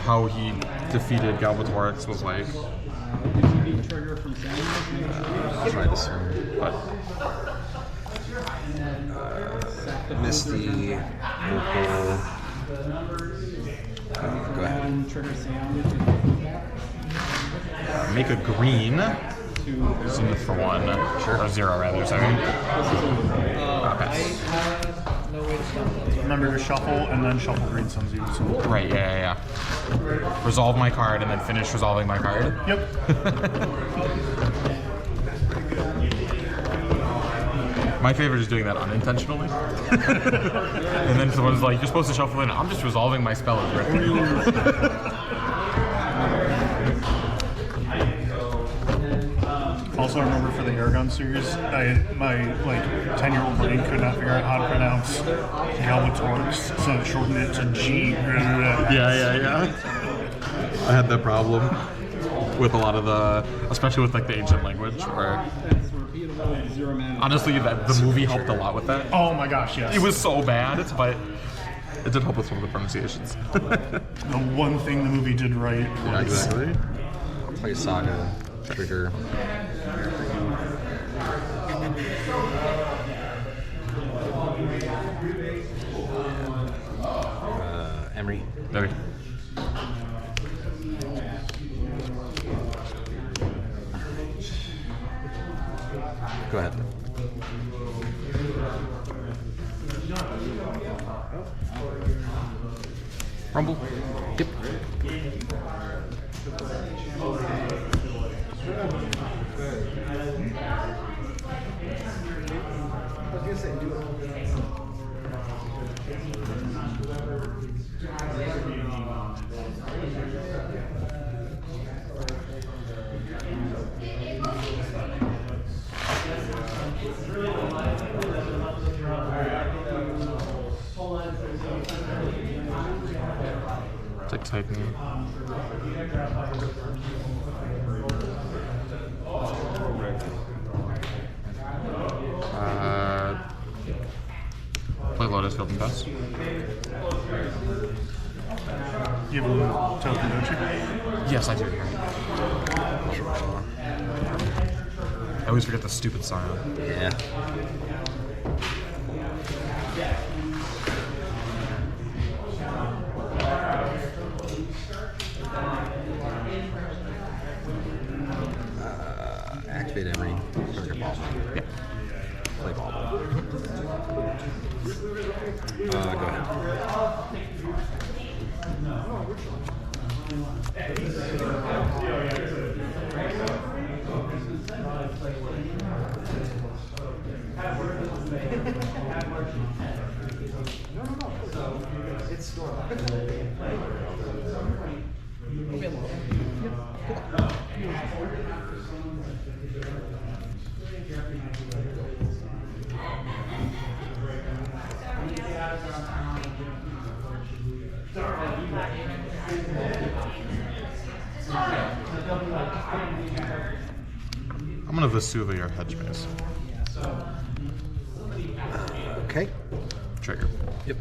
how he defeated Galbatorix was like. Try this one. But Misty, Purple. Go ahead. make a green. Zenith for 1. Sure. Or 0 rather, sorry. Pass. Remember to shuffle and then shuffle green suns you. So. Right, yeah. Resolve my card and then finish resolving my card. Yep. My favorite is doing that unintentionally. And then someone's like, you're supposed to shuffle in. I'm just resolving my spell. Also, remember for the Aragon series, my 10-year-old brain could not figure out how to pronounce Galbatorix, so I shortened it to G. Yeah. I had that problem with a lot of especially with the ancient language, where honestly the movie helped a lot with that. Oh my gosh, yes. It was so bad, but it did help with some of the pronunciations. The one thing the movie did right was... Yeah, exactly. I'll play Saga, trigger. Emery. There. Go ahead. Rumble. Yep. Take Titan. Play Lotus Field and Pass. You have a little token, don't you? Yes, I do. I always forget the stupid Scion. Yeah. Activate Emery. Trigger Bauble. Yeah. Play Bauble. Go ahead. I'm gonna Vesuvius Hedge Maze. Okay. Trigger. Yep.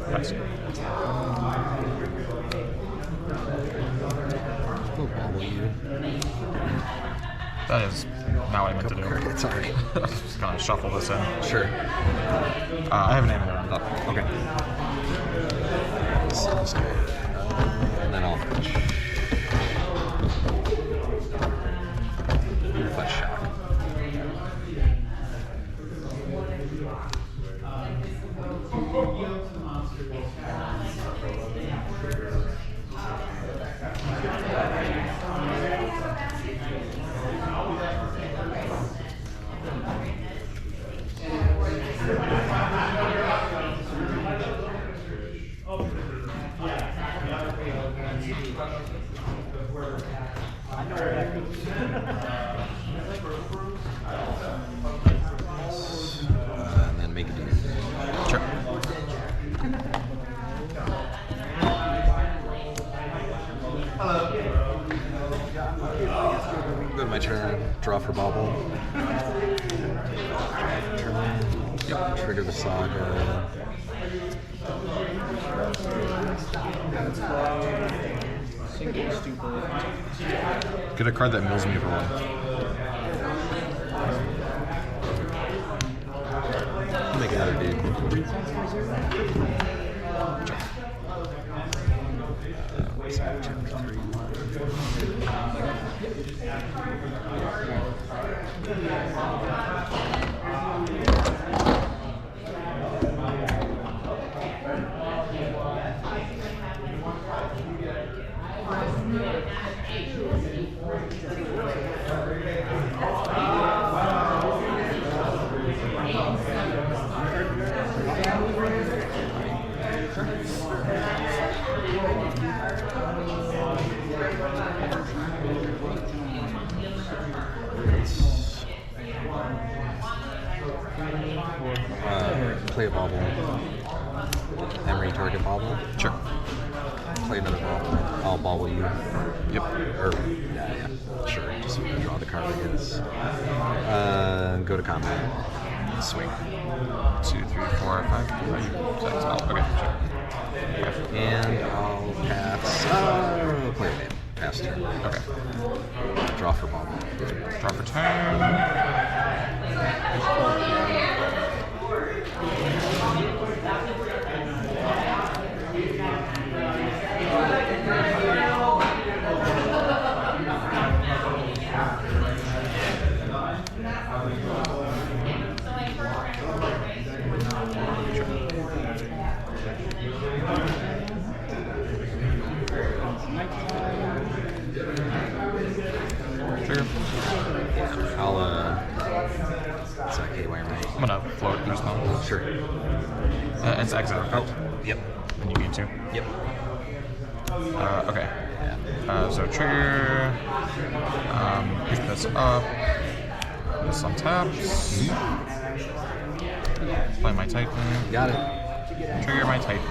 Pass. We'll bobble you. That is not what I meant to do. It's alright. I'm just gonna shuffle this in. Sure. I have an Amulet up. Okay. Sounds good. And then I'll fetch. Fetch shock. And then make a deal. Sure. Go to my turn. Draw for Bauble. Turn. Yep. Trigger the Saga. Single stupid. Get a card that mills me for 1. Make another dude. Play a bauble. Emery target bauble. Sure. Play another bauble. I'll bauble you. Yep. Or yeah. Sure. Just draw the card, I guess. Go to combat. Swing. 2, 3, 4, 5, 6. Oh, okay, sure. Okay. And I'll pass. Play a man. Pass turn. Okay. Draw for bauble. Draw for turn. Trigger. I'll it's like KY, right? I'm gonna float your spell. Sure. It's exile. Oh, yep. And you gain 2. Yep. Okay. Yeah. So trigger. Pick this up. This untaps. Play my Titan. Got it. Trigger my Titan.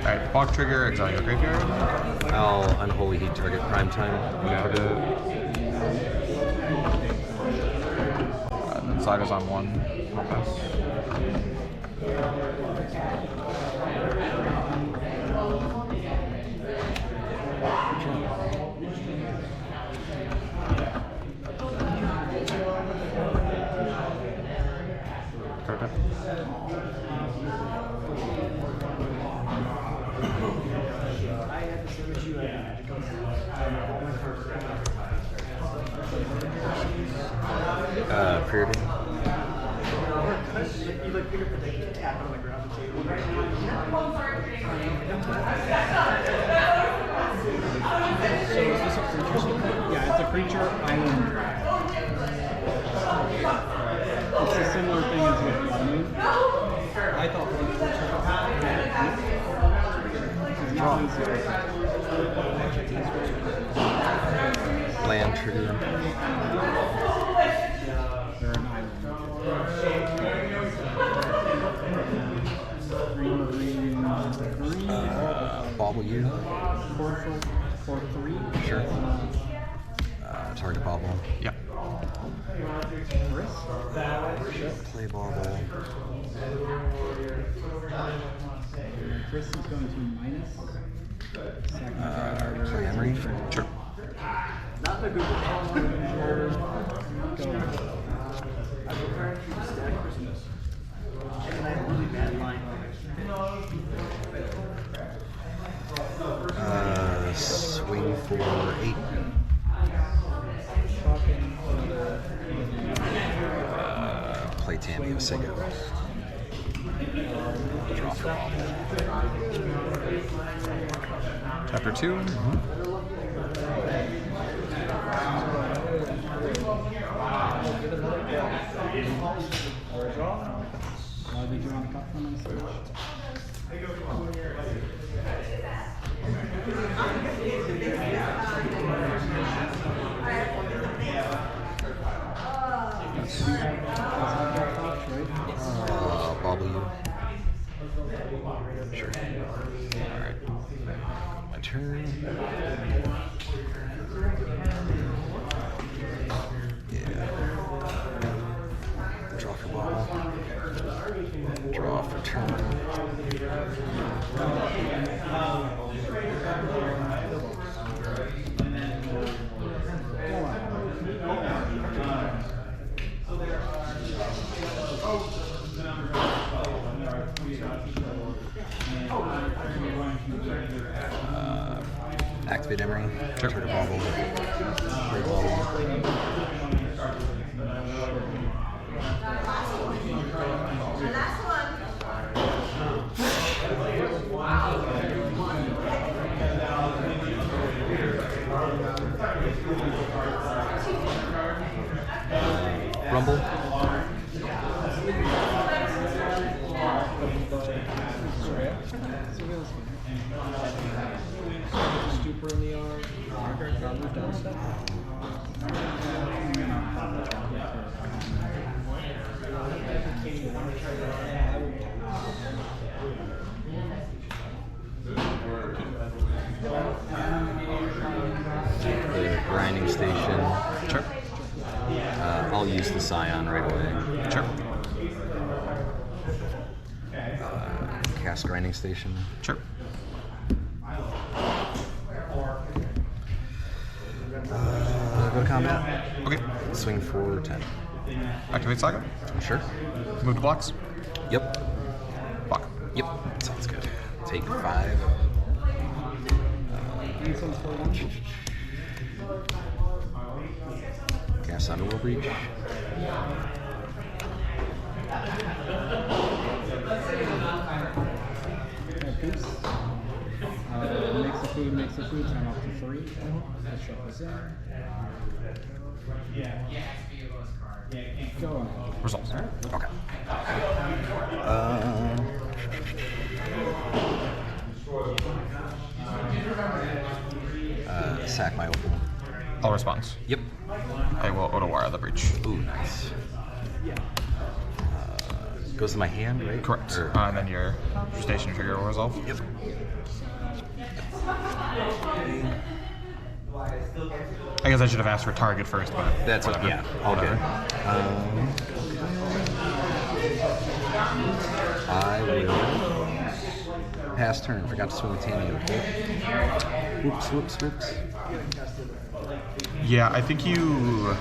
Alright, block trigger, exile your graveyard. I'll unholy heat target prime time. Got it. And then Saga's on 1. I'll pass. Period. Yeah, it's a creature island. It's a similar thing as with Blood I thought Land trigger. they're an island. Green. Bauble you. For 3. Sure. Target bauble. Yep. Play bauble. Chris is going to minus. Play Emery. Sure. Not the good one. Swing for 8. Play Tammy Osego. Draw for bauble. Chapter 2. Why did you want to cut from my search? Bobble you. Sure. Alright. My turn. Yeah. Draw for bobble. Draw for turn. Activate Emery. Sure. Turn to bobble. Play bobble. Rumble. Stupor in the yard. Marker, move down a step. The grinding station. Sure. I'll use the Scion right away. Sure. Cast grinding station. Sure. Go to combat. Okay. Swing for 10. Activate Saga. Sure. Move to blocks. Yep. Block. Yep. Sounds good. Take 5. Cast Underworld Breach. Piece. Makes the food, turn off to 3. Let's shut this in. Go on. Results. Okay. Sack my opal. I'll respond. Yep. I will Otawara the breach. Ooh, nice. Goes to my hand, right? Correct. Or- And then your station trigger will resolve. Yep. I guess I should have asked for target first, but That's whatever. yeah. All good. I will pass turn. Forgot to swing with Tammy. Okay. Whoops, whoops, whoops. Yeah, I think you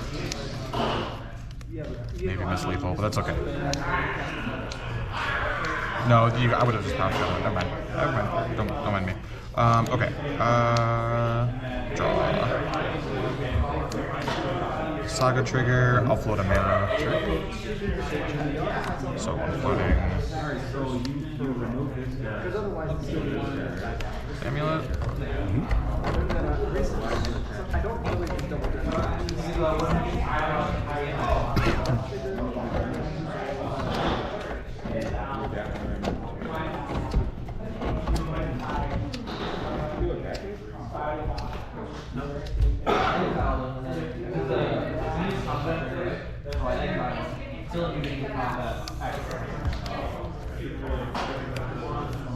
maybe miss lethal, but that's okay. No, I would have just pounced on it. Never mind. Never mind. Don't mind me. Okay. Draw. Saga trigger. I'll float a mana. Sure. So I'm floating. Amulet.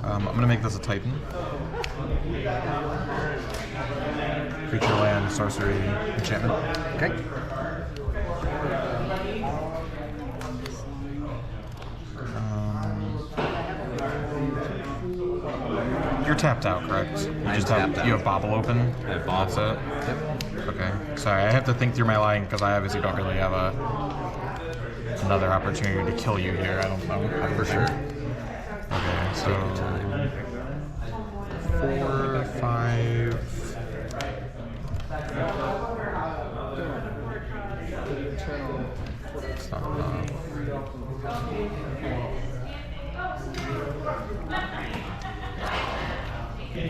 I'm gonna make this a Titan. Creature, land, sorcery, enchantment. Okay. You're tapped out, correct? You just tapped have you out. have Bobble open. I have Bobble. That's it. Yep. Okay. Sorry, I have to think through my line because I obviously don't really have another opportunity to kill you here. I don't know. For sure. Okay, so 4, 5. It's not enough. Okay.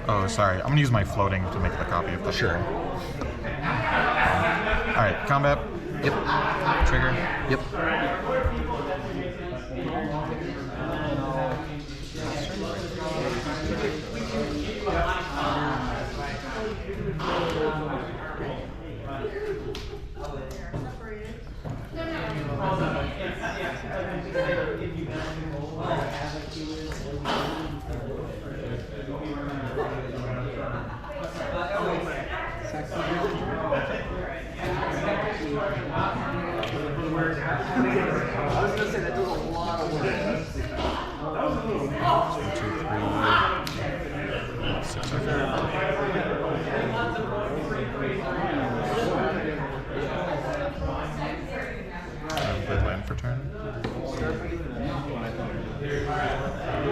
Oh, sorry. I'm gonna use my floating to make the copy of the Sure. All right, combat. Yep. Trigger. Yep. Play land for turn.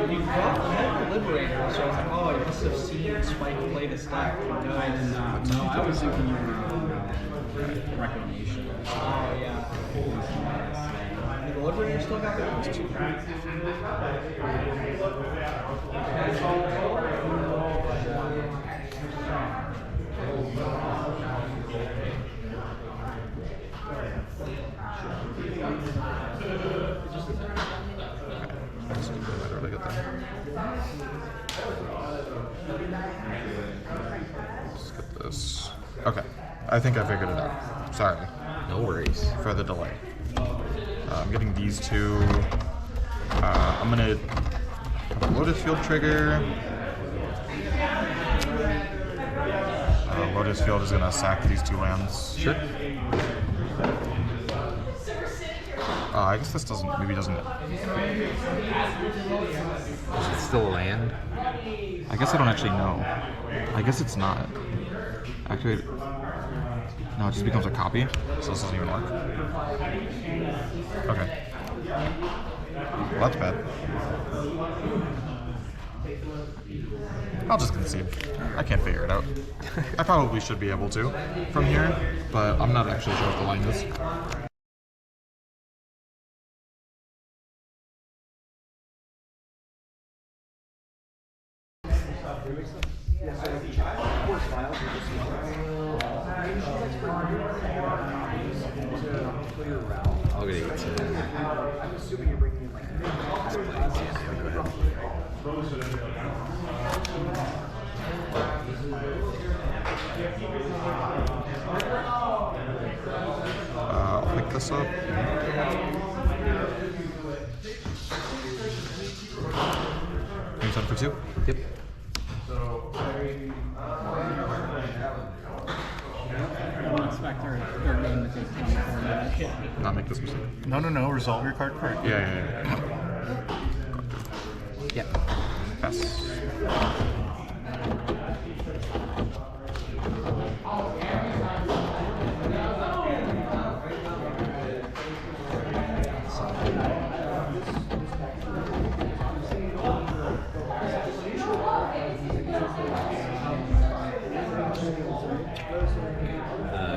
You brought Liberator, so I was like, oh, you must have seen Spike play this deck. No, I did not. No, I was thinking you were recognition. Oh, yeah. The Liberator still got those two. Really good there. Let's get this. Okay, I think I figured it out. Sorry No worries. for the delay. I'm getting these two. I'm gonna have a Lotus Field trigger. Lotus Field is gonna sack these two lands. Sure. I guess this doesn't. Maybe doesn't. Is it still a land? I guess I don't actually know. I guess it's not. Actually, no, it just becomes a copy, so this doesn't even work. Okay. Well, that's bad. I'll just concede. I can't figure it out. I probably should be able to from here, but I'm not actually sure what the line is. I'll get it. I'm assuming you're bringing in like displays. Yeah, go ahead. I'll pick this up. Use that for 2. Yep. Expect their name to come before that. Not make this mistake. No. Resolve your card correctly. Yeah. Yep. Pass.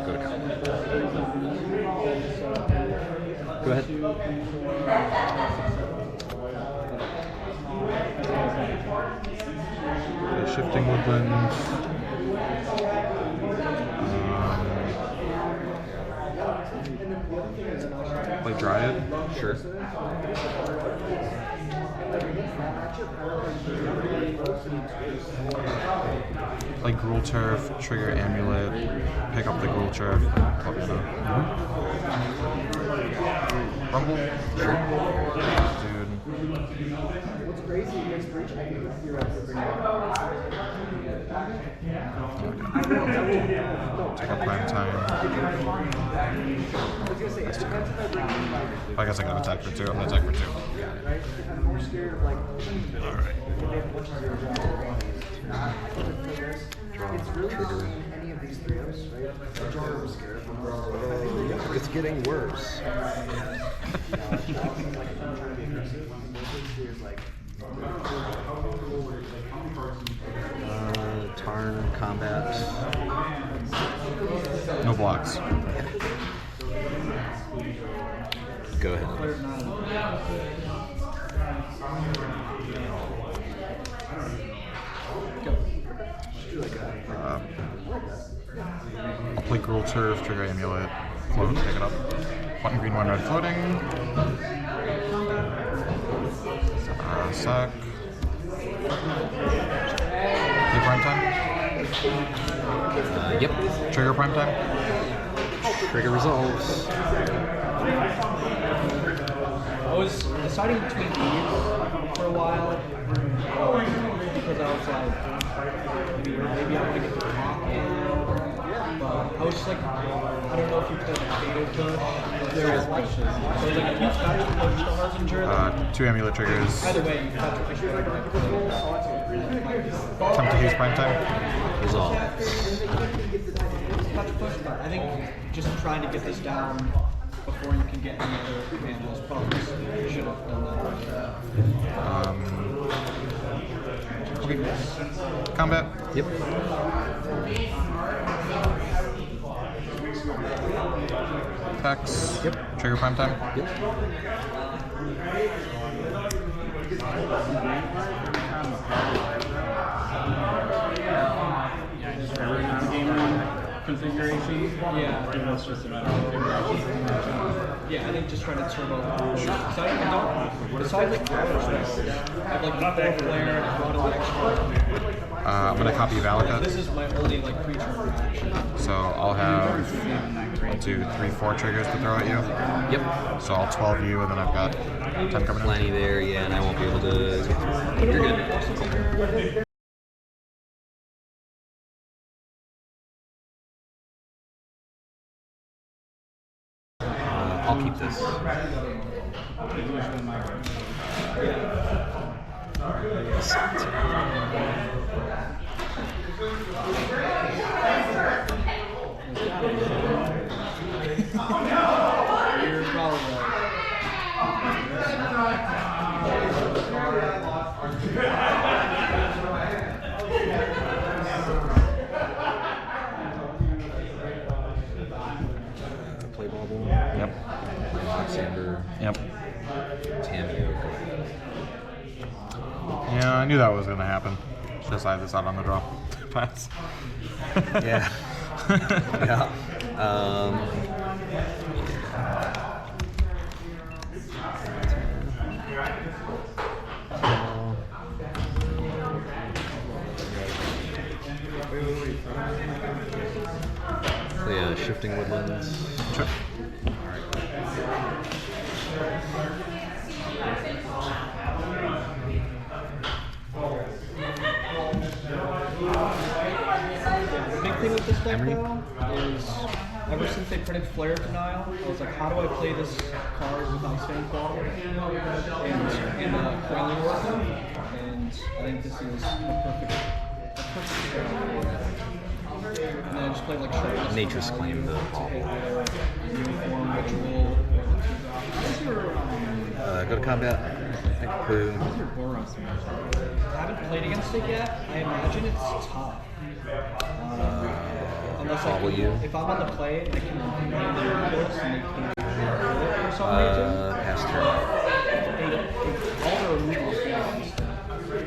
Go to combat. Go ahead. Shifting Woodlands. Like Dryad? Sure. Like Gruul Turf, trigger Amulet, pick up the Gruul Turf, club it up. Rumble? Sure. Dude. What's crazy against Breach, I think you're Take up prime time. I guess I got attack for 2. I'm gonna attack for 2. right? I'm more scared of like, Alright. it's really not any of these 3-0s, right? The jar was scared of. It's getting worse. Like, I'm trying to be aggressive. Like, turn, combat. No blocks. Go ahead. Play Gruel Turf, trigger Amulet, float, pick it up. 1 green, 1 red floating. Suck. Play prime time? Yep. Trigger prime time? Trigger resolves. I was deciding between these for a while because I was like, maybe I want to get the top one. But I was just like, I don't know if you could potato push. There is pushes. So like, if you touch the Harbinger, 2 Amulet triggers. either way, you touch push. Attempt to use prime time? Resolves. Touch push, but I think just trying to get this down before you can get any other vandals probably should have done that. Okay. Combat? Yep. Attacks? Yep. Trigger prime time? Yep. Configuration. Yeah. And that's just a matter of configuration. Yeah, I think just trying to turbo. Sure. So I don't. Besides like power spells, I have like the 4 flare and a lot of extra. I'm gonna copy Valakut. This is my only like creature interaction. So I'll have 1, 2, 3, 4 triggers to throw at you. Yep. So I'll 12 you, and then I've got 10 coming in. Plenty there, yeah, and I won't be able to get through. You're good. I'll keep this. You're probably Play bubble. Yep. Alexander. Yep. Tamio. Yeah, I knew that was gonna happen. Should have decided this out on the draw. Pass. Yeah. Yeah. Yeah, shifting woodlands. Sure. The big thing with this deck though is ever since they printed Flare Denial, I was like, how do I play this card with Iceband Qual and Coiling Oracle? And I think this is a perfect and then I just played like short Nature's Claim, though. Uniform Ritual. Go to combat. Thank you, crew. I haven't played against it yet. I imagine it's tough. Unless Follow you. If I'm on the play, I can land the reports and they can do it for some reason. Pass turn. All the removals against it.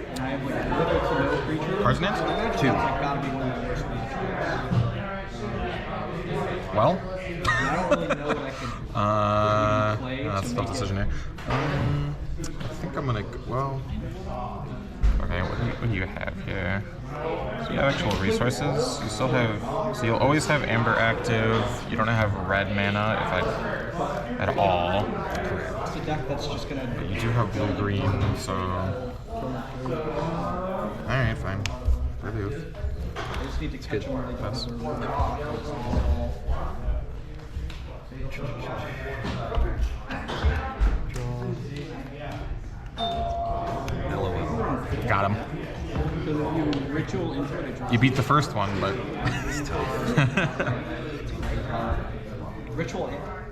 And I have like little to no creatures. Cards names? I imagine 2. that's like gotta be one of the worst creatures. Well. And I don't really know what I can play That's to a tough make decision here. I think I'm gonna go, well. Okay, what do you have here? So you have actual resources. You still have, so you'll always have Amber active. You don't have red mana at all. It's a deck that's just gonna. You do have blue green, so. Alright, fine. Remove. I just need to catch them where they Pass. LOL. Got him. Because if you ritual into it, it drops. You beat the first one, but. It's tough. Ritual.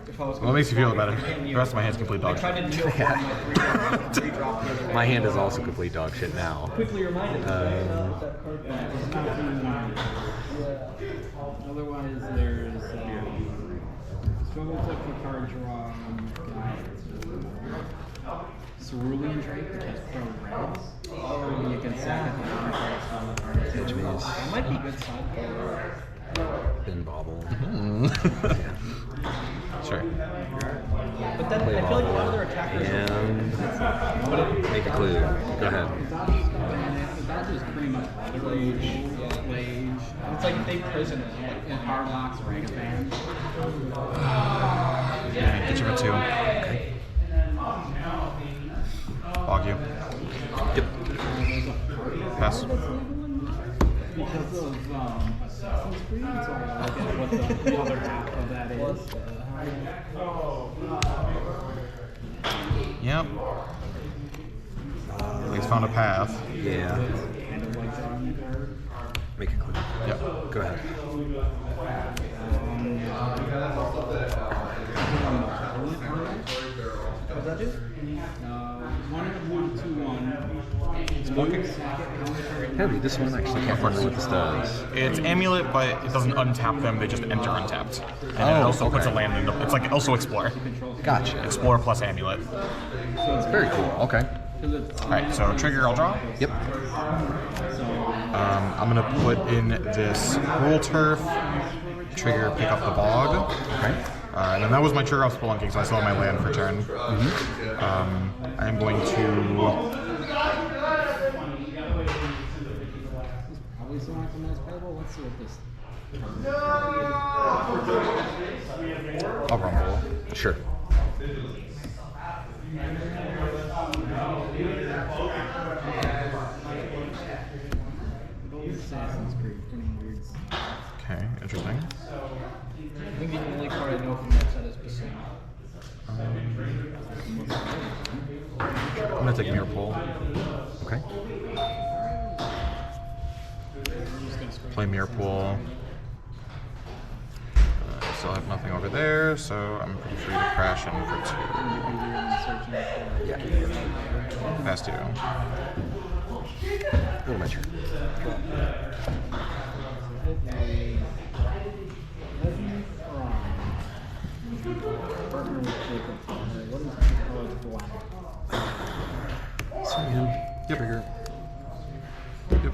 If What makes you feel better? The rest of my hand's complete dog I tried shit. to do it for my 3-drop the other My day. hand is also complete dog shit now. Quickly reminded me that card It's not too otherwise, there's struggle click for card draw. Cerulean Drake, which has pro reds. And you can sack it the cards from the card. Which means That might be good sideboard. bin bobble. Sure. But then Play I feel like a lot bobble. of their attackers And make a clue. Go ahead. That is pretty much Rage. it's like they prison it. And Hardlocks, Ragavan. Yeah, get you for 2. Okay. Log you. Yep. Pass. Because of Assassin's Creed, so I look at what the other half of that is. Yep. At least found a path. Yeah. Kind of like drawing a card. Make a clue. Yep. Go ahead. What does that do? 1/1/2/1. Heavy. This one actually can't remember what this does. It's Amulet, but it doesn't untap them, they just enter untapped. And it Oh, also puts a okay. land in the, it's like also Explore. Gotcha. Explore plus Amulet. It's very cool. Okay. Alright, so trigger, I'll draw. Yep. I'm gonna put in this Rule Turf, trigger, pick up the Bog. Okay. And then that was my trigger off Spelunking, so I still have my land for turn. I'm going to... Probably still not the most playable. Let's see what this. I'll rumble. Sure. Assassin's Creed, pretty weird. Okay, interesting. I think the only card I know from that set is Basing. I'm gonna take Mirror Pull. Okay. Play Mirror Pool. Still have nothing over there, so I'm pretty free to crash in for 2. Yeah. Pass 2. Go to my turn. Partner with Jacob. What is the black? Swing in. Yep. Trigger.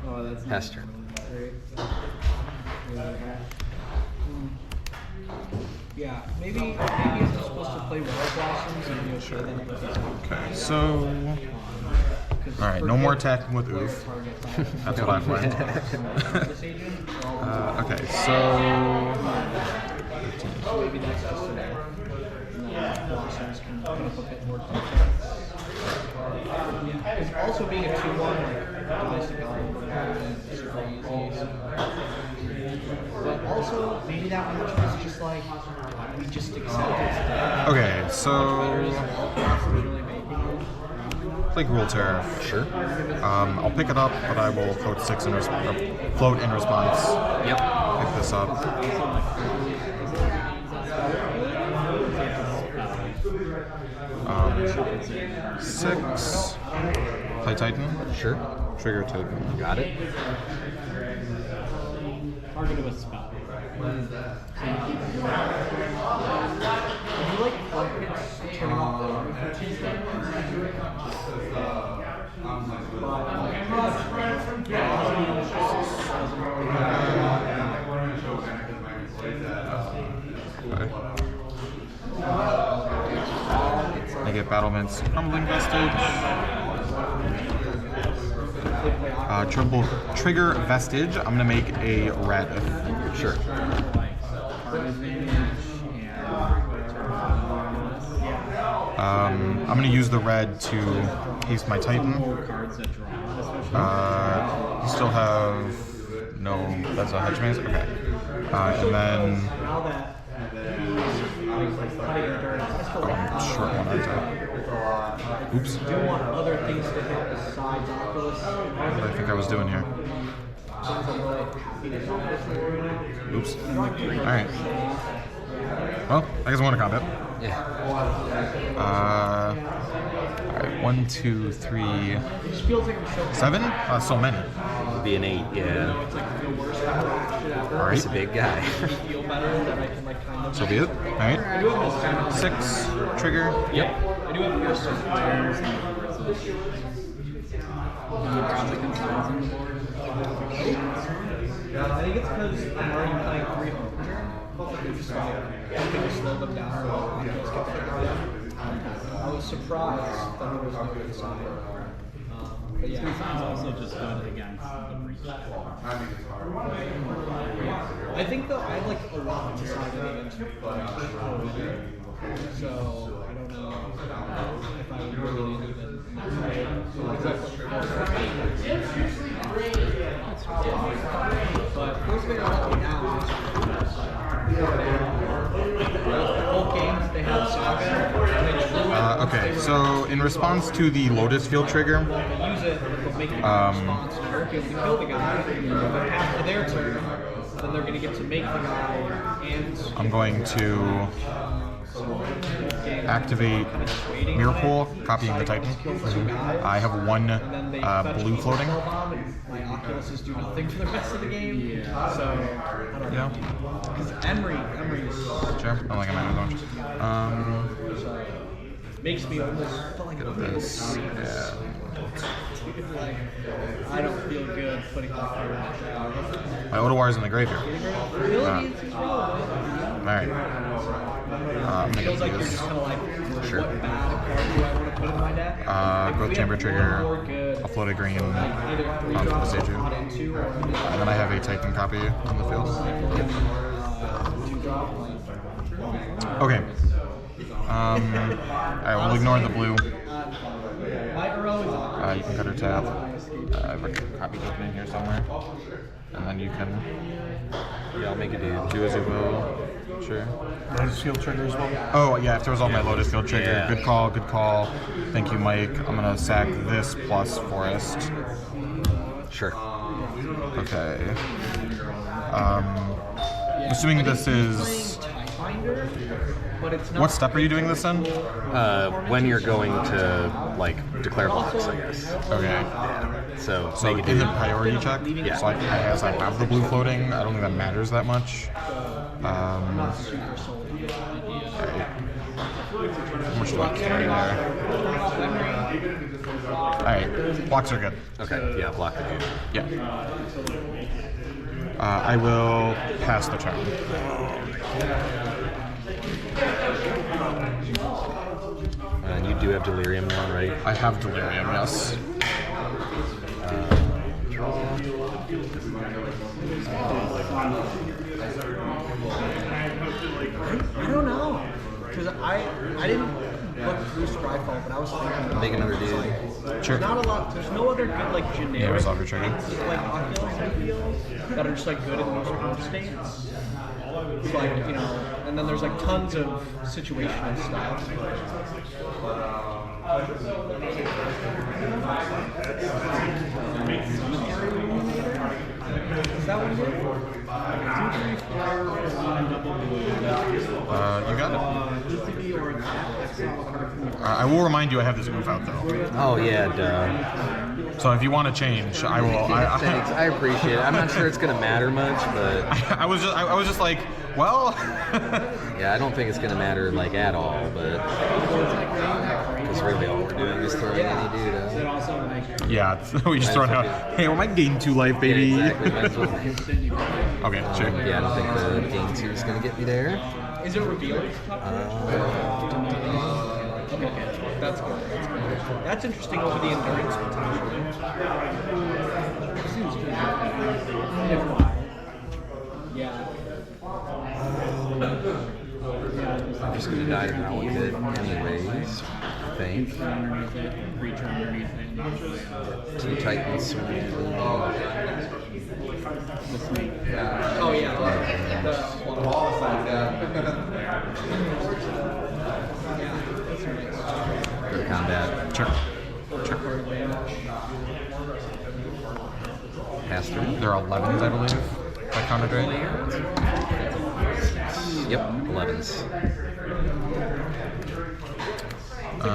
Oh, that's Pass turn. Yeah, maybe I'm supposed to play Wild Blossoms and you'll show them. Okay, so... Alright, no more attacking with Oof. That's what I've learned. Okay, so... Maybe that's just so that Blossoms can put up a bit more defense. Yeah, because also being a 2-1, like, Decisive is super easy, so... But also, maybe that matchup is just like, we just accept it. Okay, so... Really making it. Play Rule Turf. Sure. I'll pick it up, but I will float 6 in float in response. Yep. Pick this up. 6. Play Titan. Sure. Trigger Titan. Got it. Target of a spell. Would you like front hits turning off the arm for Tuesday? I get Battlement's Crumbling Vestige. Trigger Vestige. I'm gonna make a red. Sure. I'm gonna use the red to haste my Titan. Cards that draw. You still have no. That's a hedge maze. Okay. And then Now that cutting endurance, I still I'm short one attack. Oops. do want other things to hit besides Oculus. What did I think I was doing here? I'm really happy to not get to right now. Oops. Alright. Well, I guess I'm going to combat. Yeah. Alright, 1, 2, 3, It just feels like I'm so 7? So many. It'd be an 8, yeah. it's like the worst after He's Alright, a big guy. I feel better that I can like kind of so be it. Alright, I do have this kind of 6, trigger. Yep. I do have this. Yeah, I think it's because I'm already playing 3 homes. They're just like hoping to slow them down or just get the job done. I was surprised that there was no Decisive. But yeah. It's also just good against the breach. I think though I like a lot to side against so I don't know if I would really even but first thing I want to now is the whole games they have Saga. Okay, so in response to the Lotus Field trigger, Use it, but make it response to work to kill the guy. After their turn, then they're going to get to make the guy and I'm going to activate Mirror Pool, copying the Titan. I have 1 blue floating. My Oculuses do nothing for the rest of the game. So, I don't know. Yeah, Because Emery's sure. I like a mana launch. makes me almost feel like I'm This, yeah. like, I don't feel good putting that card down. My Odowar's in the graveyard. Ability is relevant. Alright. I'm It gonna feels like do you're this. just kind of like, what bad card do I want to put in my deck? Growth We Chamber have trigger, one more good, a floated green, either 3 onto the drops Seju. or 2 or And then I have a Titan copy on the field. 2 drop. Okay. Alright, we'll ignore the blue. My Uro is on. You can cut her tab. I have a copy token in here somewhere. And then you can Yeah, I'll make a dude. do as you will. Sure. Lotus Field trigger as well. Oh, yeah, if there was all my Lotus Field trigger. Yeah. Good call, good call. Thank you, Mike. I'm gonna sack this plus Forest. Sure. Okay. Assuming this is... Finder, but it's not. What step are you doing this in? When you're going to, like, declare blocks, I guess. Okay. Yeah. So So make a is dude. it priority check? Yeah. So as I have the blue floating, I don't think that matters that much. Alright. How much do I carry there? Alright, blocks are good. Okay, yeah, block the dude. Yeah. I will pass the turn. And you do have delirium now, right? I have delirium, yes. I don't know, because I didn't look through Scryfall, but I was thinking Make another dude. Sure. not a lot. There's no other good like Yeah, generic resolve your trigger. like Oculus I feel that are just like good in most board states. It's like, you know, and then there's like tons of situational stuff. Is that what it is? 2, 3, 4, 1, double blue. You got it. ETB or exile card from the I will remind you I have this move out though. Oh, yeah, duh. So if you want to change, I will. Thanks, I appreciate it. I'm not sure it's going to matter much, but I was just like, well. yeah, I don't think it's going to matter, like, at all, but because really all we're doing is throwing any dude out. It also like Yeah, we just throw it out. Hey, we might gain 2 life, baby. Yeah, exactly. Might as well. Okay, sure. Yeah, I don't think the game 2 is going to get me there. Is it revealed? Okay, that's good. That's good. That's interesting over the endurance potentially. seems good. Yeah. I'm just going to die to that one bit anyways, I think. Underneath it, creature underneath it. 2 Titans. The snake. Oh yeah. Go to combat. Sure. Pass through. There are 11s, I believe. If I counted right. Yep, 11s. Yep.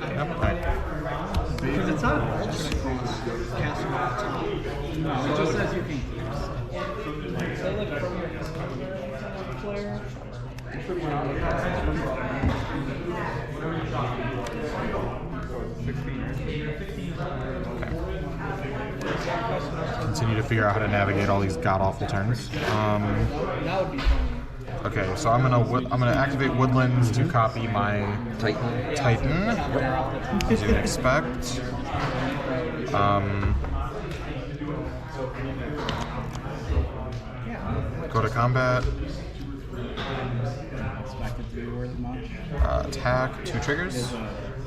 Alright. Because it's not an alternate cost. Casting off the top. No, it just says you can Say like from your player. Continue to figure out how to navigate all these god-awful turns. That would be fun. Okay, so I'm gonna activate Woodlands to copy my Titan, as you would expect. Go to combat. expected to be worth much. Attack, 2 triggers.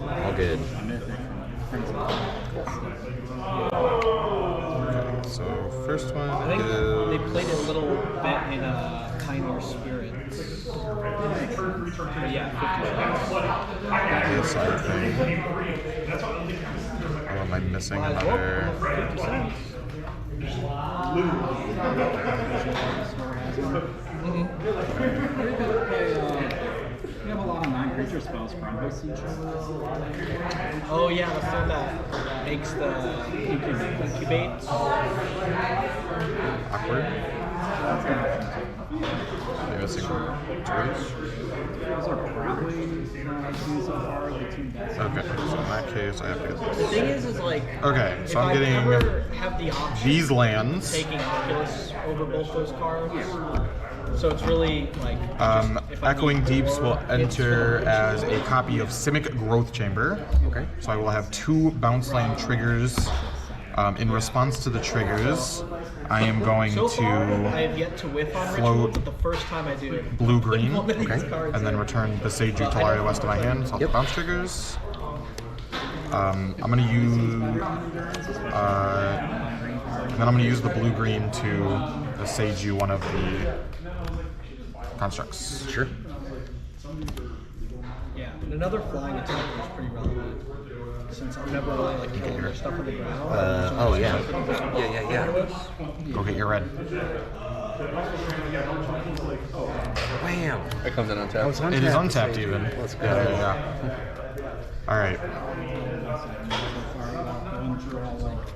All good. A mythic from Prince of Okay, so first one I think they is played it a little bit in Kinder Spirits. But yeah, 50 this side thing. Oh, am I missing another? 50 cents. You have a lot of 9-creature spells from Siege. Oh yeah, the thing that makes the incubate. Awkward. Am I missing 2? Those are probably two so far, the 2 best. Okay, so in that case, I have to get The this. thing is like Okay, so if I'm I getting ever have the option these lands. taking Oculus over both those cards. So it's really like if I Echoing need Deeps will more enter hits as a copy of Simic Growth Chamber. Okay. So I will have 2 bounce land triggers. In response to the triggers, I am going so far, I to have yet to whiff on float Ritual, but the first time I do, blue-green, one of these okay, cards and then in. return Beseju Talaria West to my hand. So I'll Yep. bounce triggers. I'm going to use, and then I'm going to use the blue-green to Beseju one of the constructs. Sure. Yeah, and another flying attacker is pretty relevant. Since I'm never really like killing their stuff on the ground. Oh yeah. Yeah. Go get your red. Wham! It comes in untapped. It is untapped even. Let's go. Yeah. All right.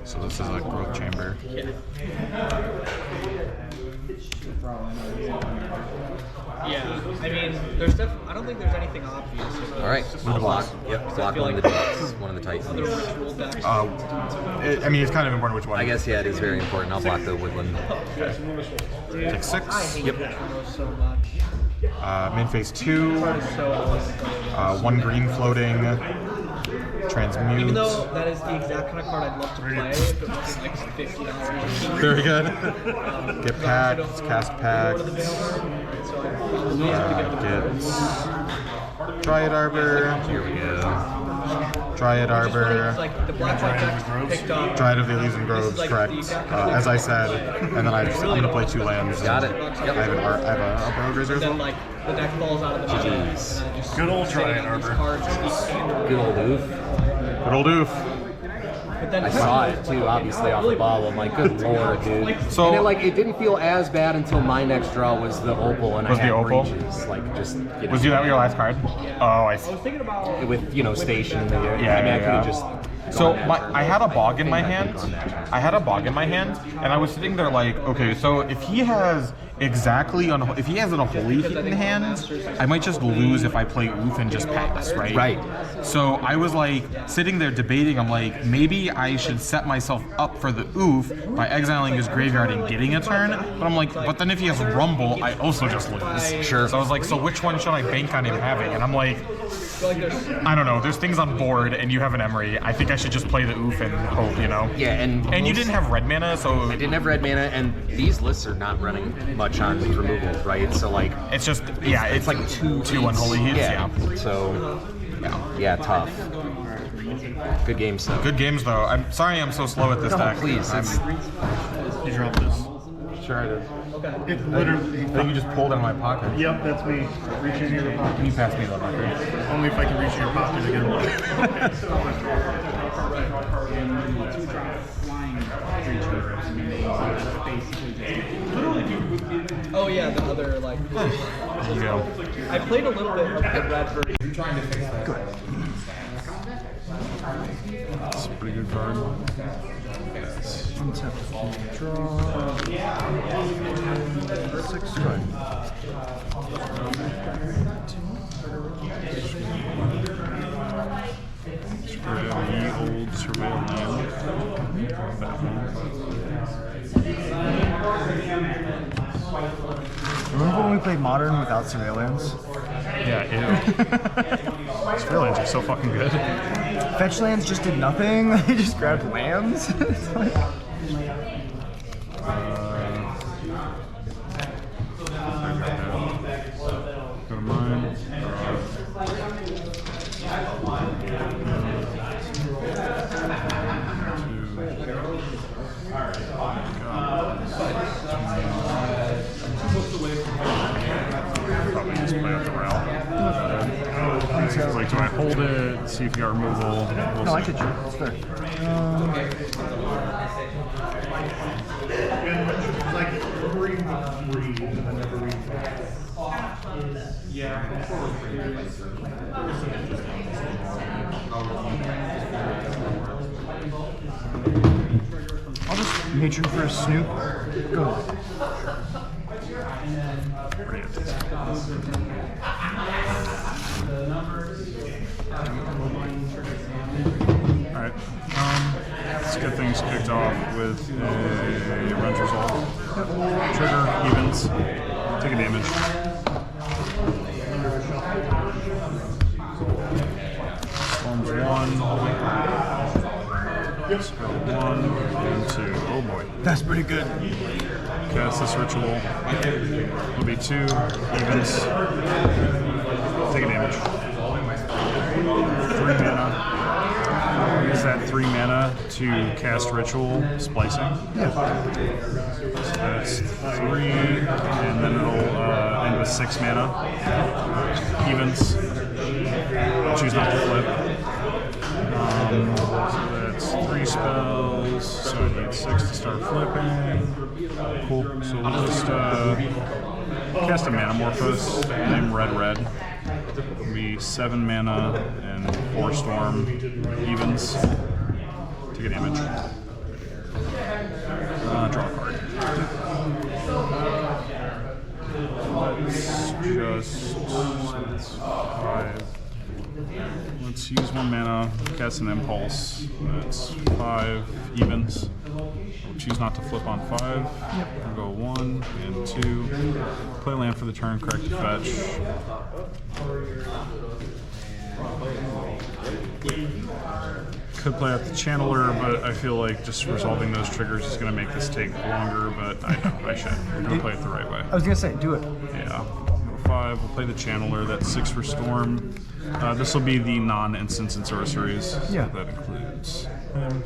So this is a growth chamber. Yeah, I mean, I don't think there's anything obvious. All right. I'll block. Yep. Block feel one of like the Deeps, one of the Other Titans. ritual decks. I mean, it's kind of important which one. I guess yeah, it is very important. I'll block the Woodland. Take 6. I hate Yep. ritual so much. Main phase 2. So 1 green floating. Transmute. even though that is the exact kind of card I'd love to play, if it was like $50. Very good. Get packed. Cast packed. Get Dryad Arbor. Here we go. Dryad Arbor. Like the black decks picked up. Dryad of the Elysian Groves, like correct. the exact As I said, and then I'm going to play 2 lands. Got it. I have a Burrow as Then well. like the deck falls out of the meta. and then just Good old sitting Dryad on these Arbor. cards and these standard- Good old oof. Good old oof. But then I saw it too, obviously off the ball. I'm like, good lord, dude. So- and it didn't feel as bad until my next draw was the opal, and Was I had the opal? breaches. Like just Was that your last card? Oh, I see. thinking about with station in the air. Yeah, I mean, I yeah, could have yeah. just. So gone that turn. I had a bog in my I think I hand. could've gone that turn. I had a bog in my hand, and I was sitting there like, okay, so if he has if he has an Unholy Heat in hand, I might just lose if I play Oof and just pass, right? Right. So I was like sitting there debating. I'm like, maybe I should set myself up for the Oof by exiling his graveyard and getting a turn. But I'm like, but then if he has Rumble, I also just lose. Sure. So I was like, so which one should I bank on him having? And I'm like, I don't know. There's things on board, and you have an Emery. I think I should just play the Oof and hope, Yeah, and you didn't have red mana, so I didn't have red mana, and these lists are not running much on removal, right? So like, it's just it's like two Unholy Heats. Yeah. So yeah, tough. Good games though. Good games though. I'm sorry I'm so slow at this No, deck. please. You dropped this. Sure I did. It literally. I think you just pulled it out of my pocket. Yep, that's me. Reaching into your pocket. Can you pass me the marker? Only if I can reach in your pocket again. Two-drop flying creature. I mean, they basically just oh yeah, the other like There you go. I played a little bit of the red version. That's a pretty good card. Yes. Untap. Draw. 6 strike. Ye old surveil land. That one. Remember when we played Modern without surveillance? Yeah, ew. Surveillance are so fucking good. Fetch lands just did nothing. They just grabbed lands. It's like, Go to mine. Probably just play up the route. Like, do I hold it? See if you got removal? We'll no, I see. could check. It's fair. I'll just matron for a snoop. Go. Alright, let's get things kicked off with a run resolve. Trigger, evens, take a damage. Storms 1 and 2. Oh boy. That's pretty good. Cast this ritual. Will be 2 evens. Take a damage. 3 mana. Use that 3 mana to cast ritual splicing. Yeah. So that's 3, and then it'll end with 6 mana. Evens. I'll choose not to flip. So that's 3 spells. So I need 6 to start flipping. Cool. So we'll just cast a Manamorphose, name Red. It'll be 7 mana and 4 storm evens. Take a damage. Draw a card. Let's 5. Let's use 1 mana, cast an impulse. That's 5 evens. We'll choose not to flip on 5. We'll go 1 and 2. Play land for the turn, correct to fetch. Could play out the Channeler, but I feel like just resolving those triggers is going to make this take longer, but I should. We're going to play it the right way. I was gonna say, do it. Yeah. Go 5. We'll play the Channeler. That's 6 for Storm. This will be the non-instants and sorceries. Yeah. So that includes him.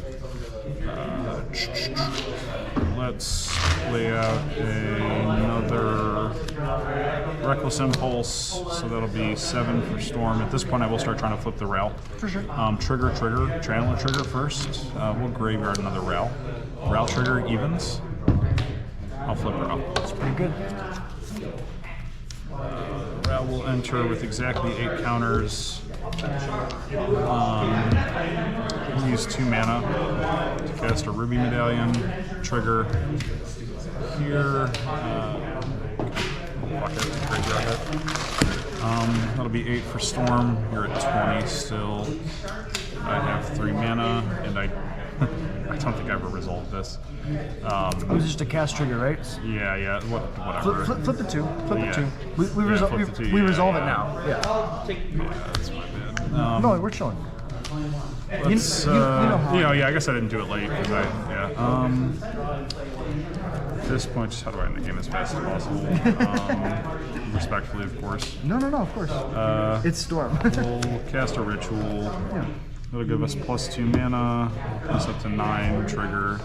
Let's play out another Reckless Impulse. So that'll be 7 for Storm. At this point, I will start trying to flip the Ral. For sure. Trigger, Channeler trigger first. We'll graveyard another Ral. Ral trigger, evens. I'll flip Ral. It's pretty good. Ral will enter with exactly 8 counters. We'll use 2 mana to cast a Ruby Medallion. Trigger here. That'll be 8 for Storm. You're at 20 still. I have 3 mana, and I don't think I ever resolved this. It was just a cast trigger, right? Yeah, whatever. Flip the 2. Flip Yeah. the 2. We Yeah, flip the 2, we yeah, resolve it yeah. now. Yeah. Yeah, that's my bad. No, we're chilling. Let's, you know how I guess I didn't do it late because at this point, just how do I end the game as fast as possible? Respectfully, of course. No, of course. It's Storm. We'll cast a ritual. Yeah. It'll give us +2 mana, plus up to 9 trigger.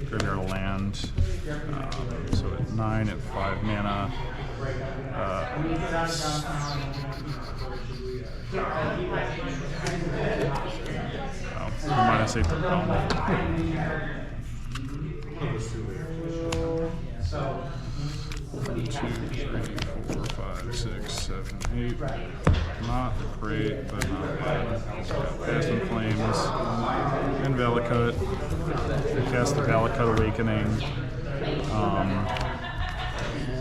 Graveyard a land. So at 9 at 5 mana. -8 to the 1, 2, 3, 4, 4, 5, 6, 7, 8. Not great, but not bad. Got Fast and Flames and Valakut. Cast the Valakut Awakening.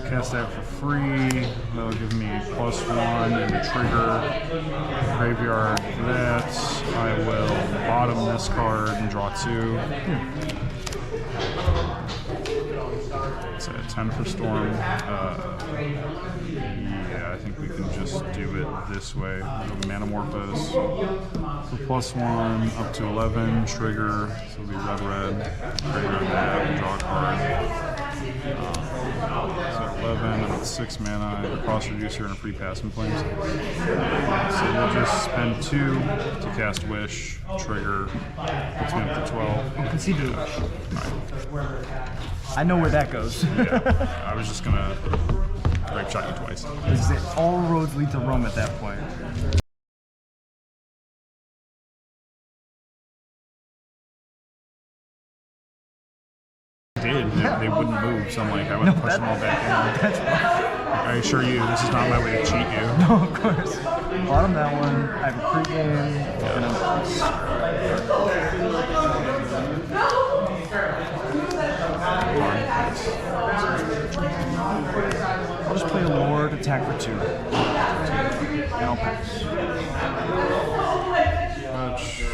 Cast that for free. That'll give me +1 and a trigger. Graveyard that. I will bottom this card and draw 2. It's at 10 for Storm. Yeah, I think we can just do it this way. Manamorphose for +1 up to 11. Trigger. So it'll be red. Graveyard that. Draw a card. So 11, I'm at 6 mana, I have a cost reducer and a free Pass in Flames. So we'll just spend 2 to cast Wish, trigger, puts me up to 12. Concede to Wish. I know where that goes. Yeah, I was just gonna Grape Shot you twice. Is it all roads lead to Rome at that point? They wouldn't move, so I'm like, I would push them all back in. That's I assure you, this is not my way to cheat you. No, of course. Bottom that one. I have a pregame. And I'll just play a Lord, attack for 2. And I'll pass. Touch,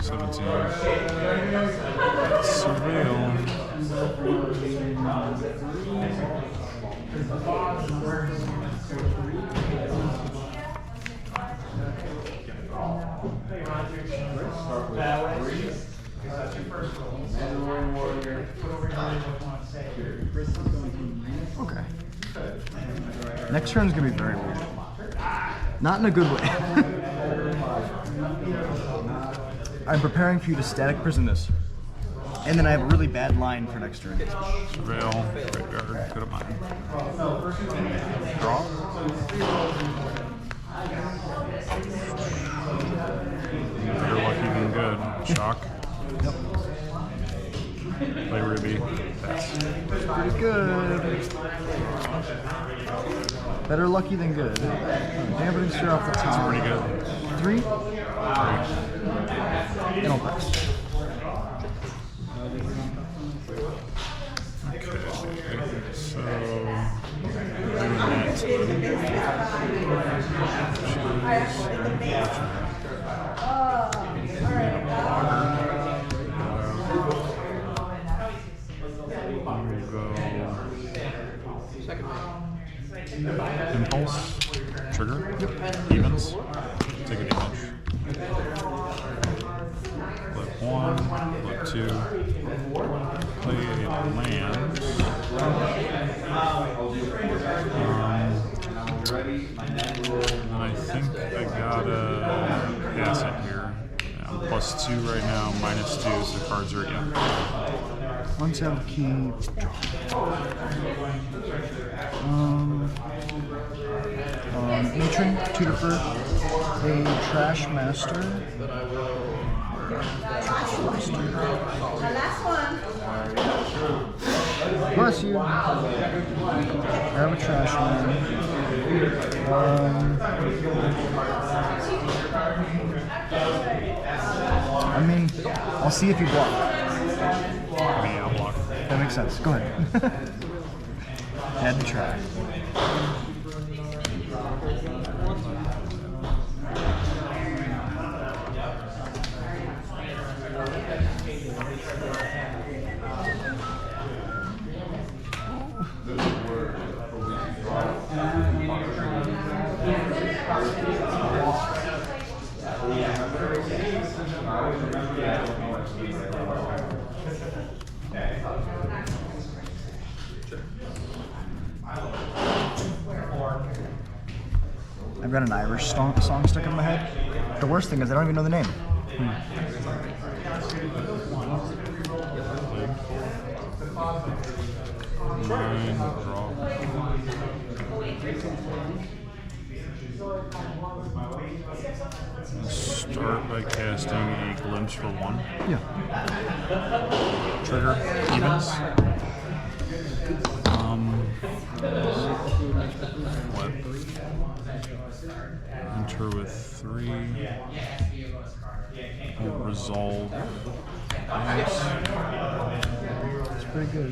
17. Surveil. Okay. Next turn is going to be very weird. Not in a good way. I'm preparing for you to static prison this. And then I have a really bad line for next turn. Surveil, Graveyard, good of mine. Draw. Better lucky than good. Shock. Yep. Play Ruby. Pass. Pretty good. Better lucky than good. Dampening Stir off the top. Pretty good. 3. And I'll pass. So, doing that. Impulse, trigger, evens, take a damage. Flip 1, flip 2, play a land. I think I gotta pass it here. Yeah, I'm +2 right now, -2, so the cards are, yeah. Untap key. Matron, tutor for a Trash Master. Bless you. Grab a trash man. I mean, I'll see if you block. I mean, I'll block. That makes sense. Go ahead. Had to try. I've got an Irish song stuck in my head. The worst thing is I don't even know the name. Start by casting a Glimpse for 1. Yeah. Trigger, evens. What? Enter with 3. Resolve. Nice. It's pretty good.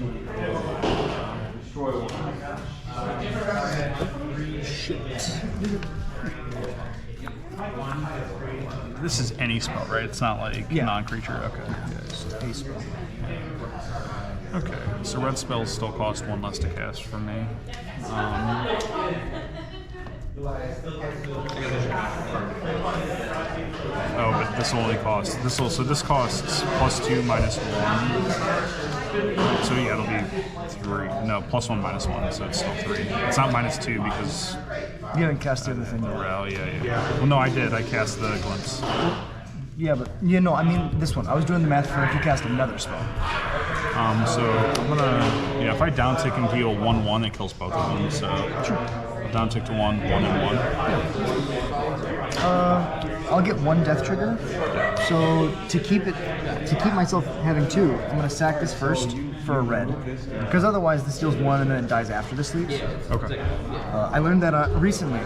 This is any spell, right? It's not like non-creature. Okay. A spell. Okay. So red spells still cost 1 less to cast for me. Oh, but this only costs so this costs +2 -1. So yeah, it'll be 3. No, +1 -1, so it's still 3. It's not -2 because You haven't cast the other thing yet. morale. Yeah. Well, no, I did. I cast the glimpse. Yeah, but I mean this one. I was doing the math for if you cast another spell. So I'm gonna if I down tick and deal 1/1, it kills both of them. So down tick to 1, 1 and 1. I'll get 1 death trigger. So to keep myself having 2, I'm gonna sack this first for a red, because otherwise this deals 1 and then it dies after this leaves. Okay. I learned that recently.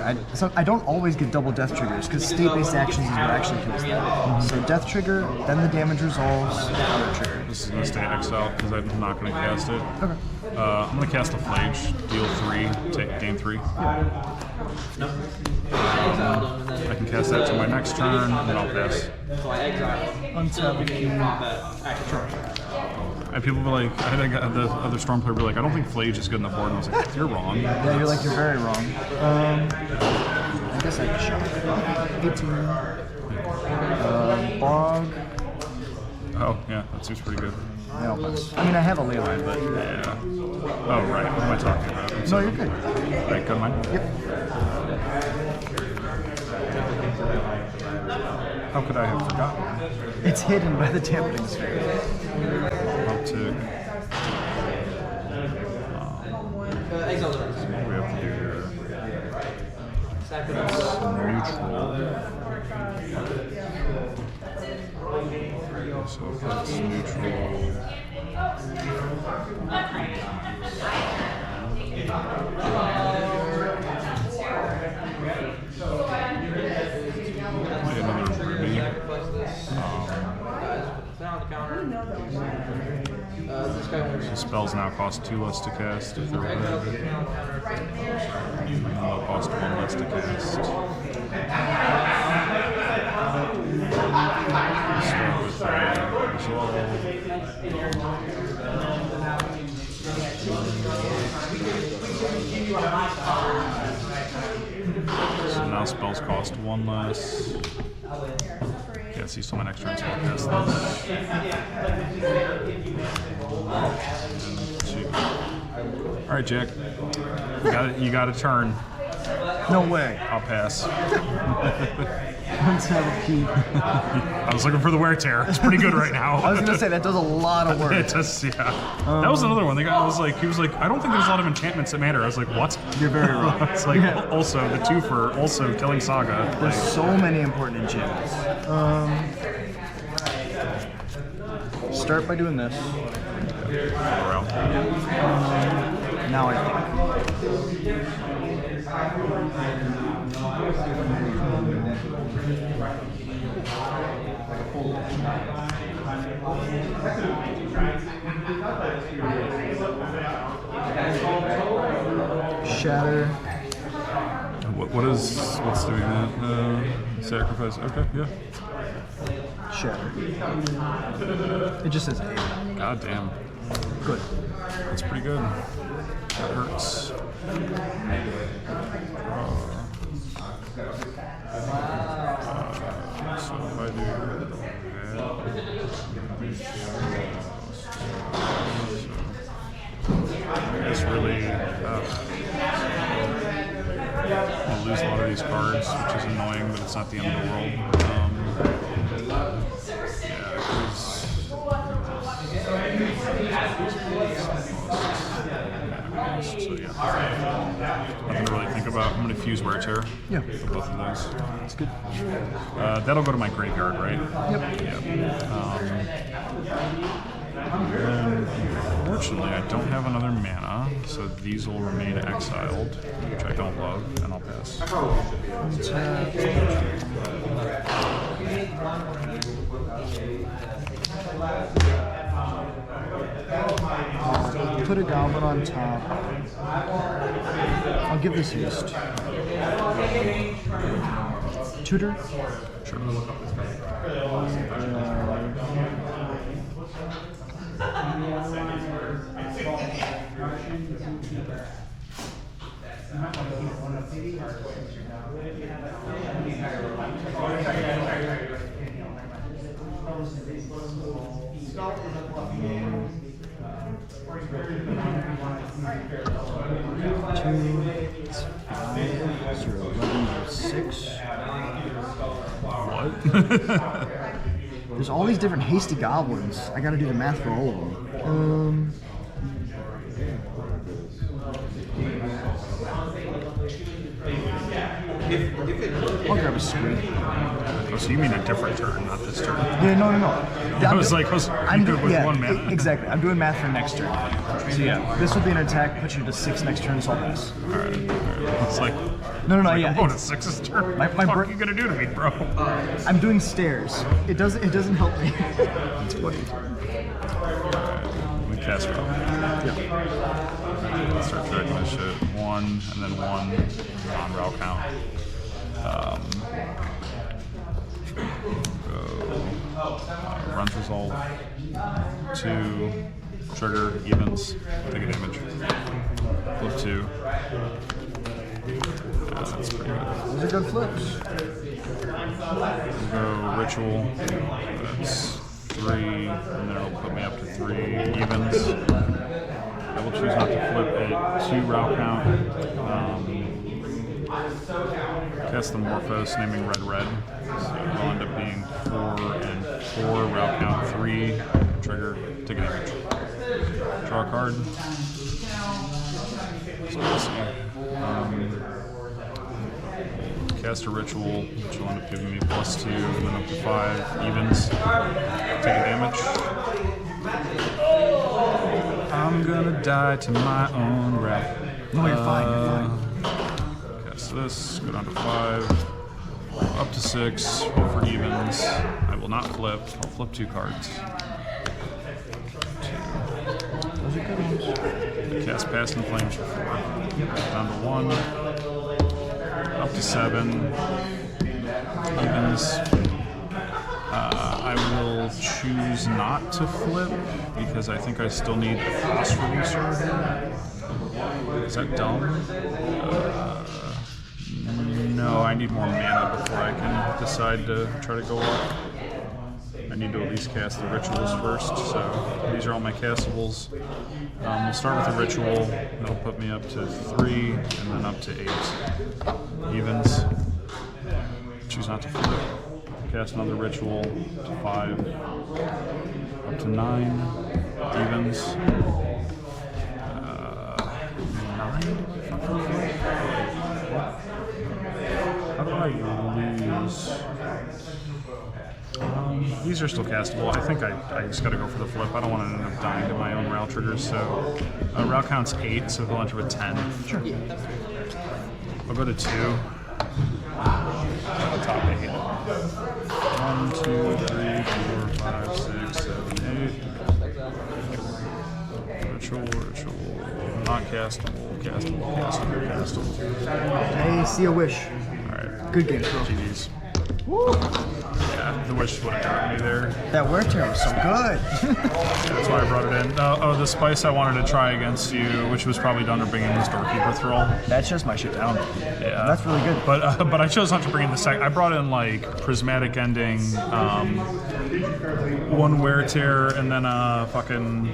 I don't always get double death triggers because state-based actions is what actually kills them. So death trigger, then the damage resolves, other trigger. This is gonna stay exiled because I'm not gonna cast it. Okay. I'm gonna cast a flage, deal 3, gain 3. I can cast that to my next turn, and then I'll pass. Untap the key. And people were like, I had the other storm player be like, I don't think flage is good enough board, and I was like, you're wrong. Yeah, you're very wrong. I guess I can shot. 18. Bog. Oh yeah, that seems pretty good. I don't pass. I mean, I have a ley line, but Yeah. Oh right, what am I talking about? no, you're good. Right, go mine. Yep. How could I have forgotten? It's hidden by the dampening sphere. Up to. What do we have to do here? Neutral. So if that's neutral. Play another Ruby. So spells now cost 2 less to cast if they're red. And they'll cost 1 less to cast. Start with so now spells cost 1 less. Yeah, see, so my next turn, so I'll cast this. Alright, Jack. You got a turn. No way. I'll pass. Untap the key. I was looking for the wear tear. It's pretty good right now. I was gonna say that does a lot of work. It does, yeah. That was another one. The guy was like, I don't think there's a lot of enchantments that matter. I was like, what? You're very wrong. It's like, also, the 2 for also killing Saga. There's so many important enchantments. Start by doing this. Now I think. Shatter. What's doing that? Sacrifice. Okay, yeah. Shatter. It just says 8. God damn. Good. That's pretty good. That hurts. So if I do it's really I'll lose a lot of these cards, which is annoying, but it's not the end of the world. So yeah, nothing to really think about. I'm going to fuse Wear Tear. Yeah. For both of those. That's good. That'll go to my graveyard, right? Yep. Yeah. Unfortunately, I don't have another mana, so these will remain exiled, which I don't love, and I'll pass. Put a goblin on top. I'll give this haste. Tutor? Sure. What? There's all these different hasty goblins. I gotta do the math for all of them. I'll grab a screen. Oh, so you mean a different turn, not this turn? Yeah, no. I was like, I'm good with one mana. Exactly. I'm doing math for next turn. So yeah, this will be an attack, put you to 6 next turn, so I'll pass. Alright. It's like, No, like, yeah. I'm going to 6's turn. My What the fuck bra- are you gonna do to me, bro? I'm doing stairs. It doesn't help me. It's funny. Let me cast row. Start tracking this shit. 1, and then 1 non-row count. Runs resolve. 2, trigger, evens, take a damage. Flip 2. That's pretty good. Those are good flips. We'll go ritual. That's 3, and then it'll put me up to 3 evens. I will choose not to flip a 2 row count. Cast the Morphos, naming red. So it'll end up being 4 and 4 row count 3. Trigger, take a damage. Draw a card. So let's see. Cast a ritual, which will end up giving me +2, and then up to 5 evens. Take a damage. I'm gonna die to my own wrath. No, you're fine. Cast this, go down to 5, up to 6, roll for evens. I will not flip. I'll flip 2 cards. Those are good ones. Cast Past and Flames for 4. Down to 1. Up to 7. Evens. I will choose not to flip because I think I still need a cost reducer. Is that dumb? No, I need more mana before I can decide to try to go up. I need to at least cast the rituals first, so these are all my castables. We'll start with the ritual. That'll put me up to 3 and then up to 8. Evens. Choose not to flip. Cast another ritual to 5. Up to 9. Evens. 9? How do I lose? These are still castable. I think I just gotta go for the flip. I don't want to end up dying to my own row triggers, so row count's 8, so he'll enter with 10. Sure. I'll go to 2. At the top 8. 1, 2, 3, 4, 5, 6, 7, 8. Ritual. Not castable. Castable. Hey, see a wish. Alright. Good game, bro. GG's. Woo! Yeah, the wish would have got me there. That wear tear was so good. That's why I brought it in. The spice I wanted to try against you, which was probably done to bring in this Doorkeeper Thrall. That shuts my shit down. Yeah, That's really good. But I chose not to bring in the second. I brought in like Prismatic Ending, 1 Wear Tear, and then fucking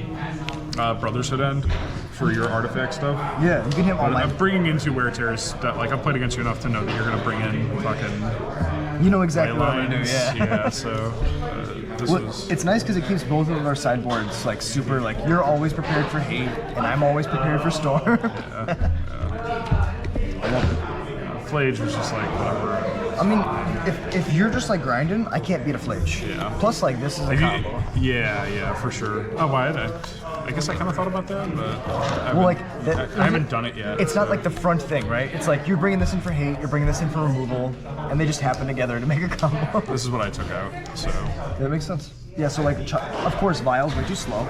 Brotherhood End for your artifact stuff. Yeah, you can hit all my. I'm bringing in 2 Wear Tears. That, like, I've played against you enough to know that you're gonna bring in fucking. You know exactly what I'm gonna do. Lines. Yeah. So this Well, was. it's nice because it keeps both of our sideboards like super. Like you're always prepared for hate, and I'm always prepared for storm. Flage was just like whatever. I mean, if you're just like grinding, I can't beat a Flage. Yeah. Plus, like this is a combo. Yeah, for sure. Oh, why? I guess I kind of thought about that, but I haven't done it yet. It's not like the front thing, right? It's like you're bringing this in for hate, you're bringing this in for removal, and they just happen together to make a combo. This is what I took out, so. That makes sense. Yeah, so like, of course, Vial's way too slow.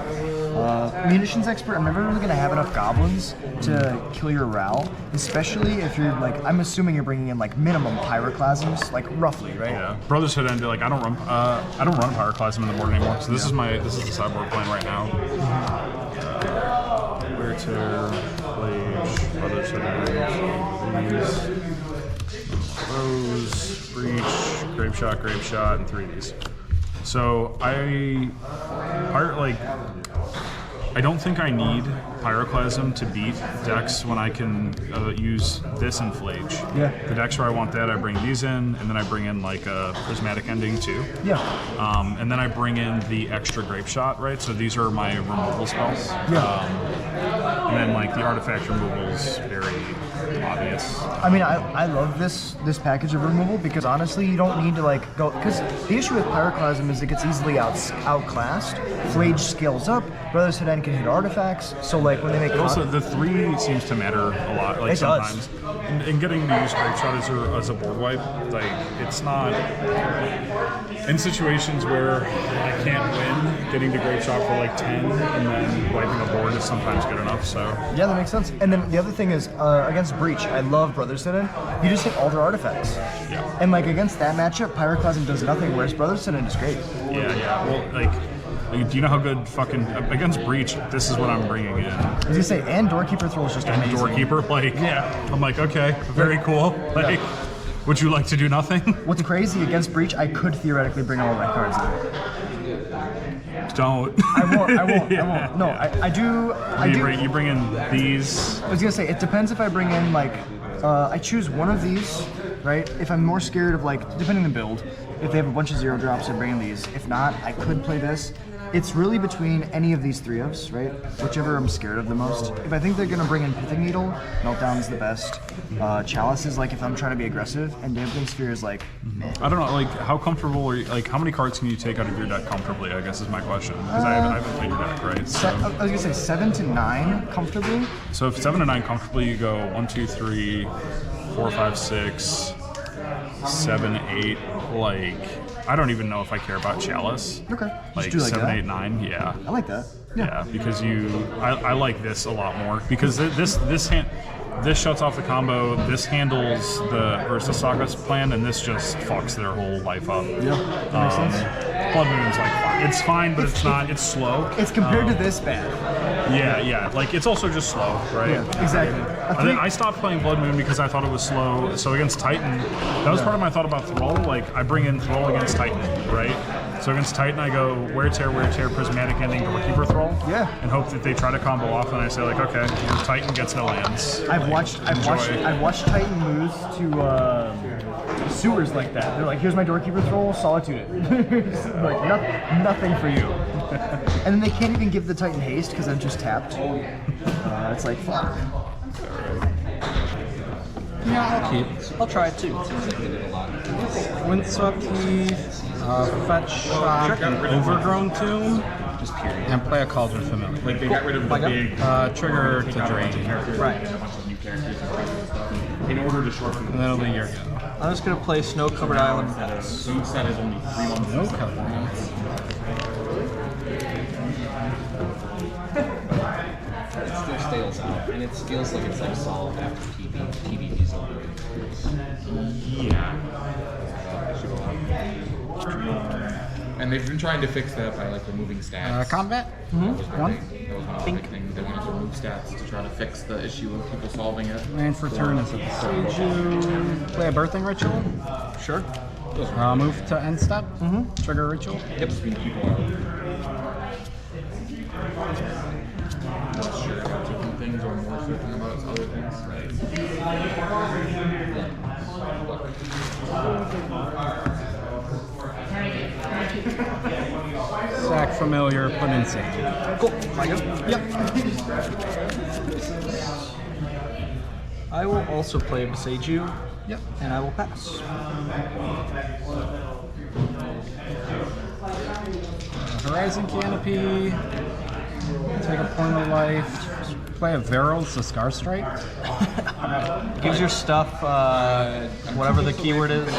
Munitions Expert, I'm never really gonna have enough goblins to kill your Ral, especially if you're like, I'm assuming you're bringing in like minimum Pyroclasms, like roughly, right? Yeah. Brotherhood ended. Like I don't run Pyroclasm in the board anymore. So this is the sideboard plan right now. Wear Tear, Flage, Brotherhood, Rose, Breach, Grape Shot, and 3 of these. So I don't think I need Pyroclasm to beat decks when I can use this and Flage. Yeah. The decks where I want that, I bring these in, and then I bring in like a Prismatic Ending too. Yeah. And then I bring in the extra Grape Shot, right? So these are my removal spells. Yeah. And then like the artifact removal is very obvious. I mean, I love this package of removal because honestly, you don't need to like go, because the issue with Pyroclasm is it gets easily outclassed. Flage scales up, Brothers Hit End can hit artifacts, so like when they make Also, the 3 seems to matter a lot. Like it sometimes, does. And getting to use Grape Shot as a board wipe, like it's not in situations where I can't win. Getting to Grape Shot for like 10 and then wiping a board is sometimes good enough. So Yeah, that makes sense. And then the other thing is, against Breach, I love Brothers Hit End. You just hit all their artifacts. yeah, And like against that matchup, Pyroclasm does nothing, whereas Brothers Hit End is great. yeah. Well, like, do you know how good fucking against Breach? This is what I'm bringing in. I was gonna say, and Doorkeeper Throw is just And amazing. Doorkeeper, like, Yeah. I'm like, okay, very cool. Like, would you like to do nothing? What's crazy, against Breach, I could theoretically bring all of my cards in. Don't. I won't. Yeah. No, I do. You bring in these. I was gonna say, it depends if I bring in like, I choose one of these, right? If I'm more scared of like, depending on the build, if they have a bunch of 0 drops, I bring in these. If not, I could play this. It's really between any of these 3-ofs, right? Whichever I'm scared of the most. If I think they're gonna bring in Pithing Needle, Meltdown's the best. Chalice is like if I'm trying to be aggressive, and Damping Sphere is like, meh. I don't know, like, how comfortable are you, like, how many cards can you take out of your deck comfortably, I guess is my question. Because I haven't played your deck, right? I was gonna say 7 to 9 comfortably. So if 7 to 9 comfortably, you go 1, 2, 3, 4, 5, 6, 7, 8, like, I don't even know if I care about Chalice. Okay. Like, Just do 7, that. 8, 9, yeah. I like that. Yeah, because I like this a lot more because this shuts off the combo. This handles the Ursa Saga's plan, and this just fucks their whole life up. Yeah, that makes sense. Blood Moon's like fine. It's fine, but it's not. It's slow. It's compared to this bad. Yeah. Like it's also just slow, right? Yeah, exactly. I stopped playing Blood Moon because I thought it was slow. So against Titan, that was part of my thought about Thrall. Like I bring in Thrall against Titan, right? So against Titan, I go Wear Tear, Prismatic Ending, Doorkeeper Thrall. Yeah. And hope that they try to combo off, and I say like, okay, Titan gets no lands. I've watched Titan lose to sewers like that. They're like, here's my Doorkeeper Thrall, solitude it. Like nothing for you. And then they can't even give the Titan haste because I'm just tapped. It's like fuck. Yeah, I'll try it too. Windswept Heath, Fetch Shock, an Overgrown Tomb, and play a Cauldron Familiar. Like they got rid of the big Trigger to drain. Right. in order to shorten And that'll be your go. I'm just gonna play Snow Covered Island. food set is only 3 months. No cover. It still stales out, and it feels like it's like solved after PvP's over. Yeah. And they've been trying to fix that by like removing stats. Combat? That was One. That was one big thing. They wanted to remove stats to try to fix the issue of people solving it. And for turn is a Seiju. Play a Birthing Ritual. Sure. Move to end step. Trigger Ritual. Yep. Speed people out. Less sure about taking things or more certain about other things. Sack Familiar, put in Seiju. Cool. I go. Yep. I will also play Seiju. Yep. And I will pass. Horizon Canopy. Take a point of life. Play a Varel's the Scar Strike. Gives your stuff whatever the keyword is.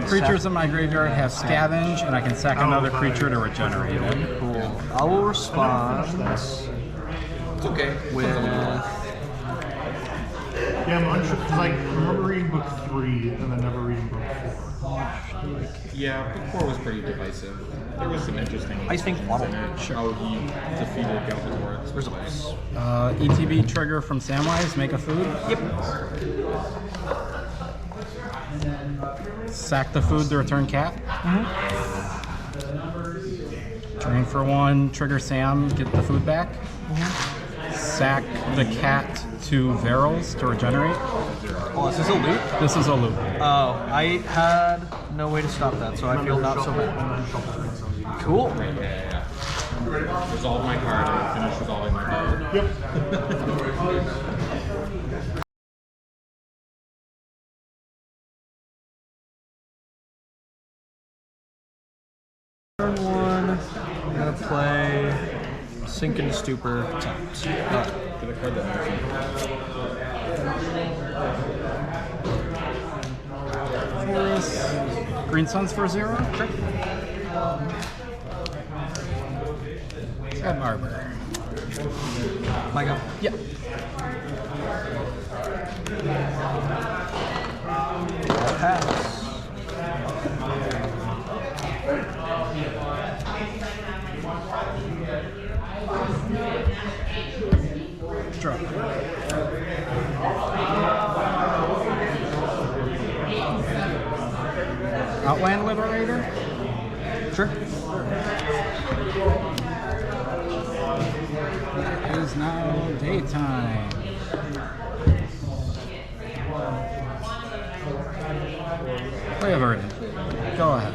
Creatures in my graveyard have Scavenge, and I can sack another creature to regenerate it. Cool. I will respond It's okay. with. Yeah, I'm unsure because I remember reading book 3 and then never reading book 4. Yeah, book 4 was pretty divisive. There was some interesting Ice Fang Waddle. how he defeated Galbatorix. Results. ETB trigger from Samwise, make a food. Yep. Sack the food to return cat. Drain for 1, trigger Sam, get the food back. Sack the cat to Varel's to regenerate. Oh, is this a loop? This is a loop. Oh, I had no way to stop that, so I feel not so bad. Cool. Resolve my card and finish resolving my card. Yep. Turn 1, I'm gonna play Sink into Stupor. Tapped. Forest. Green Suns for 0. Sure. Scab Arbor. My go. Yep. Pass. Draw. Outland Liberator? Sure. It is now daytime. Play a Verdant. Go ahead.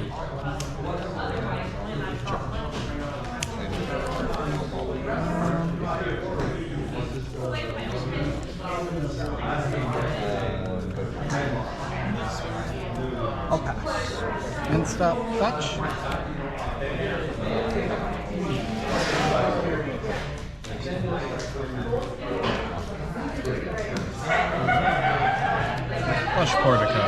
I'll pass. And stop fetch. Flush Portico.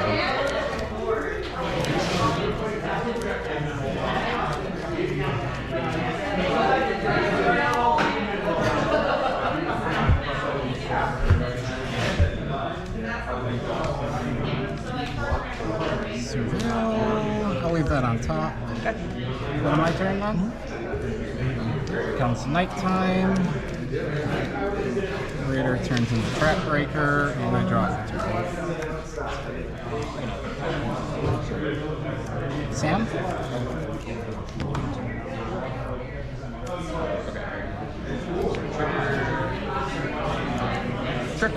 Surveil. I'll leave that on top. Okay. Is that my turn then? Comes nighttime. Raider turns into Trap Breaker, and I draw for 2. Sam? Sure.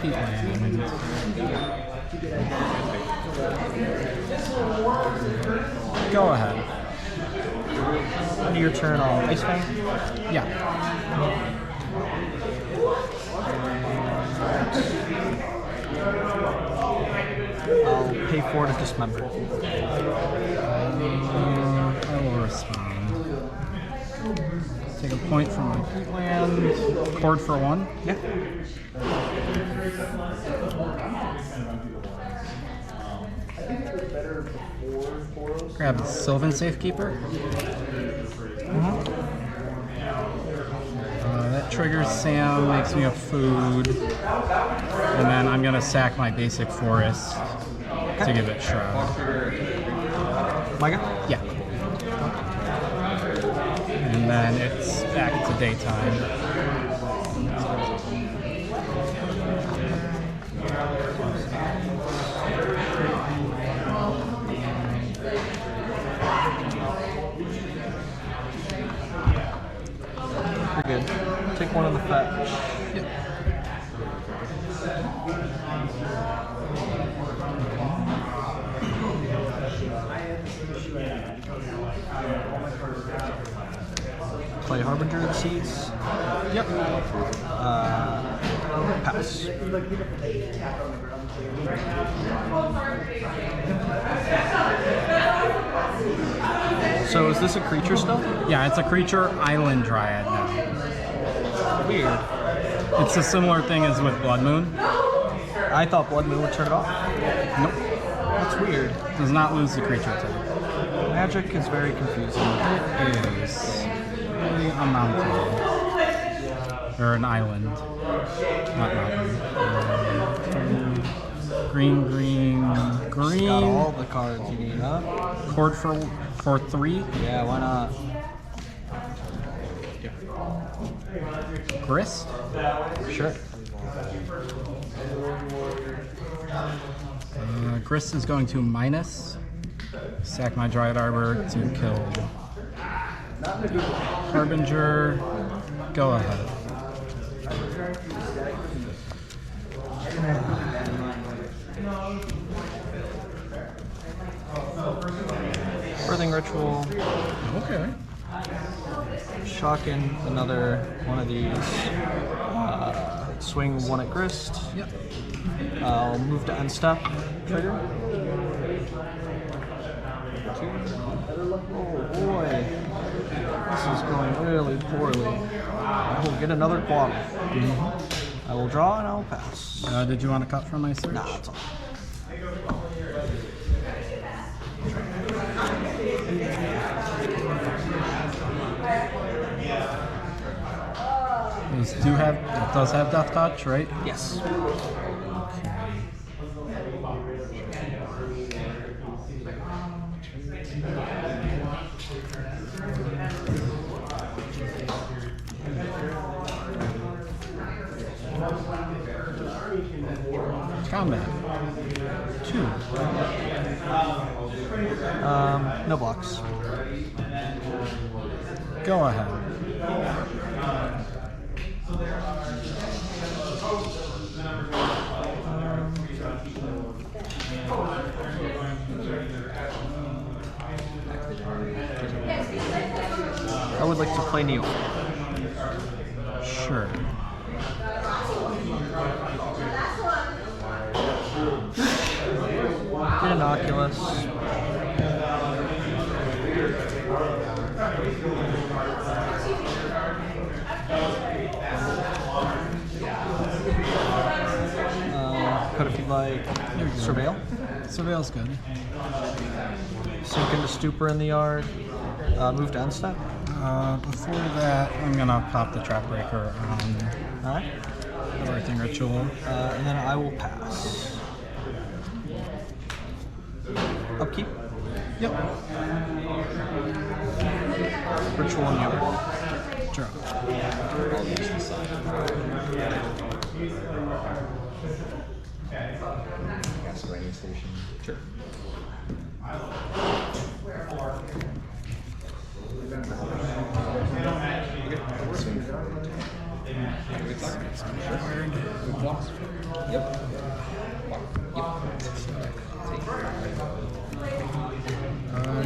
Peatland. Go ahead. End of your turn, I'll Ice Fang. Yeah. I'll pay 4 to dismember. I will respond. Take a point from my peatland. Cord for 1. Yeah. Grab the Sylvan Safekeeper. That triggers Sam, makes me a food. And then I'm going to sack my basic forest to give it Shroud. Micah? Yeah. And then it's back to daytime. You're good. Take 1 on the fetch. Yep. Play Harbinger of the Seas. Yep. Pass. So is this a creature still? Yeah, it's a creature island dryad now. Weird. It's a similar thing as with Blood Moon. I thought Blood Moon would turn it off. Nope. That's weird. Does not lose the creature type. Magic is very confusing. It is really a mountain. Or an island. Not mountain. Green, green, green. Got all the cards you need, huh? Cord for 3. Yeah, why not? Grist. Sure. Grist is going to minus. Sack my Dryad Arbor to kill Harbinger. Go ahead. Birthing Ritual. Okay. Shocking another one of these. Swing one at Grist. Yep. I'll move to end step. Trigger. Oh boy. This is going really poorly. I will get another quaddle. I will draw and I will pass. Did you want to cut from my search? Nah, that's all. It does have Death Touch, right? Yes. Combat. 2. No blocks. Go ahead. I would like to play Neil. Sure. Get Innocuous. Cut if you'd like. Surveil. Surveil's good. Sink into Stupor in the yard. Move to end step. Before that, I'm gonna pop the Trap Breaker on Alright. Birthing Ritual. And then I will pass. Upkeep. Yep. Ritual in the yard. Draw. I'll use the side. Gas raining station. Sure. Yep.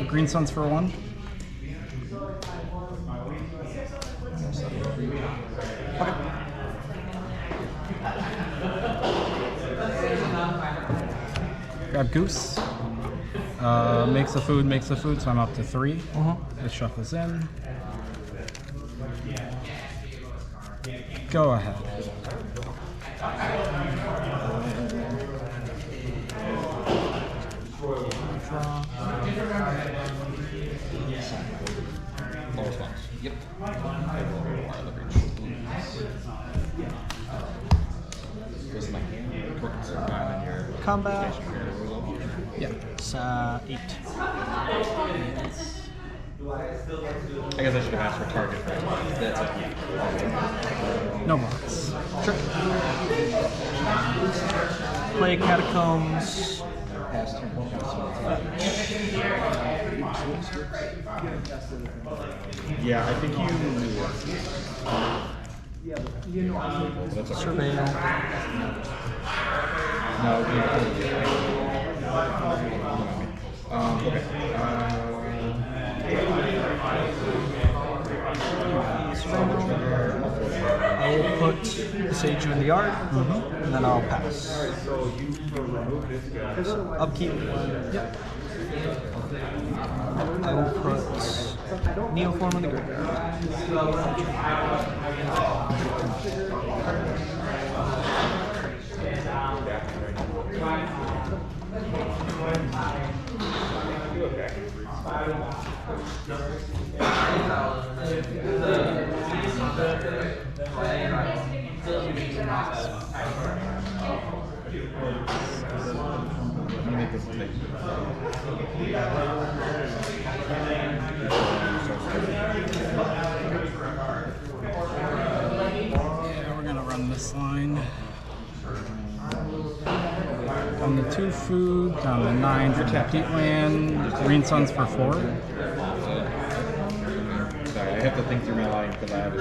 Green Suns for 1. Grab Goose. Makes a food, so I'm up to 3. It shuffles in. Go ahead. No response. Yep. Goes in my hand. Combat. Yeah. It's 8. I guess I should have asked for target, right? That's it. No box. Sure. Play Catacombs. Pass turn. Yeah, I think you knew it. That's okay. Surveil. No, okay. put Sage you in the yard, and then I'll pass. So upkeep. Yep. I will put Neoform in the graveyard. Yeah, we're gonna run this line. Down to 2 food, down to 9 for Pete land, Green Suns for 4. Sorry, I have to think through my line because I have a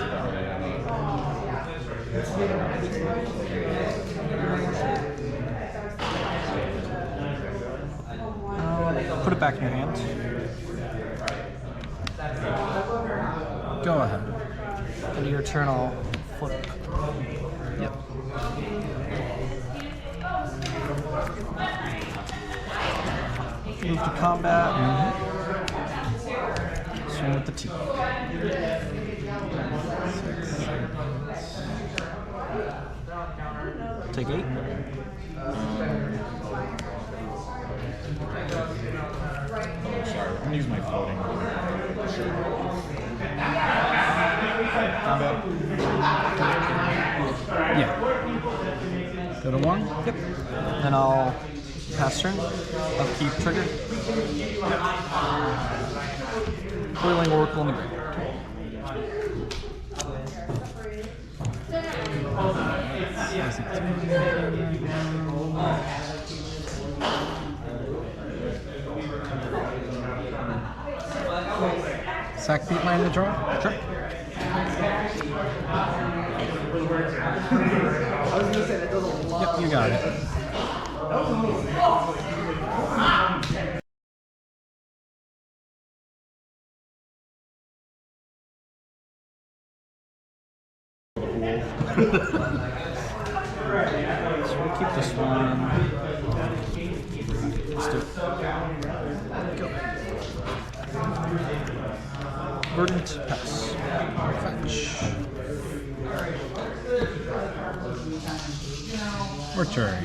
Put it back in your hand. Go ahead. And your turn, I'll flip. Yep. Move to combat. Swing with the T. 6. Take 8. Sorry, I'm gonna use my floating. Combat. Yeah. Go to 1. Yep. Then I'll pass turn. Upkeep trigger. Coiling Oracle in the graveyard. Sack Pete land to draw? Sure. Yep, you got it. So we'll keep this one. Let's do it. Go. Verdant, pass. Fetch. Mortuary.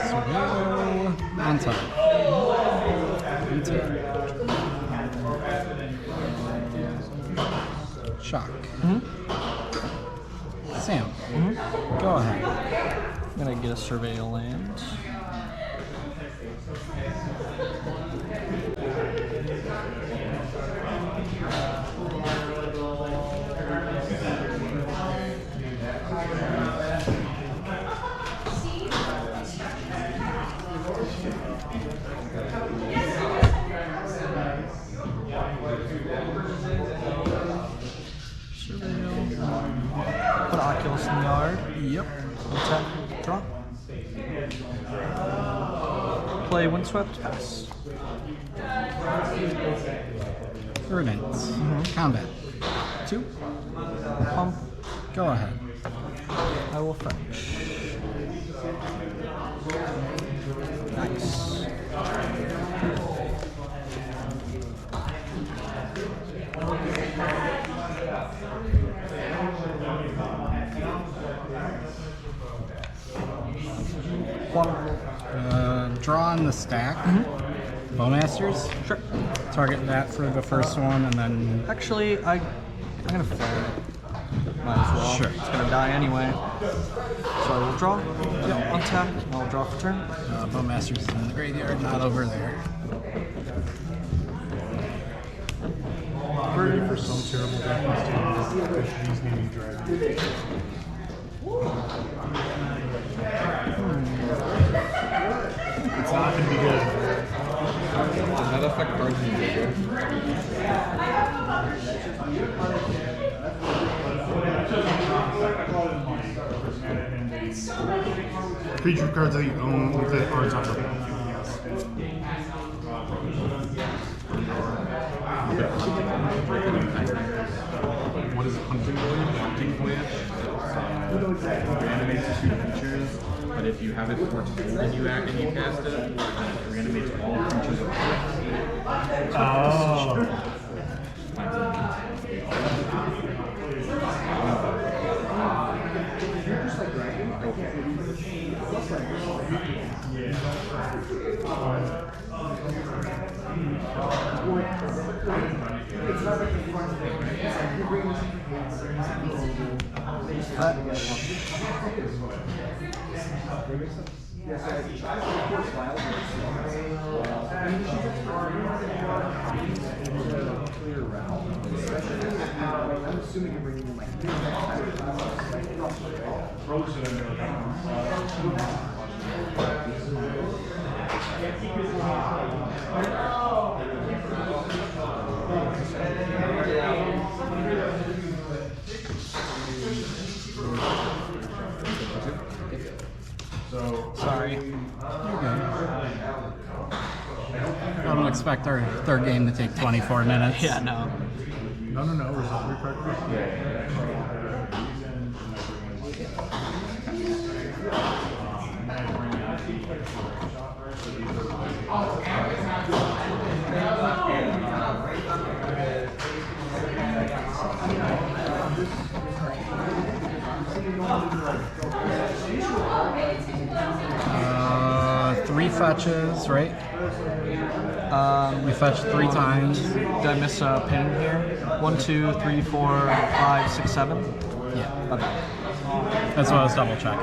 Surveil. On top. Shock. Sam. Go ahead. I'm gonna get a Surveil land. Put Oculus in the yard. Yep. Attack, draw. Play Windswept, pass. Verdant. Combat. 2. Pump, Go ahead. I will fetch. Nice. Draw on the stack. Bowmasters. Sure. Target that for the first one, and then Actually, I'm gonna flare it. Might as well. Sure. It's gonna die anyway. So I will draw. Yep. Untap. I'll draw for turn. Bowmasters in the graveyard, not over there. Ready for some terrible darkness to these naming dragons. It's not going to be good. Does that affect cards in the Creature cards that you own with it are on top of the battlefield, yes. What is hunting voyage? Hunting voyage reanimates 2 creatures, but if you have it foretold and you act and you cast it, it reanimates all creatures of Sorry. I don't expect our third game to take 24 minutes. Yeah, no. No. Resolve your card. Three fetches, right? We fetched 3 times. Did I miss a pin here? 1, 2, 3, 4, 5, 6, 7. Yeah. Okay. That's what I was double checking.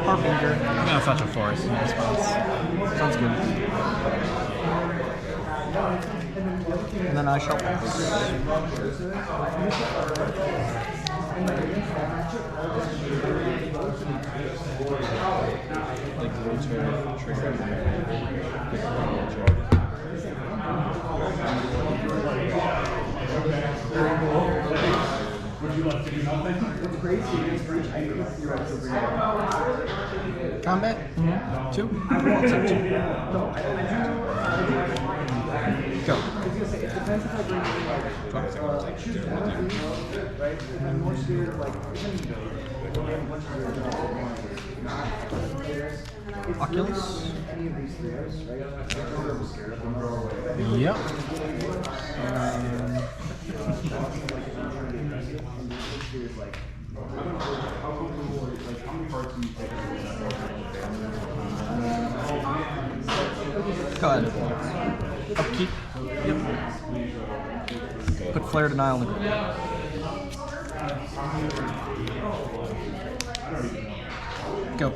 Harbinger. I'm gonna fetch a forest in response. Sounds good. And then I shall pass. Combat? 2? Go. Oculus. Yep. Go ahead. Upkeep. Yep. Put Flare Denial on the ground. Go.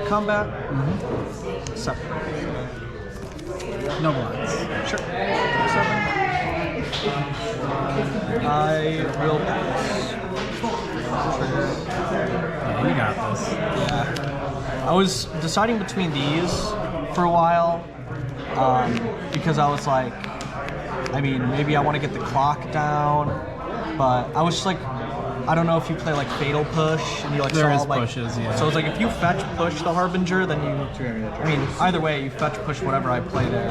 Combat. Separate. No blinds. Sure. 7. I will pass. Yeah, you got this. Yeah. I was deciding between these for a while because I was like, I mean, maybe I want to get the clock down, but I was just like, I don't know if you play like Fatal Push and you like There saw is like pushes, yeah. So it's like if you fetch push the Harbinger, then you. I mean, either way, you fetch push whatever I play there.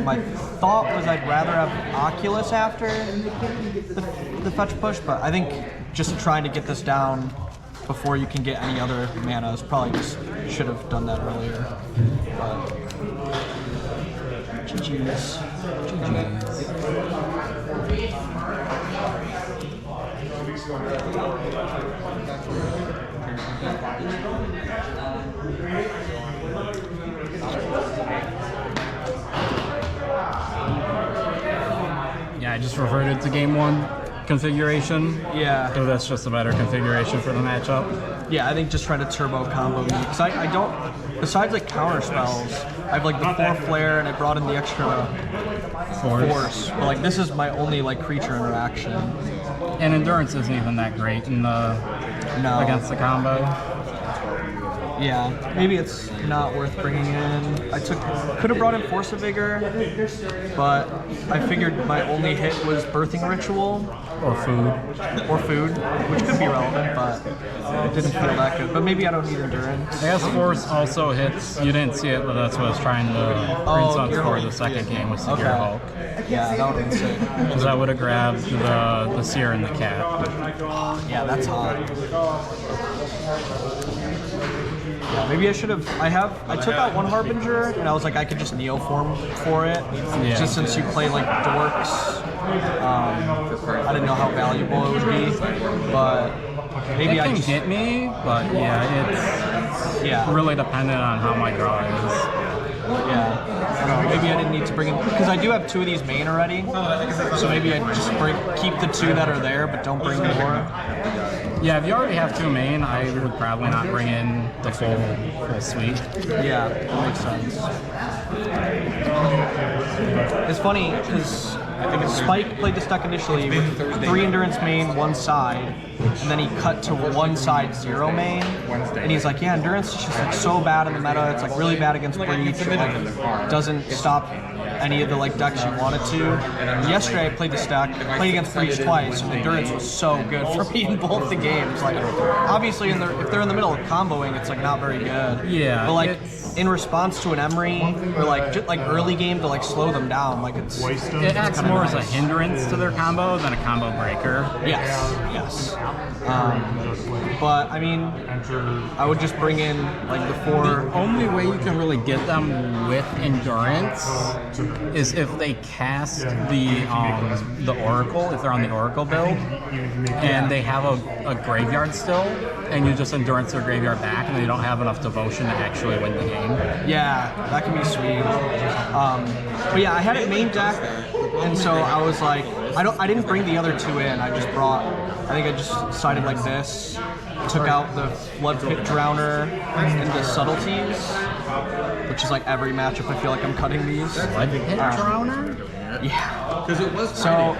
My thought was I'd rather have Oculus after the fetch push, but I think just trying to get this down before you can get any other mana is probably just should have done that earlier. But GG's. Yeah, I just reverted to game 1 configuration. Yeah. So that's just a better configuration for the matchup. Yeah, I think just trying to turbo combo because I don't. Besides like counter spells, I have like the 4 flare and I brought in the extra force. But like this is my only like creature interaction. And endurance isn't even that great in the against the combo. Yeah, maybe it's not worth bringing in. could have brought in Force of Vigor, but I figured my only hit was Birthing Ritual Or food. or food, which could be relevant, but it didn't feel that good. But maybe I don't need endurance. I guess Force also hits, you didn't see it, but that's what I was trying to bring something for the second game was the Gear Hulk. Yeah, that would have been sick. Because I would have grabbed the Seer and the Cat. Yeah, that's hot. Yeah, maybe I should have. I took out one Harbinger, and I was like, I could just Neoform for it. Yeah. Just since you play like dorks, I didn't know how valuable it would be, but maybe It I can just hit me, but yeah, it's really dependent on how my draw is. Yeah. I don't know, maybe I didn't need to bring in because I do have 2 of these main already. So maybe I just keep the 2 that are there, but don't bring more. Yeah, if you already have 2 main, I would probably not bring in the full suite. Yeah, that makes sense. It's funny because Spike played this deck initially with 3 endurance main, 1 side, and then he cut to 1 side 0 main, and he's like, yeah, endurance is just like so bad in the meta. It's like really bad against breach. It like doesn't stop any of the like decks you want it to. And yesterday I played this deck, played against breach twice, and endurance was so good for me in both the games. Like obviously if they're in the middle of comboing, it's like not very good. Yeah, but like in response to an Emery or like just like early game to like slow them down, like It acts more as a hindrance to their combo than a combo breaker. Yes. But I mean, I would just bring in like the 4. The only way you can really get them with endurance is if they cast the Oracle, if they're on the Oracle build, and they have a graveyard still, and you just endurance their graveyard back, and they don't have enough devotion to actually win the game. Yeah, that can be sweet. But yeah, I had it main deck, and so I was like, I didn't bring the other 2 in. I think I just decided like this. Took out the Flood Pit Drowner and the Subtleties, which is like every matchup I feel like I'm cutting these. Flood Pit Drowner? Yeah. So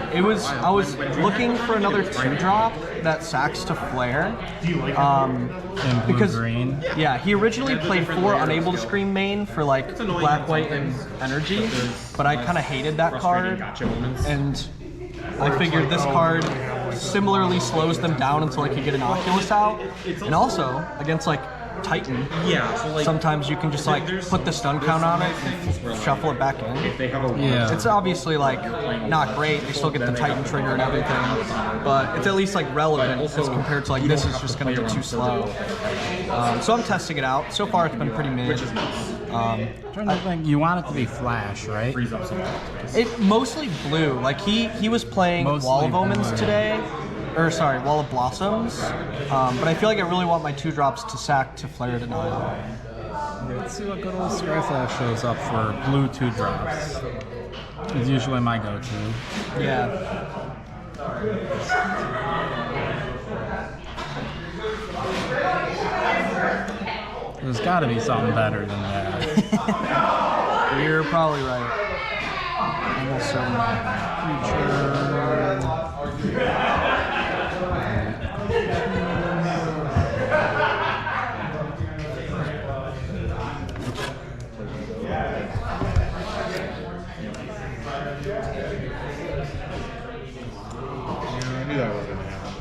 I was looking for another 2-drop that sacks to Flare. And blue-green. Yeah, he originally played 4 Unable to Scream main for like black, white, and energy, but I kind of hated that card, and I figured this card similarly slows them down until I could get an Oculus out, and also against like Titan. Sometimes you can just like put the stun count on it and shuffle it back in. Yeah. It's obviously like not great. They still get the Titan trigger and everything, but it's at least like relevant as compared to like this is just gonna be too slow. So I'm testing it out. So far it's been pretty mid. You want it to be flash, right? It mostly blue. Like he was playing Mostly Wall of Omens blue. today. Or sorry, Wall of Blossoms. But I feel like I really want my 2-drops to sack to Flare Denial. Let's see what good old Skyflash shows up for blue 2-drops. It's usually my go-to. Yeah. There's got to be something better than that. You're probably right. Almost I knew that wasn't gonna happen.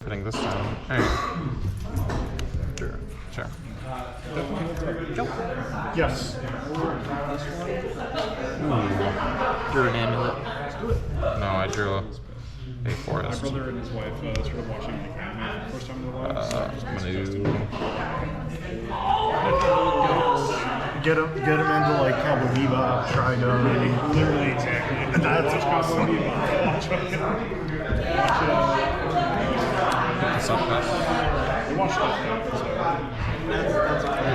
hitting this time. Alright. Sure. Sure. Yes. Drew an amulet. No, I drew a My forest. brother and his wife started watching like anime for the first time in their lives. I'm gonna do. Get him into like Cowboy Bebop, Trigun. Literally, exactly. That's awesome. What's up, guys? We watched that. Maybe I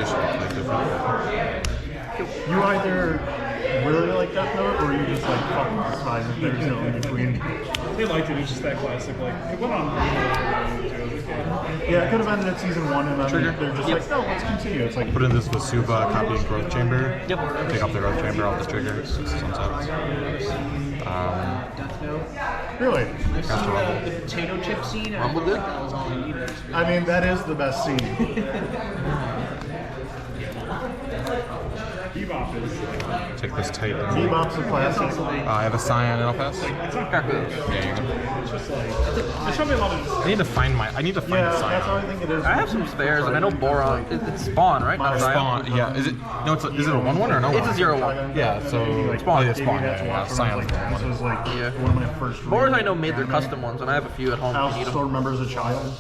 should play different. You either really like Death Note, or you just like fucking despise it. There's no in between. They liked it. It's just that classic. Like it went on. Yeah, it could have ended at season 1, and then they're just like, no, let's continue. It's like Put in this Vasuva copy and growth chamber. Yep. Take off the growth chamber off the trigger. Sunsets. Death Note. really. I've seen the potato chip scene, and I felt like that was all I needed. I mean, that is the best scene. Bebop is. Take this Titan. Bebop's a classic. I have a Scion and I'll pass. It's not Kaku. There you go. It's just like there's probably a lot of. I need to find the Yeah, Scion. that's how I think it is. I have some spares, and I know Boron. It's Spawn, right? Not Zion. Spawn, yeah. Is it? No, is it a 1/1 or no? It's a 0/1. Yeah. So Spawn. yeah, Spawn. That's Yeah, what Scion. This was like Yeah. one of my first. Boars I know made their custom ones, and I have a few at home. I If you also need still them. remember as a child.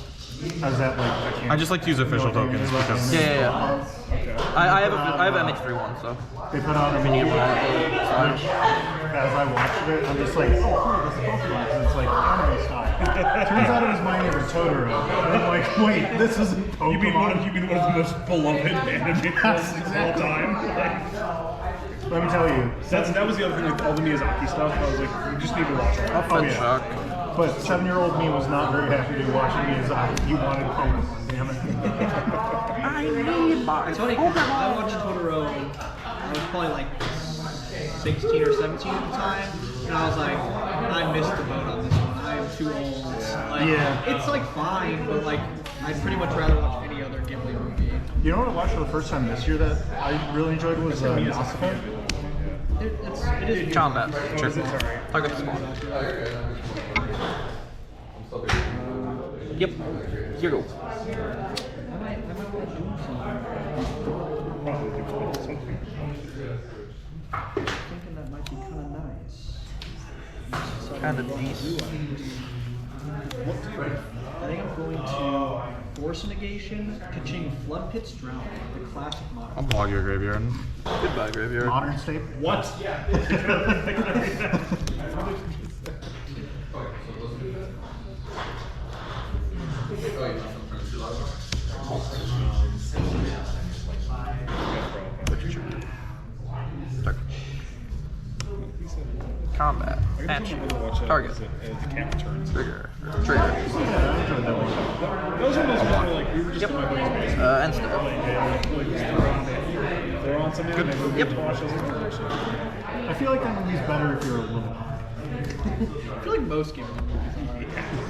How's that like? I just like to use official tokens because Yeah. I have MH3 one, so. They put out a mini which, as I watched it, I'm just like, oh, cool, this is Pokemon. And it's like anime style. Turns out it was my neighbor Totoro. And I'm like, wait, this isn't Pokemon. You mean one of the most beloved anime films of all time? Let me tell you. That was the other thing with all the Miyazaki stuff. I was like, you just need to watch it. Oh yeah. Shock. But 7-year-old me was not very happy to be watching Miyazaki. He wanted Pokemon, damn it. It's funny, 'cause I watched Totoro, I was probably like 16 or 17 at the time, and I was like, I missed the boat on this one. I am too old. Like, Yeah. It's like fine, but like, I'd pretty much rather watch any other Ghibli movie. You know what I watched for the first time this year that I really enjoyed was Nausicaa? It is Combat. sure. Target Spawn. Yep. Here you go. thinking that might be kind of nice. Kind of decent. I think I'm going to Force Negation, Kaching Flood Pits Drown, the classic model. I'll blog your graveyard. Goodbye, graveyard. Modern State? What? Combat. Action. Target. Trigger. Trigger. Yeah, I enjoyed that one. Those are those ones where like we were just in my buddy's basement. End step. They're on something. Good. Yep. I feel like that movie's better if you're a little. I feel like most Ghibli movies are.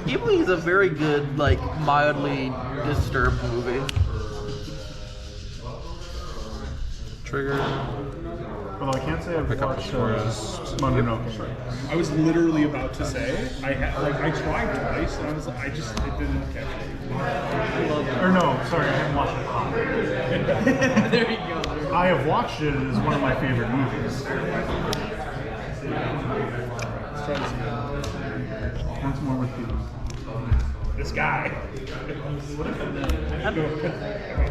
Ghibli is a very good, like, mildly disturbed movie. Trigger. Although I can't say I've Pick up the watched forest. Mononoke. I was literally about to say I tried twice and it didn't catch me. Or no, sorry, I haven't watched it. There you go. I have watched it. It is one of my favorite movies. Let's try this again. Once more with you. This guy.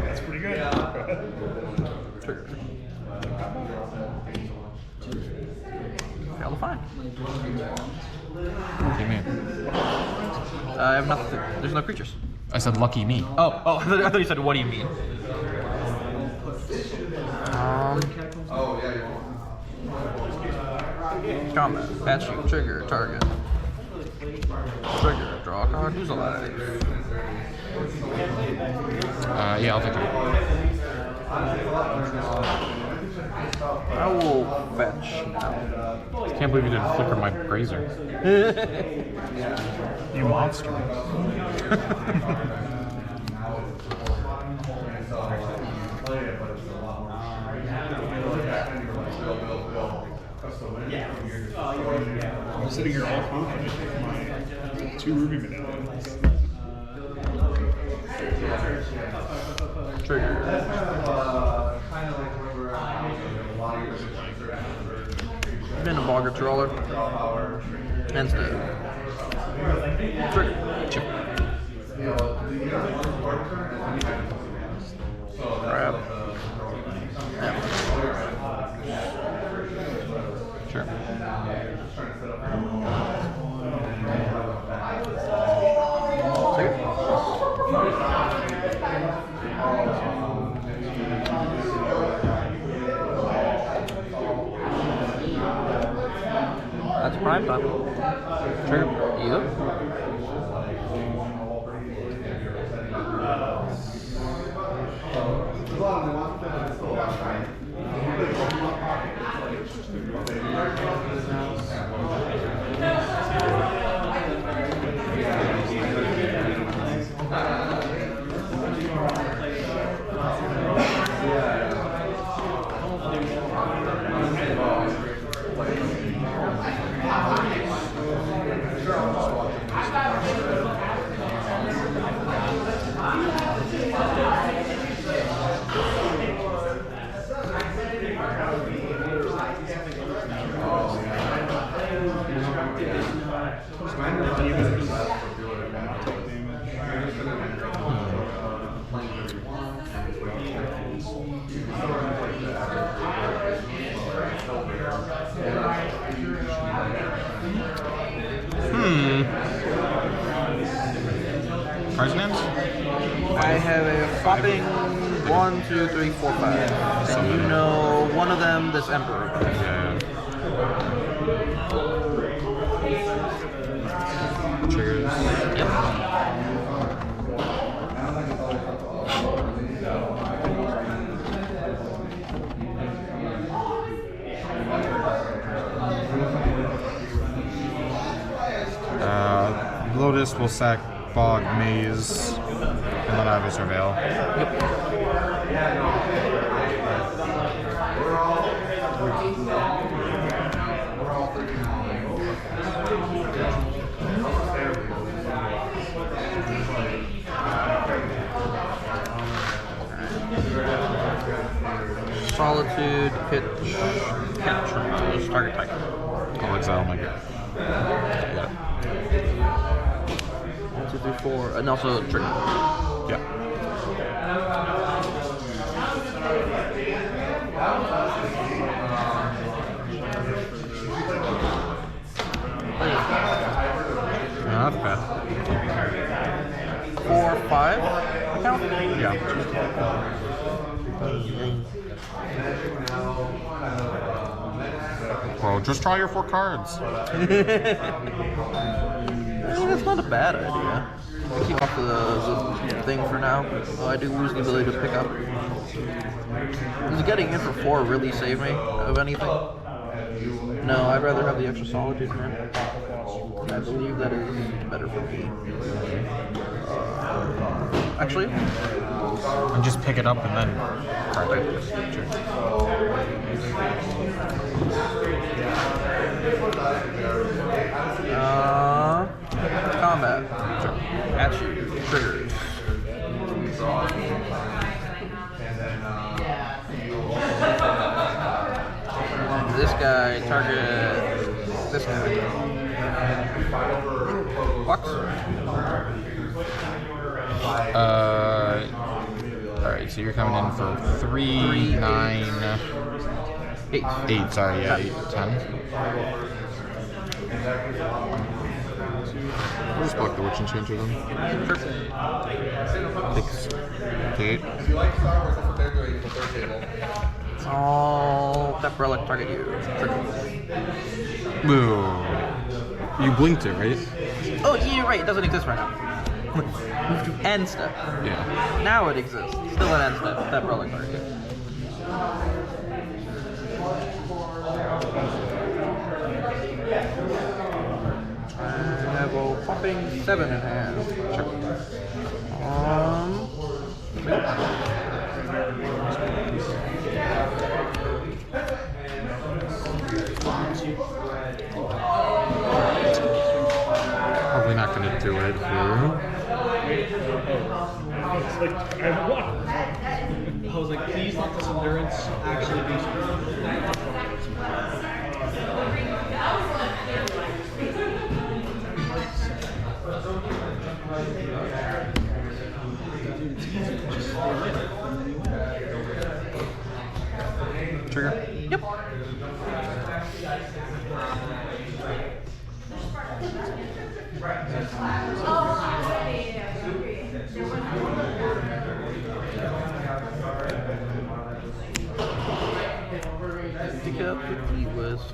That's pretty good. Trigger. Failed to find. Lucky me. I have nothing. There's no creatures. I said lucky me. Oh, I thought you said, what do you mean? Combat. Action. Trigger. Target. Trigger. Draw a card. Who's alive? Yeah, I'll take it. I will fetch now. Can't believe you didn't flicker my Grazer. You monster. I'm sitting here all confident with my 2 ruby medallions. Trigger. Then a ball controller. And step. Trigger. Grab. Yeah. Sure. That's prime time. Trigger. Yep. Cards names? I have a whopping 1, 2, 3, 4, 5. And you know one of them, this Emperor. Yeah. Triggers. Yep. Lotus will sack Bog, Maze, and then I have a Surveil. Solitude, pitch, catch, target type. I'll exile my guy. 1, 2, 3, 4, and also trigger. Yeah. Not bad. 4, 5. Account? Yeah. Well, just draw your 4 cards. I mean, that's not a bad idea. I keep off the thing for now, though I do lose the ability to pick up. Does getting in for 4 really save me of anything? No, I'd rather have the extra solitude, man. I believe that is better for me. Actually, And just pick it up and then card it. Sure. Combat. At you. Triggers. This guy, target this guy. Box. Alright, so you're coming in for 3, 9, 8. 8, sorry, yeah, 8, 10. I'll just block the Witch Enchanter then. Take 8. Oh, that relic target you. Trigger. Boo. You blinked it, right? Oh, yeah, you're right. It doesn't exist right now. Move to end step. Yeah. Now it exists. Still an end step. That relic target. I have a whopping 7 in hand. Sure. Probably not going to do it here. It's like, I have a block. I was like, please let this endurance actually be something. Dude, it's easy. Just throw it in, and then you win. Trigger. Yep. Pick up the key list.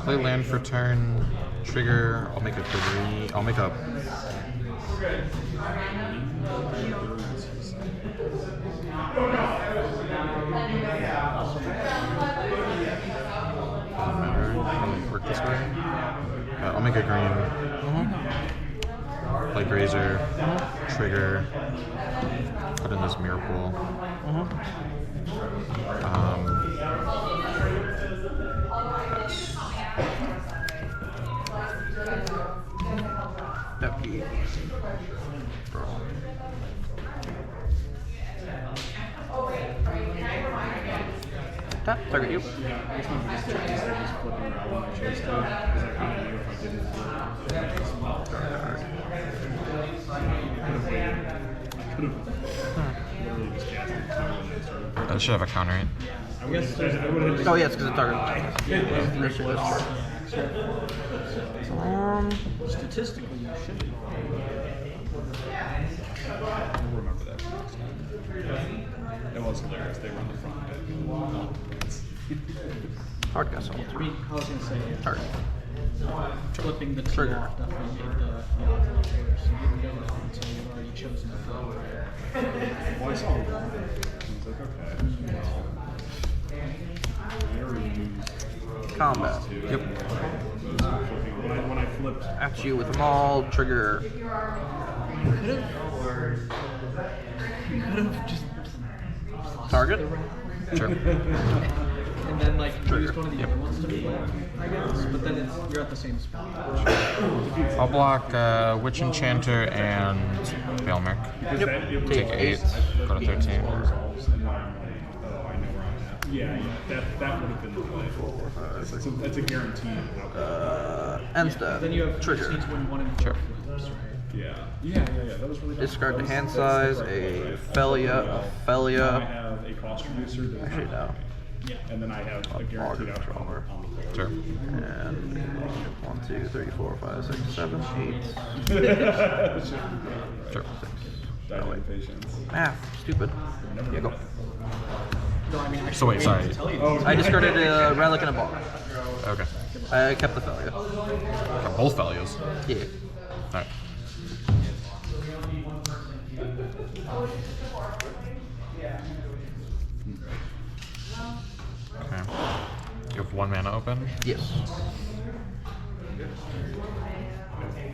Play land for turn. Trigger. I'll make a 3. I'll make a. Doesn't matter. I'll work this way. I'll make a green. Play Grazer. Trigger. Put in this mirror pool. Happy. Tap, target you. It's not just just flipping around when I chose to. Because I kind of knew if I didn't flip, I could have literally just cast it and then started. That should have a counter, right? I would have just. Oh yeah, it's because the target. Statistically, you should be. I'll remember that for next time. It was hilarious. They were on the front deck. Hard guess all I mean, I was gonna say, Target. flipping the T Trigger. off definitely made the odds worse. So you've already chosen the flip. Well, I saw it. I was like, okay. I already used Combat. Yep. when I flipped. At you with them all. Trigger. You could have just Target. Sure. and then like used one of the other ones to flip, I guess. But then you're at the same spot. I'll block Witch Enchanter and Veilmerk. Yep. Take 8. Go to 13. Yeah, that would have been the play. That's a guarantee. End step. Then you have Trigger. just win 1 and 4 flips, right? Yeah. That was really. Discard the hand size. A Felia. A I Felia. have a cost reducer. That Actually, no. And then I have a guaranteed outcome on the board. Sure. And 1, 2, 3, 4, 5, 6, 7, 8. Sure. Dining patience. Math. Stupid. Here you go. No, I mean, So wait, sorry. I discarded a relic and a bar. Okay. I kept the Felia. Got both values. Yeah. Alright. Okay. You have 1 mana open. Yes.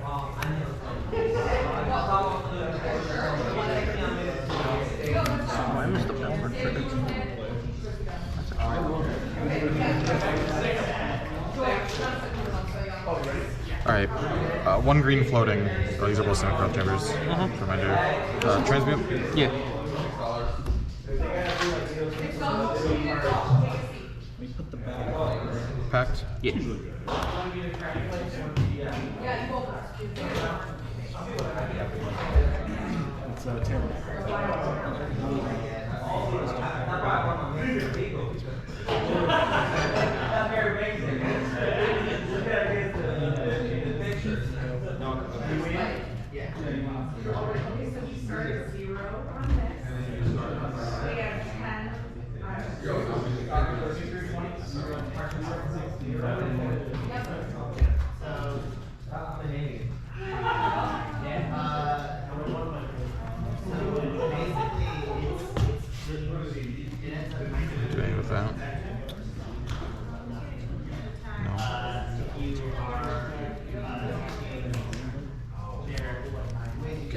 Oh, I missed the bell trigger. Alright. 1 green floating. Oh, these are both Sonic Growth Chambers. Reminder. Transmute. Yeah. we put the bag. Pact. Yeah. It's terrible.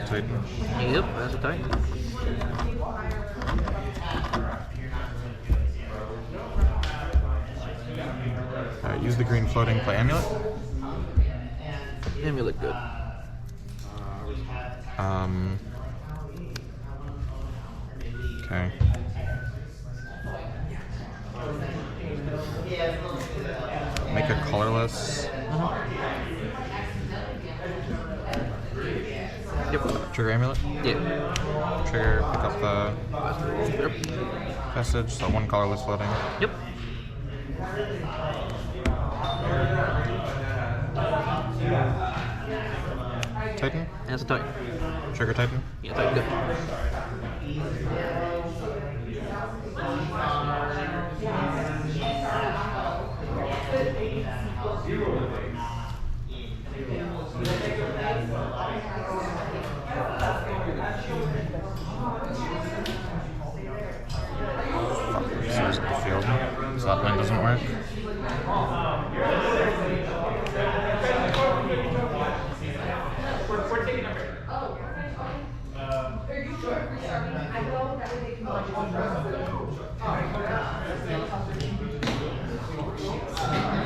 Titan. Yep, that's a Titan. Alright, use the green floating, play Amulet. Amulet good. Okay. Make a colorless. Yep. Trigger Amulet. Yeah. Trigger, pick up the Yep. message, so one colorless floating. Yep. Titan. That's a Titan. Trigger Titan. Yeah, Titan good. Fuck, resource the field. So that one doesn't work.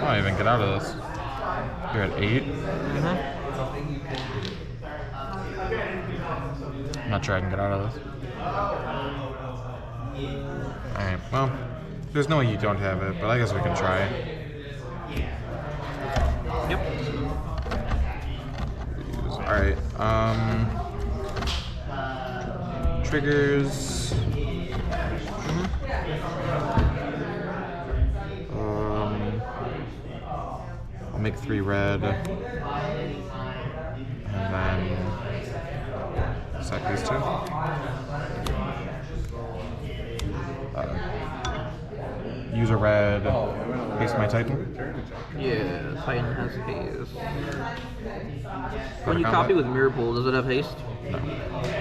I don't even get out of this. You're at 8. I'm not sure I can get out of this. Alright, well, there's no way you don't have it, but I guess we can try. Yep. Alright, triggers. I'll make 3 red. And then sack these 2. Use a red, haste my Titan. Yeah, Titan has haste. Go When to you combat. copy with Mirror Pool, does it have haste? No.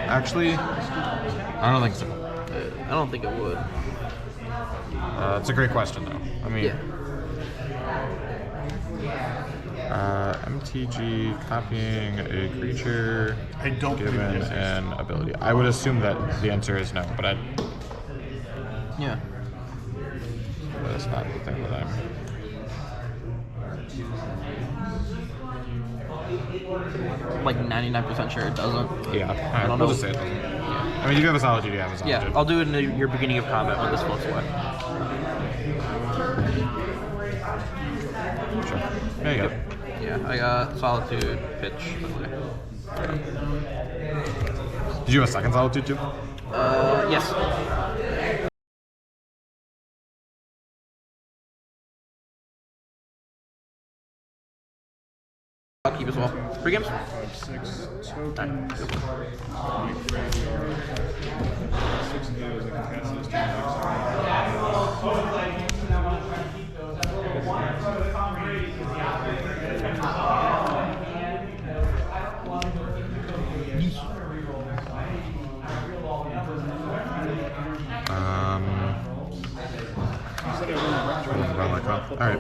Actually, I don't think so. I don't think it would. It's a great question, though. I mean, Yeah. MTG copying a creature I don't believe given it is. an ability. I would assume that the answer is no, but Yeah. that's not the thing that I'm. Like 99% sure it doesn't. Yeah, I don't we'll know. just say it doesn't. I mean, you have a Solitude, you have a Solitude. Yeah, I'll do it in your beginning of combat when this floats away. Sure. There you go. Yeah, I got Solitude, Pitch. Did you have a second Solitude, too? Yes. I'll keep as well. 3 games? 6 tokens. 6 of those, I can cast those 2 Alright.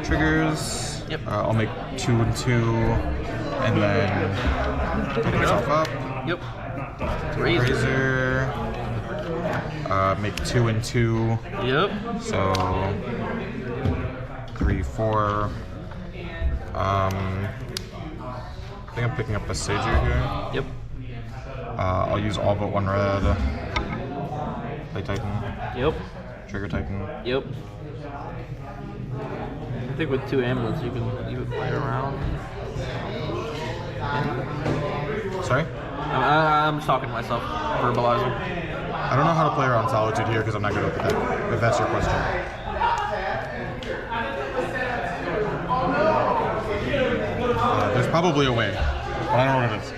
Triggers. Yep. I'll make 2 and 2, and then pick myself up. Yep. Razor. Razor. Make 2 and 2. Yep. So 3, 4. I think I'm picking up a Sager here. Yep. I'll use all but 1 red. Play Titan. Yep. Trigger Titan. Yep. I think with 2 amulets you can play around. Sorry? I'm just talking to myself, verbalizing. I don't know how to play around Solitude here because I'm not good at that, if that's your question. There's probably a way, but I don't know what it is.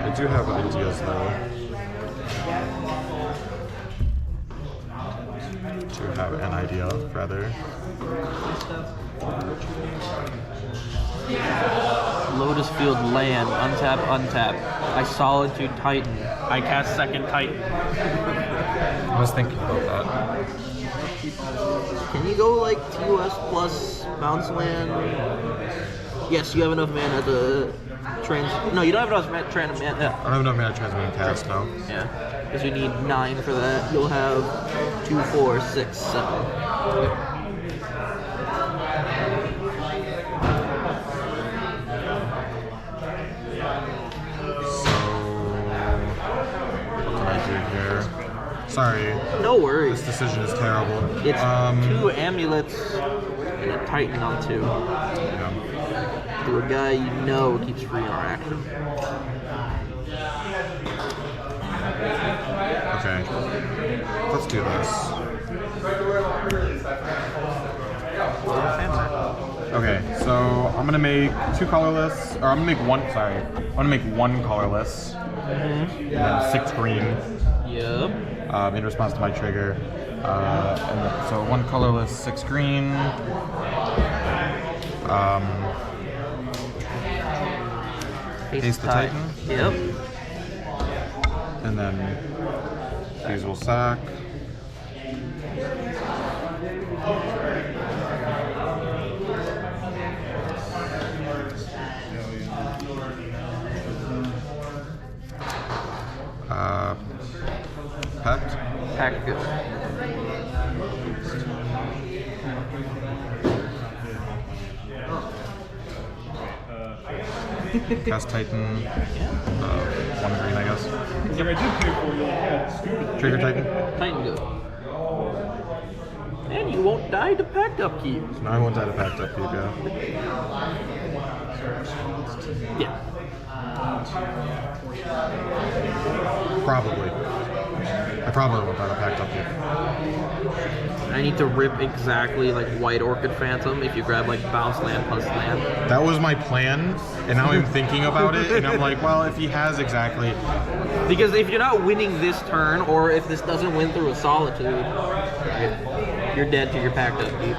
I do have ideas though. To have an idea, rather. Lotus Field land, untap, untap. I Solitude Titan. I cast second Titan. I was thinking about that. Can you go like TOS plus bounce land? Yes, you have enough mana to No, you don't have enough mana. I don't have enough mana to transmit and cast, no. Yeah, because you need 9 for that. You'll have 2, 4, 6, 7. Sorry. No worries. This decision is terrible. It's 2 amulets and a Titan on 2. Yeah. To a guy you know keeps free interaction. Okay. Let's do this. Okay, so I'm gonna make 2 colorless, or I'm gonna make 1. Sorry, I'm gonna make 1 colorless, and then 6 green. Yep. In response to my trigger. And then, so 1 colorless, 6 green. Haste the Titan. Yep. And then these will sack. Pact? Pact good. Cast Titan. 1 green, I guess. Because if I did pay for you, yeah, stupid. Trigger Titan. Titan good. And you won't die to Pact upkeep. No, I won't die to Pact upkeep, yeah. Yeah. Probably. I probably won't die to Pact upkeep. I need to rip exactly like White Orchid Phantom if you grab like bounce land plus land. That was my plan, and now I'm thinking about it, and I'm like, well, if he has exactly... Because if you're not winning this turn, or if this doesn't win through a Solitude, you're dead to your Pact upkeep.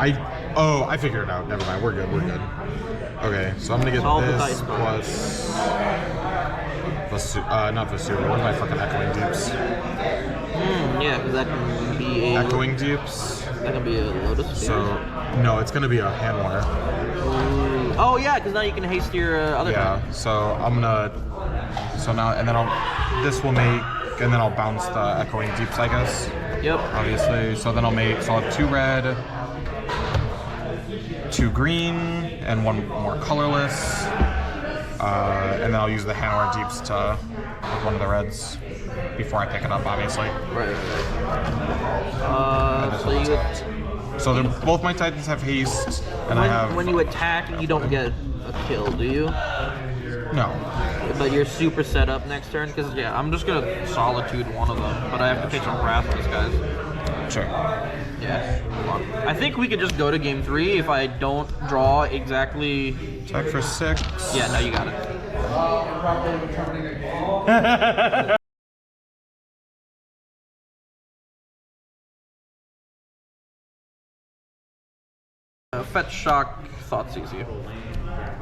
I figured it out. Never mind. We're good. We're good. Okay, so I'm gonna get Solve the this dice plus not Vesuva. What am I fucking Echoing Deeps? Yeah, because that can be a Echoing Deeps. That can be a Lotus. So no, it's gonna be a Hanwar. Oh yeah, because now you can haste your other Yeah. card. So I'm gonna. So now and then This will make, and then I'll bounce the Echoing Deeps, I guess. Yep. Obviously. So then I'll have 2 red, 2 green, and 1 more colorless. And then I'll use the Hanwar Deeps to with 1 of the reds before I pick it up, obviously. Right. So both my Titans have haste, and I have. When you attack, you don't get a kill, do you? No. But you're super set up next turn, because yeah, I'm just gonna Solitude one of them, but I have to take some Wrath on these guys. Sure. Yeah. Come on. I think we could just go to game 3 if I don't draw exactly. Attack for 6. Yeah, no, you got it. Fetch, Shock, Thoughtseize you.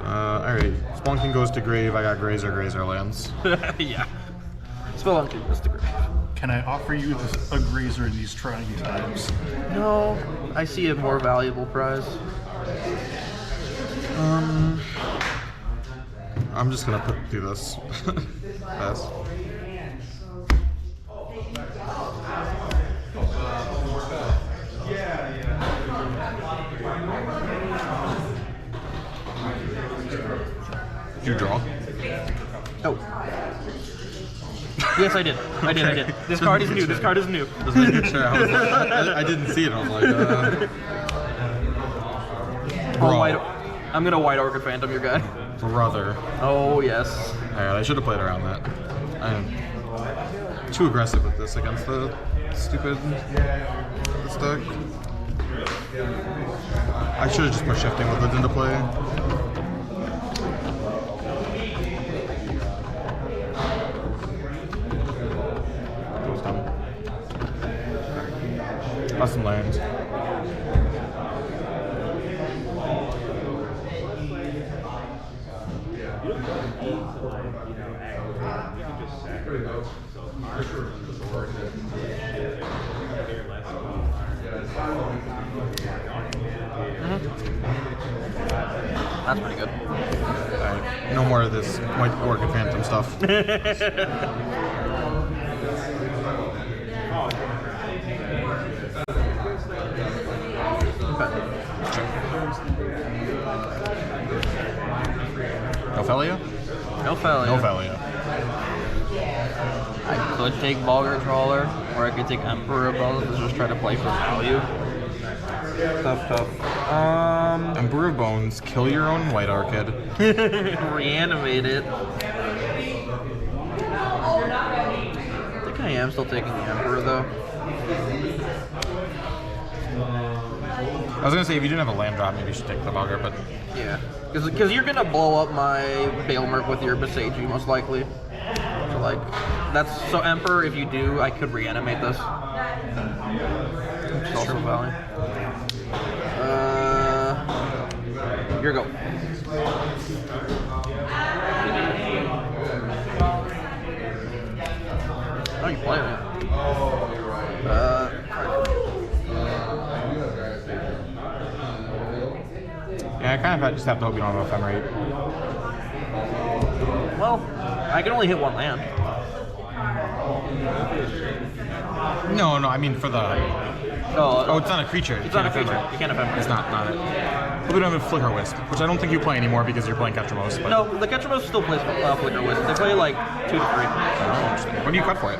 Alright. Spelunking goes to grave. I got Grazer lands. Yeah. Spelunking goes to grave. Can I offer you a grazer in these trying times? No, I see a more valuable prize. I'm just gonna do this. Pass. Did you draw? Oh. Yes, I did. I did. This card is new. Just making sure. I didn't see it. I was like, I'm gonna White Orchid Phantom your guy. Brother. Oh, yes. Alright, I should have played around that. I'm too aggressive with this against the stupid this deck. I should have just put Shifting Wizards into play. Custom land. That's pretty good. Alright, no more of this White Orchid Phantom stuff. Ophelia? No failure. Ophelia. I could take Bulgar Trawler, or I could take Emperor Bones and just try to play for value. Tough. Emperor of Bones, kill your own White Orchid. Reanimate it. I think I am still taking the Emperor though. I was gonna say, if you didn't have a land drop, maybe you should take the Bulgar, but Yeah, because you're gonna blow up my Bailmerk with your Beseiji most likely. So like, so Emperor. If you do, I could reanimate this. Which is also value. Here we go. How do you play it? yeah, I kind of just have to hope you don't have Ephemerate. Well, I can only hit one land. No, I mean for the. Oh, it's not a creature. It's not a creature. You can't ephemerate. It's not it. But we don't have a Flicker Wisp, which I don't think you play anymore because you're playing Ketramos. But... No, the Ketramos still plays Flicker Wisp. They play like 2 to 3. Oh, interesting. What do you cut for it?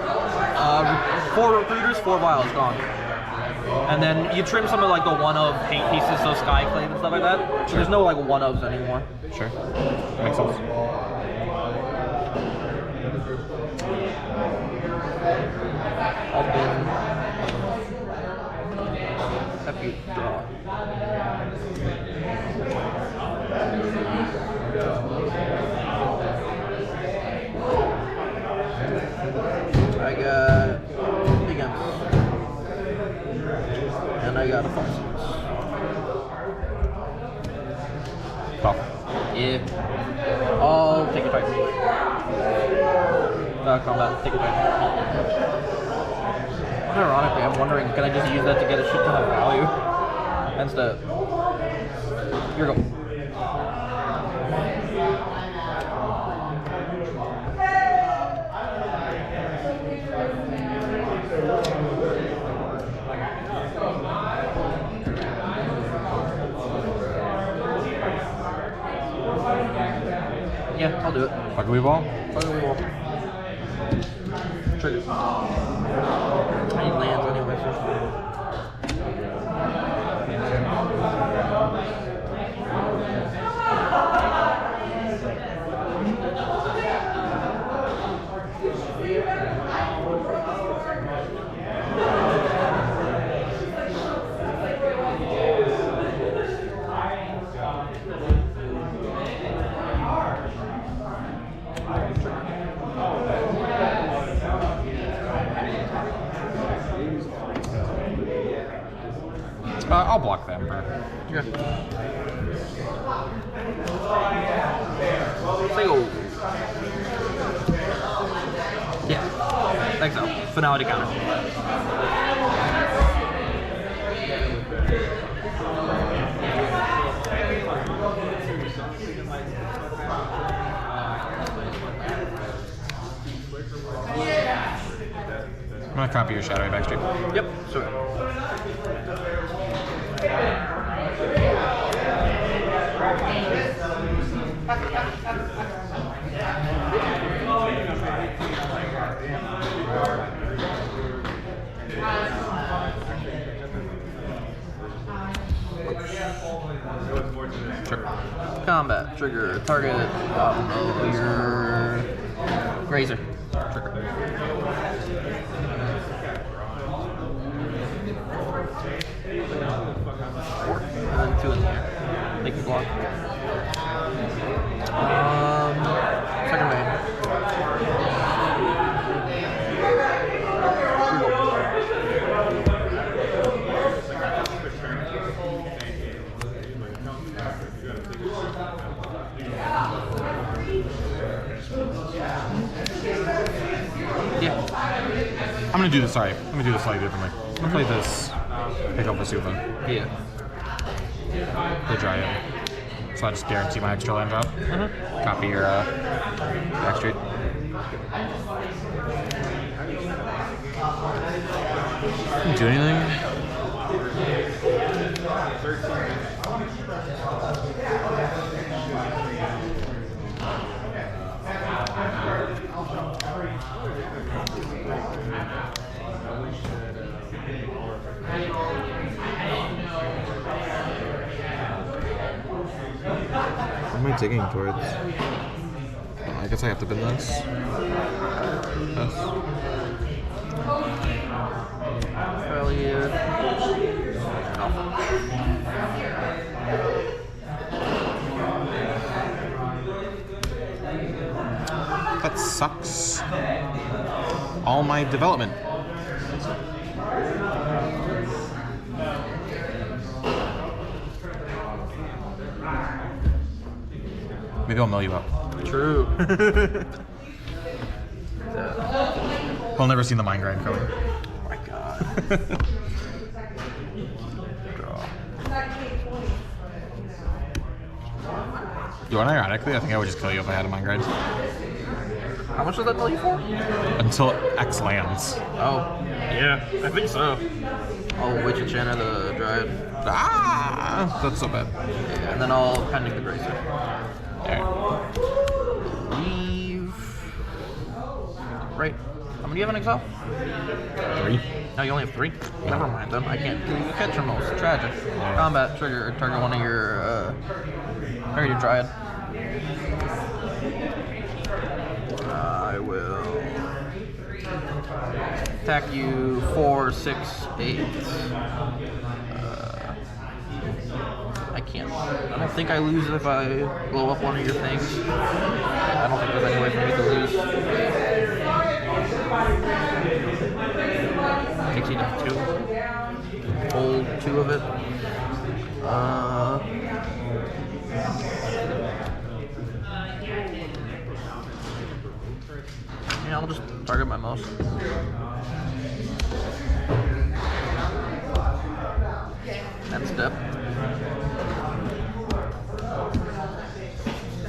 4 recruiters, 4 vials, gone. And then you trim some of like the one-of paint pieces, so Skyclave and stuff like that. So there's no like one-ofs anymore. Sure. Makes sense. I'll bin. Have you draw. I got big M's. And I got a false. Yeah. I'll take a Titan. Combat, take a Titan. Ironically, I'm wondering, can I just use that to get a shit ton of value? Instead. Here we go. Yeah, I'll do it. Bugaboo Ball? Bugaboo Ball. Trigger. I need lands anyway, so. I'll block the Emperor. Yeah. Single. Yeah. Exile. Finality counter. I'm gonna copy your Shadowy backstreet. Yep, sure. Sure. Combat. Trigger. Target. Your Grazer. Trigger. Four. And then 2 in the air. Make me block. Second main. Yeah. I'm gonna do this. Sorry, I'm gonna do this slightly differently. I'm gonna play this. Pick up Vesuva. Yeah. The Dryad. So I just guarantee my extra land drop. Copy your backstreet. Do anything? What am I digging towards? I guess I have to bin this. This. Hell yeah. That sucks. All my development. Maybe I'll mill you up. True. He'll never seen the mind grind coming. Oh my god. Draw. You want ironically? I think I would just kill you if I had a mind grind. How much does that tell you for? Until X lands. Oh. Yeah, I think so. Oh, Witch Enchanter, the Dryad. Ah! That's so bad. Yeah, and then I'll Pending the Gracer. Alright. Leave. Right. How many do you have in exile? 3. No, you only have 3? Never mind then. I can't do you catch your most. Tragic. Combat trigger. Target one of your target your Dryad. I will attack you 4, 6, 8. I can't. I don't think I lose if I blow up one of your things. I don't think there's any way for me to lose. Takes you to 2. Hold 2 of it. Yeah, I'll just target my mouse. End step.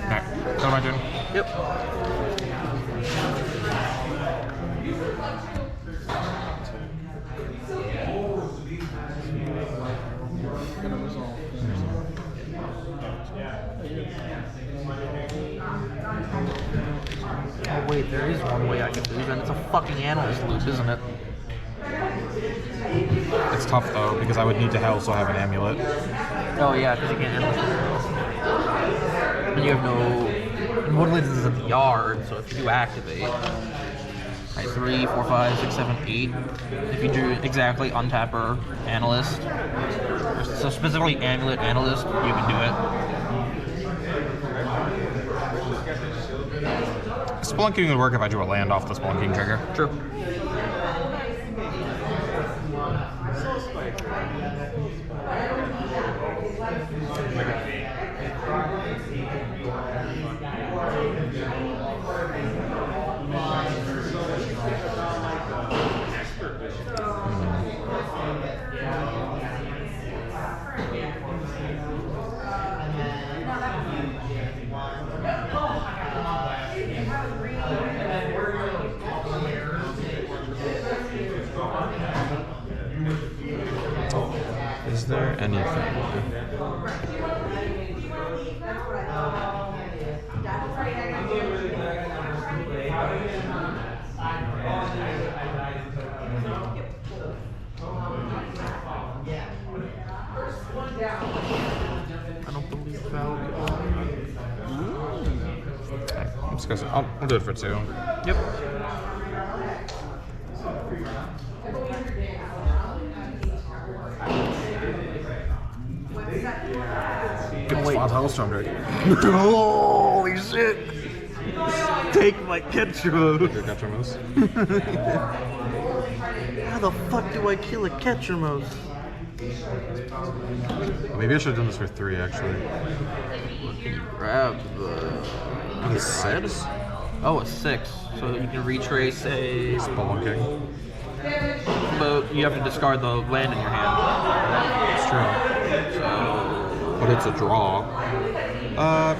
Alright. Go my turn. Yep. Oh wait, there is one way I can lose, and it's a fucking analyst loop, isn't it? It's tough though, because I would need to also have an amulet. Oh yeah, because you can't handle it. And you have no... And Woodlands is in the yard, so if you do activate... Right, 3, 4, 5, 6, 7, 8. If you do exactly untapper analyst, so specifically amulet analyst, you can do it. Spelunking would work if I drew a land off the Spelunking trigger. True. Is there anything? I don't believe Valve. I'm just gonna, I'll do it for 2. Yep. Good spot, Hellstorm Drake. Holy shit! Take my Ketchum. Your Ketchumos. How the fuck do I kill a Ketchumos? Maybe I should have done this for 3 actually. Grab the... The 6? Oh, a 6. So you can retrace a. Spelunking. But you have to discard the land in your hand. It's true. But it's a draw.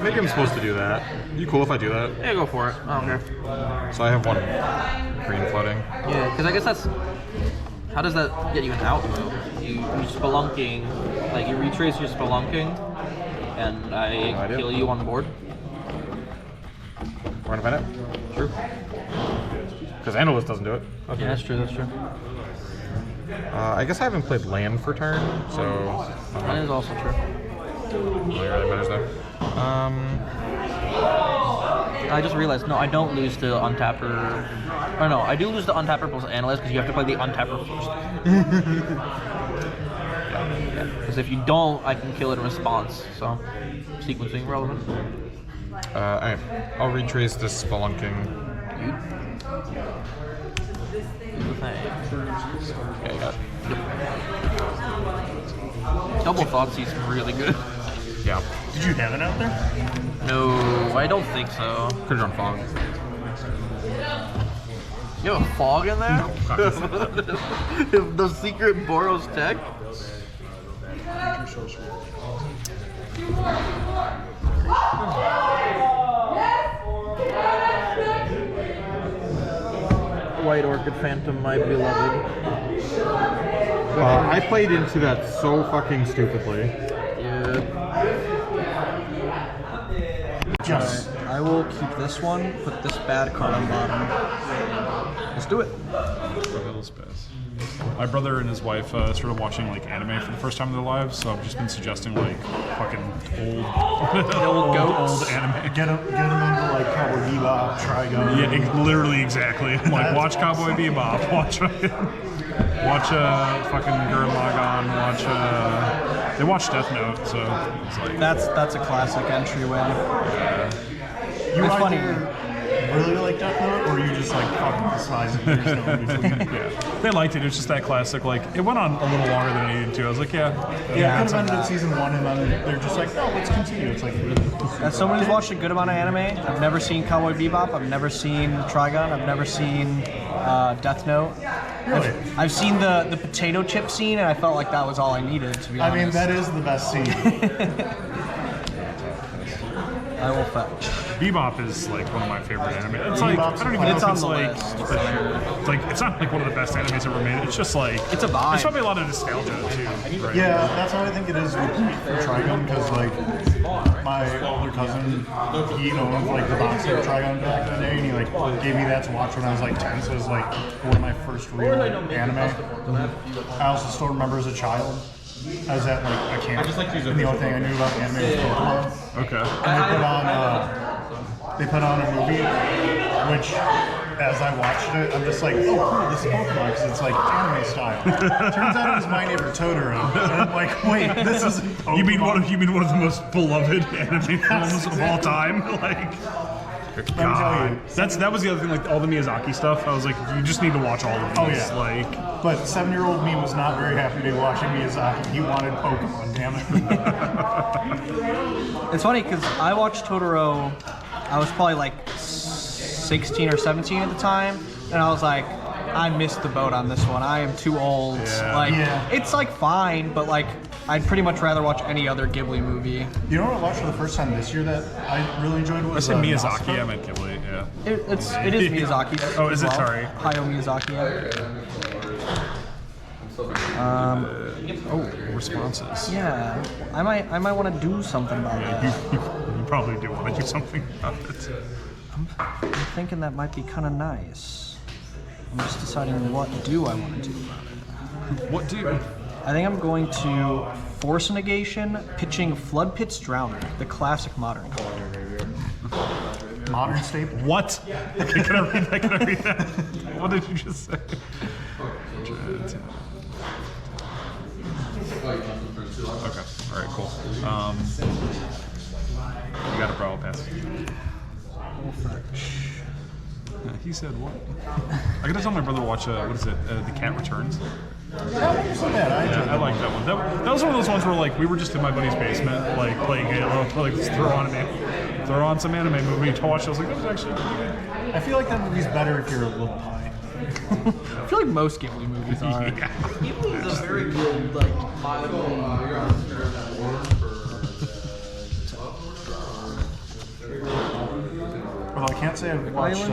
Maybe I'm supposed to do that. You cool if I do that? Yeah, go for it. I don't care. So I have one green floating. Yeah, because I guess that's. How does that get you an out though? You spelunking, like you retrace your spelunking, and I idea. kill you on the board. We're gonna find it? True. Because Amulet doesn't do it. Okay. Yeah, that's true. That's true. I guess I haven't played land for turn, so. That is also true. Really matters there. I just realized, no, I don't lose to untapper. Or no, I do lose to untapper plus analyst because you have to play the untapper first. Because if you don't, I can kill it in response. So, sequencing relevant. Alright. I'll retrace this spelunking. Okay, got it. Double Thoughtseize really good. Yeah. Did you have it out there? No, I don't think so. Could've drawn fog. You have a fog in there? The secret Boros tech? White Orchid Phantom, my beloved. I played into that so fucking stupidly. Yeah. Yes. I will keep this one, put this bad card on bottom. Let's do it. My brother and his wife started watching like anime for the first time in their lives, so I've just been suggesting like fucking old anime. Get him into like Cowboy Bebop, Trigun. Yeah, literally exactly. I'm like, watch Cowboy Bebop, watch fucking Gurren Lagann, they watch Death Note, so it's like That's a classic entryway. You It's funny. really like Death Note, or you just like fucking despise it? There's no in between. yeah, they liked it. It was just that classic. Like it went on a little longer than it needed to. I was like, Yeah, it could have ended at season 1, and then they're just like, no, let's continue. It's like, As someone who's watched a good amount of anime, I've never seen Cowboy Bebop, I've never seen Trigun, I've never seen Death Note. really? I've seen the potato chip scene, and I felt like that was all I needed, to be I honest. mean, that is the best scene. I will fetch. Bebop is like one of my favorite anime. It's like I don't even know It's if on it's the like list. it's like it's not like one of the best animes ever made. It's just like It's a vibe. It's probably a lot of nostalgia too. Right? Yeah, that's how I think it is with Trigun, because like my older cousin, he owned like the box set of Trigun back in the day, and he like gave me that to watch when I was like 10. So it was like one of my first real anime. I also still remember as a child. I was at like a camp, and the only thing I knew about anime was Pokemon. Okay. And they put on a movie, which, as I watched it, I'm just like, oh, cool, this is Pokemon, because it's like anime style. Turns out it was My Neighbor Totoro. And I'm like, wait, this is Pokemon. You mean one of the most beloved anime films of all time? Like, God, that was the other thing. Like all the Miyazaki stuff, I was like, you just need to watch all of these. Oh, yeah. Like, But 7-year-old me was not very happy to be watching Miyazaki. He wanted Pokemon, damn it. It's funny because I watched Totoro, I was probably like 16 or 17 at the time, and I was like, I missed the boat on this one. I am too old. Yeah. Like, Yeah. it's like fine, but like, I'd pretty much rather watch any other Ghibli movie. You know what I watched for the first time this year that I really enjoyed I was said Miyazaki. Nausicaa. I meant Ghibli. Yeah. It is Miyazaki. Oh, is as it? well. Sorry. Hayao Miyazaki. Responses. Yeah, I might want to do something about that. You probably do want to do something about it. I'm thinking that might be kind of nice. I'm just deciding what do I want to do about it. What do? I think I'm going to force a negation, pitching Flood Pit's Drowner, the classic modern card. Modern staple. What? Okay, can I read that? Can I read that? What did you just say? Okay. All right. Cool. You got a problem, pass. He said what? I gotta tell my brother to watch. What is it? The Cat Returns. That wasn't so bad. I enjoyed I like that one. That was one of those ones where like we were just in my buddy's basement, like playing Halo. Like let's throw on some anime movie to watch. I was like, that was actually pretty good. I feel like that movie's better if you're a little high. I feel like most Ghibli movies are. Ghibli is a very good, like, Well, I can't say I've watched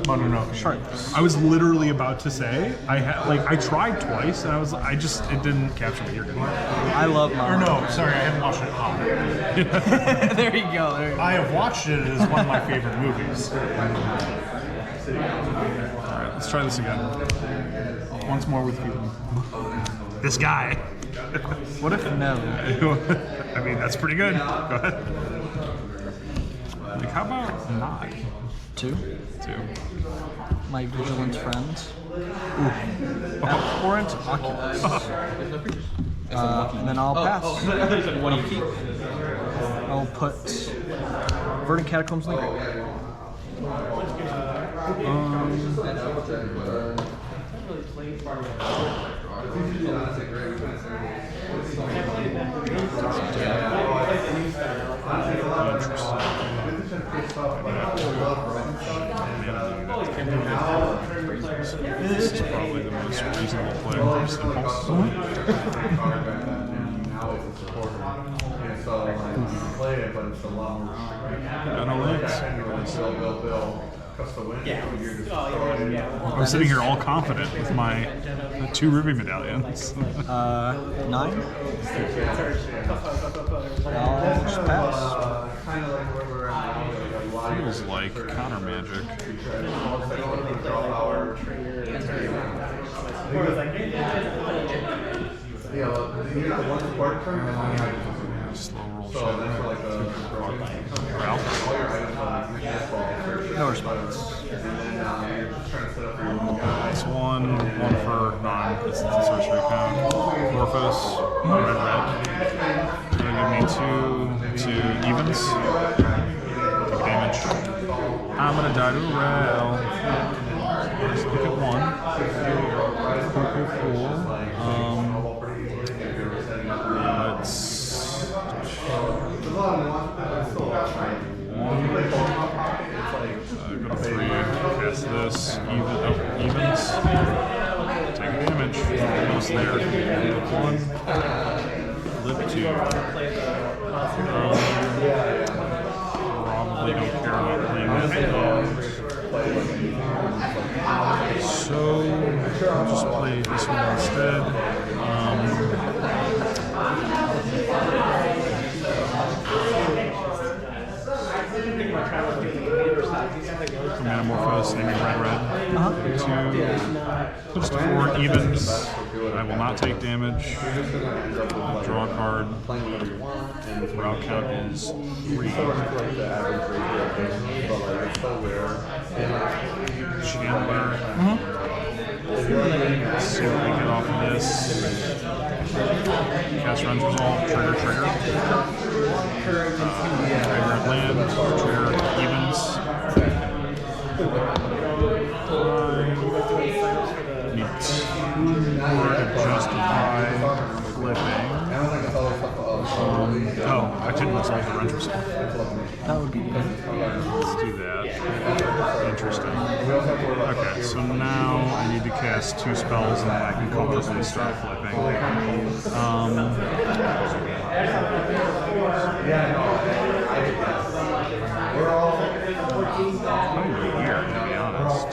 Mononoke. Sharks. I was literally about to say I tried twice and it didn't capture me. You're good. I love Or Mononoke. no, sorry, I haven't watched it hot. There you go. There you go. I have watched it as one of my favorite movies. Alright, let's try this again. Once more with you. This guy. What if no? I mean, that's pretty good. Go ahead. Like, how about not? 2. 2. My vigilant friends. Abhorrent Oculus. And then I'll pass. What do you keep? I'll put Verdant Catacombs in the grave. This is probably the most reasonable play for Simples. Got no legs. I'm sitting here all confident with my 2 Ruby medallions. 9. I'll just pass. Feels like counter magic. Slow roll shit. Ralph. No response. It's one for non. It's the sorcery count. Morphos, red. Gonna give me 2 evens. Take damage. I'm gonna die to a rail. Let's look at 1. Cool. Let's. 1. Go to 3. Cast this. Evens. Take damage. Almost there. 1. Live 2. Probably don't care about playing this. So I'll just play this one instead. Metamorphose, aiming red. 2. Just 4 evens. I will not take damage. Draw a card. Route count is 3. Chandler. Let's see what we get off of this. Cast runs resolve. Trigger. Trigger land. Trigger evens. Need 2 more to justify flipping. I didn't resolve the run resolve. That would be good. Let's do that. Interesting. Okay, so now I need to cast 2 spells and then I can comfortably start flipping. Probably here, to be honest.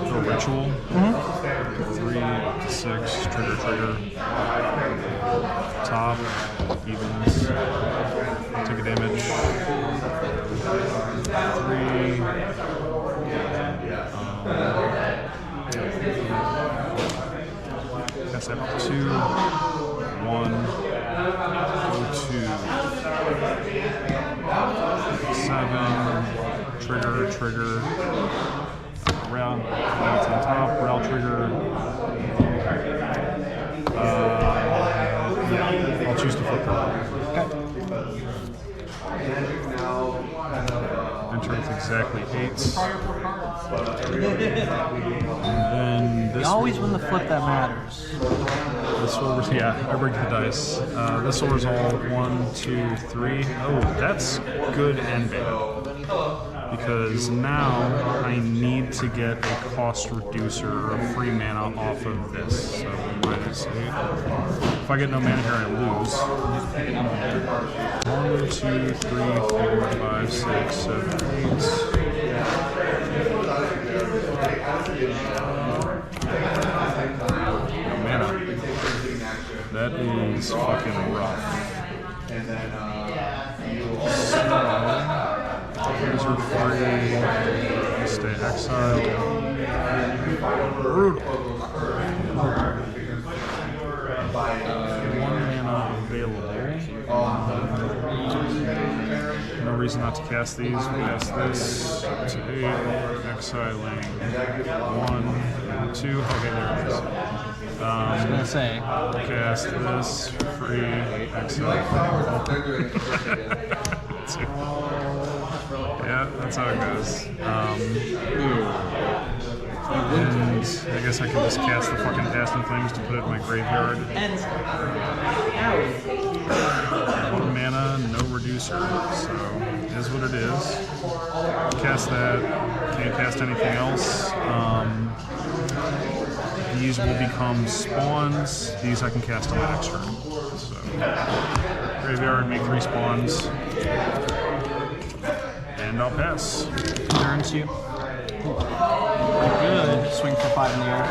The ritual. 3 to 6, trigger. Top, evens. Take a damage. 3. That's up 2. 1. Go to 7. Trigger. Round. That's on top. Rail trigger. Yeah, I'll choose to flip that. Enter with exactly 8. And then this. You always win the flip that matters. This will, I rigged the dice. This will resolve 1, 2, 3. Oh, that's good and bad. because now I need to get a cost reducer or a free mana off of this. So -8. If I get no mana here, I lose. 1, 2, 3, 4, 5, 6, 7, 8. No mana. That is fucking rough. These are free. Stay exiled. Brutal. 1 mana available. No reason not to cast these. We cast this to 8. Exiling 1 and 2. Okay, there it is. I was gonna say. Cast this. Free. Exile. Yeah, that's how it goes. And I guess I can just cast the fucking casting things to put it in my graveyard. 1 mana, no reducer, so it is what it is. Cast that, can't cast anything else. These will become spawns. These I can cast on my next turn. So, graveyard, make 3 spawns. And I'll pass. Turns you. Good. Swing for 5 in the air.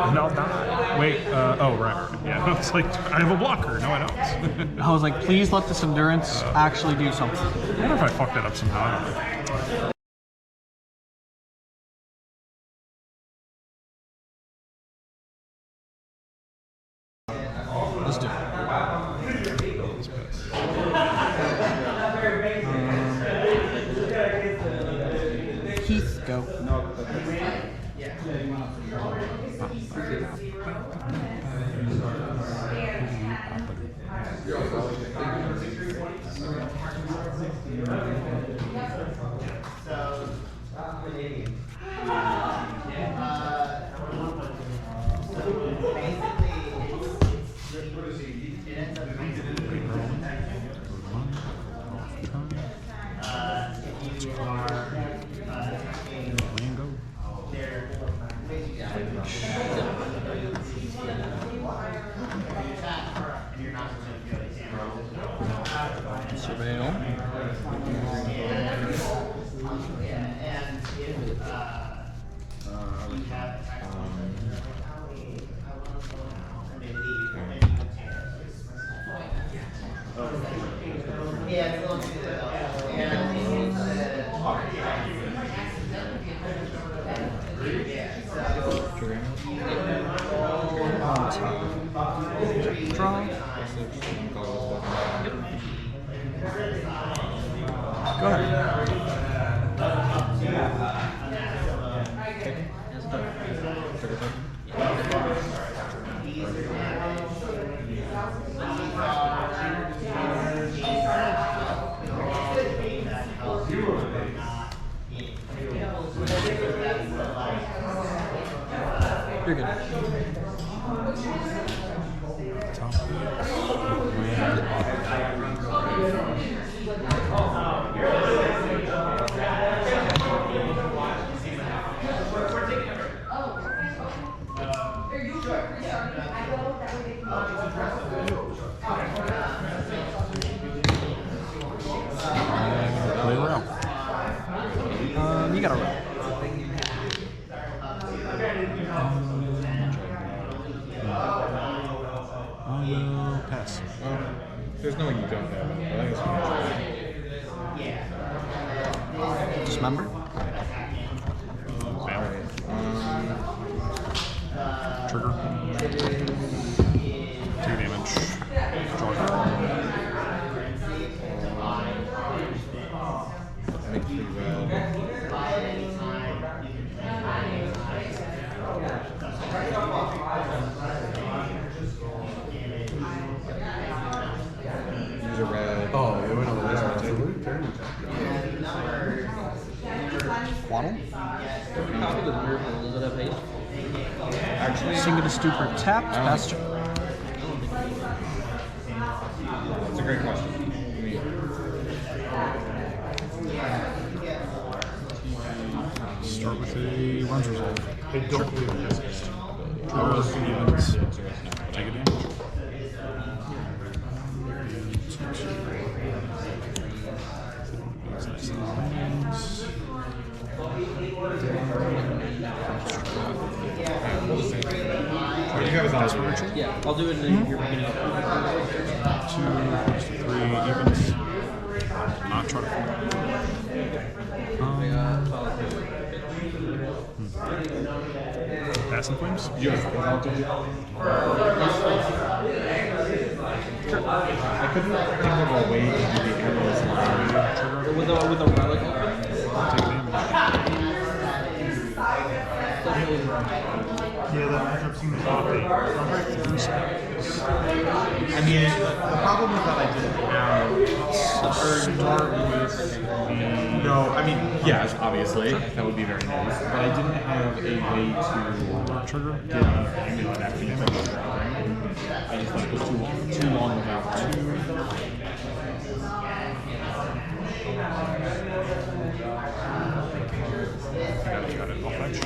And I'll die. Wait, oh, right. Yeah, it's like, I have a blocker. No, I don't. I was like, please let this endurance actually do something. I wonder if I fucked that up somehow. I don't know. Let's do it. Keith, go. Surveil. Draw. Go ahead. You're good. Play around. You got a roll. I will pass. There's no way you don't have it. I think it's Dismember. Trigger. 2 damage. Draw card. make 3 red. Use a red. Oh, it went on the list. Waddle. Does it have haste? Actually, Sing of the Stupor tapped. Pass turn. That's a great question. start with a runs resolve. I don't believe it exists. Evens. Take a damage. Yeah, I'll do it in your beginning. 2, 3 evens. Not try to Passing flames? Yes, I couldn't think of a way to do the arrows line. With a relic open? Take damage. Yeah, that matchup seems awful. I mean, the problem is that I didn't have No, I mean, yes, obviously, that would be very nice, but I didn't have a way to get an amulet after you finish dropping. I just thought it was too long without two. I got it. I'll fetch.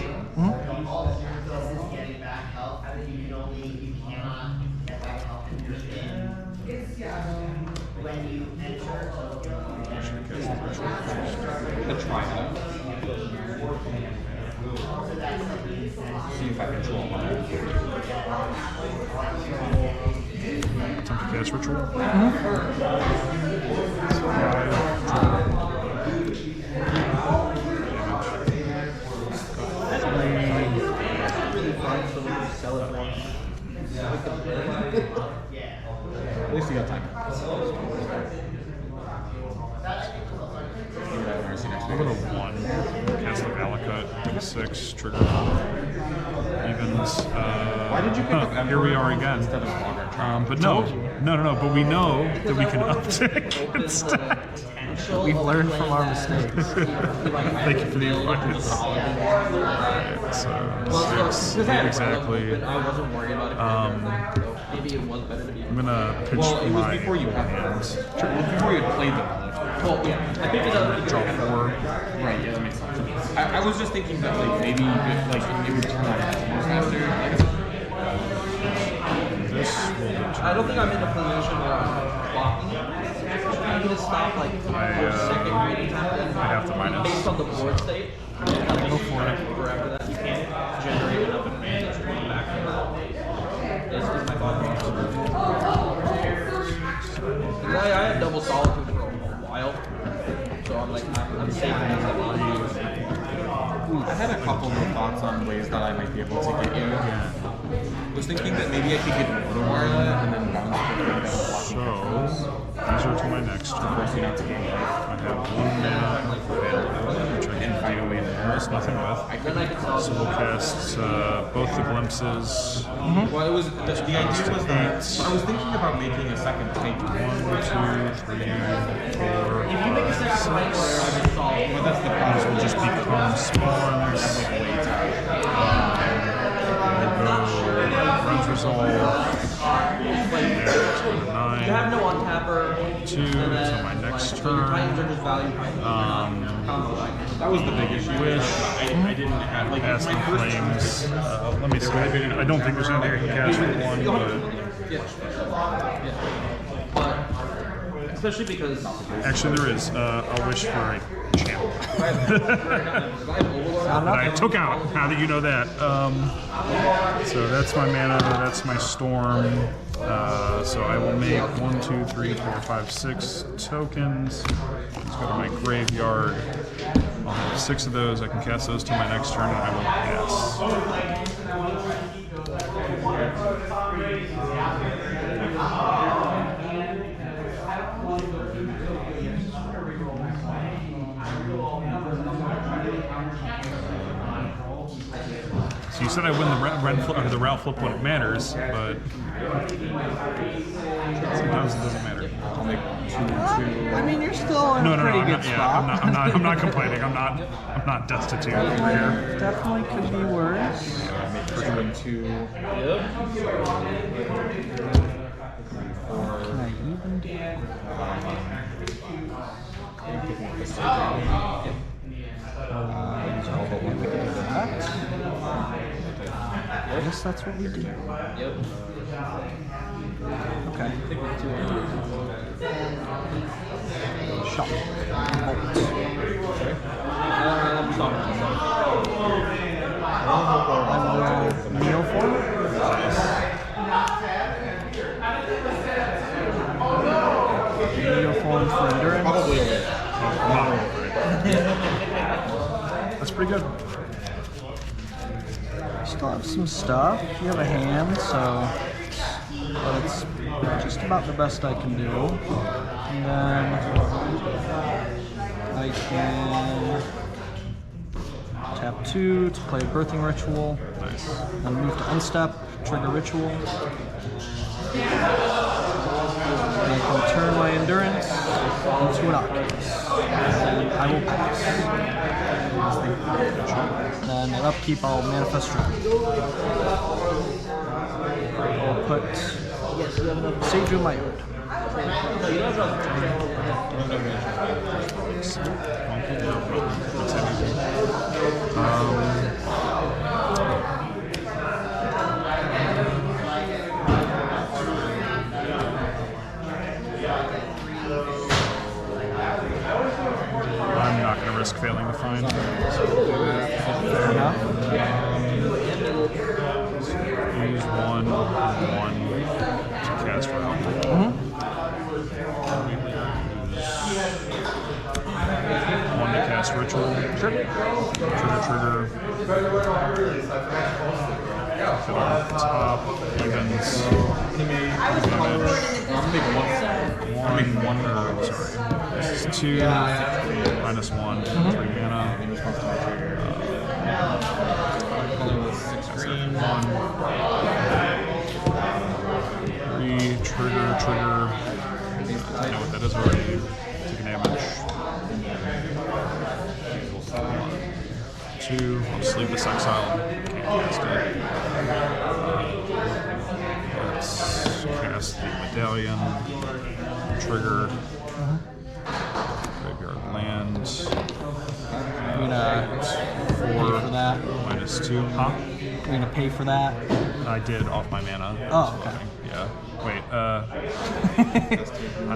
The triumph. See if I control one. Attempt to cast ritual. At least you got time. I'll go to 1. Cast the Valakut. Take a 6. Trigger. Evens. Why did you pick up here we are again. instead of Logger? But no. But we know that we can uptick instead. We've learned from our mistakes. Thank you for the advice. So, 6. Exactly. I wasn't worried about it. Maybe it was better to be. I'm gonna pitch Well, it was my before you had hands. It was before you had played the relic. Well, yeah. I picked it up. Draw 4. Right, yeah, that makes sense. I was just thinking that like maybe it would turn out faster. This will determine. I don't think I'm in a position where I'm blocking it. I need to stop like second reading I have to minus. based on the board state. Go for it. After that, you can't generate enough advantage to come back from that. This is my thought process. I had double solitude for a while, so I'm like I'm safe against that line. I had a couple of thoughts on ways that I might be able to get you. I was thinking that maybe I could get an Orzhov and then bounce for the blocking controls. These are to my next turn. Force you not to gain life. I have 1 mana available, which I can Fight away there. there's nothing with. So we'll cast both the glimpses. Well, it was the idea was that I was thinking about making a second tank. 1, 2, 3, 4, If you make a 5, second play player, I would solve. Well, that's the These problem. will just become spawns. Runs resolve. You have no untapper. 2 to my next So your titans are turn. just value combo titans. That was the big issue. Wish. I didn't have like Cast my the first flames. Let me see. I don't think there's anything I can cast with 1, but Yeah. But especially because actually there is. I'll wish for a champ. That I took out, now that you know that. So that's my mana, that's my storm. So I will make 1, 2, 3, 4, 5, 6 tokens. Let's go to my graveyard. I'll have 6 of those. I can cast those to my next turn and I will pass. So you said I win the route flip when it matters, but sometimes it doesn't matter. I'll make 2. I mean, you're still in a pretty good spot. I'm not complaining. I'm not destitute over here. Definitely could be worse. I make 2 and 2. Can I even do it? I guess that's what we do. Yep. Okay. Shock. Meal form? Meal form for endurance? Probably a little. That's pretty good. Still have some stuff. You have a hand, so but it's just about the best I can do. And then I can tap 2 to play Birthing Ritual. Nice. Then move to unstep, trigger Ritual. And I can turn my endurance into an Oculus. And I will pass. Then at upkeep, I'll manifest Dragon. I'll put Sage in my yard. I'm not going to risk failing to find. Fair enough. Use one to cast for help. One to cast ritual. Trigger. Fill up the top. Evens. Sorry. This is 2. Minus 1. 3 mana. 3 trigger. I know what that is already. Taking damage. 2. I'll just leave this exile. Can't cast it. Let's cast the medallion. Trigger. Graveyard land. I'm gonna pay for that. Minus 2. Huh? I'm gonna pay for that. I did off my mana. Oh, okay. Yeah. Wait, I'm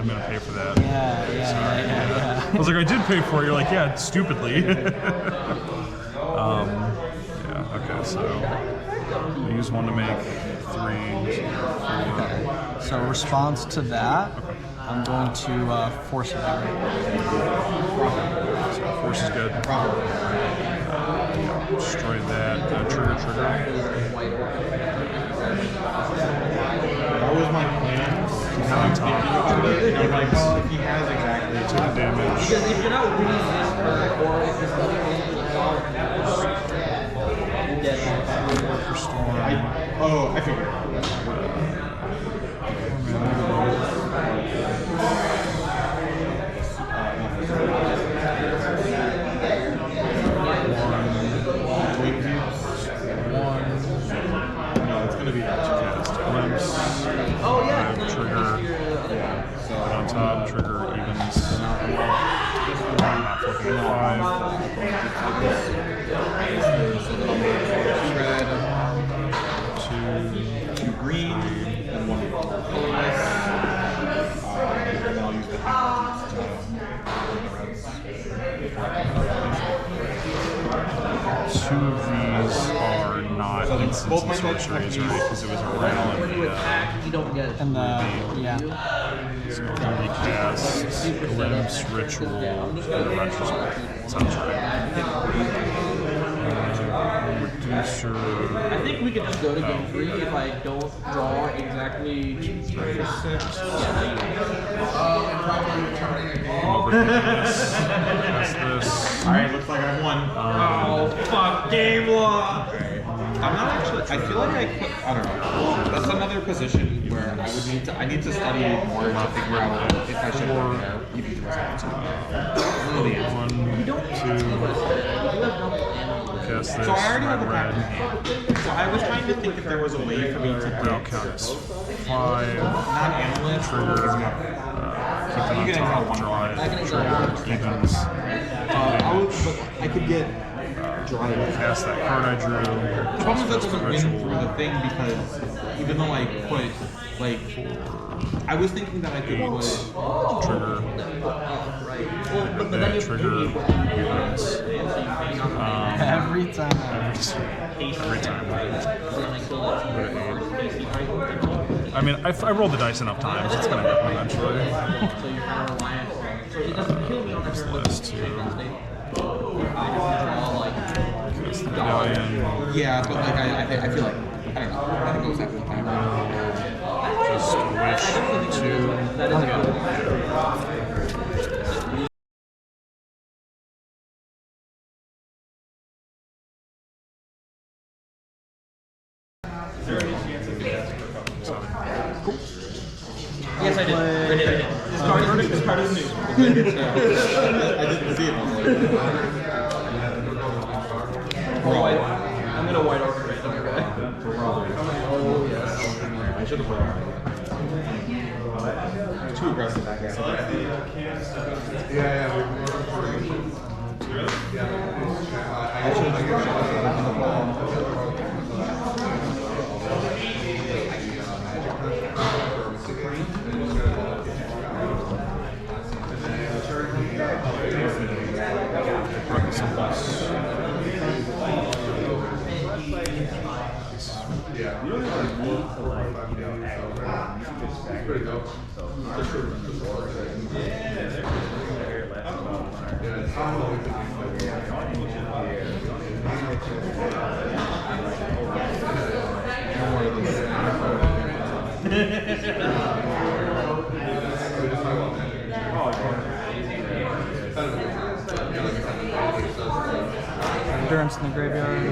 gonna pay for that. Yeah. I was like, I did pay for it. You're like, yeah, stupidly. Yeah, okay, so I use 1 to make 3, 4. So in response to that, I'm going to force it. So force is good. Destroy that. Trigger. That was my plan. On top. I'm like, well, if he has exactly Take the damage. Because if you're not reading this card, or if it's not Oh, I figured. No, it's gonna be Cast glimpse. Oh yeah. Trigger. Put on top. Trigger evens. Not flipping 5. 2 green and 1 blue. And then I'll use the hammer to Two of these are not instants and sorceries, right? Because it was a round. You don't get it. And yeah. So only cast glimpse, ritual, and retrospect. Sounds right. Reducer. I think we could just go to game 3 if I don't draw exactly 2, 3, 6. Overthinking this. Cast this. Alright, looks like I won. Oh, fuck, game loss! I'm not actually. I feel like I don't know. That's another position where I need to study more to figure out if I should go there. Even to myself. Cast this. So I already have a red. pack in hand. So I was trying to think if there was a way for me to That'll get count as 5. not Amulet Trigger. Keep them on top. Drive. Trigger. Evens. But I could get dry. Cast that card I drew. The problem is that doesn't win through the thing because even though I put like, I was thinking that I could put Trigger. But then you Trigger. Every time. Every time. I mean, I rolled the dice enough times. It's gonna happen eventually. Last two. yeah, but like I feel like I don't know. I think it was after the timer. Just wish to. Yes, I did. I did. This card is new. I didn't see it. I'm gonna white orchestrate them, okay? Oh yes. I should have put it. Too aggressive, I guess. I should have Endurance in the graveyard.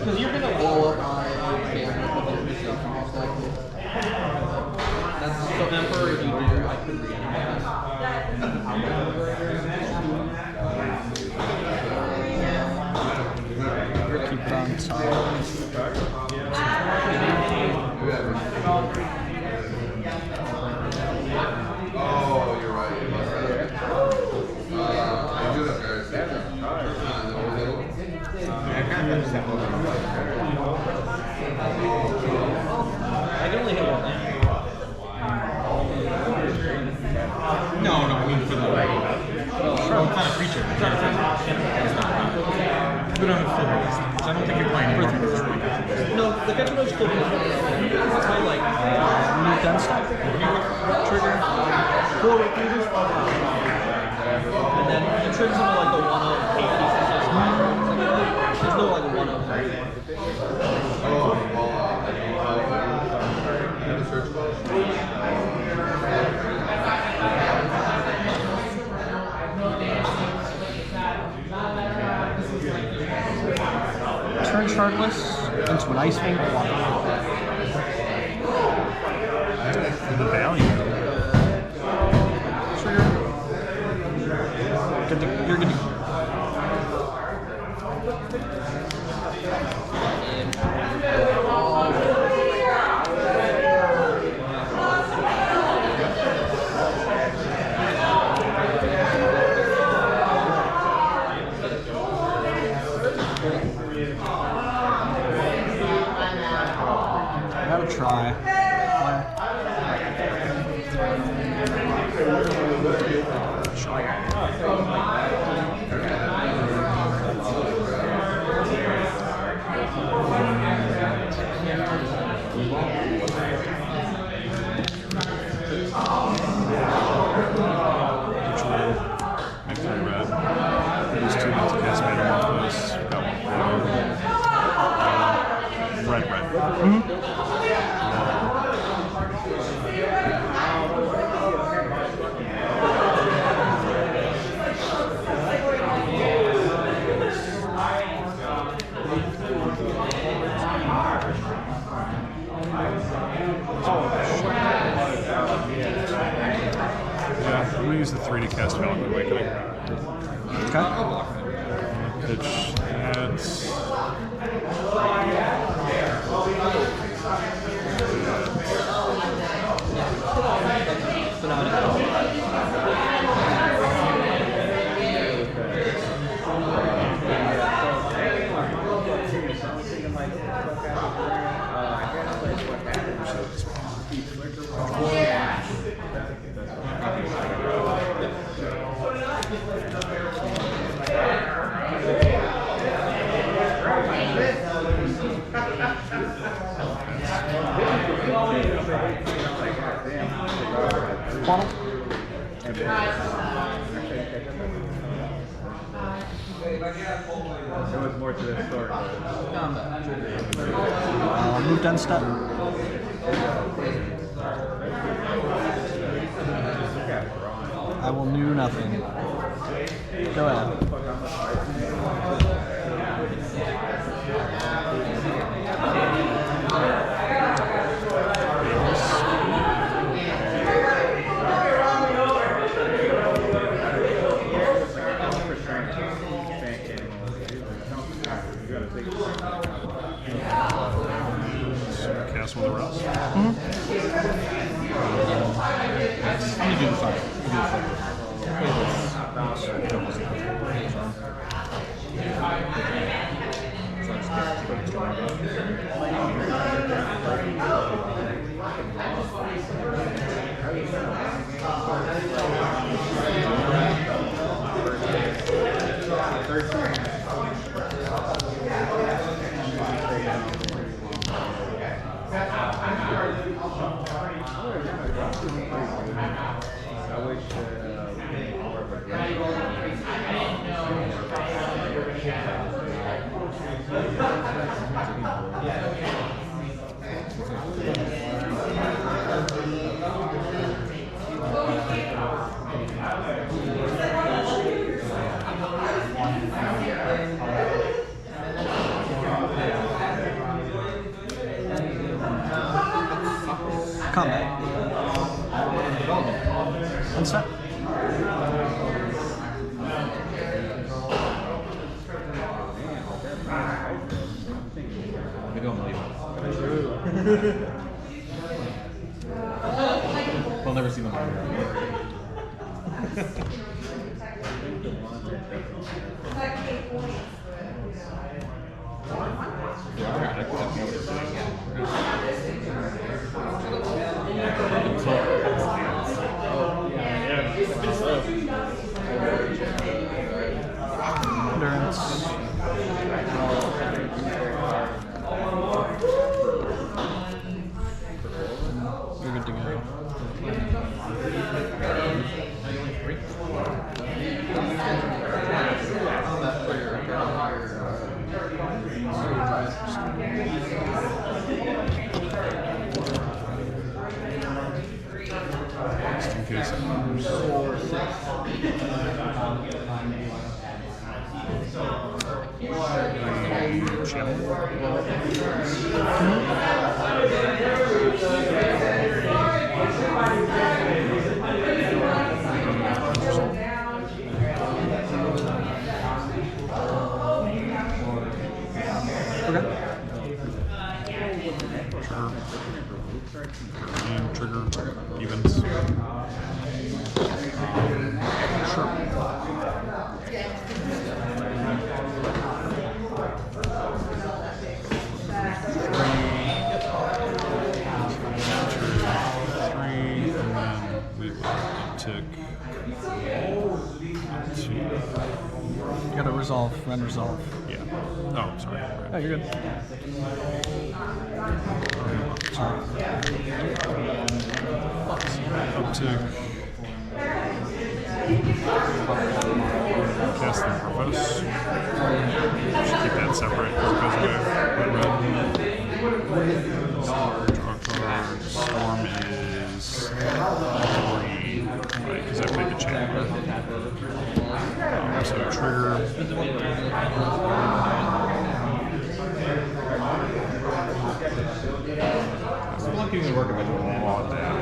Because you're gonna blow up my That's so Emperor, if you do, I could reanimate Keep it on top. I can only hit one land. No, I mean for the what kind of creature? It's not. We don't have full list. So I don't think you're playing anything. No, the Ketchup still goes. It's my like New gun stop. trigger. 4 recruiters. And then it triggers into like the 1 of 8 pieces. There's no like 1 of. Turn chartless into an Ice-Wing waterfall. The value. Trigger. You're good to go. Gotta try. Make 3 red. These 2 need to cast Metamorphosis. Got 1 red. Red. Moved on step. I will do nothing. Go ahead. Cast with the rest. I'm gonna do this one. Combat. Unstep. We'll never see them on Endurance. You're good to go. Just in case it moves. Trigger, evens. You gotta resolve, run resolve. Yeah. Oh, sorry. Oh, you're good. Sorry. Uptick. Cast the Preface. Should keep that separate because of red. Draw card. Storm is 3. Right, because I played the Chandler. So trigger. Lucky to work if I do that.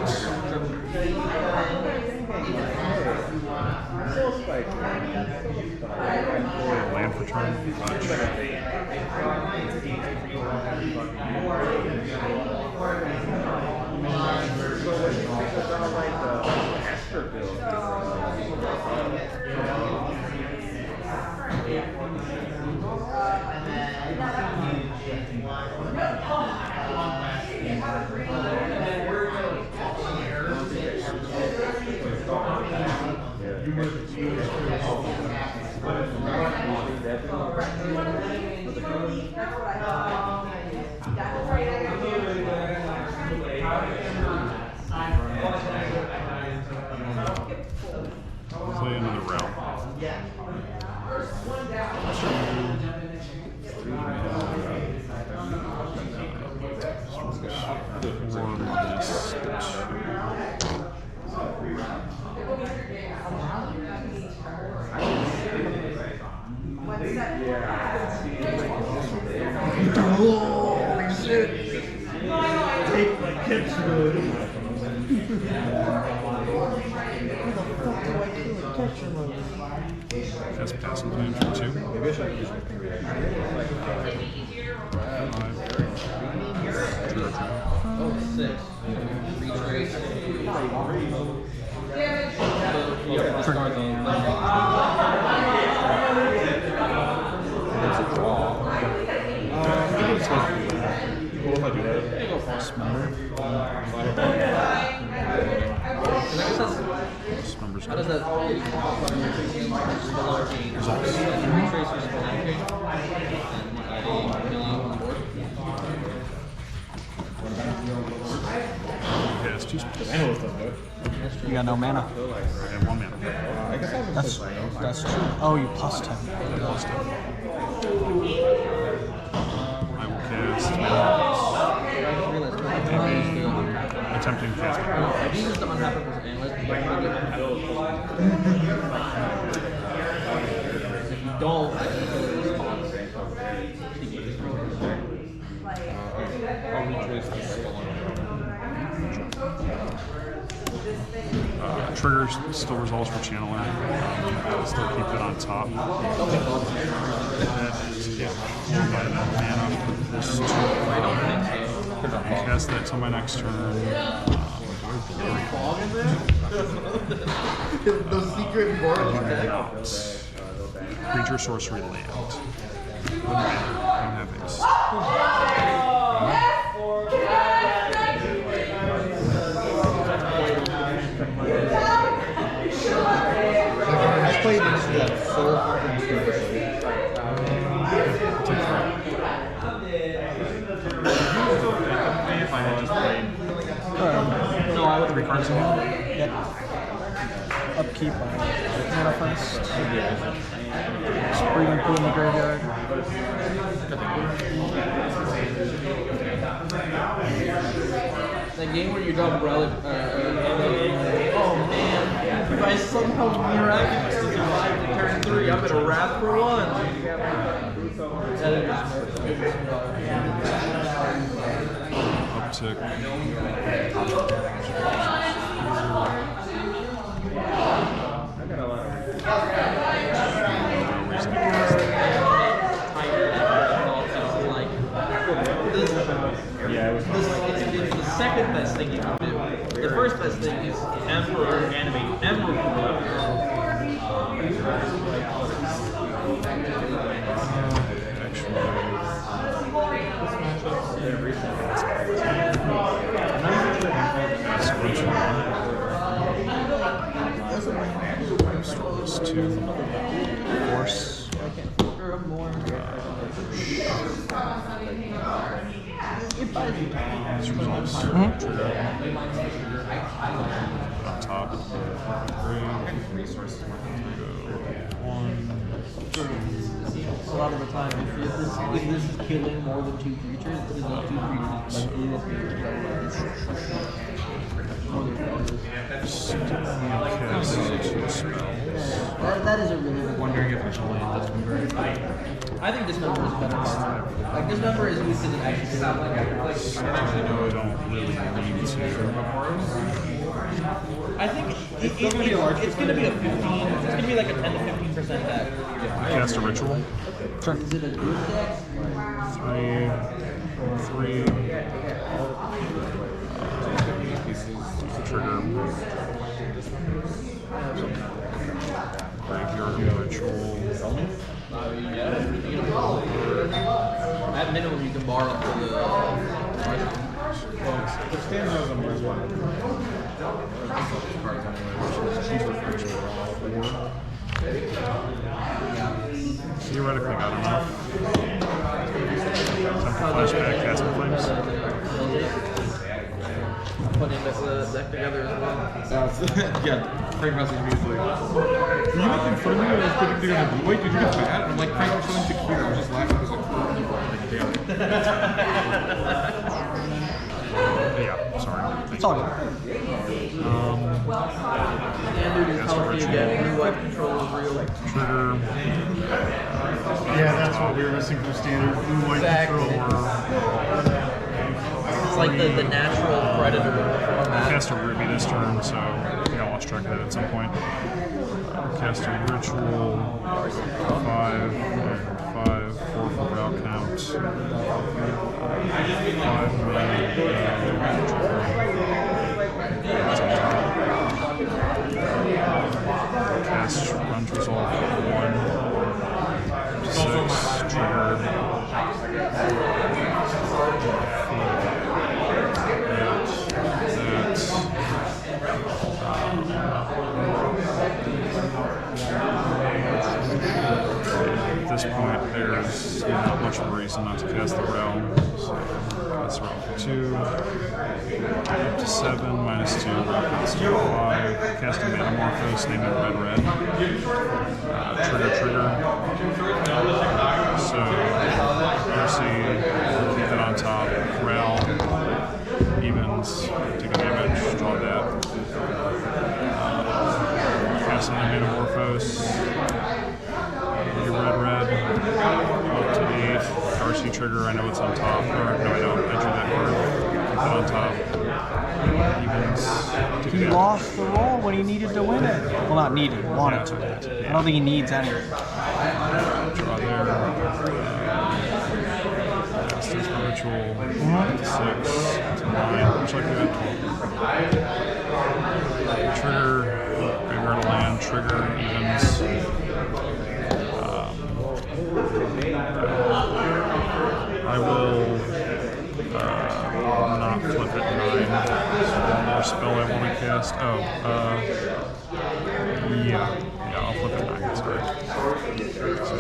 Land for turn. Punch. Play another realm. Holy shit! Take my kids That's passing plan for 2. How does that? Okay, that's 2 spells. You got no mana. I have 1 mana. That's true. Oh, you plus 10. I will cast mana. Attempting to cast mana. I think this doesn't happen with analyst. If you don't, I can kill the response. I'll retrace this spell. Trigger still resolves for channeling. I'll still keep it on top. Cast that till my next turn. The secret board. Creature sorcery land. I have haste. I played this so fucking stupid. If I had just played. No, I would have 3 cards in hand. Yep. Upkeep on mana first. Spring and put in the graveyard. That game where you drop relic, oh man, if I somehow miraculously survive to turn 3, I'm gonna wrath for 1. Uptick. It's the second best thing you can do. The first best thing is Emperor animate Emperor. Force. This resolves. Trigger. Up top. Resources. 1, 2. A lot of the time, if this is killing more than 2 creatures, this is not 2 creatures. Cast 2 spells. That is a really good wondering if it's a land that's been very I think this number is better. Like this number is used in actually No, I don't really need to. I think it's going to be a 15. It's going to be like a 10 to 15% deck. Cast a ritual. Sure. Is it a good deck? 3. Trigger. Graveyard ritual. At minimum, you can borrow for the. Theoretically, got enough. Flashback, Castle Flames. Putting this deck together as well. Yeah, Frank messaged me. He's like, "Were you making fun of me when I was putting together a blue white? Did you get mad?" And I'm like, "Frank, you're so insecure." I was just laughing. I was like, Yeah, sorry. It's all good. Standard is healthy again. Blue white control is real. Trigger. Yeah, that's what we were missing from standard. Blue white Exactly. control. It's like the natural predator format. Cast a Ruby this turn, so I lost track of that at some point. Cast a Ritual, 5, and 5, 4 for route count. 5 Cast Runs Resolve 1, 6, trigger. At this point, there's not much of a reason not to cast the Realm. So, cast Realm for 2, up to 7, -2, Realm counts to 5. Cast a Metamorphose, name it Red. Trigger. So, Mercy, keep it on top. Corral, evens, take a damage, draw that. Cast another Metamorphose. Red, up to 8. RC trigger, I know it's on top. Or, no, I don't. I drew that card. Keep it on top. Evens. He lost the roll when he needed to win it. Well, not needed, wanted to. I don't think he needs anything. Draw there. Master's Ritual. 6 to 9. Looks like we had 12. Trigger. Graveyard land. Trigger. Evens. I will not flip it 9. One more spell I want to cast. Yeah, I'll flip it 9. Sorry. So,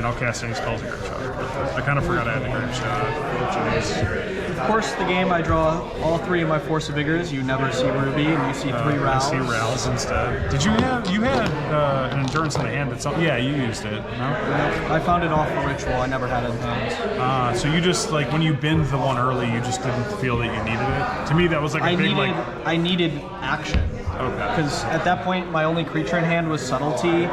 I'll cast any spells in Grave Shot. I kind of forgot I had the Grave Shot. Of course, the game I draw all 3 of my Force of Vigors. You never see Ruby, and you see 3 Rows. I see Rows instead. Did you have an Endurance in the hand? Yeah, you used it. No? I found it off a ritual. I never had it in hand. So you just when you binned the one early, you just didn't feel that you needed it. To me, that was I needed action. Okay. Because at that point, my only creature in hand was Subtlety,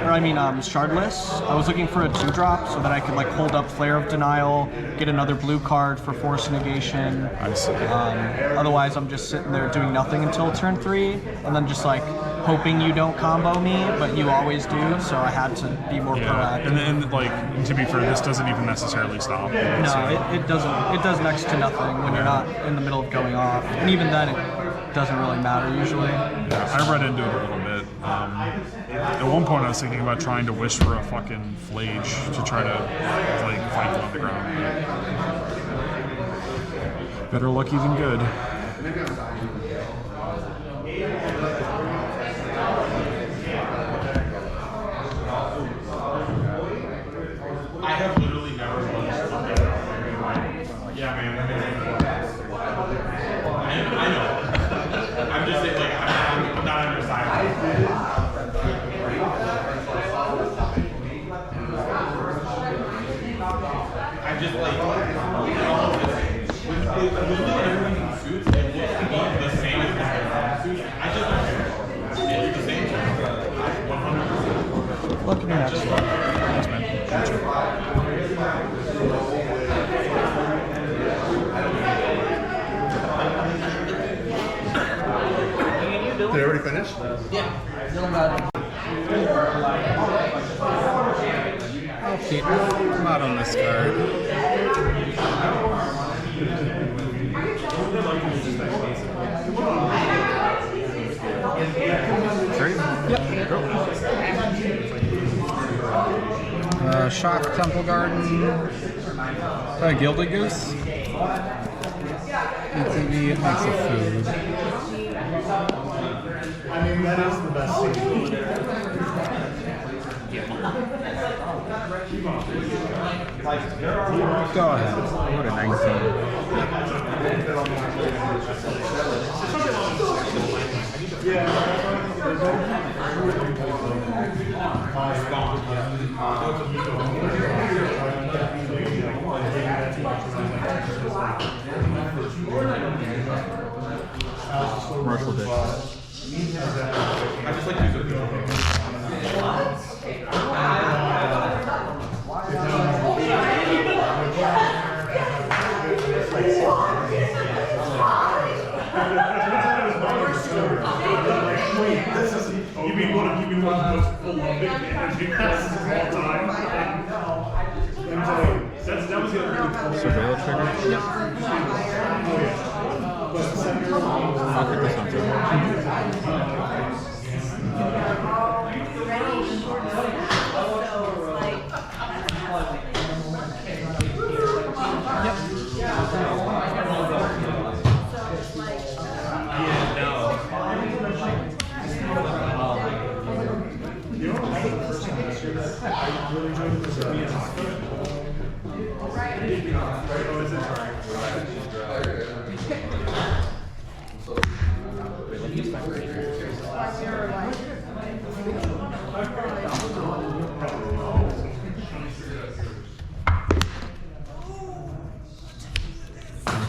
Shardless. I was looking for a 2-drop so that I could hold up Flare of Denial, get another blue card for Force Negation. I see. Otherwise, I'm just sitting there doing nothing until turn 3, and then just hoping you don't combo me, but you always do. So I had to be more proactive. And to be fair, this doesn't even necessarily stop. No, so. it doesn't. It does next to nothing when you're not in the middle of going off, and even then, it doesn't really matter usually. Yeah, I read into it a little bit. At one point, I was thinking about trying to wish for a fucking Flage to try to fight them on the ground. Better lucky than good. I have literally never watched something yeah, man. I know. I'm just saying, I'm not on your side. I'm just everyone suits and the same as the I just don't care. It's the same thing. 100%. Look at me next. Thanks, man. Gotcha. Did I already finish? Okay, come out on this card. Ready? Yep. Go. Shock Temple Garden. Gilded Goose. ETB, it makes a food. That is the best seed. Go ahead. Go to 19. Commercial dick. I just like using it. You mean one of the most beloved energy classes of all time? That was the other Surveil trigger? Yep. I'll pick this one too.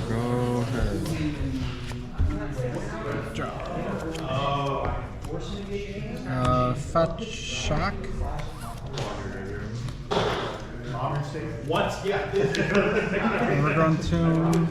Go ahead. Fetch shock. What? Yeah. Overgrown tomb.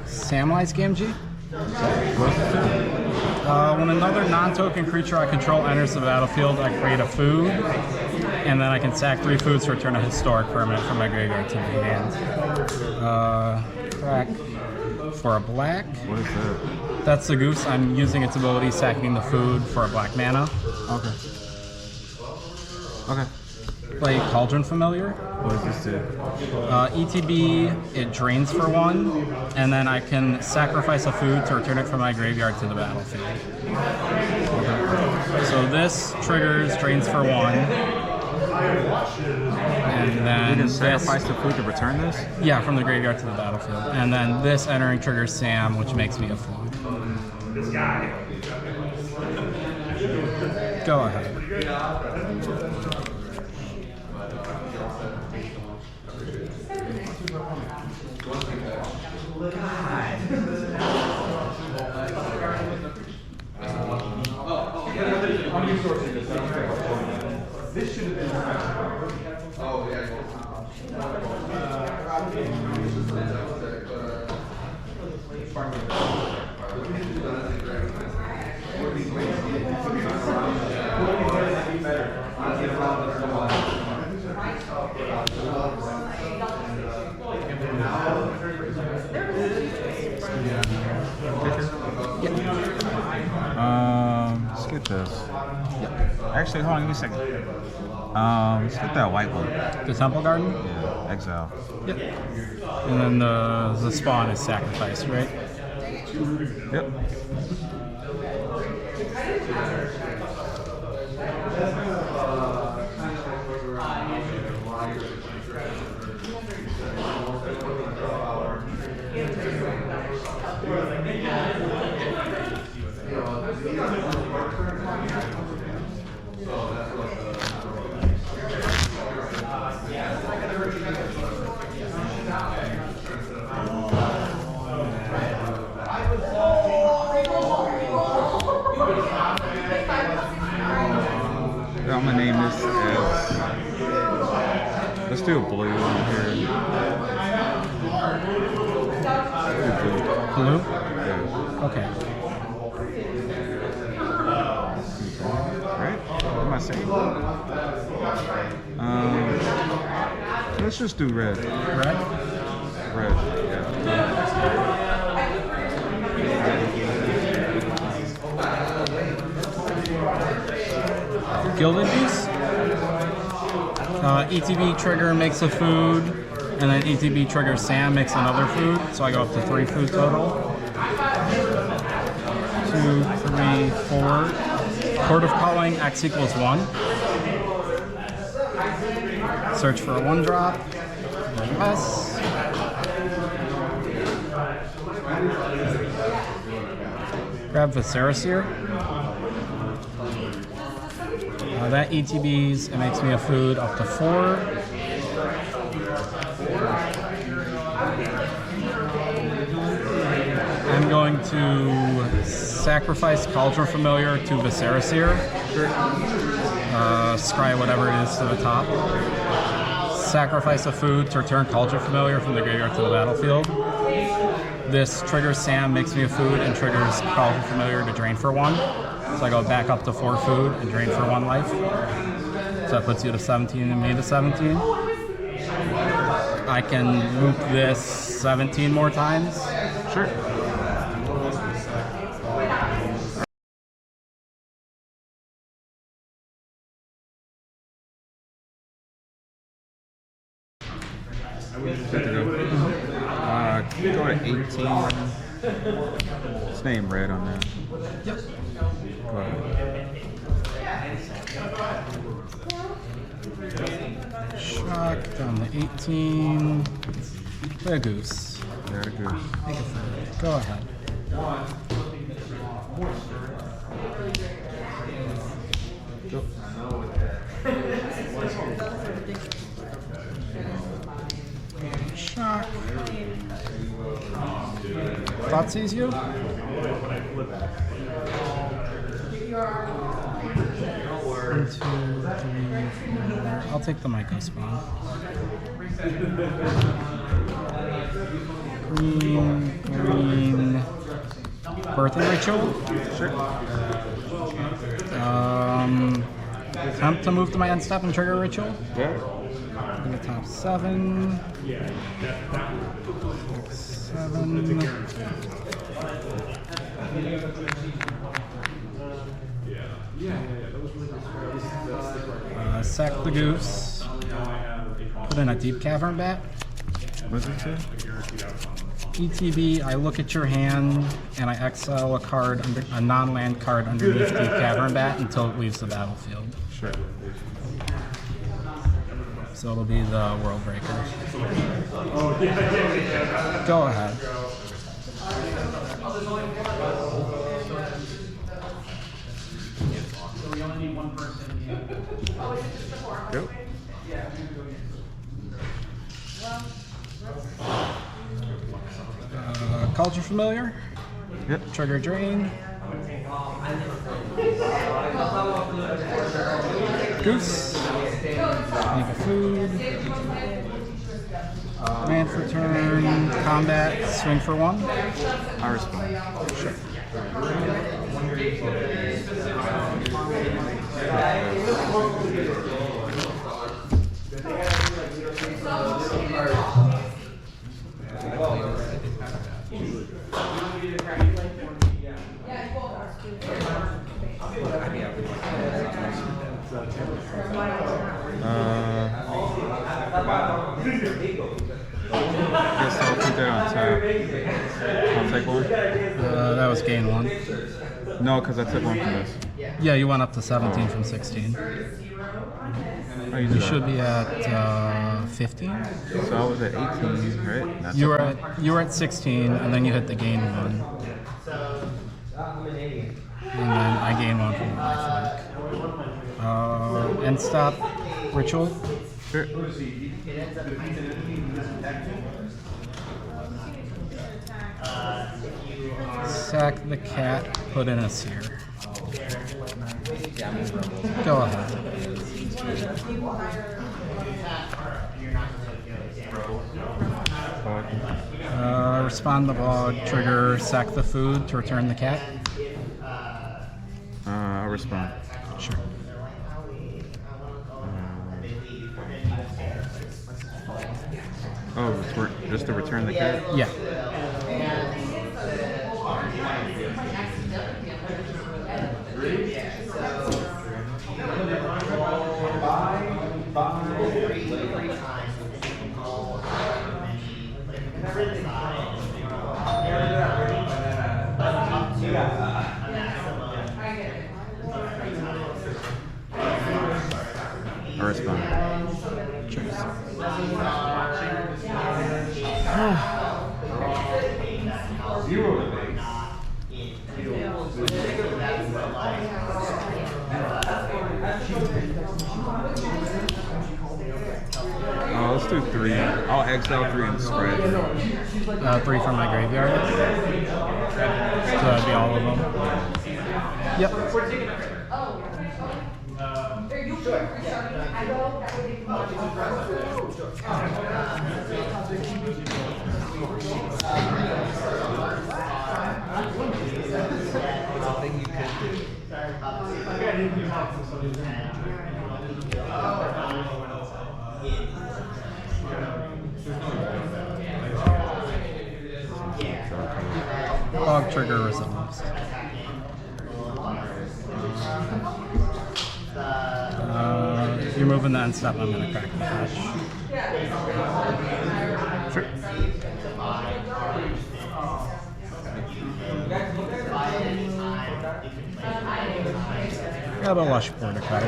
Samwise Gamgee? When another non-token creature I control enters the battlefield, I create a food, and then I can sack 3 foods to return a historic permanent from my graveyard to my hand. Crack for a black. What is that? That's the goose. I'm using its ability, sacking the food for a black mana. Okay. Okay. Play Cauldron Familiar. What does this do? ETB, it drains for 1, and then I can sacrifice a food to return it from my graveyard to the battlefield. Okay. So this triggers drains for 1, and then You can sacrifice the food to return this? Yeah, from the graveyard to the battlefield. And then this entering triggers Sam, which makes me a food. Go ahead. This should have been. Oh, yeah. Skip this. Actually, hold on, give me a second. Skip that white one. The Temple Garden? Yeah, exile. Yep. And then the spawn is sacrificed, right? Yep. I'm gonna name this as. Let's do a blue one here. Blue? Yeah. Okay. Right? What am I saying? Let's just do red. Red? Red. Yeah. Gilded Juice? ETB trigger makes a food, and then ETB trigger Sam makes another food, so I go up to 3 food total. 2, 3, 4. Court of Calling, X equals 1. Search for a 1-drop. Yes. Grab Viserysir. That ETBs, it makes me a food up to 4. I'm going to sacrifice Cauldron Familiar to Viserysir. Scry whatever it is to the top. Sacrifice a food to return Cauldron Familiar from the graveyard to the battlefield. This triggers Sam, makes me a food, and triggers Cauldron Familiar to drain for 1. So I go back up to 4 food and drain for 1 life. So that puts you to 17 and me to 17. I can loop this 17 more times. Sure. Good to go. Can you go to 18? It's name red on that. Yep. Go ahead. Shock down to 18. Play a goose. There it goes. Make a food. Go ahead. Go. Shock. Thought sees you. 1, 2, 3, 4. I'll take the Myco spawn. Green. Birthing ritual. Sure. Attempt to move to my end step and trigger ritual. Yeah. In the top 7. 7. Sack the goose. Put in a deep cavern bat. What does it say? ETB, I look at your hand and I exile a non-land card underneath Deep Cavern Bat until it leaves the battlefield. Sure. So it'll be the World Breaker. Go ahead. Yep. Culture Familiar. Yep. Trigger Drain. Goose. Make a food. Land for turn. Combat. Swing for 1. I respond. Sure. Guess I'll put that on tap. I'll take 1. That was gain 1. No, because I took 1 from this. Yeah, you went up to 17 from 16. Oh, You should be at 15. So I was at 18, right? That's You were at 16, and then you hit the gain 1. And then I gain 1 from my flank. End stop ritual. Sure. Sack the cat, put in a seer. Go ahead. Respond the bog, trigger, sack the food to return the cat. I'll respond. Sure. Oh, just to return the cat? Yeah. I respond. Oh, let's do 3. I'll exile 3 and spread. 3 from my graveyard. So that'd be all of them. Yep. Fog trigger resolves. You're moving the end step, I'm going to crack the hash. Sure. Got a lush border card.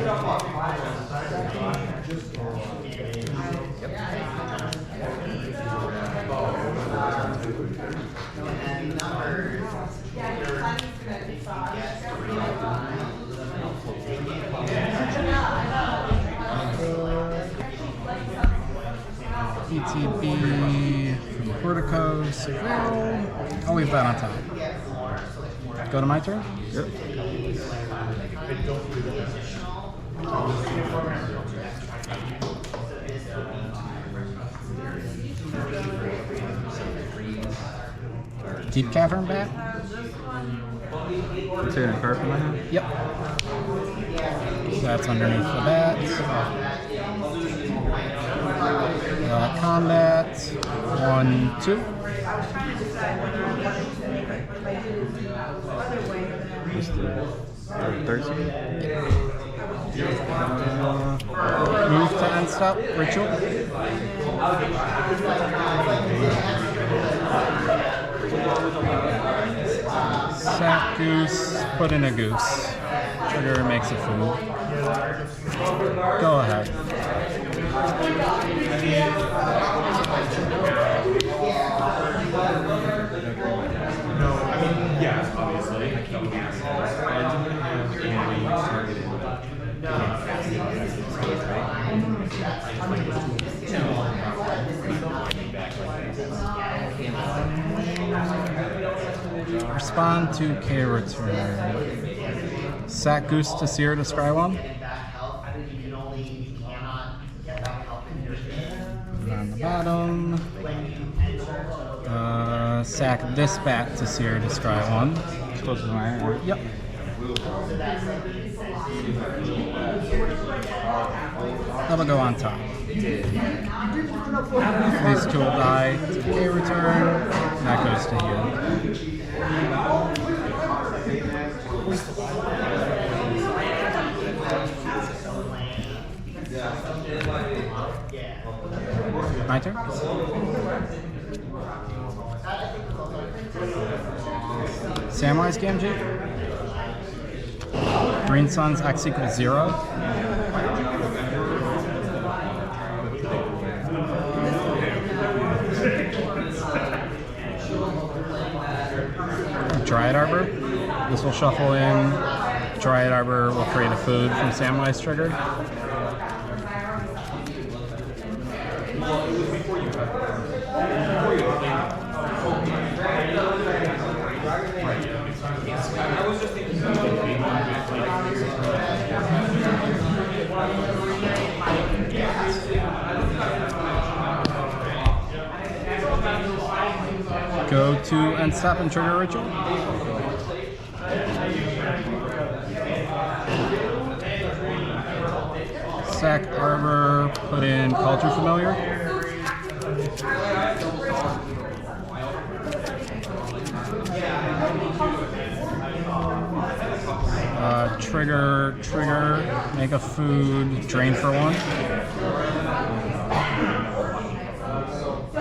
ETB from Portico, Seville. I'll leave that on top. Go to my turn? Yep. Deep Cavern Bat? Considering a card from my hand? Yep. So that's underneath the bats. Combat. 1, 2. Just the 13? Move to end stop. Ritual. Sack goose. Put in a goose. Trigger makes a food. Go ahead. No, I mean, yes, obviously. That would be nice. But I didn't have any targeted. Respond to K return. Sack goose to seer to scry 1. On the bottom. Sack this bat to seer to scry 1. Close to my hand. Yep. That'll go on top. These 2 will die to K return. That goes to you. My turn? Samwise Gamgee. Green Sun's X equals 0. Dryad Arbor. This will shuffle in. Dryad Arbor will create a food from Samwise trigger. Go to end stop and trigger ritual. Sack Arbor, put in Culture Familiar. Trigger, make a food, drain for 1.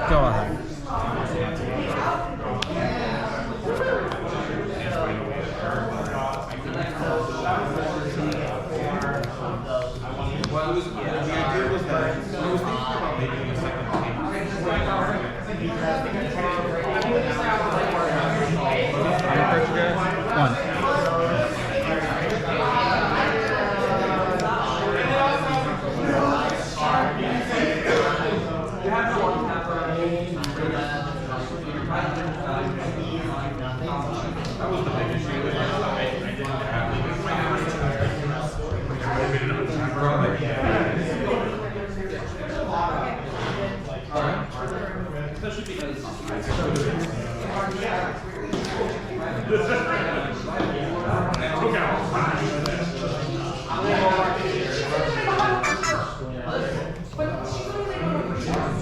Go ahead.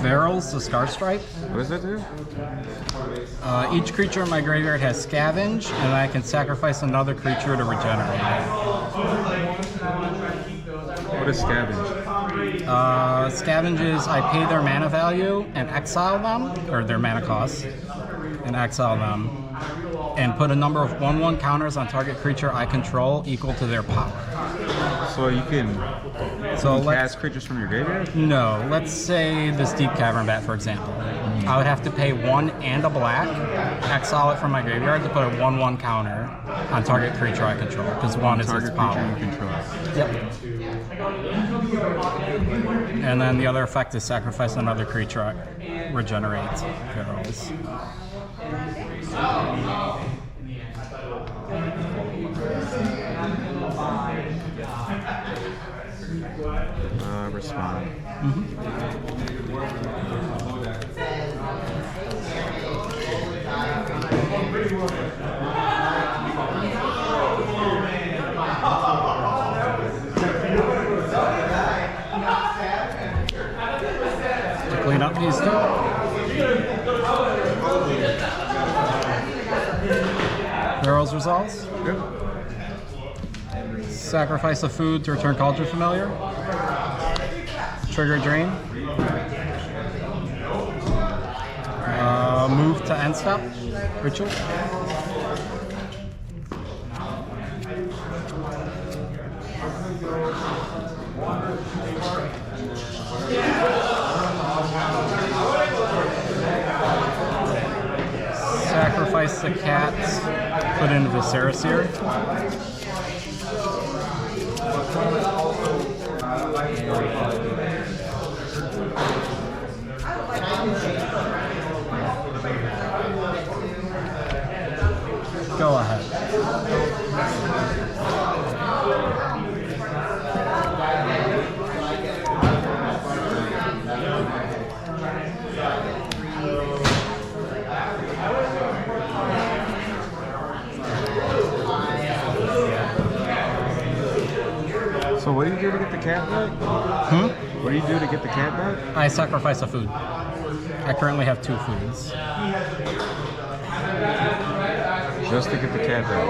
Veryl's the Scar Stripe. What does that do? Each creature in my graveyard has Scavenge, and I can sacrifice another creature to regenerate it. What is Scavenge? Scavenge is I pay their mana value and exile them, or their mana cost, and exile them, and put a number of 1/1 counters on target creature I control equal to their power. So you can cast creatures from your graveyard? No, let's say this Deep Cavern Bat, for example. I would have to pay 1 and a black, exile it from my graveyard to put a 1/1 counter on target creature I control, because 1 is its power. Yep. And then the other effect is sacrifice another creature, regenerate Ferals. Respond. To clean up these two. Ferals resolves. Yep. Sacrifice a food to return Cauldron Familiar. Trigger Drain. Move to end stop. Ritual. Sacrifice the cat. Put in Viserys here. Go ahead. So what do you do to get the cat back? What do you do to get the cat back? I sacrifice a food. I currently have 2 foods. Just to get the cat back?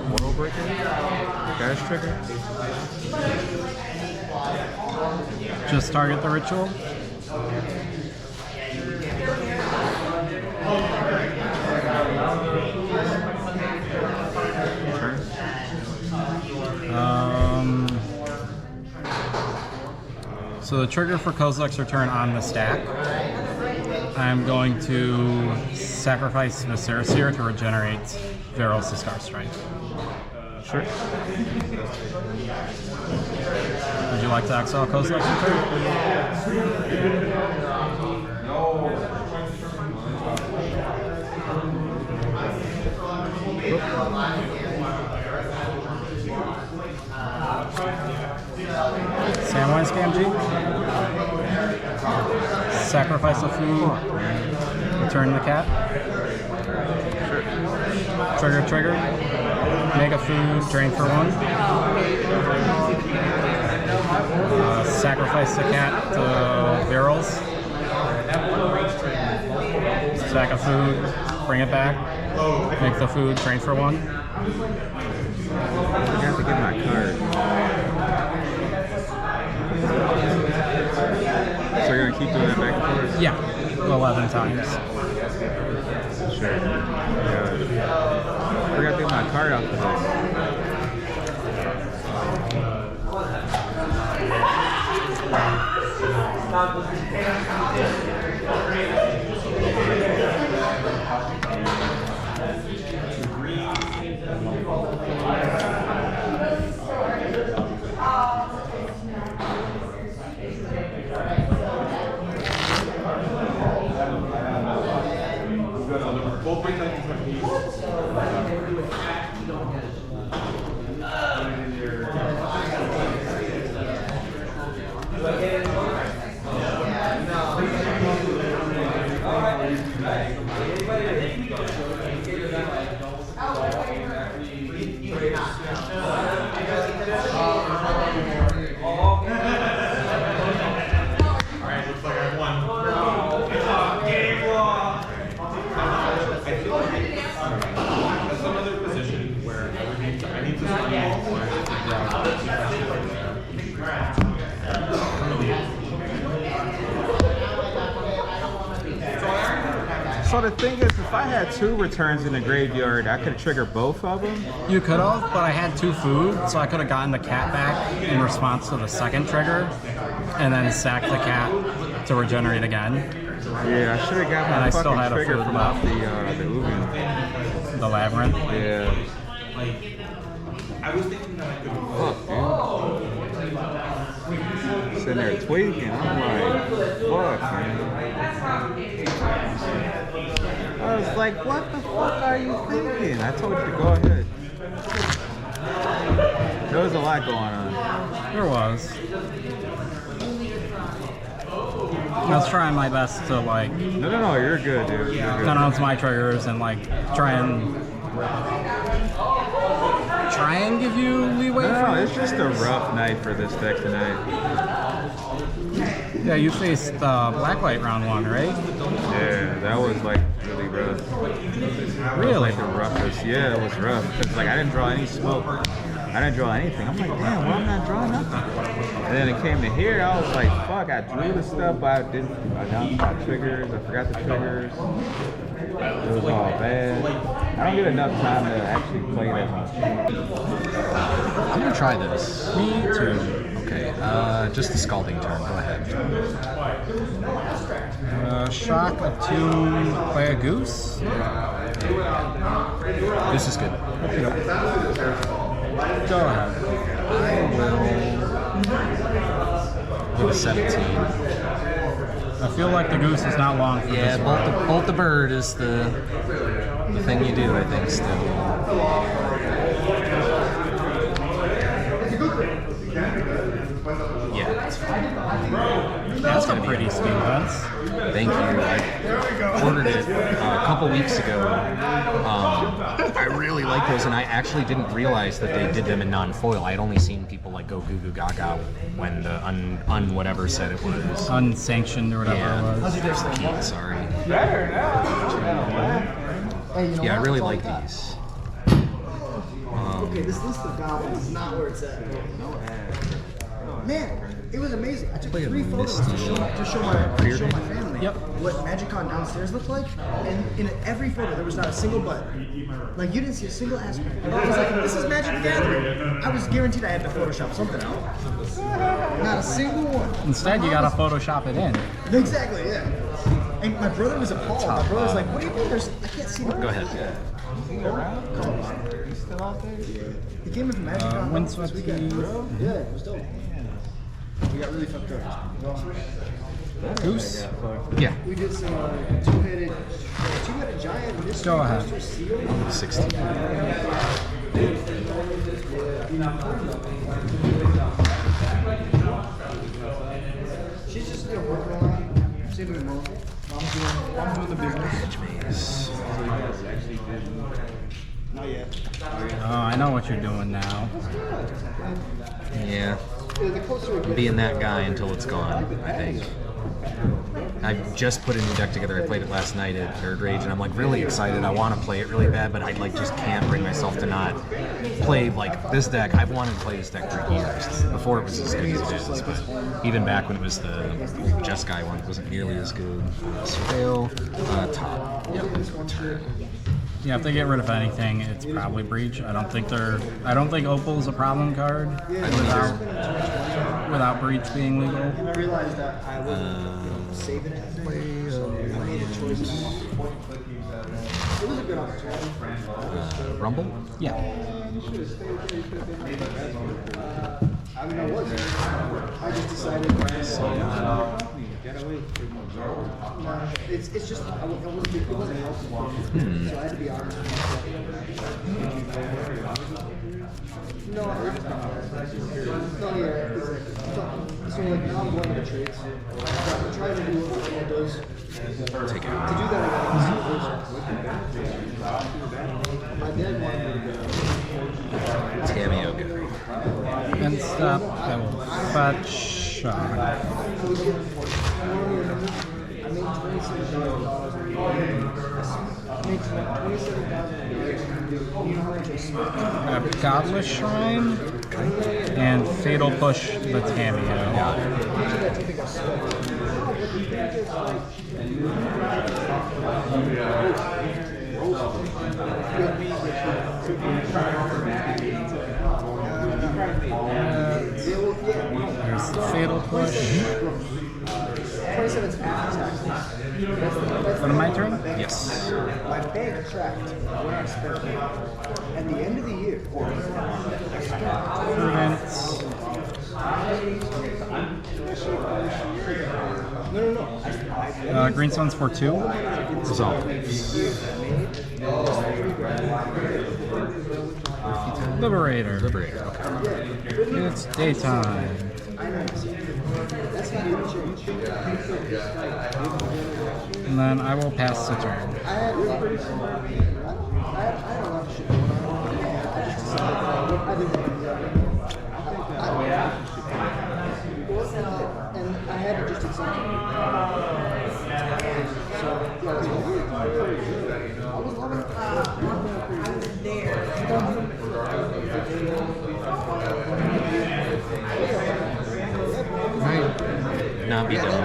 World Breaker? Cash Trigger? Just target the ritual. So the trigger for Kozilek's return on the stack. I'm going to sacrifice Viserys here to regenerate Veryl's the Scar Stripe. Sure. Would you like to exile Kozilek's return? Samwise Gamgee. Sacrifice a food. Return the cat. Trigger. Make a food. Drain for 1. Sacrifice the cat to Veryl's. Sack a food. Bring it back. Make the food. Drain for 1. I forgot to get my card. So you're gonna keep doing that back and forth? Yeah, 11 times. Sure. Yeah. I forgot to get my card out the deck. So the thing is, if I had 2 returns in the graveyard, I could trigger both of them. You could have, but I had 2 food, so I could have gotten the cat back in response to the second trigger, and then sacked the cat to regenerate again. Yeah, I should have got And my I still fucking had a trigger food from left. off the Uvin. The labyrinth. Yeah. I was thinking that I could. Fuck, dude. Sitting there tweaking. I'm like, fuck, man. I was like, what the fuck are you thinking? I told you to go ahead. There was a lot going on. There was. I was trying my best to like No, you're good, dude. You're good. announce my triggers and like try and give you leeway. No, it's just a rough night for this deck tonight. Yeah, you faced Black-White round 1, right? Yeah, that was like really rough. Really? Like the roughest. Yeah, it was rough. Cause like I didn't draw any smoke. I didn't draw anything. I'm like, damn, well, I'm not drawing nothing. And then it came to here, I was like, fuck, I drew the stuff, but I didn't announce my triggers. I forgot the triggers. It was all bad. I don't get enough time to actually play that much. I'm gonna try this. Me too. Okay, just the scalding turn. Go ahead. Shock attuned by a goose. This is good. Go ahead. I will with a 17. I feel like the goose is not long for Yeah, this. bolt the bird is the thing you do, I think, still. Yeah, it's fine. That's a pretty steam fence. Thank you. I ordered it a couple weeks ago. I really like those, and I actually didn't realize that they did them in non-foil. I had only seen people like go goo goo gaga when the whatever said it was. Unsanctioned or whatever it was. There's the key, sorry. Yeah, I really like these. Okay, this list of goblins is not where it's at. Man, it was amazing. I took 3 photos to show my family what MagicCon downstairs looked like, and in every photo there was not a single button. Like you didn't see a single aspect. I was like, this is Magic the Gathering. I was guaranteed I had to Photoshop something out. Not a single one. Instead, you gotta Photoshop it in. Exactly, yeah. And my brother was appalled. My brother was like, "What do you mean? I can't see." Go ahead. Still out there? Yeah. He came in from MagicCon this weekend. Yeah, it was dope. We got really fucked up. Goose? Yeah. We did some two-headed giant mystery Go ahead. monster seal. 16. She's just working a lot, saving her mom. Mom's doing the business. Not yet. Oh, I know what you're doing now. Yeah. Being that guy until it's gone, I think. I just put a new deck together. I played it last night at Third Rage, and I'm like really excited. I want to play it really bad, but I like just can't bring myself to not play like this deck. I've wanted to play this deck for years before it was as good as it is. But even back when it was the Just Guy one, it wasn't nearly as good. Surveil, top. Yep. Turn. Yeah, if they get rid of anything, it's probably Breach. I don't think Opal's a problem card without Breach being legal. And I realized that I wasn't saving it. So I made a choice. It was a good opportunity. Rumble? Yeah. I mean, I wasn't. I just decided. It's just it wasn't helpful. So I had to be honest with myself. No, yeah, exactly. So like now I'm going to the trades. I'm trying to do what it does. Take it. To do that, I got to my dad wanted Tammy Oga. And stop. I will fetch. I was getting I made $27,000. I made $27,000. You know how much I spent? Godless Shrine? And Fatal Push the Tameo. There's the Fatal Push. What, my turn? Yes. My bank tracked what I spent at the end of the year. Prevents. Green Suns for 2. Resolve. Liberator. Liberator. Okay. It's daytime. And then I will pass the turn. And I had to just accept it. Might not be done.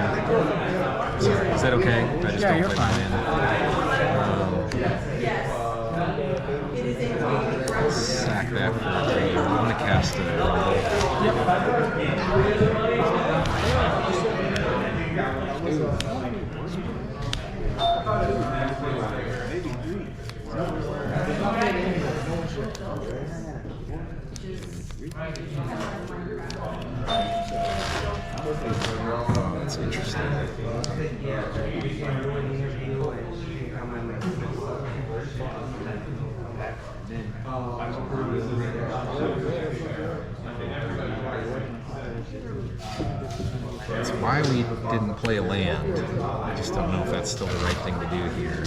Is that okay? I just Yeah, don't you're play fine. Sack that for a 3. I'm gonna cast a That's interesting. That's why we didn't play a land. I just don't know if that's still the right thing to do here.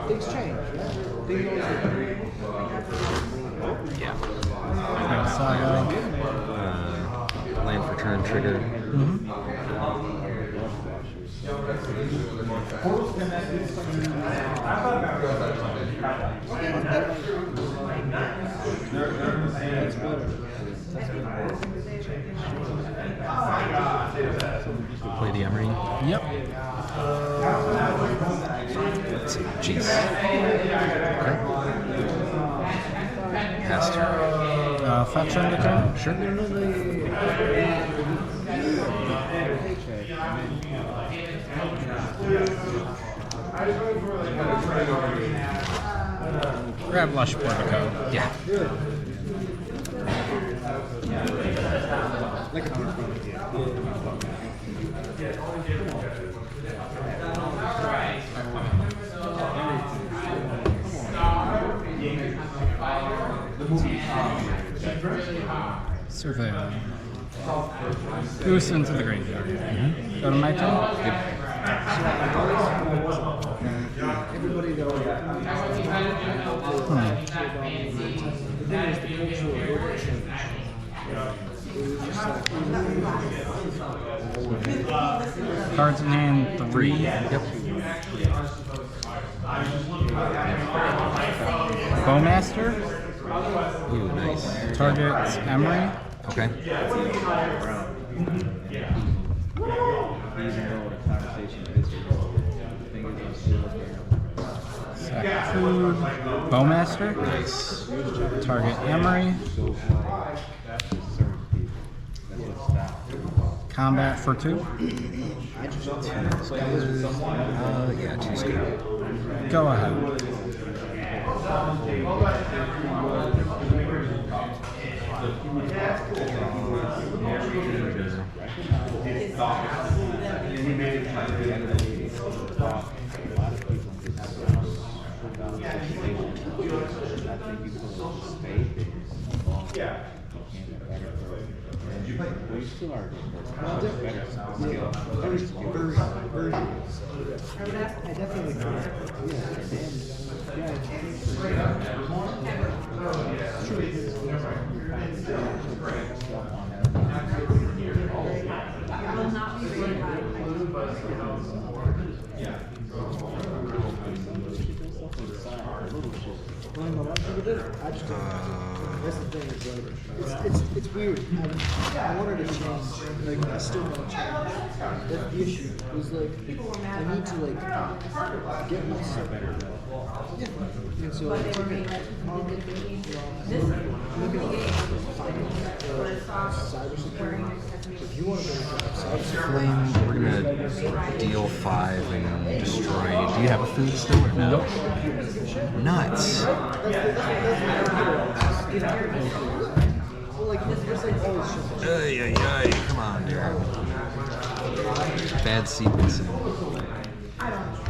Things change. Yeah. Saga. Land for turn trigger. Play the Emery. Yep. Jeez. Okay. Pass turn. Fetch on the turn? Sure. Grab Lush Portico. Yeah. Surveil. Goose into the graveyard. Go to my turn? Cards in hand 3. Yep. Bowmaster. Ooh, nice. Targets Emery. Okay. Sack food. Bowmaster. Nice. Target Emery. Combat for 2. Yeah, 2's good. Go ahead. I know a lot of people did it. I just didn't. That's the thing. Is like, it's weird. I wanted to change. Like I still want to change. That's the issue. It was like I need to like get myself better. Yeah. And so like, I'm looking at cybersecurity. If you want to go Flame, we're gonna deal 5 and destroy. Do you have a food still or no? Nope. Nuts. Ay, ay, ay. Come on, Darren. Bad sequencing. I don't know.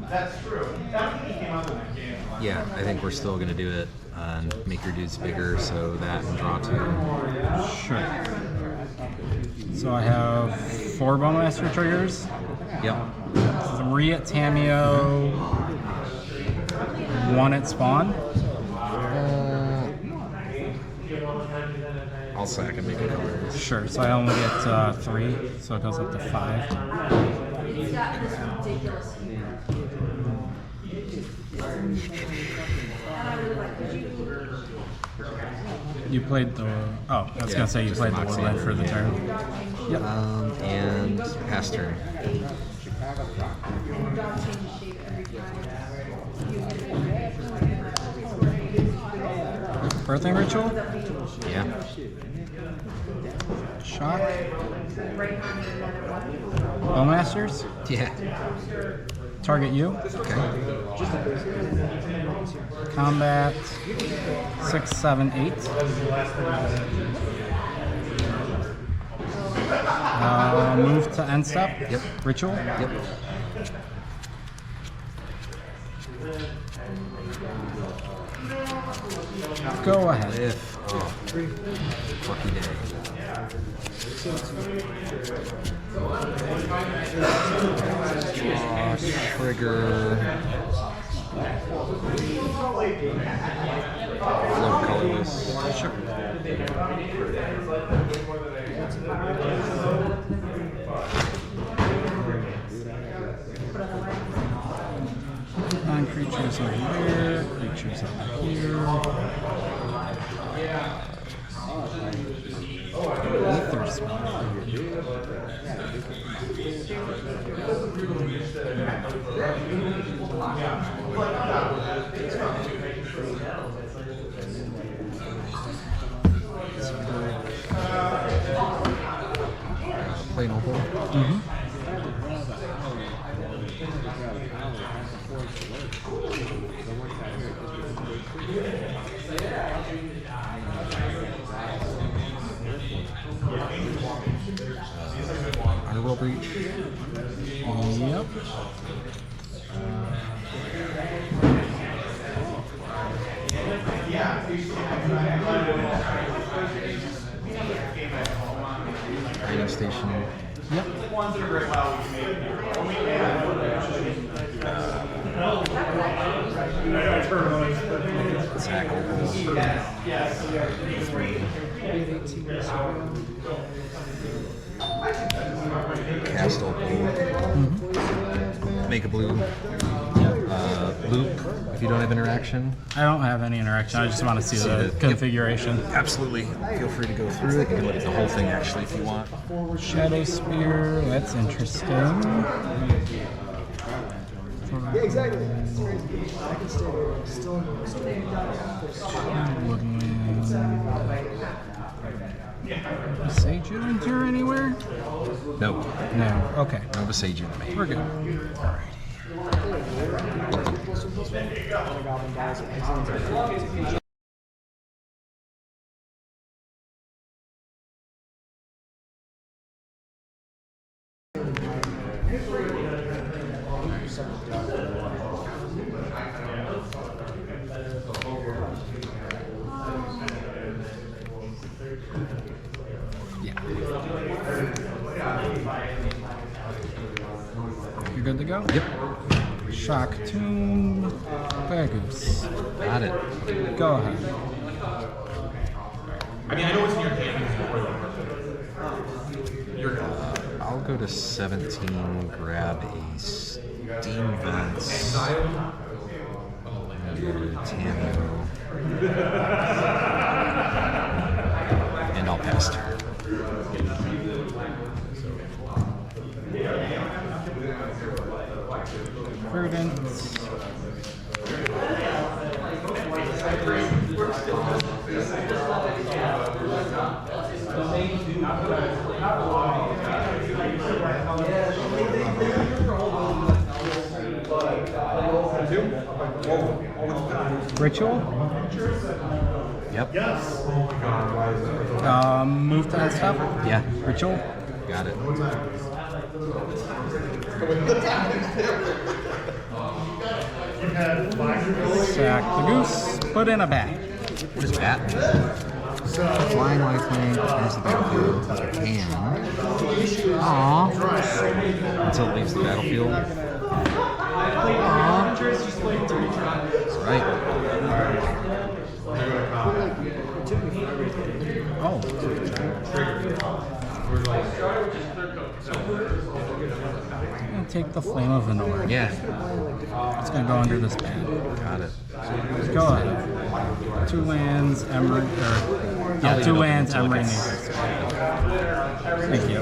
That's true. Yeah, I think we're still gonna do it and make your dudes bigger, so that and draw 2. Sure. So I have 4 Bowmaster triggers, Yep. 3 at Tameo, 1 at Spawn. I'll say I can make it colors. Sure, so I only get 3, so it goes up to 5. He's got this ridiculous humor. And I really like, could you You played the. Oh, I was gonna say you played the Woodland for the turn. Yep. And pass turn. Birthing Ritual? Yeah. Shock? Bowmasters? Yeah. Target you. Okay. Combat 6, 7, 8. Move to end step. Yep. Ritual. Yep. Go ahead. If. Oh. Lucky day. Trigger. Float colorless. Sure. Non-creatures over here, creatures over here. Ether Spell. Play noble. Underworld Breach. Yep. Raiding Station. Yep. Attack Opal. Cast Opal. Make a blue. Loop, if you don't have interaction. I don't have any interaction. I just want to see the Yep. configuration. Absolutely. Feel free to go through it. You can look at the whole thing actually if you want. Shadow Spear. That's interesting. Yeah, exactly. It's crazy. I can stay here. Still Woodland. Sage you enter anywhere? Nope. No. Okay. No Besage in the main. We're good. go. Yep. Shock Tomb. Play a goose. Got it. Go ahead. I mean, I know it's in your hand. You're I'll go to 17, grab a Steam Vents. Tamio. And I'll pass turn. Verdant. Ritual. Yep. Move to end stop. Yeah. Ritual. Got it. Sack the goose. Put in a bat. What is that? Flying lifelink enters the battlefield with your hand. Aww. Until it leaves the battlefield. Aww. That's right. Oh. I'm gonna take the Flame of Venor. Yeah. It's gonna go under this band. Got it. Go ahead. 2 lands, Emery, I'll leave 2 it lands, open until Emery it Neighbors. gets- Thank you.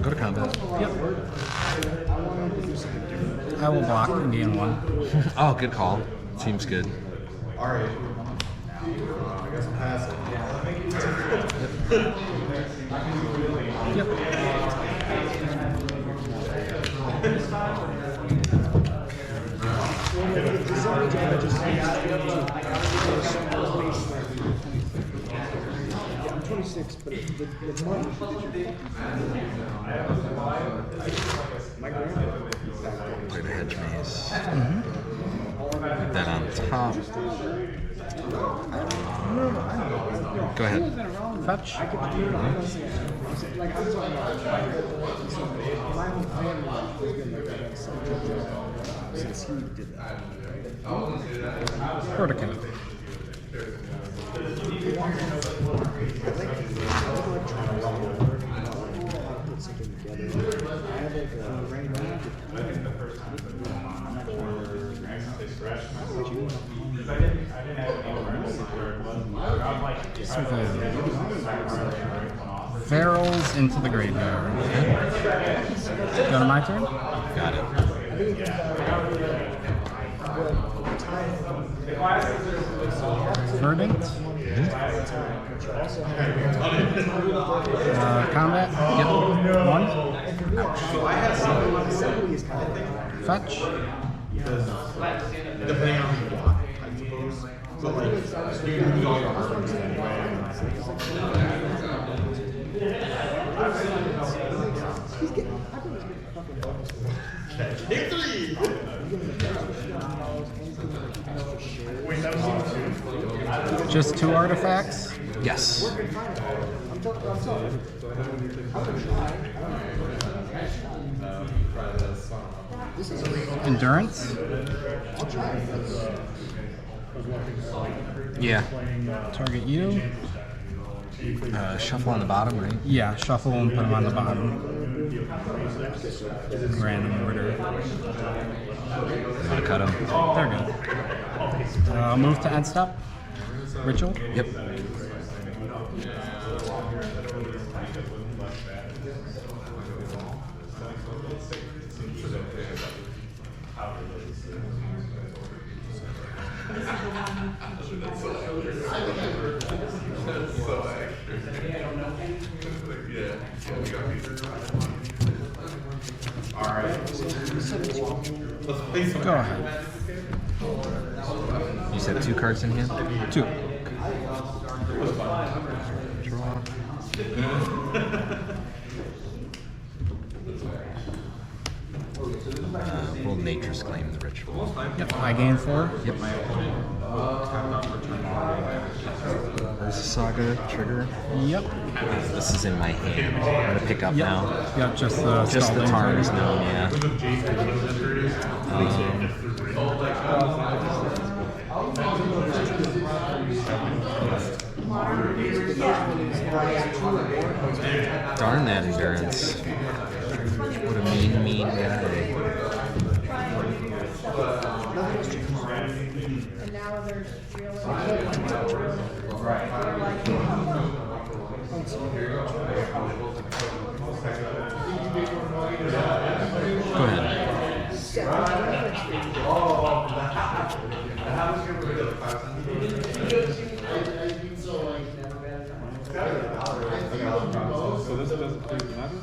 Go to combat. Yep. I will block and gain 1. Oh, good call. Seems good. Yep. Play the hedge maze. Put that on top. Go ahead. Fetch. Vertical. Ferals into the graveyard. Go to my turn. Got it. Verdant. Combat. Yep. 1. Fetch. depending on who you block, I suppose. But like, you can use all your arms anyway. Victory! Just 2 artifacts. Yes. Endurance. Yeah. Target you. Shuffle on the bottom, right? Yeah, shuffle and put them on the bottom. Random order. I'm gonna cut them. They're good. Move to end stop. Ritual. Yep. Go ahead. You said 2 cards in hand? 2. Draw. We'll Nature's Claim the ritual. Yep. I gain 4. Yep. There's a Saga trigger. Yep. This is in my hand. I'm gonna pick up now. Yep, just the Tar is known, yeah. Darn that endurance. What a mean guy. And now there's Go ahead. So this doesn't do matter?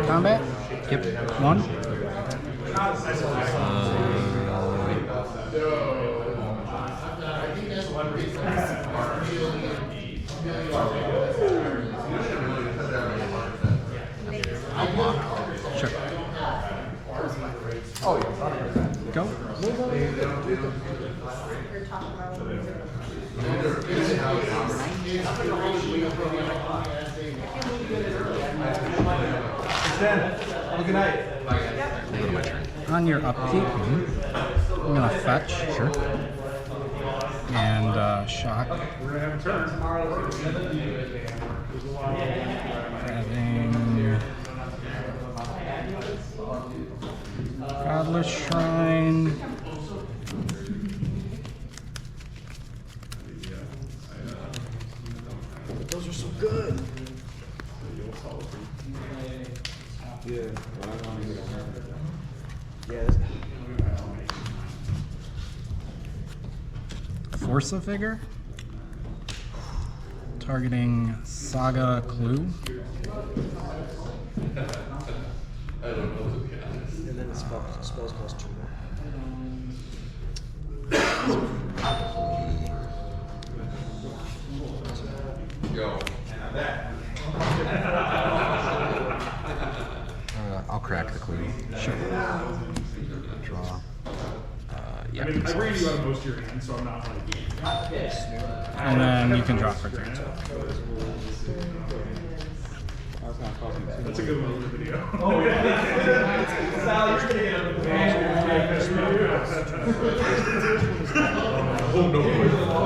Combat? Yep. 1. Sure. Go. Good night. On your upkeep, I'm gonna fetch. Sure. And shock. Grabbing Godless Shrine. Those are so good. Force a figure. Targeting Saga Clue. And then the spells cost 2 more. I'll crack the clue. Sure. Draw. Yeah. I ran you out of most of your hands, so I'm not like. And then you can draw for 3. That's a good one in the video.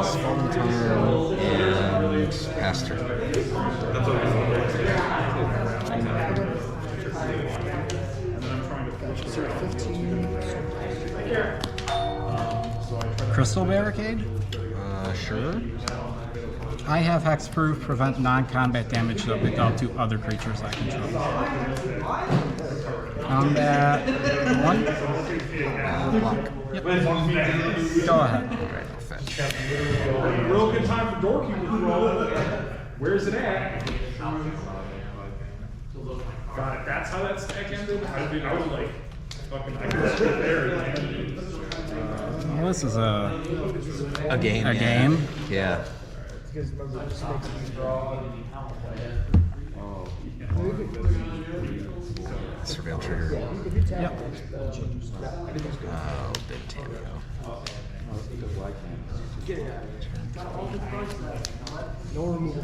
Spawn turn and pass turn. Crystal Barricade. Sure. I have hexproof, prevent non-combat damage that will dealt to other creatures I control. Combat 1. Block. Yep. Go ahead. Alright, I'll fetch. Real good time for doorkeeper roll. Where's it at? Got it. That's how that stack ended. I was like, fucking, I could sit there. Well, this is a game. A game? Yeah. Surveil trigger. Yep. Oh, big Tamio.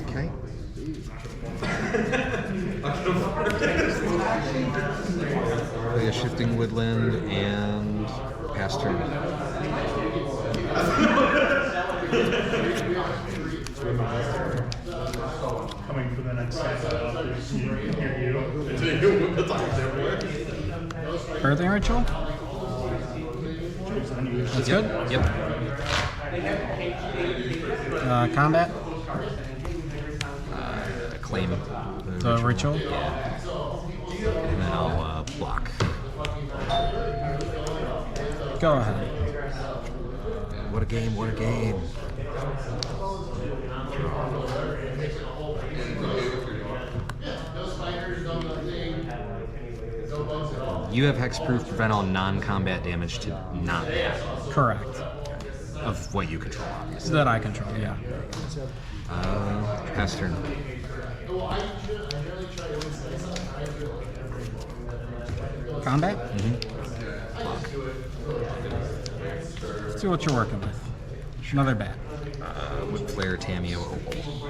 Okay. Play a shifting woodland and pass turn. Coming for the next set. Birthing Ritual. That's good. Yep. Combat. Claim The ritual. Yeah. And then I'll block. Go ahead. What a game, what a game. You have hexproof, prevent all non-combat damage to not happen. Correct. Of what you control, obviously. That I control, yeah. Pass turn. Combat? Let's see what you're working with. Another bat. Whip Flare, Tameo, Opal.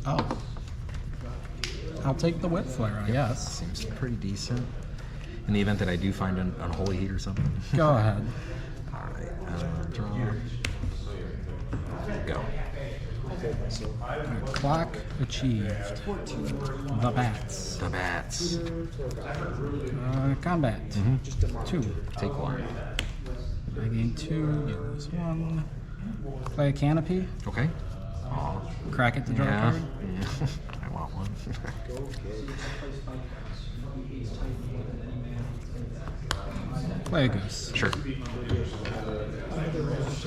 Oh. I'll take the whip flare, I guess. Seems pretty decent. In the event that I do find an unholy heat or something. Go ahead. Alright, draw. Go. Clock achieved. The bats. The bats. Combat. 2. Take 1. I gain 2, you lose 1. Play a canopy. Okay. Crack it to draw a Yeah. card. Yeah. I want one. Play a goose. Sure.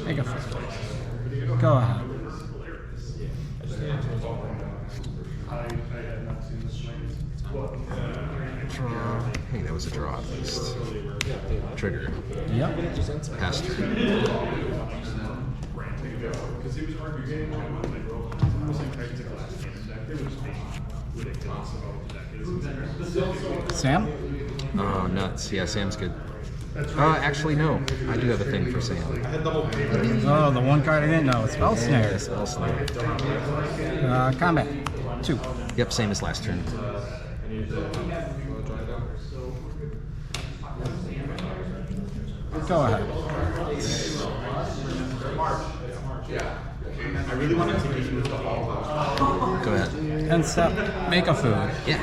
Make a flip. Go ahead. Draw. Hey, that was a draw at least. Trigger. Yep. Pass turn. Sam? Oh, nuts. Yeah, Sam's good. Actually, no. I do have a thing for Sam. Oh, the one card I didn't know. Spell snare. Yeah, spell snare. Combat. 2. Yep, same as last turn. Go ahead. Go ahead. And step. Make a food. Yeah.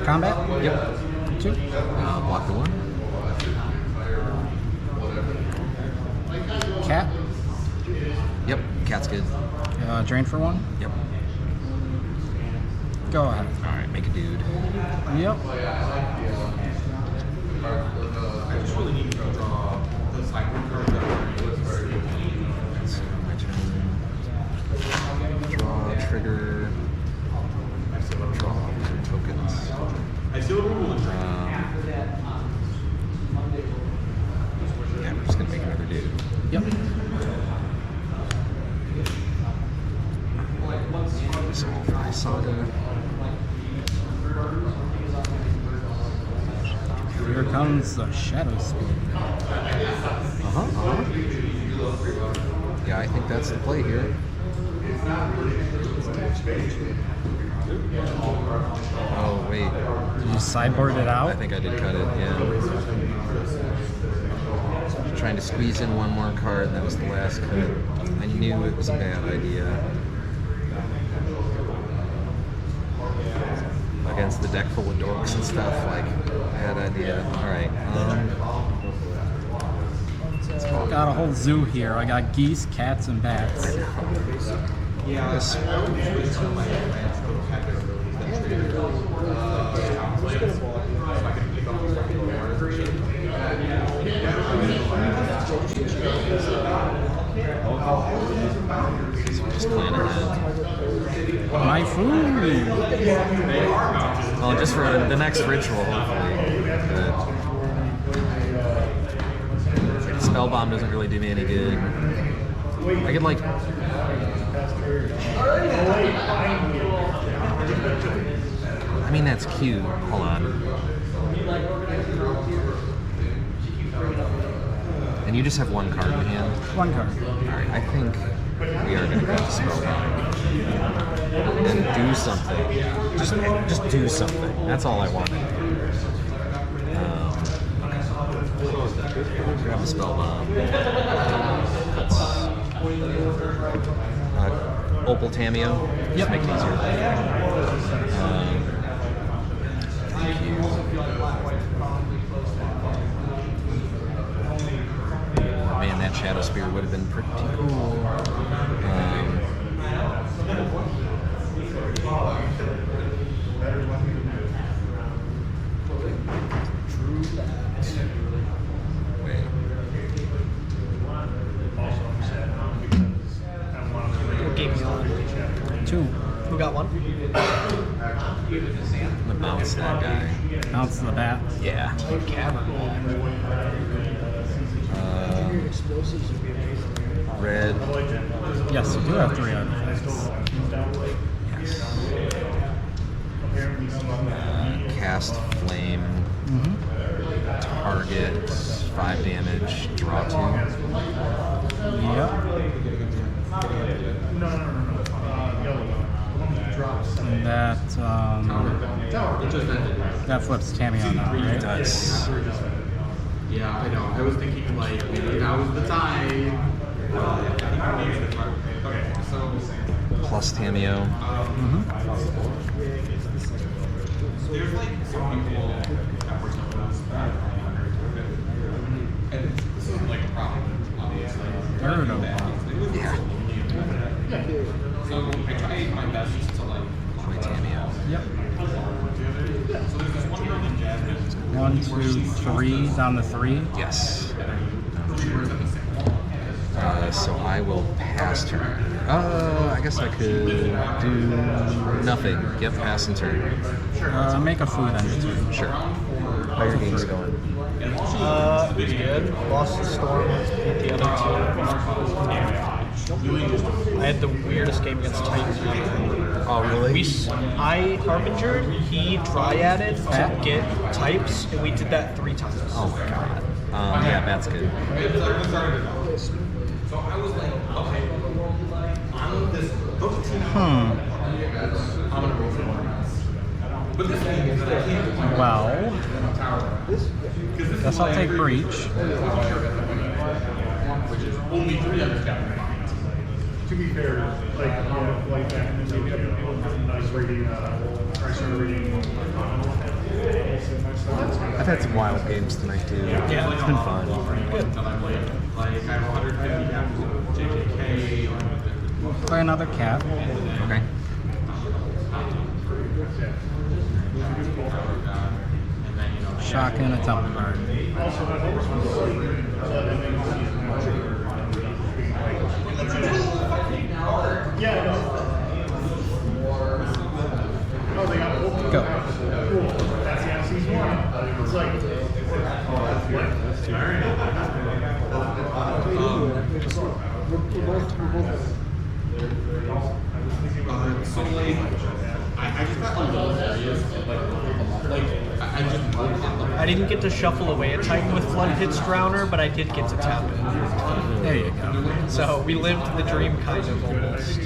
Combat. Yep. 2. Block the 1. Cat. Yep. Cat's good. Drain for 1. Yep. Go ahead. Alright, make a dude. Yep. I just really need to draw the cycle card that So my turn. Draw, trigger. Draw tokens. I still rule the Yeah, we're just gonna make another dude. Yep. Solve my saga. Here comes the Shadow Spear. Yeah, I think that's the play here. Oh, wait. Did you sideboard it out? I think I did cut it, yeah. Trying to squeeze in one more card, that was the last cut. I knew it was a bad idea. Against the deck full of dorks and stuff, like, bad idea. Alright, Got a whole zoo here. I got geese, cats, and bats. Yes. So just plan ahead. My food. Well, just for the next ritual, hopefully. But spell bomb doesn't really do me any good. I could like. I mean, that's cute. Hold on. And you just have one card in hand. One card. Alright, I think we are going to go to spell bomb. And do something. Just do something. That's all I want. Okay. Grab a spell bomb. That's Opal Tameo. Just make it easier. Thank you. Man, that Shadow Spear would have been pretty cool. Wait. What game are you on? 2. Who got 1? I'm gonna bounce that guy. Bounce the bat. Yeah. Red. Yes, you do have 3 artifacts. Cast flame. Target 5 damage. Draw 2. Yep. And that flips Tamiyo now, It right? does. Yeah, I know. I was thinking like maybe now is the time. Okay, so Plus Tamiyo. there's like some people that were and this isn't like a problem, obviously. Yeah. So I tried my best to like Play Tamiyo. Yep. so there's this one girl in Jasmine. 1, 2, 3, down to 3. Yes. So I will pass turn. I guess I could do nothing. Yep, pass and turn. Make a food end turn. Sure. How are your games going? It's good. Lost the storm, beat the other 2. I had the weirdest game against Titans ever. Oh, really? I Harbingered, he Dryadded to get types, and we did that 3 times. Oh my god. Yeah, that's good. So I was like, okay, on this Hmm. I'm gonna roll for one. But this thing is that I can't. Well, guess I'll take breach. Which is only 3 other chapters. To be fair, like back in the day, nice reading, reading. I've had some wild games tonight too. Yeah. It's been fun. Like I have 150 chapters of JJK. Play another cat. Okay. Shotgun a temple card. Go. That's the season 1. It's like, So like, I just got a little serious. Like I just I didn't get to shuffle away a Titan with Flood Pit's Drowner, but I did get to tap it. There you go. So we lived the dream kind of almost.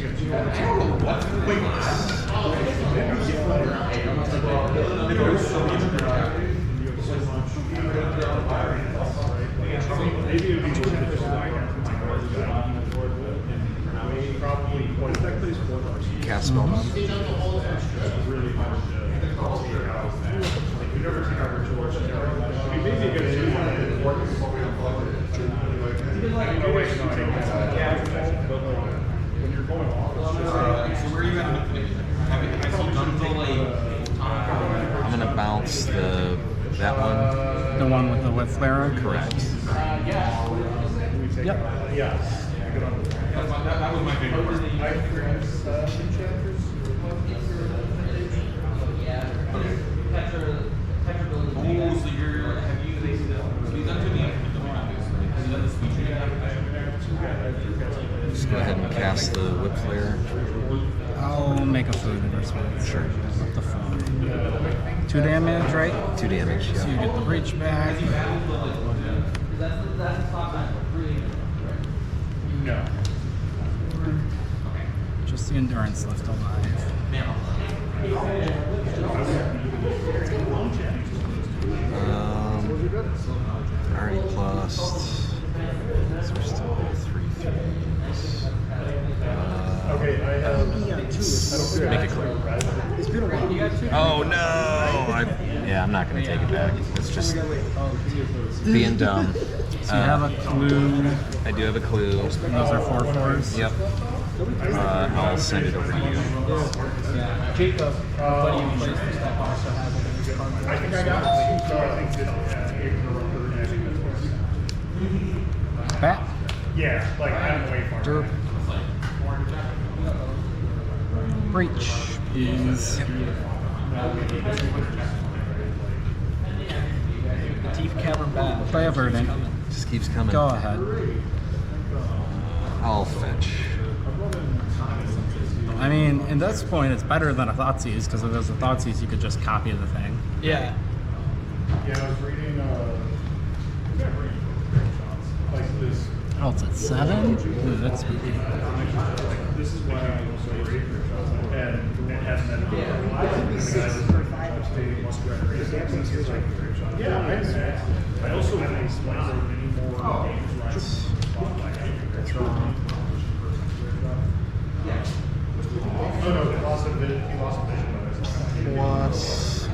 Cast spell. I'm gonna bounce that one. The one with the whip flare? Correct. Yep. that was my favorite part. Oh, so you're have you done to me? Have you done the speech yet? Just go ahead and cast the whip flare. I'll make a food in this one. Sure. What the fuck? 2 damage, right? 2 damage. So you Yeah. get the breach back. no. Just the endurance left alive. Already plus. So we're still 3 threes. Okay, I have. Make it clear. Oh no! Yeah, I'm not gonna take it back. It's just being dumb. So you have a clue. I do have a clue. And those are 4/4s. Yep. I'll send it over to you. Jacob, what do you place this deck also have in his card? I think I got it. So I think that, Bat. yeah, like I'm way far. Derp. Breach, please. Deep Cavern Battle. Play a Verdant. Just keeps coming. Go ahead. I'll fetch. I mean, at this point, it's better than a Thoughtseize, because if there's a Thoughtseize, you could just copy the thing. Yeah. Yeah, I was reading, like this. Oh, it's at 7? Ooh, that's spooky. This is why I was so ready for shots. And it hasn't been. Yeah, I also many more games. Oh no, he lost a vision. Plus.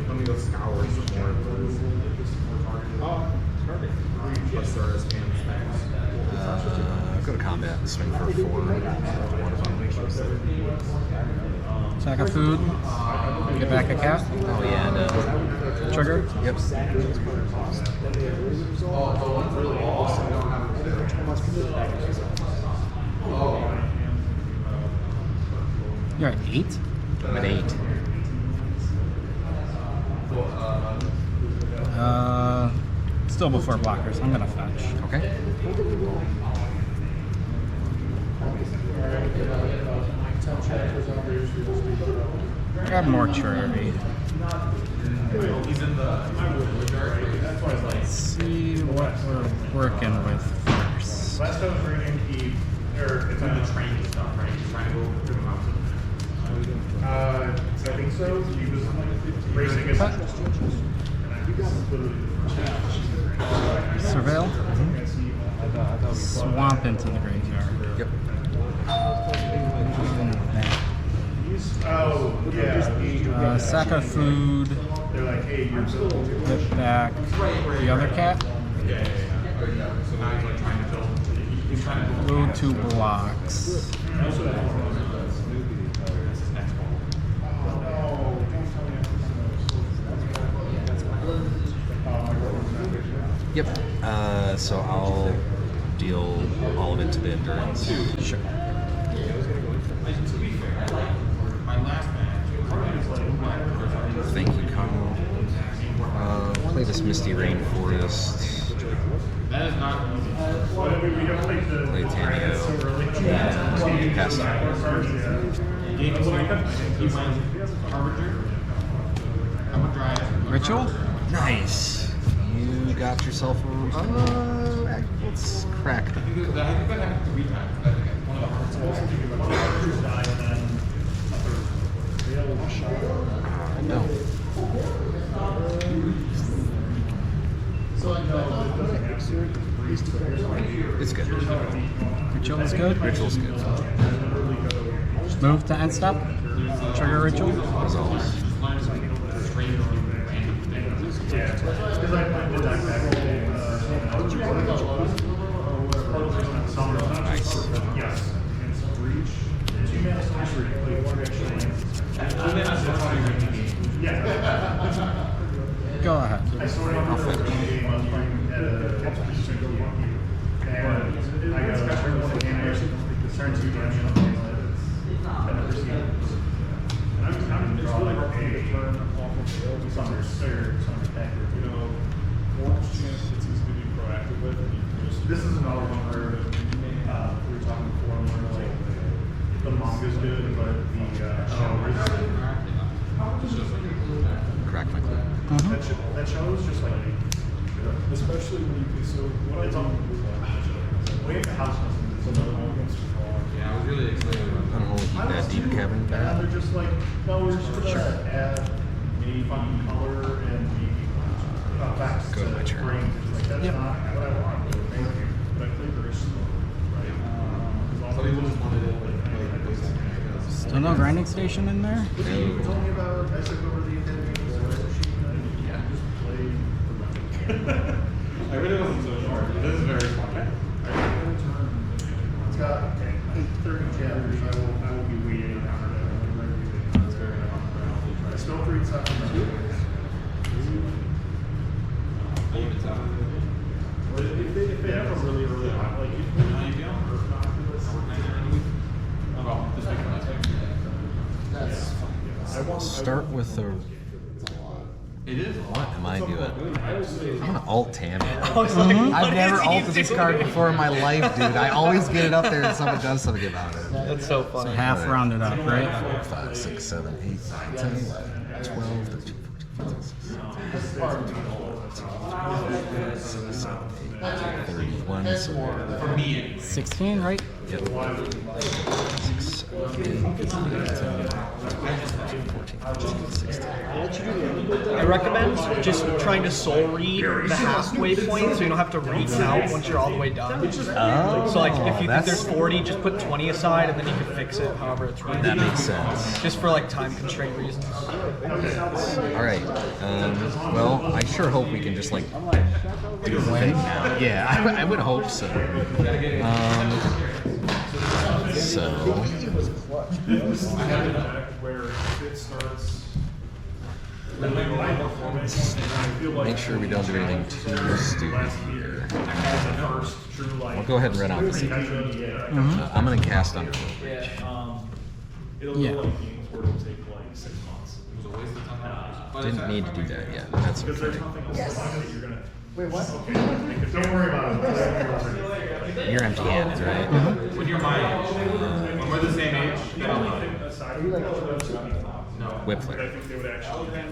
Let me go scour some more. Go to combat and swing for 4. Sack of food. Get back a cat. Oh yeah, no. Trigger. Yep. You're at 8? I'm at 8. Still before blockers. I'm gonna fetch. Okay. Grab Mortuary. Let's see what we're working with first. Last I was reading, it's on the train stuff, right? He's trying to go through the mountain. I think so. He was racing his. Surveil. Swamp into the graveyard. Yep. Oh, yeah. Sack of food. They're like, hey, you're building. Flip back. The other cat. Yeah. So now he's like trying to build. He's trying to build. Blue 2 blocks. Yep. So I'll deal all of it to the endurance. Sure. Thank you, Kyle. Play this Misty Rainforest. That is not easy. Play Tanio. Pass turn. Game is like he went Harbinger. I'm a drive. Ritual? Nice. You got yourself a. Let's crack that. I think that happened 3 times. I think one of the hardest ones. No. It's good. Ritual is good. Ritual's good. Move to end step. Trigger ritual. As always. Nice. Go ahead. I'll finish. This is another one where we were talking before, where like the manga's good, but the Crack my clue. that show is just like, especially when you can so it's on way the house is another one. Yeah, I was really excited about I don't know what keep that deep cabin And back. they're just like, no, we're just gonna add maybe fun color and maybe facts Go to my turn. brains. It's like, that's not what I want. Thank you. But I play very slow, right? Some people just wanted it like Still no grinding station in there? You told me about, I took over the Academy and yeah, just play. I really wasn't so sure. This is very fun. It's got 30 chapters. I will be waiting on it. It's very fun. I still read stuff from the if worth of... What am I doing? I'm gonna alt Tammy. I've never alted this card before in my life, dude. I always get it up there and someone does something about it. That's so funny. Half rounded up, right? 4, 5, 6, 7, 8, 9, 10, 11, 12, 13, 14, 15, 16, 31, so 16, right? yep. 6, 7, 8, 9, 10, 14, 15, 16. I recommend just trying to soul read the halfway point so you don't have to recount once you're all the way done. Oh, So like if you think that's- there's 40, just put 20 aside and then you can fix it however it's read. That makes sense. Just for like time constraint reasons. All right. Well, I sure hope we can just like do the thing now. Yeah, I would hope so. Make sure we don't do anything too stupid here. We'll go ahead and run out the secret. I'm gonna cast on Bridge. Yeah. Didn't need to do that yet. That's okay. Wait, what? Don't worry about it. You're empty-handed, right? When you're my age, when we're the same age, then I'll leave. Whip flare.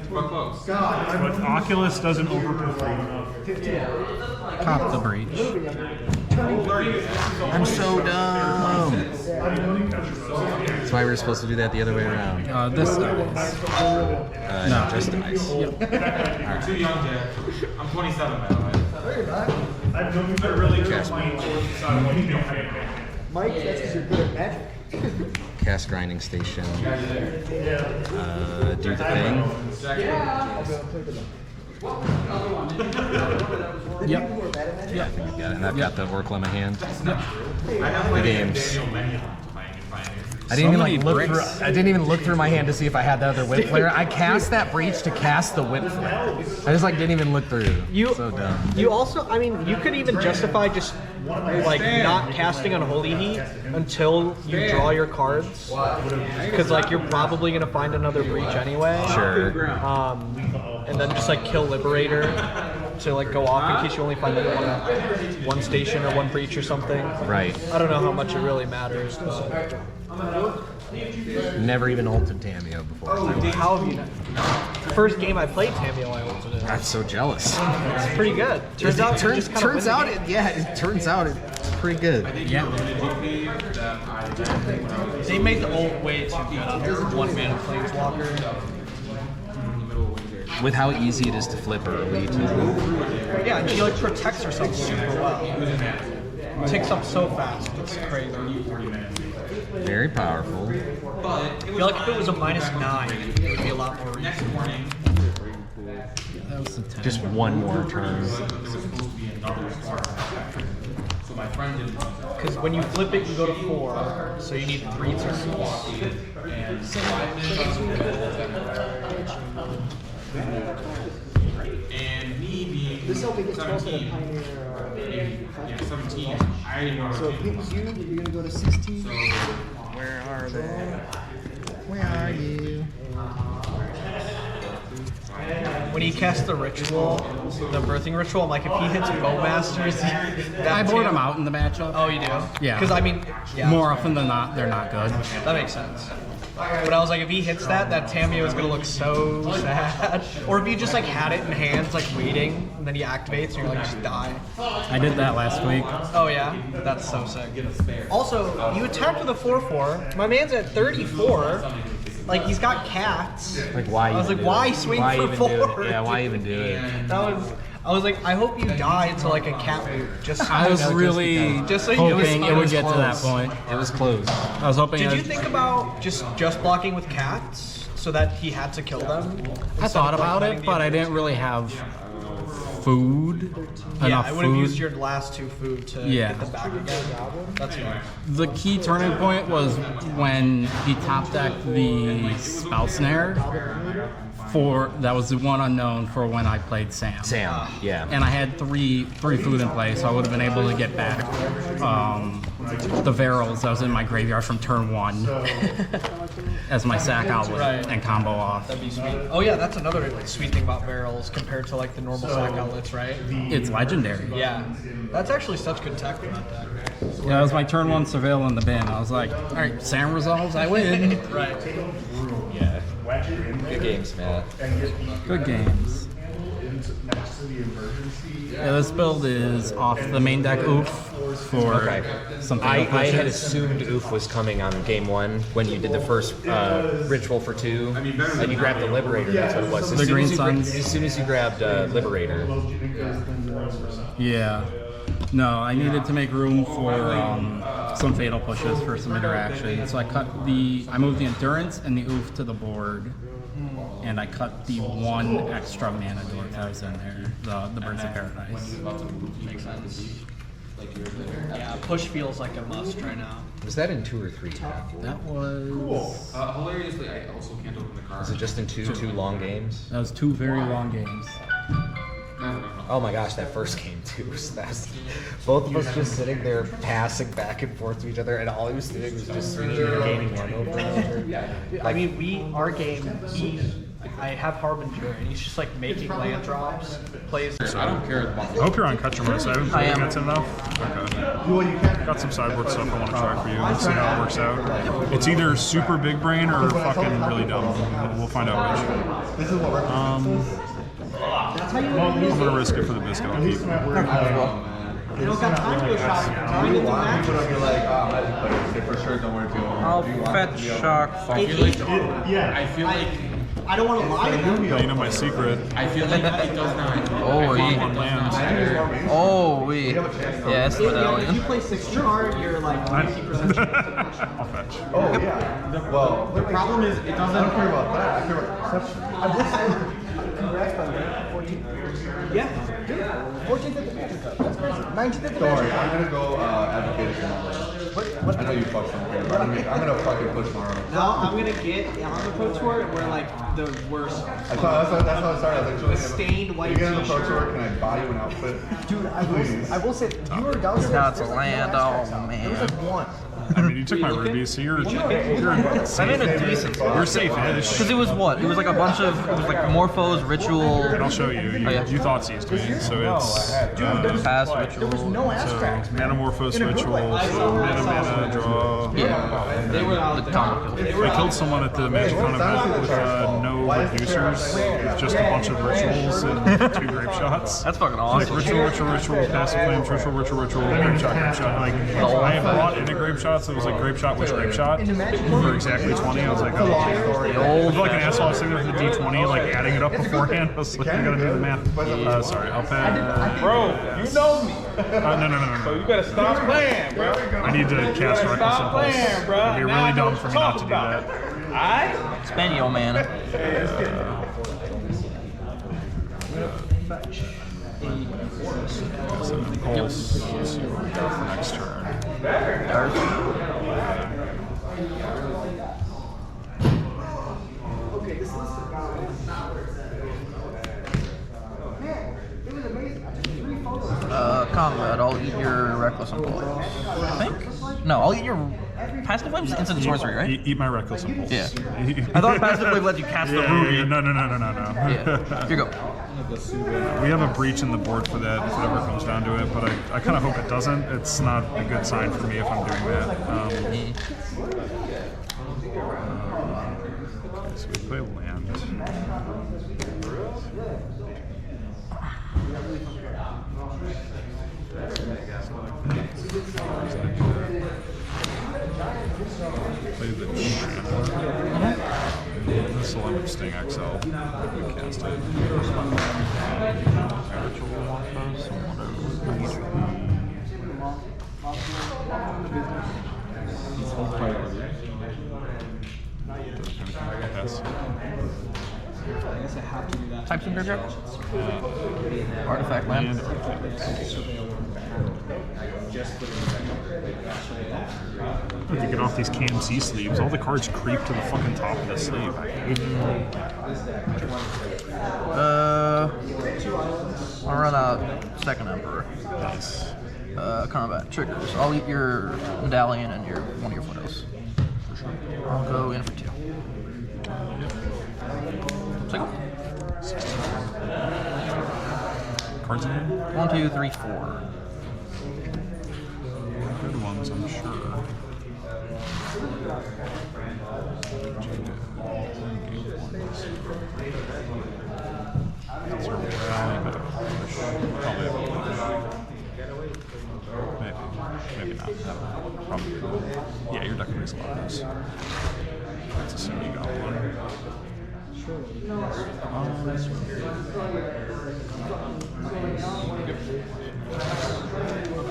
We're close. But Oculus doesn't overperform enough. Cop the breach. I'm so dumb. That's why we were supposed to do that the other way around. This dies. No, just dice. You're too young, Jack. I'm 27, by the way. I've known you for really Cast playing breach. Mike, that's because you're good at magic. Cast grinding station. Do the thing. Yep. Yeah, I think I got it. And I've got the Oracle in my hand. The games. I didn't even like look through. I didn't even look through my hand to see if I had the other whip flare. I cast that breach to cast the whip flare. I just like didn't even look through. So dumb. You also, I mean, you could even justify just like not casting Unholy Heat until you draw your cards, because like you're probably gonna find another breach anyway. Sure. And then just like kill Liberator to like go off in case you only find like one station or one breach or something. Right. I don't know how much it really matters, but Never even ulted Tamio before. how have you? First game I played Tamio, I ulted it. I'm so jealous. It's pretty good. Turns out, you just kinda win the game. It turns out it's pretty good. Yeah. They made the ult way too good. 1 mana Planeswalker. With how easy it is to flip early, too. Yeah, and she like protects herself super well. Ticks up so fast. It's crazy. Very powerful. I feel like if it was a -9, it would be a lot more reasonable. That was the 10. Just one more turn. Because when you flip it, you go to 4, so you need 3 turns. And me being This only gets 12 at a 17, Pioneer. 17, I didn't know So what it to pings you, you're gonna go to 16. Where are they? Where are you? When he casts the ritual, the birthing ritual, I'm like, if he hits Bowmasters, I board them out in the matchup. Oh, you do? Yeah. Because I mean, yeah, More often than not, they're not good. that makes sense. But I was like, if he hits that Tamio is gonna look so sad. Or if you just like had it in hands, like waiting, and then he activates, and you're like, just die. I did that last week. Oh yeah, that's so sick. Also, you attacked with a 4/4. My man's at 34. Like he's got cats. Like, why? I was even like, do why it? swing Why for even 4? do it? Yeah, why even do it? I was like, I hope you die to like a cat loop. Just I was just really because. Just so you know. hoping it would get to that close. point. It was close. I was hoping. Did you I'd- think about just blocking with cats so that he had to kill them? I thought about it, but I didn't really have food. Yeah, enough I would have food. used your last 2 food to Yeah. get them back again. That's fine. The key turning point was when he top decked the spell snare. That was the one unknown for when I played Sam. Yeah. And I had three food in play, so I would have been able to get back the Varels that was in my graveyard from turn 1. as my sack outlet Right. and combo off. That'd be sweet. Oh yeah, that's another sweet thing about barrels compared to like the normal sack outlets, right? It's legendary. Yeah, that's actually such good tech for that deck. Yeah, that was my turn 1 surveil in the bin. I was like, all right, Sam resolves, I win. Right. Yeah. Good games, Matt. Good games. Yeah, this build is off the main deck oof for some I fatal had pushes. assumed Oof was coming on game 1 when you did the first ritual for 2, and you grabbed the Liberator. That's what it was. The Green Suns. As soon as you grabbed Liberator. Yeah. No, I needed to make room for some fatal pushes for some interaction. So I moved the endurance and the oof to the board, and I cut the 1 extra mana dork that was in there, the Birds of Paradise. Makes sense. Yeah, push feels like a must right now. Was that in 2 or 3? That was Hilariously, I also can't open the car. Was it just in 2 long games? that was 2 very long games. Oh my gosh, that first game too was fast. Both of us just sitting there passing back and forth to each other, and all he was doing was just swinging and gaining 1 over and over. I mean, our game, I have Harbinger, and he's just like making land drops, plays. I don't care about I hope you're on Ketchumers. I haven't I played am. against enough. Okay. Got some sideboard stuff I want to try for you. Let's see how it works out. It's either super big brain or fucking really dumb. We'll find out which. I'm gonna risk it for the biscuit. I'll keep it. You don't got time to go shopping. I'll fetch shock. I feel like I don't want to lie to them. Yeah, you know my secret. I feel like it does not. On lands. Oh, yes, If you medallion. play 60 hard, you're like 50% chance. I'll fetch. The problem is it doesn't. I don't care about that. I care about perception. Congrats, by the way. 14. Yeah. 14th at the Magic Cup. That's crazy. 19th at the Magic Cup. I'm gonna go advocate for I know you fucked something, but I'm gonna fucking push tomorrow. Now I'm gonna get on the Pro Tour and wear like the worst. That's how I started. I was like, Stained white you get on the Pro t-shirt. Tour, can I buy you an outfit? Dude, I will say, you were downstairs. Now it's a there's like land. no Oh abstracts. There was man. like 1. I mean, you took my rubies, so you're I'm in a decent spot. you're safe-ish. Because it was what? It was like a bunch of, it was like Morphos, Ritual, And I'll show you. You thought seized me, so it's Pass, Ritual. There was no abstracts, man. Metamorphose In a good Ritual, way. so mana, draw. Yeah. They were out The there. combo kill. I killed someone at the Magic Con event with no reducers, with just a bunch of rituals and 2 grape shots. That's fucking Like awesome. ritual, passive flames, ritual, grape shot. Like I had brought in a grape shot, so it was like grape shot, which grape shot for exactly 20. I was like, oh, I feel like an asshole. I was sitting there with the D20, like adding it up beforehand. I was like, I gotta do the math. Sorry, I'll pass. Bro, you know me. No. You gotta stop playing, bro. I need to cast Reckless Stop Impulse. playing, bro. It'd be Now I really know dumb what for to me not talk to do about. that. Alright? Spend your mana. So Impulse. Let's see what we got for next turn. Combat, I'll eat your Reckless Impulse. I think? No, I'll eat your Passive Flame's instant sorcery, right? Eat my Reckless Impulse. Yeah. I thought Passive Flame let you cast the Ruby. No. Yeah. Here you go. We have a breach in the board for that if it ever comes down to it, but I kind of hope it doesn't. It's not a good sign for me if I'm doing that. Okay, so we play land. Play the channel. This will end up Sting XL. We cast it. Yes. I guess I have to do that. Types in graveyard? Artifact land. If you get off these KMC sleeves, all the cards creep to the fucking top of the sleeve. I'll run out Second Emperor. Nice. Combat triggers. I'll eat your medallion and one of your foothills. I'll go in for 2. cards in hand? 1, 2, 3, 4. Good ones, I'm sure. These are rally, but probably have a maybe not. Probably. Yeah, your deck makes a lot of those. Let's assume you got one.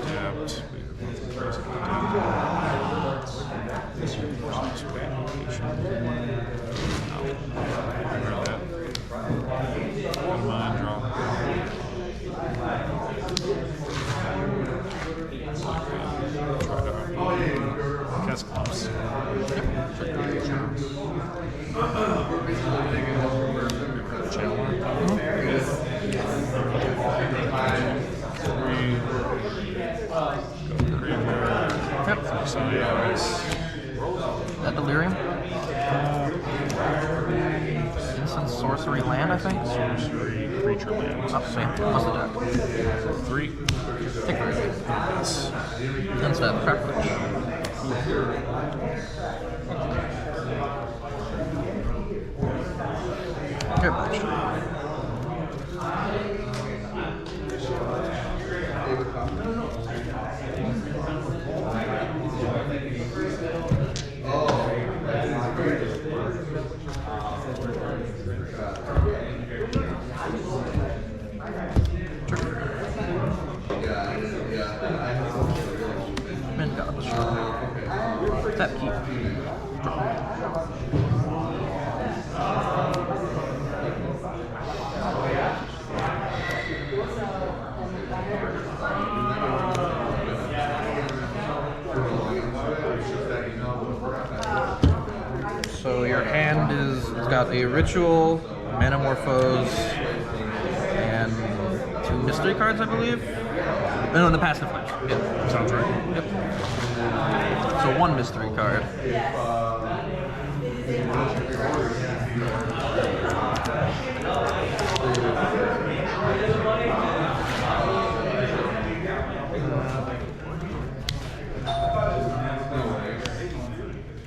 Adapt. Mind draw. Cast clumps. Channeler. Yep. That delirium? Instant sorcery land, I think? Sorcery creature land. Oh, same. What's the deck? 3. Take it. Yes. Instant preference. Good. Min gods. Tap key. So your hand it's got a ritual, metamorphose, and 2 mystery cards, I believe. No, the passive flash. Yep. Sounds right. Yep. So 1 mystery card.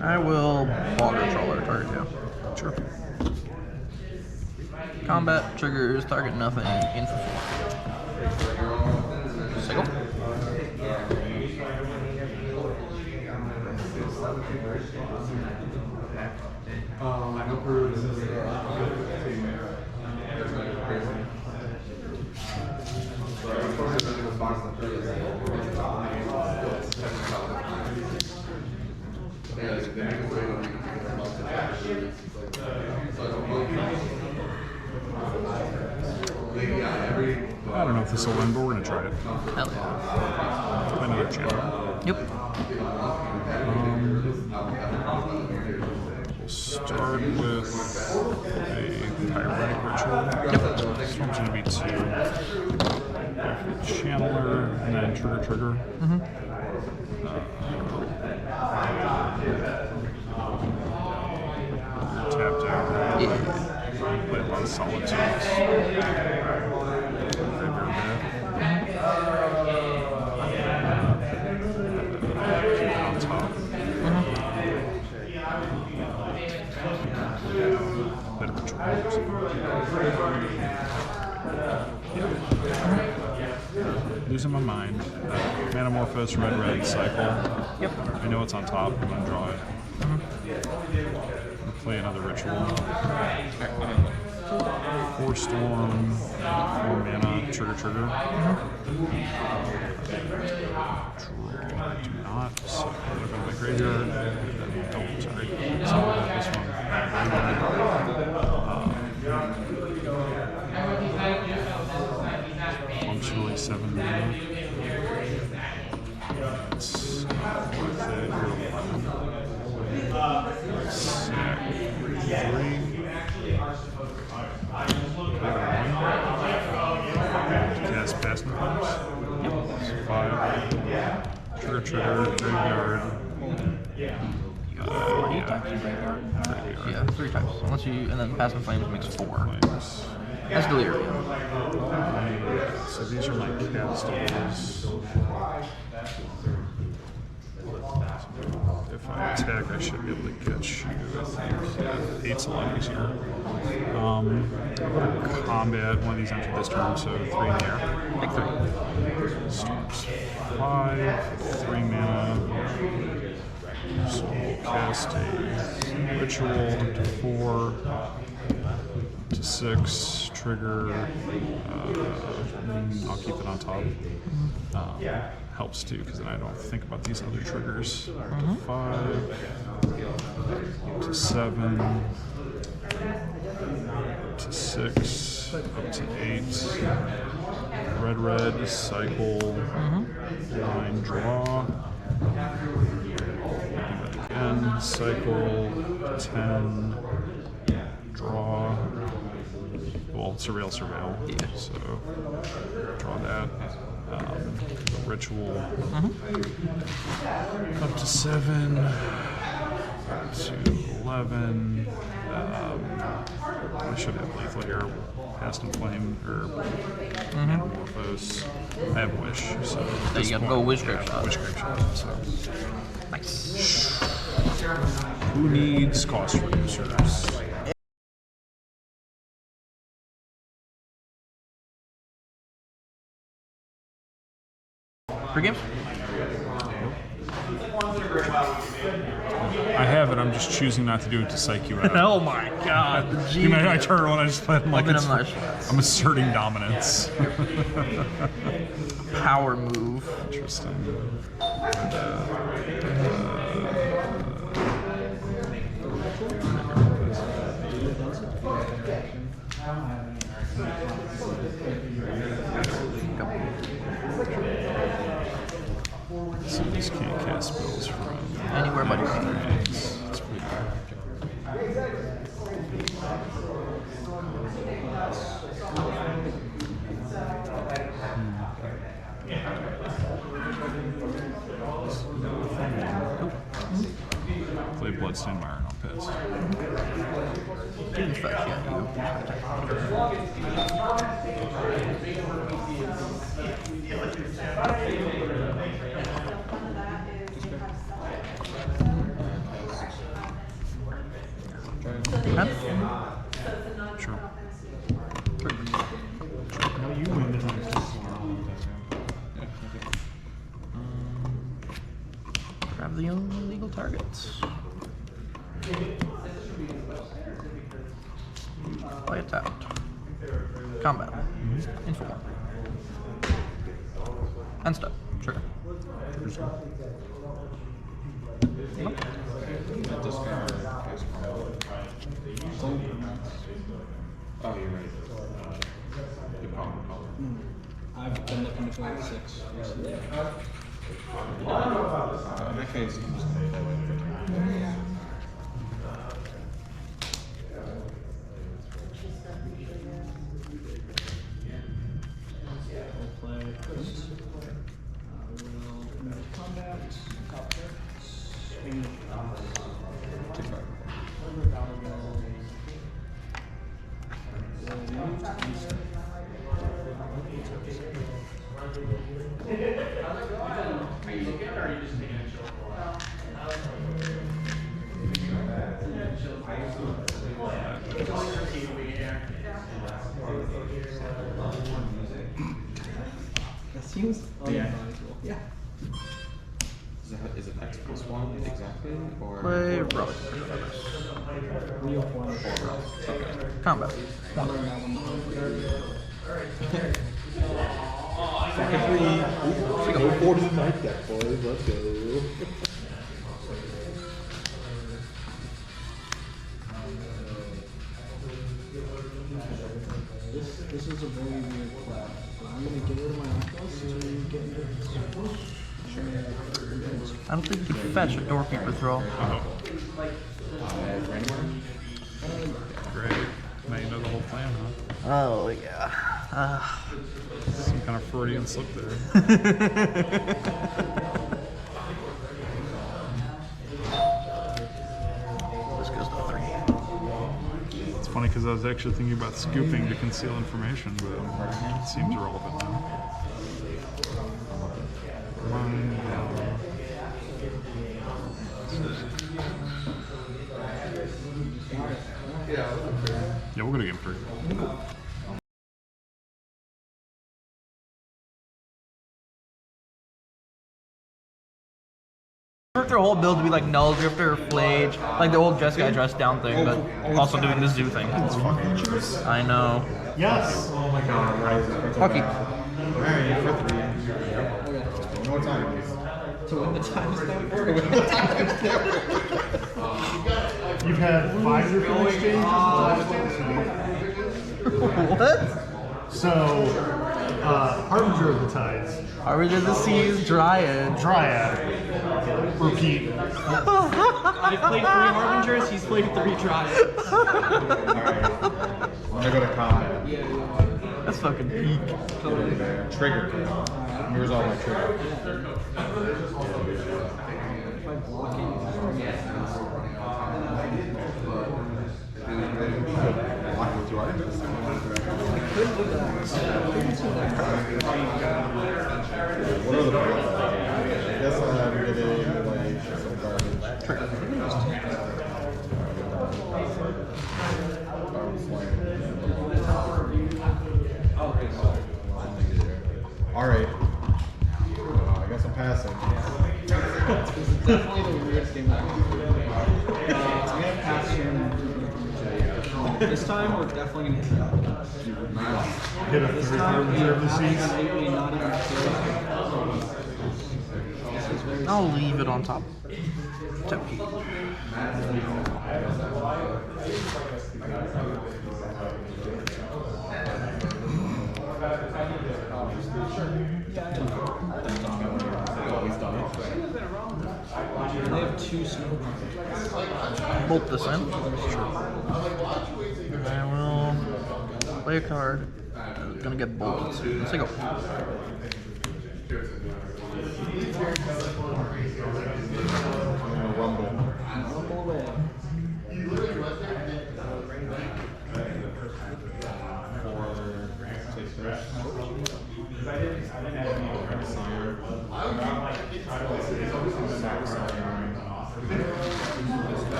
I will Water Trawler target you. Sure. Combat triggers target nothing in for 4. Cycle. I know Peru is I don't know if this will win, but we're gonna try it. Hell yeah. Play another channel. Yep. We'll start with a pyrotic ritual. Yep. This one's gonna be 2. Channeler and then trigger. Tapped out. Yeah. Play a lot of solitudes. Keep it on top. Bit of a losing my mind. Metamorphose, red, cycle. Yep. I know it's on top. I'm gonna draw it. Play another ritual. 4 storm, 4 mana, trigger. Draw, do not. So I'm gonna go to my graveyard. Don't, sorry. So this one. Functionally 7 mana. It's worth it. Sack 3. Cast Passing Force. 5. Trigger, graveyard. Yeah, 3 times. Unless you, and then Passive Flames makes 4. Flames. That's delirium. So these are my castles. If I attack, I should be able to get you, I think. Yeah, 8's a lot easier. Combat, one of these enter this turn, so 3 in the air. Take 3. Storms 5, 3 mana. So we'll cast a ritual up to 4, to 6, trigger. I'll keep it on top. Helps too, because then I don't think about these other triggers. Up to 5, up to 7, up to 6, up to 8. Red, cycle, 9, draw. Again, cycle, 10, draw. Well, surveil. Yeah. So, draw that. The ritual. Up to 7, up to 11. I should have lethal here. Past and flame, or Metamorphose. I have Wish, so. So you gotta go Wish Grape Shot. Wish Grape Shot, so. Nice. Who needs cost reducers? Forgive? I have it, I'm just choosing not to do it to psych you out. Oh my god. You know, I turn when I just play, I'm like, Open them nice. I'm asserting dominance. Power move. Interesting. So this can't cast spells from Anywhere but It's pretty Play Bloodstained Mire, I'll pass. In fact, Sure. No, you win the next grab the illegal targets. Play it out. Combat. Inform. And step. Trigger. Oh, you're right. Good call. I've been looking to play 6. In that case, I'm just gonna play with We'll play first. We'll move combat. Swing. That seems unadvisable. Yeah. Is it X plus 1 exactly? Or Play relic. Real form. Okay. Combat. Go 40 night deck, boys. Let's go. This is a very weird class. So I'm gonna get rid of my Oculus to get into this. I don't think you can fetch a Doorkeeper throw. Great. Now you know the whole plan, huh? Oh, yeah. Some kind of Freudian slip there. This goes to 3. It's funny because I was actually thinking about scooping to conceal information, but it seems irrelevant now. Yeah, we're gonna get pretty good. Their whole build to be like Null Drifter, Flage, like the old Jeskai dress down thing, but also doing the Zoo thing. I know. Yes. Oh my god, right. Lucky. Alright, for 3. One more time, please. To win the time stamp. You've had 5 different exchanges. What? So, Harbinger of the Tides. Harbinger of the Seas, Dryad. Dryad. Repeat. I've played 3 Harbingers, he's played 3 Dryads. Alright. I'm gonna go to combat. That's fucking peak. Trigger. Here's all my trigger. Lock with 2 items. What are the builds? I guess I'm getting like some garbage. Alright. I guess I'm passing. This is definitely the weirdest game I've ever played. I'm gonna pass him. This time we're definitely gonna hit the Oculus. Hit a This 3rd time we Harbinger are of the Seas. absolutely not even close. I'll leave it on top. Tap key. They have 2 snow. Bolt this in. I will play a card. It's gonna get bolted soon. Let's go. Rumble.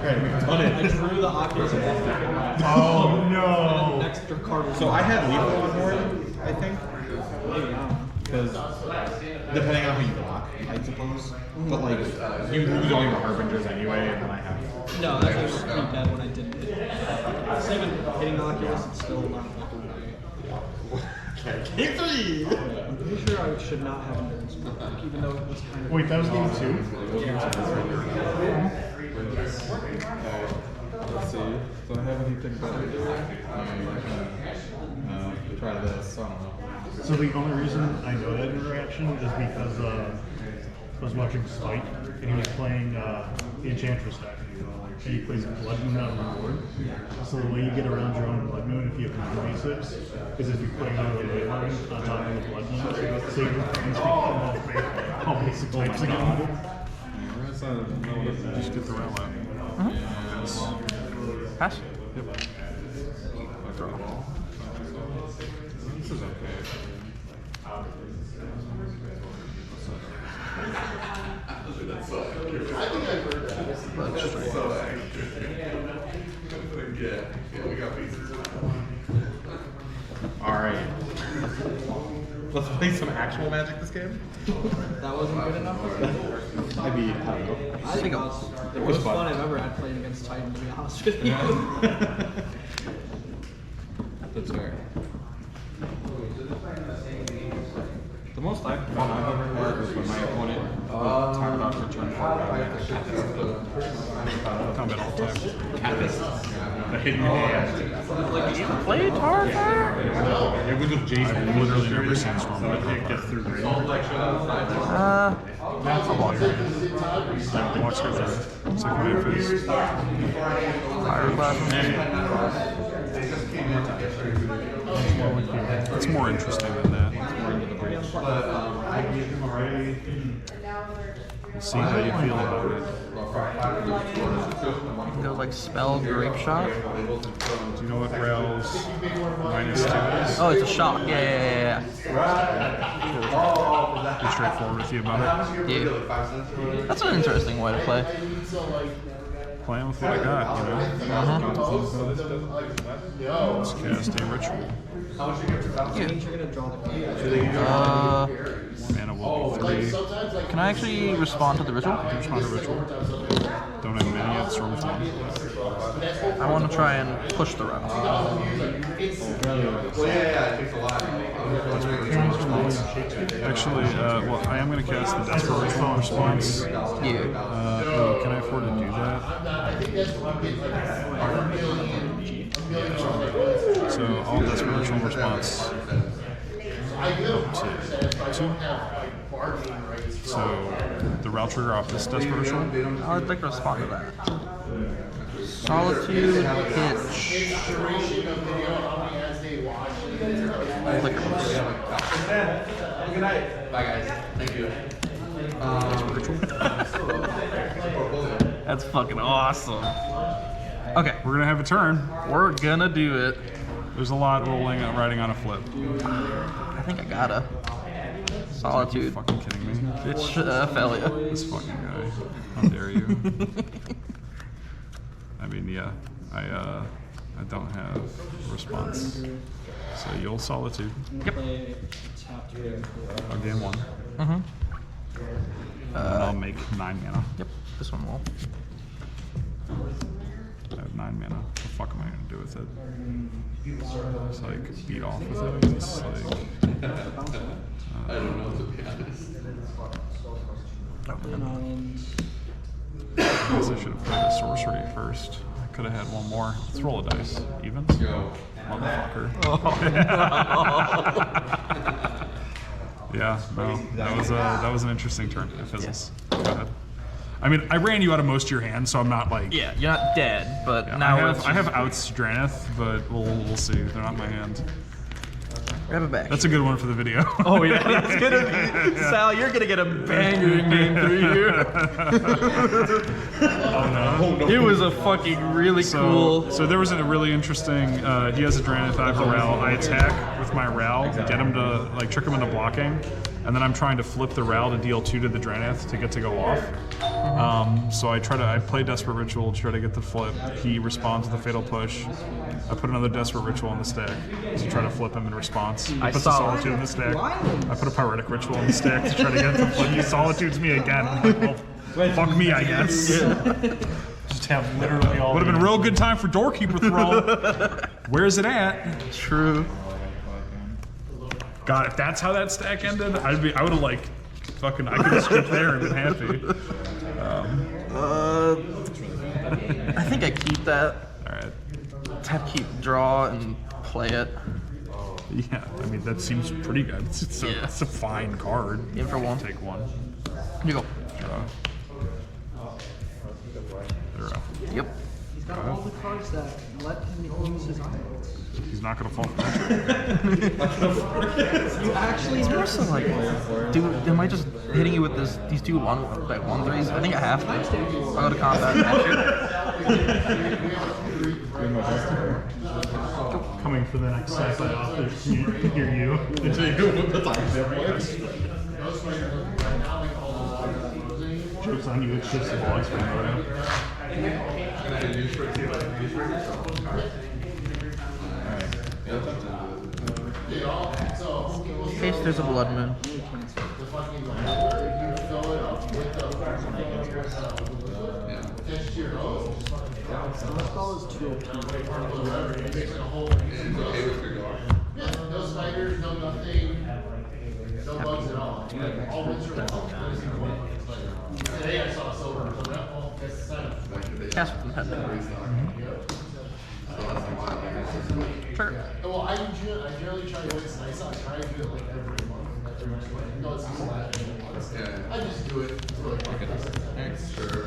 Okay, we've done I it. drew the Oculus and left it. Oh no. An extra card. So I had lethal on board, I think. Because depending on who you block, I suppose. But like, you lose all your Harbingers anyway, and then I have. No, that's just pretty dead when I didn't hit it. It's even hitting the Oculus, it's still not like a Game 3! I'm pretty sure I should not have endurance for that, even though it was kind of. Wait, that was game 2? Let's see. Do I have anything better? Try this. I don't know. So the only reason I know that interaction is because I was watching Spike and he was playing the Enchantress deck. And he plays Blood Moon out of the board. So the way you get around your own Blood Moon if you have a basics is if you play another ley line on top of the Blood Moon. So you can all basic types again. Just get the round out. Pass. Yep. This is okay. Alright. Let's play some actual Magic this game. That wasn't good enough. I mean, I don't know. I think it was the most fun I've ever had playing against Titan, to be honest with you. That's fair. The most fun I've ever had was when my opponent talked about for turn 4 Combat all time. Capist. The hidden hand. Play Tartar? It was with Jason. I've literally never seen Storm. It gets through grade. I'll block it. Watch her there. Second wave is Fire blast. What would be It's more interesting than that. We'll see how you feel about it. It was like spell grape shot. Do you know what Rail's -2 is? Oh, it's a shock. Yeah. Be straightforward with you about it. Yeah. That's an interesting way to play. Playing with what I got, you know? Let's cast a ritual. Mana will be 3. Can I actually respond to the ritual? Respond to ritual. Don't have many yet, start with 1. I want to try and push the route. Actually, well, I am going to cast the Desperate Ritual response. Yeah. Can I afford to do that? So, all Desperate Ritual response up to 2. So, the route trigger off this Desperate Ritual. I'd like to respond to that. Solitude, Hitch. Good night. Bye, guys. Thank you. That's fucking awesome. Okay, We're going to have a turn. we're gonna do it. There's a lot rolling and riding on a flip. I think I gotta. Are you Solitude. fucking kidding me? It's failure. This fucking guy. How dare you? I mean, yeah, I don't have a response. So you'll Solitude. Yep. I'll gain 1. Mm-hmm. And I'll make 9 mana. Yep. This one will. I have 9 mana. What the fuck am I gonna do with it? Just like beat off with it. It's like I don't know, to be honest. I guess I should have played a sorcery first. I could have had one more. Let's roll a dice. Evens? Yo. Motherfucker. Yeah, no. That was an interesting turn. It fizzles. Go ahead. I mean, I ran you out of most of your hands, so I'm not like. Yeah, you're not dead, but Yeah, now I have outs Draneth, but we'll see. They're not in my hand. grab it back. That's a good one for the video. Oh yeah, that's gonna be Sal. You're gonna get a banger in game 3 here. Oh no. It was a fucking really cool. So there was a really interesting. He has a Draneth, I have a Ral. I attack with my Ral, get him to like trick him into blocking, and then I'm trying to flip the Ral to deal 2 to the Draneth to get to go off. So I play Desperate Ritual to try to get the flip. He responds with a Fatal Push. I put another Desperate Ritual in the stack to try to flip him in response. He puts a Solitude in the stack. I put a Pyretic Ritual in the stack to try to get the flip. He Solitudes me again. I'm like, well, fuck me, I guess. Just have literally all. Would have been a real good time for Doorkeeper throw. Where's it at? True. God, if that's how that stack ended, I would have like, fucking, I could have scooped there and been happy. I think I keep that. All right. Have to keep draw and play it. Yeah, I mean that seems pretty good. It's a fine card. In for 1. Take 1. You go. Draw. Draw. Yep. He's got all the cards that let him use his items. He's not gonna fall for that. You actually It's more so like, dude, am I just hitting you with these 2 1/3s? I think I have to. I'll go to combat. Coming for the next sci-fi author. Hear you. Joke's on you. It's just logs from Moto. In case there's a blood moon. Let's call this 2 OP. No spiders, no nothing, no bugs at all. All woods are today I saw silver, so that, well, that's the sign. Cast with impediment. Sure. Well, I generally try to do it nice. I try to do it like every month. No, it's just not every month. I just do it. Sure.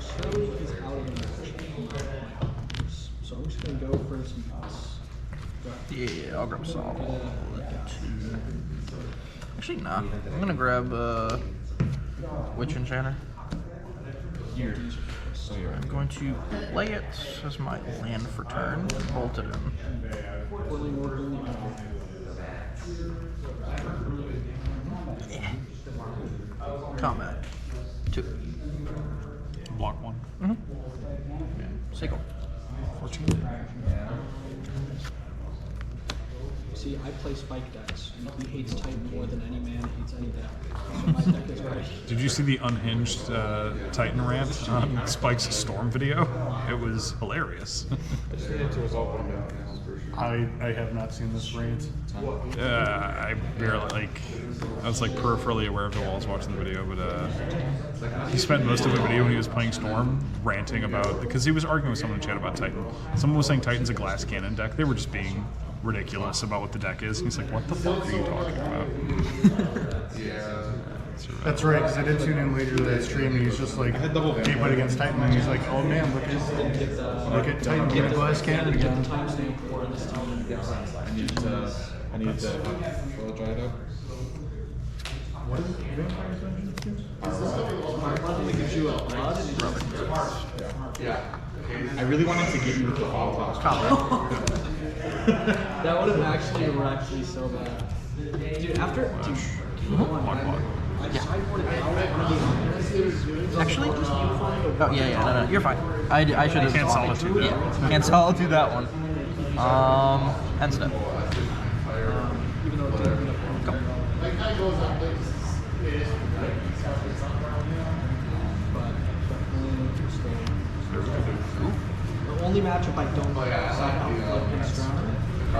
So is out of the match. So I'm just gonna go for some pass. I'll grab a solid. Actually, nah. I'm gonna grab Witch Enchanter. I'm going to play it as my land for turn and bolt it in. Yeah. Combat. 2. Block 1. Sequel. 14. See, I play Spike decks, and he hates Titan more than any man hates any deck. So my deck is right. Did you see the unhinged Titan rant on Spike's Storm video? It was hilarious. I have not seen this rant. I barely I was peripherally aware of it while I was watching the video, but he spent most of the video when he was playing Storm ranting about, because he was arguing with someone in chat about Titan. Someone was saying Titan's a glass cannon deck. They were just being ridiculous about what the deck is. And he's like, what the fuck are you talking about? That's right, because I did tune in later to that stream, and he's just like, gameplay against Titan, and he's like, oh man, look at Titan getting a glass cannon again. I need to dry it up. What is Vampire's Dungeon? It gives you a blood. I really wanted to get you with the Holocaust. That would have actually wrecked me so bad. Dude, after... Dude, I sideboarded out one of the Actually, oh yeah, no, you're fine. I should have. Can't solitude that. Yeah, can't solitude that one. End step. even though it didn't go. The only matchup I don't sign up for next round. I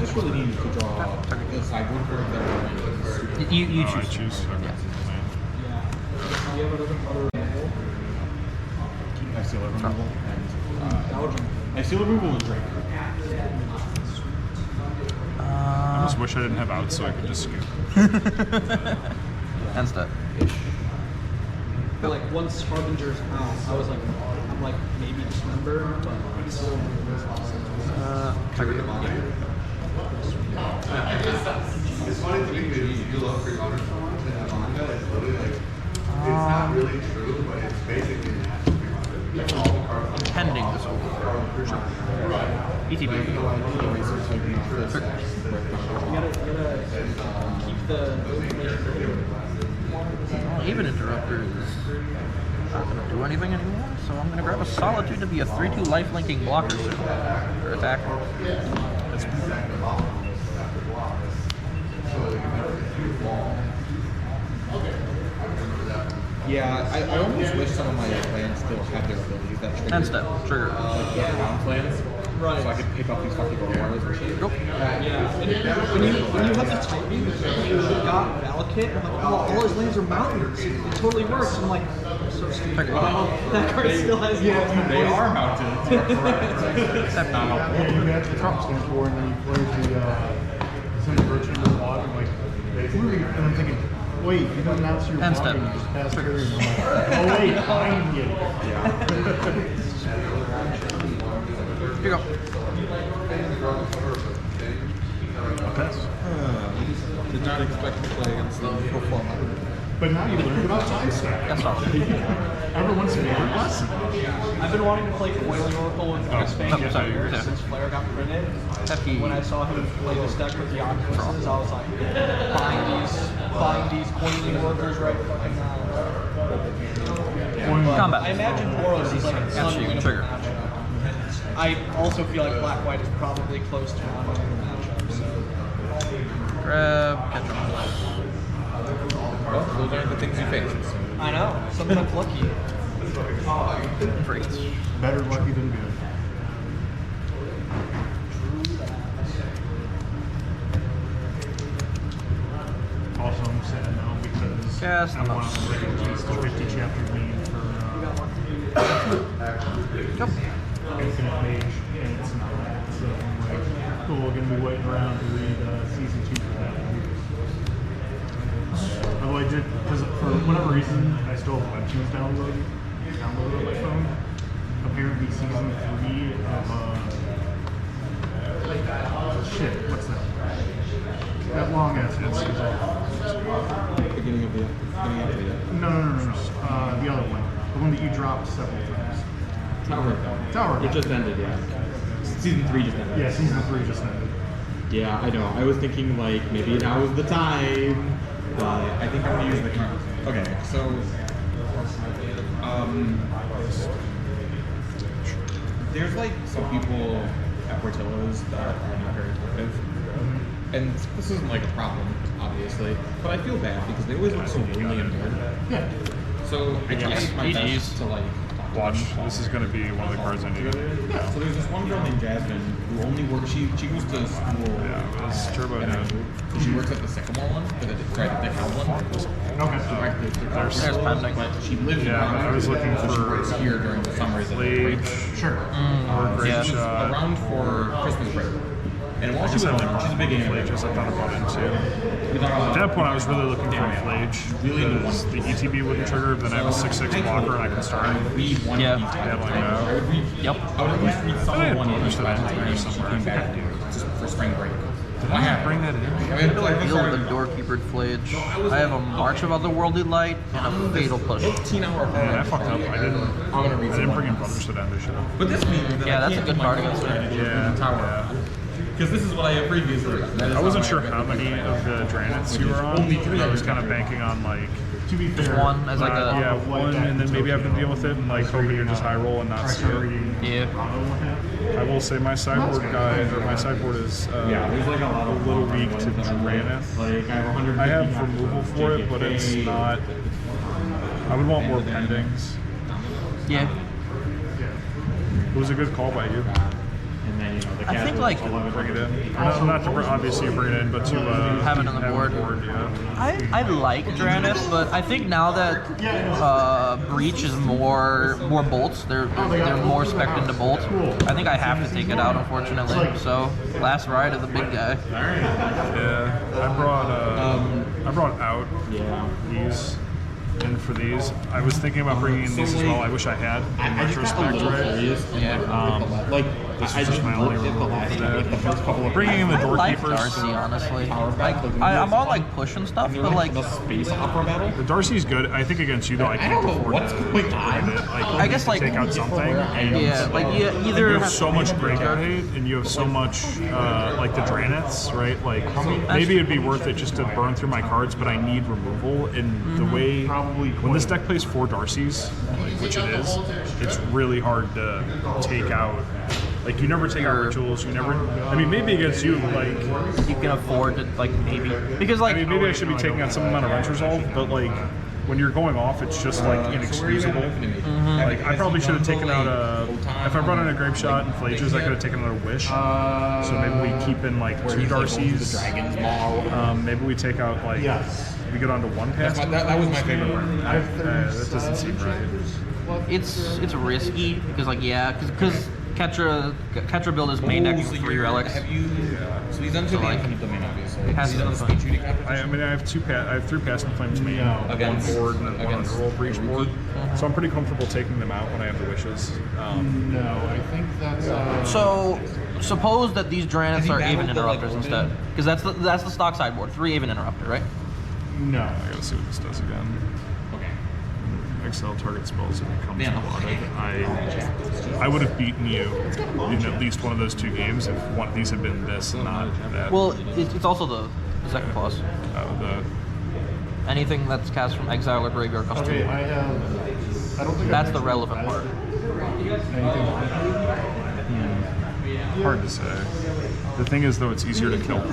just really need to draw the sideboard card that You I choose. choose. Okay. Yeah. Do you have another removal? I seal removal Belgium. and I seal removal and drink. I just wish I didn't have out so I could just scoop. End step. But like once Harbinger's out, I was like, I'm like maybe dismember, but it's Trigger. It's funny to me because you love free honor so much, and manga is literally like, it's not really true, but it's basically that. Like all the cards. Pending this over. ETB. you gotta keep the information. Even Interrupter is not going to do anything anymore, so I'm going to grab a Solitude to be a 3/2 life-linking blocker soon. Or attacker. Yeah, I almost wish some of my plans still had their abilities that trigger. End step. Trigger. Like the ground plans. Right. So I could pick up these fucking Warriors and shit. Nope. Yeah, and when you have the Titan, you got Valakut, I'm like, oh, all his lands are mountains. It totally works. I'm like, I'm so stupid. Trigger. That card still has They are mountains. You're correct. Except Yeah, you got the Trump stand for, and then you play the some virtue in the log, and like, basically, and I'm thinking, wait, you don't announce your End log, step. and you just pass through, and I'm like, oh wait, I'm the idiot. Here you go. I'll pass. Did not expect to play against them pro forma. But now you learned about time stack. That's all. Everyone's favorite lesson. I've been wanting to play Coiling Oracle with Chris Fang for sorry. years since Flare got printed. Hefty. When I saw him play this deck with the Octopuses, I was like, buying these Coiling Oracles right fucking now. Combat. I imagine Boros is like an Gotcha, you can trigger. unwinnable matchup. I also feel like Black-White is probably close to an unwinnable matchup, so... Grab. Catch him. Well, those aren't the things you face. I know, sometimes lucky. Freeze. Better lucky than good. Also, I'm sad now because Cast I want the to break at least a 50 chapter lead for Infinite Mage, and it's not. So I'm like, cool, we're going to be waiting around to read season 2 for that one. Although I did, because for whatever reason, I still have Webtoons downloaded on my phone. Apparently season 3 of shit, what's that? That long ass hit. Beginning of the. No. The other one. The one that you dropped several times. Tower. It just ended, yeah. Season 3 just ended. Yeah, season 3 just ended. Yeah, I know. I was thinking like maybe now is the time, but I think I'm gonna use the card. Okay, so there's like some people at Portillo's that I'm not very with, and this isn't like a problem, obviously, but I feel bad because they always look so lonely and bored. Yeah. So I try my best to like. Watch, this is going to be one of the cards I need. Yeah, so there's this one girl named Jasmine who only works, she goes to school. Yeah, it was Turbo Dad. She works at the Sycamore one, or the Cow one. Okay. There's pending. But she lives in I was looking so she works for here during the summers and Flage. Sure. Or Great she's Shot. around for Christmas break. And while she was around, she's a big game. Flages I thought about into. At that point, I was really looking for a Flage because the ETB wouldn't trigger, then I have a 6/6 blocker and I can start. Yeah. Yep. I would at least read some of one of Understood that and she came back for spring break. Did I bring that in? How do I deal with a Doorkeeper Flage? I have a March of Otherworldly Light and a Fatal Push. 15-hour Yeah, I fucked up. I didn't bring in Brothers to End, I should have. But this means that Yeah, I that's a can't good do my card full against strategy Yeah, in the tower. Because this is what I have previously done. That is I wasn't not sure my how many of the Dranets you were on. Only 3. I was kind of banking on like To be fair, One as like a yeah, one, and then maybe have to deal with it and like hoping you're just high roll and not see it. yeah. I will say my sideboard guy, or my sideboard is There's like a lot of little weak to Draneth. Like I have 100. I have removal for it, but it's not. I would want more pendings. Yeah. It was a good call by you. And then the I think like Bring it in. Not to obviously bring it in, but to have it on the board. Yeah. I like Draneth, but I think now that Breach is more bolts, they're more spec'd into bolt. I think I have to take it out, unfortunately. So last ride of the big guy. Yeah. I brought out these. And for these, I was thinking about bringing in these as well. I wish I had in retrospect, right? Like This I was just my only removal for that. the first couple of Bringing in the I like Doorkeepers. Darcy, honestly. I'm all like push and stuff, but like the space opera battle. The Darcy's good. I think against you though, I can't don't know afford what's to going bring on. it. I guess, like- take out something. yeah, like you You either have so much graveyard hate, and you have so much like the Draneths, right? Like maybe it'd be worth it just to burn through my cards, but I need removal. And the way when this deck plays 4 Darcys, like, which it is, it's really hard to take out. Like you never take out rituals. You never. I mean, maybe against you, like you can afford to like maybe because like I mean, maybe I should be taking out some amount of Wrench Resolve, but like when you're going off, it's just like inexcusable. Like I probably should have taken out if I brought in a Grape Shot and Flages, I could have taken another Wish. So maybe we keep in like 2 Darcys. Maybe we take out like we get onto 1 pass. That was my favorite part. That doesn't seem right. it's risky because like because Ketra build is main deck with 3 relics. Have you? So these unto the infinite domain, obviously. Has These to are the be speed shooting I mean, I have 3 Past and Flames main, one Against- board and then one against Underworld Breach board. So I'm pretty comfortable taking them out when I have the wishes. No, I think that's. So suppose that these Draneths are Aven Interrupters instead, because that's the stock sideboard, 3 Aven Interrupter, right? No. I gotta see what this does again. Excel target spells and becomes melodic. I would have beaten you in at least one of those 2 games if one of these had been this and not that. Well, it's also the second clause. Anything that's cast from exile or graveyard costs 2. Okay, I don't think That's the relevant part. Hard to say. The thing is, though, it's easier to kill.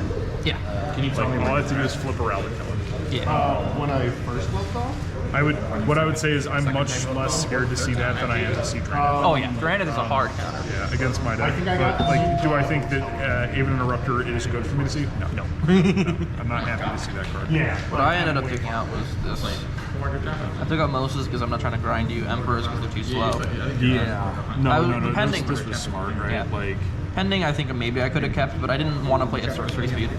Yeah. Can you tell me? All I have to do is flip around and kill it. Yeah. when I first left off. What I would say is I'm much less scared to see that than I am to see Draneth. Oh yeah, Draneth is a hard counter. Yeah, against my deck. I think I got- But, like, do I think that Aven Interrupter is good for me to see? No. I'm not happy to see that card. Yeah. What I ended up picking out was this. I took out Moses because I'm not trying to grind you. Emperors because they're too slow. Yeah. I No, was no, no. pending. This was smart, right? Yeah. Like, Pending, I think maybe I could have kept, but I didn't want to play at sorcery speed.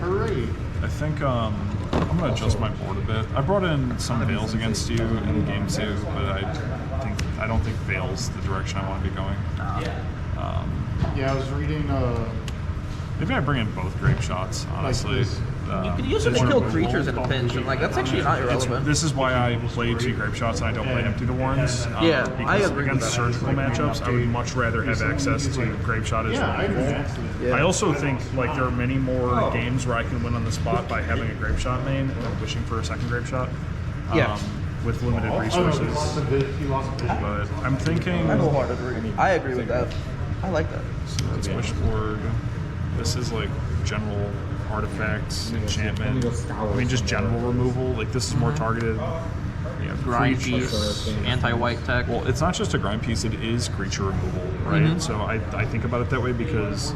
Hooray. I think I'm gonna adjust my board a bit. I brought in some Veils against you in game 2, but I don't think Veils the direction I want to be going. Yeah, I was reading Maybe I bring in both grape shots, honestly. You could use it to kill creatures in a pinch, and like that's actually not irrelevant. This is why I play 2 grape shots and I don't play Empty the Warrens. Yeah, I because agree with against that. surgical matchups, I would much rather have access to grape shot as removal. I also think like there are many more games where I can win on the spot by having a grape shot main and wishing for a second grape shot. Yeah. With limited resources. But I'm thinking. I agree with that. I like that. So that's Wishboard. This is like general artifacts, enchantment. I mean, just general removal. Like this is more targeted. Yeah, Grind piece, anti-white tech. Well, it's not just a grind piece; it is creature removal, right? So I think about it that way because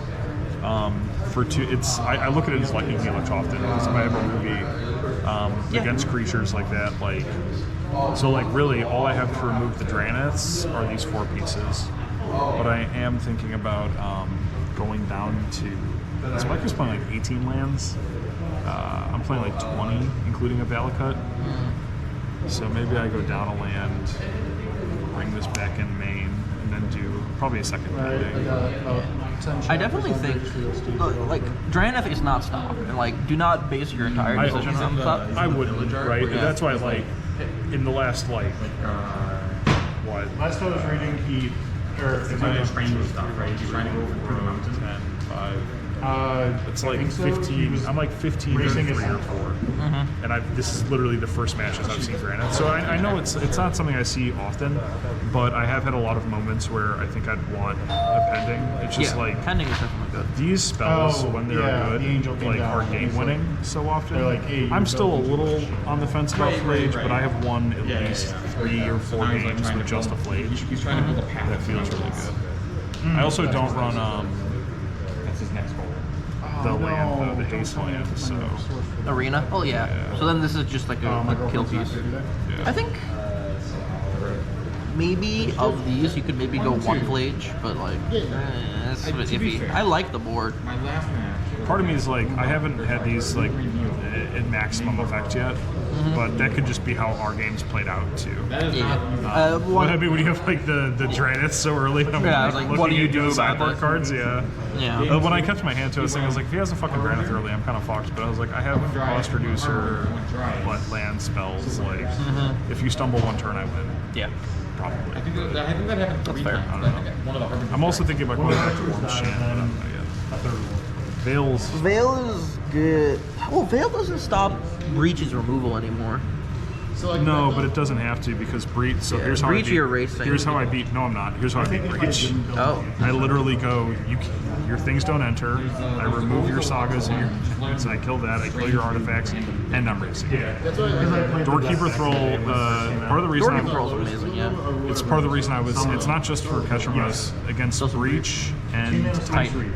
for 2, it's I look at it as lightning helix often because if I have a ruby against creatures like that, like so like really all I have to remove the Dranniths are these 4 pieces. But I am thinking about going down to. Spiker's playing like 18 lands. I'm playing like 20, including a Valakut. So maybe I go down a land, bring this back in main, and then do probably a second pending. I definitely think, like, Drannith is not stock, and like, do not base your entire decision on that. I wouldn't, right? That's why, like, in the last, like, what? Last I was reading, he It's like training stuff, right? He's trying to go through the mountain. 10, 5. It's like 15. I'm like 15 or 3 or 4, and this is literally the first matches I've seen Granite. So I know it's not something I see often, but I have had a lot of moments where I think I'd want a pending. It's just like pending is definitely good. These spells when they're good, like are game winning so often. Like, hey, I'm still a little on the fence about Flage, but I have won at least 3 or 4 games with just a Flage. He's trying to build a path. That feels really good. I also don't run That's his next goal. the land, the haste land, so Arena? Oh yeah. So then this is just like a kill piece. I think maybe of these you could maybe go 1 Flage, but like it's a bit iffy. I like the board. My last match. part of me is like, I haven't had these like in maximum effect yet, but that could just be how our games played out too. Yeah. I mean, when you have like the Dranniths so early, and I'm like, looking what do you at do the about sideboard this? cards, Yeah. When I kept my hand to it, I was like, if he has a fucking Drannith early, I'm kind of fucked. But I was like, I have cost reducer, land spells. Like, if you stumble 1 turn, I win. Yeah. Probably. I think that happened 3 times. I don't know. One of the hardest. I'm also thinking about going back to Worm's Chant, but I'm not yet. Veil's. Veil is good. Well, Veil doesn't stop Breach's removal anymore. No, but it doesn't have to because Breach. So here's how Breach I beat. you're racing. Here's how I beat. No, I'm not. Here's how I beat Breach. Oh. I literally go. Your things don't enter. I remove your sagas and your. So I kill that. I kill your artifacts, and I'm racing. Doorkeeper Thrall. Part of the reason Doorkeeper Thrall's amazing. Yeah. It's part of the reason I was. It's not just for Ketchum's against Breach and Titan.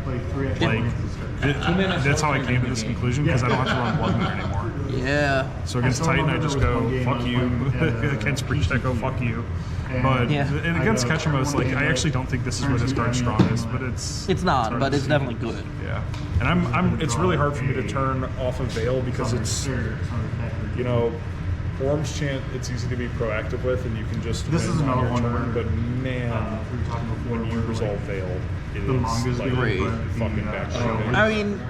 Like that's how I came to this conclusion because I don't have to run Blood Moon anymore. Yeah. So against Titan, I just go, fuck you. Against Breach, I go, fuck you. But and against Ketchumos, like, I actually don't think this is what his card's strongest, but it's... It's not, but it's definitely good. Yeah. And it's really hard for me to turn off of Veil because it's, you know, Worm's Chant, it's easy to be proactive with, and you can just This is another one turn, where, but man, when you resolve Veil, it is like great. fucking backbreaking. I mean,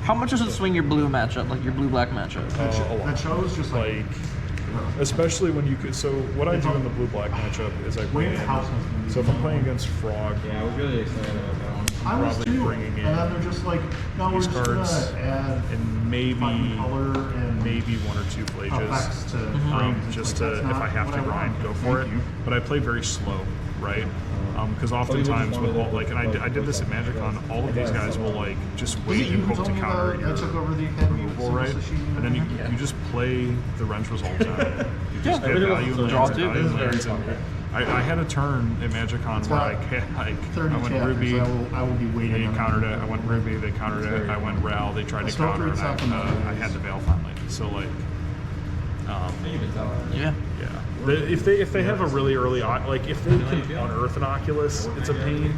how much does it swing your blue matchup, like your blue-black matchup? A lot. That shows just like Especially when you could. So what I do in the blue-black matchup is I bring in. So if I'm playing against Frog, Yeah, I was really excited about that one. I was probably too. bringing in And then they're just like, no, we're these just cards gonna add and maybe color and maybe 1 or 2 effects flages, to just to if I have to grind, go for it. But I play very slow, right? Because oftentimes with all, like, and I did this at MagicCon, all of these guys will like just wait and hope to counter your removal, right? And then you just play the wrench resolve time. You just get value in the Draw lands, two. value in the lands, and I had a turn at MagicCon where I went Ruby, I will be waiting. they countered it. I went Ruby, they countered it. I went Ral, they tried to counter it. I had the Veil finally. So like, Yeah. yeah. If they have a really early like if they can unearth an Oculus, it's a pain.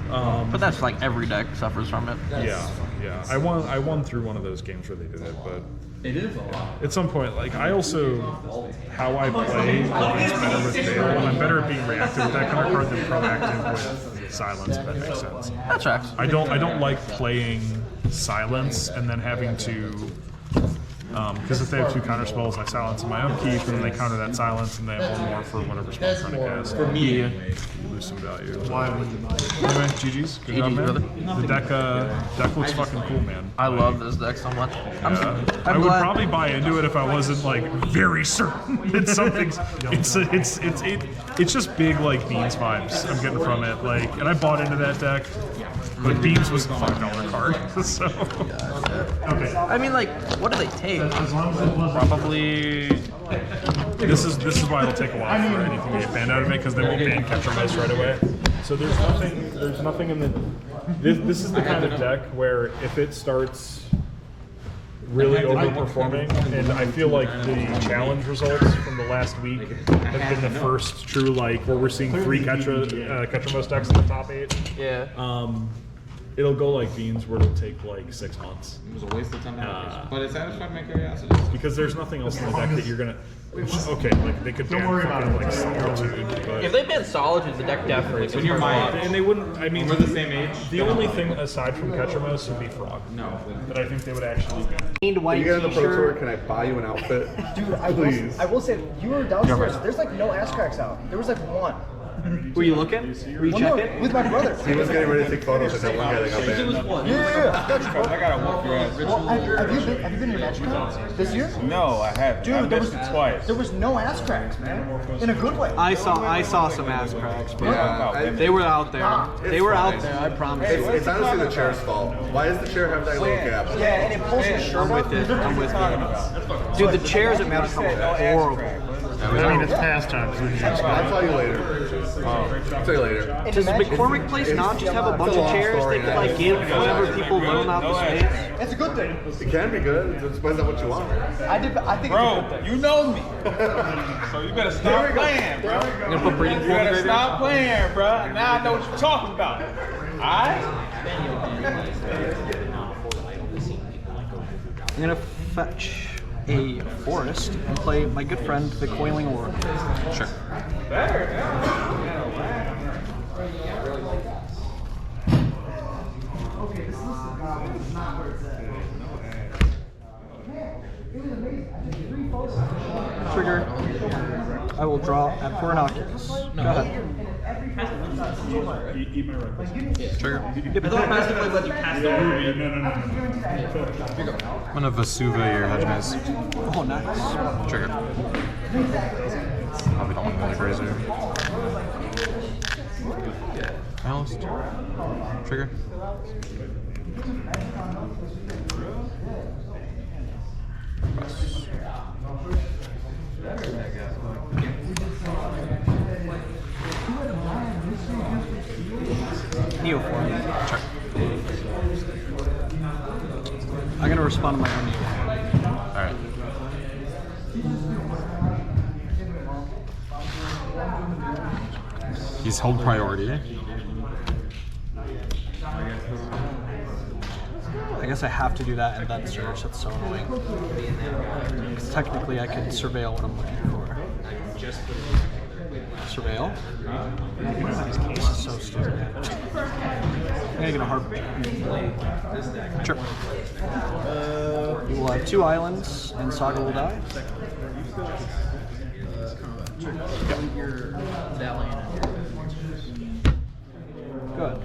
But that's like every deck suffers from it. Yeah. I won through one of those games where they did it, but It is a lot. at some point, like I also how I play is better with Veil. I'm better at being reactive with that kind of card than proactive with Silence. If that makes sense. That tracks. I don't like playing silence and then having to, because if they have 2 counter spells, I silence in my upkeep, and then they counter that silence, and they have 1 more for whatever spell I'm trying to cast. For me, you lose some value. Why would you buy it? Anyway, GG's. Good job, man. The deck looks fucking cool, man. I love this deck so much. I would probably buy into it if I wasn't like very certain that something's. It's just big like Beans vibes I'm getting from it. Like, and I bought into that deck, but Beans was a $5 card. So. Okay. I mean, like, what do they take? Probably. This is why it'll take a while for anything to get banned out of it, because they won't ban Catcher Mouse right away. So there's nothing in the. This is the kind of deck where if it starts really overperforming, and I feel like the challenge results from the last week have been the first true, like, where we're seeing 3 Catcher Mouse decks in the top 8. Yeah. It'll go like Beans, where it'll take like 6 months. It was a waste of time, but it satisfied my curiosity. Because there's nothing else in the deck that you're gonna. Okay, like they could ban fucking like Solitude, but If they ban Solitude, the deck definitely. When you're my age, and they wouldn't. I mean, we're the same age. The only thing aside from Catcher Mouse would be Frog. No, that I think they would actually ban. You get on the Pro Tour, can I buy you an outfit? Dude, Please. I will say, you were downstairs. There's like no ass cracks out. There was like 1. Were you looking? Were you checking? With my brother. He was getting ready to take photos with that one guy that got banned. Yeah. I gotta whoop your ass. Well, have you been to MagicCon this year? No, I haven't. Dude, I've missed it twice. There was no ass cracks, man. In a good way. I saw some ass cracks, but Yeah, they were out there. They were out there. I promise. It's honestly the chair's fault. Why does the chair have that little gap? Yeah, and it pulls the shirt I'm with it. I'm with it. Dude, the chairs at MagicCon were horrible. I mean, it's past time. I'll tell you later. I'll tell you later. Does McCormick Place not just have a bunch of chairs they could like give whenever people loan out the space? It's a good thing. It can be good. It depends on what you want. I think it's a good Bro, thing. you know me. So you better stop playing, bro. You gonna put breeding You pool in better the stop playing, bro. Now I know what you're talking about. Alright? I'm gonna fetch a forest and play my good friend the Coiling Oracle. Sure. Trigger. I will draw at for an Oculus. Go ahead. Eat my records. Trigger. I'm gonna Vesuva your hedge maze. Oh, nice. Trigger. Probably don't want another grazer. Alice. Trigger. Neoform. Check. I'm gonna respond to my own Neoform. Alright. He's hold priority. I guess I have to do that and then search. That's so annoying. Because technically I could surveil what I'm looking for. Surveil? This is so stupid. I'm gonna get a harp. Sure. We will have 2 islands and Saga will die. Good.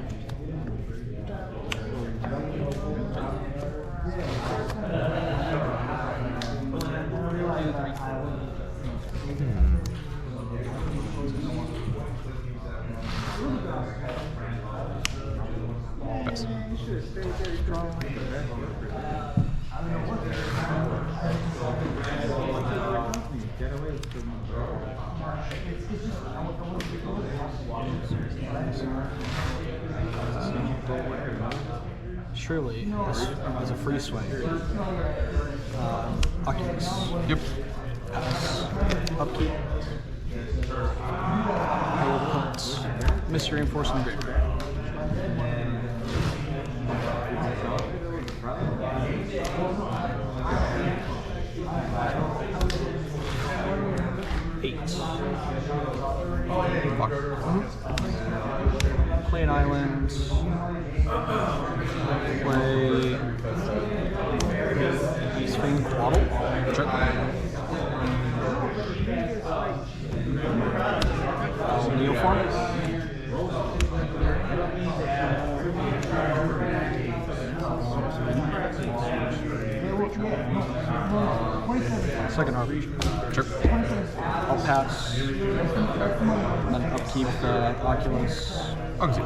Pass. Surely, this is a free swing. Oculus. Yep. Pass. Upkeep. I will put Mystery Reinforcement in the graveyard. play an island. Play Ice Fang Twaddle. Neoform. Second Harvey. Sure. I'll pass. And then upkeep the Oculus. Okay.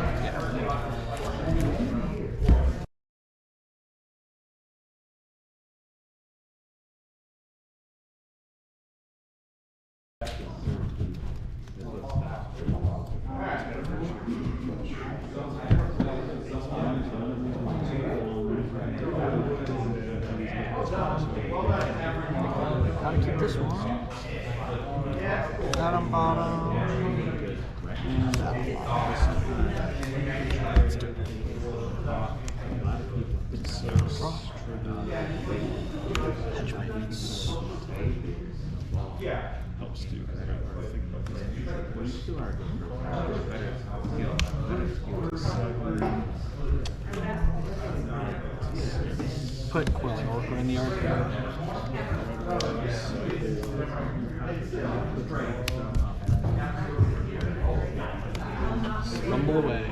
Gotta keep this one. That on bottom. And that on bottom. Let's do it. Helps too. Put Quelling Orca in the arc. Rumble away.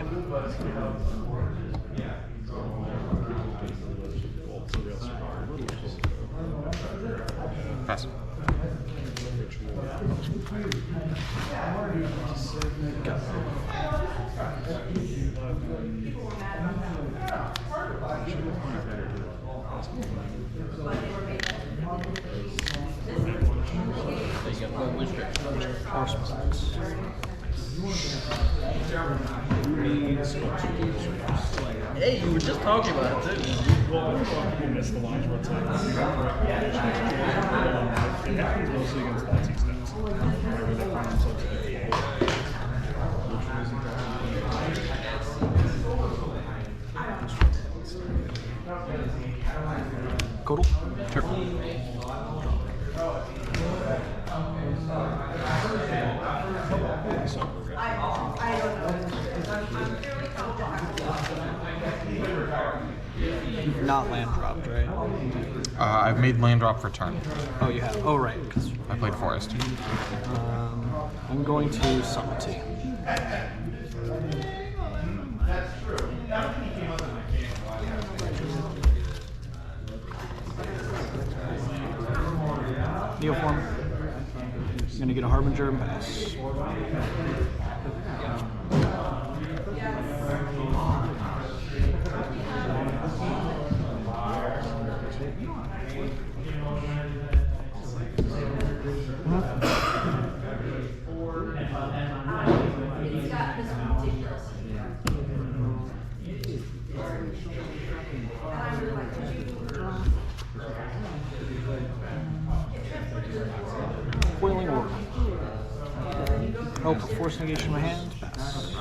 Pass. Power spots. Hey, you were just talking about it too. Well, people miss the lines where it's like, it happens mostly against Nazi stats. Whenever they find themselves a bit Codal? Sure. You've not land dropped, right? I've made land drop for turn. Oh, you have. Oh, right. I played forest. I'm going to Subtlety. Neoform. I'm gonna get a Harbinger and pass. It's got this ridiculous. And I really like Coiling Orb. Oh, put Force Negation in my hand. Pass.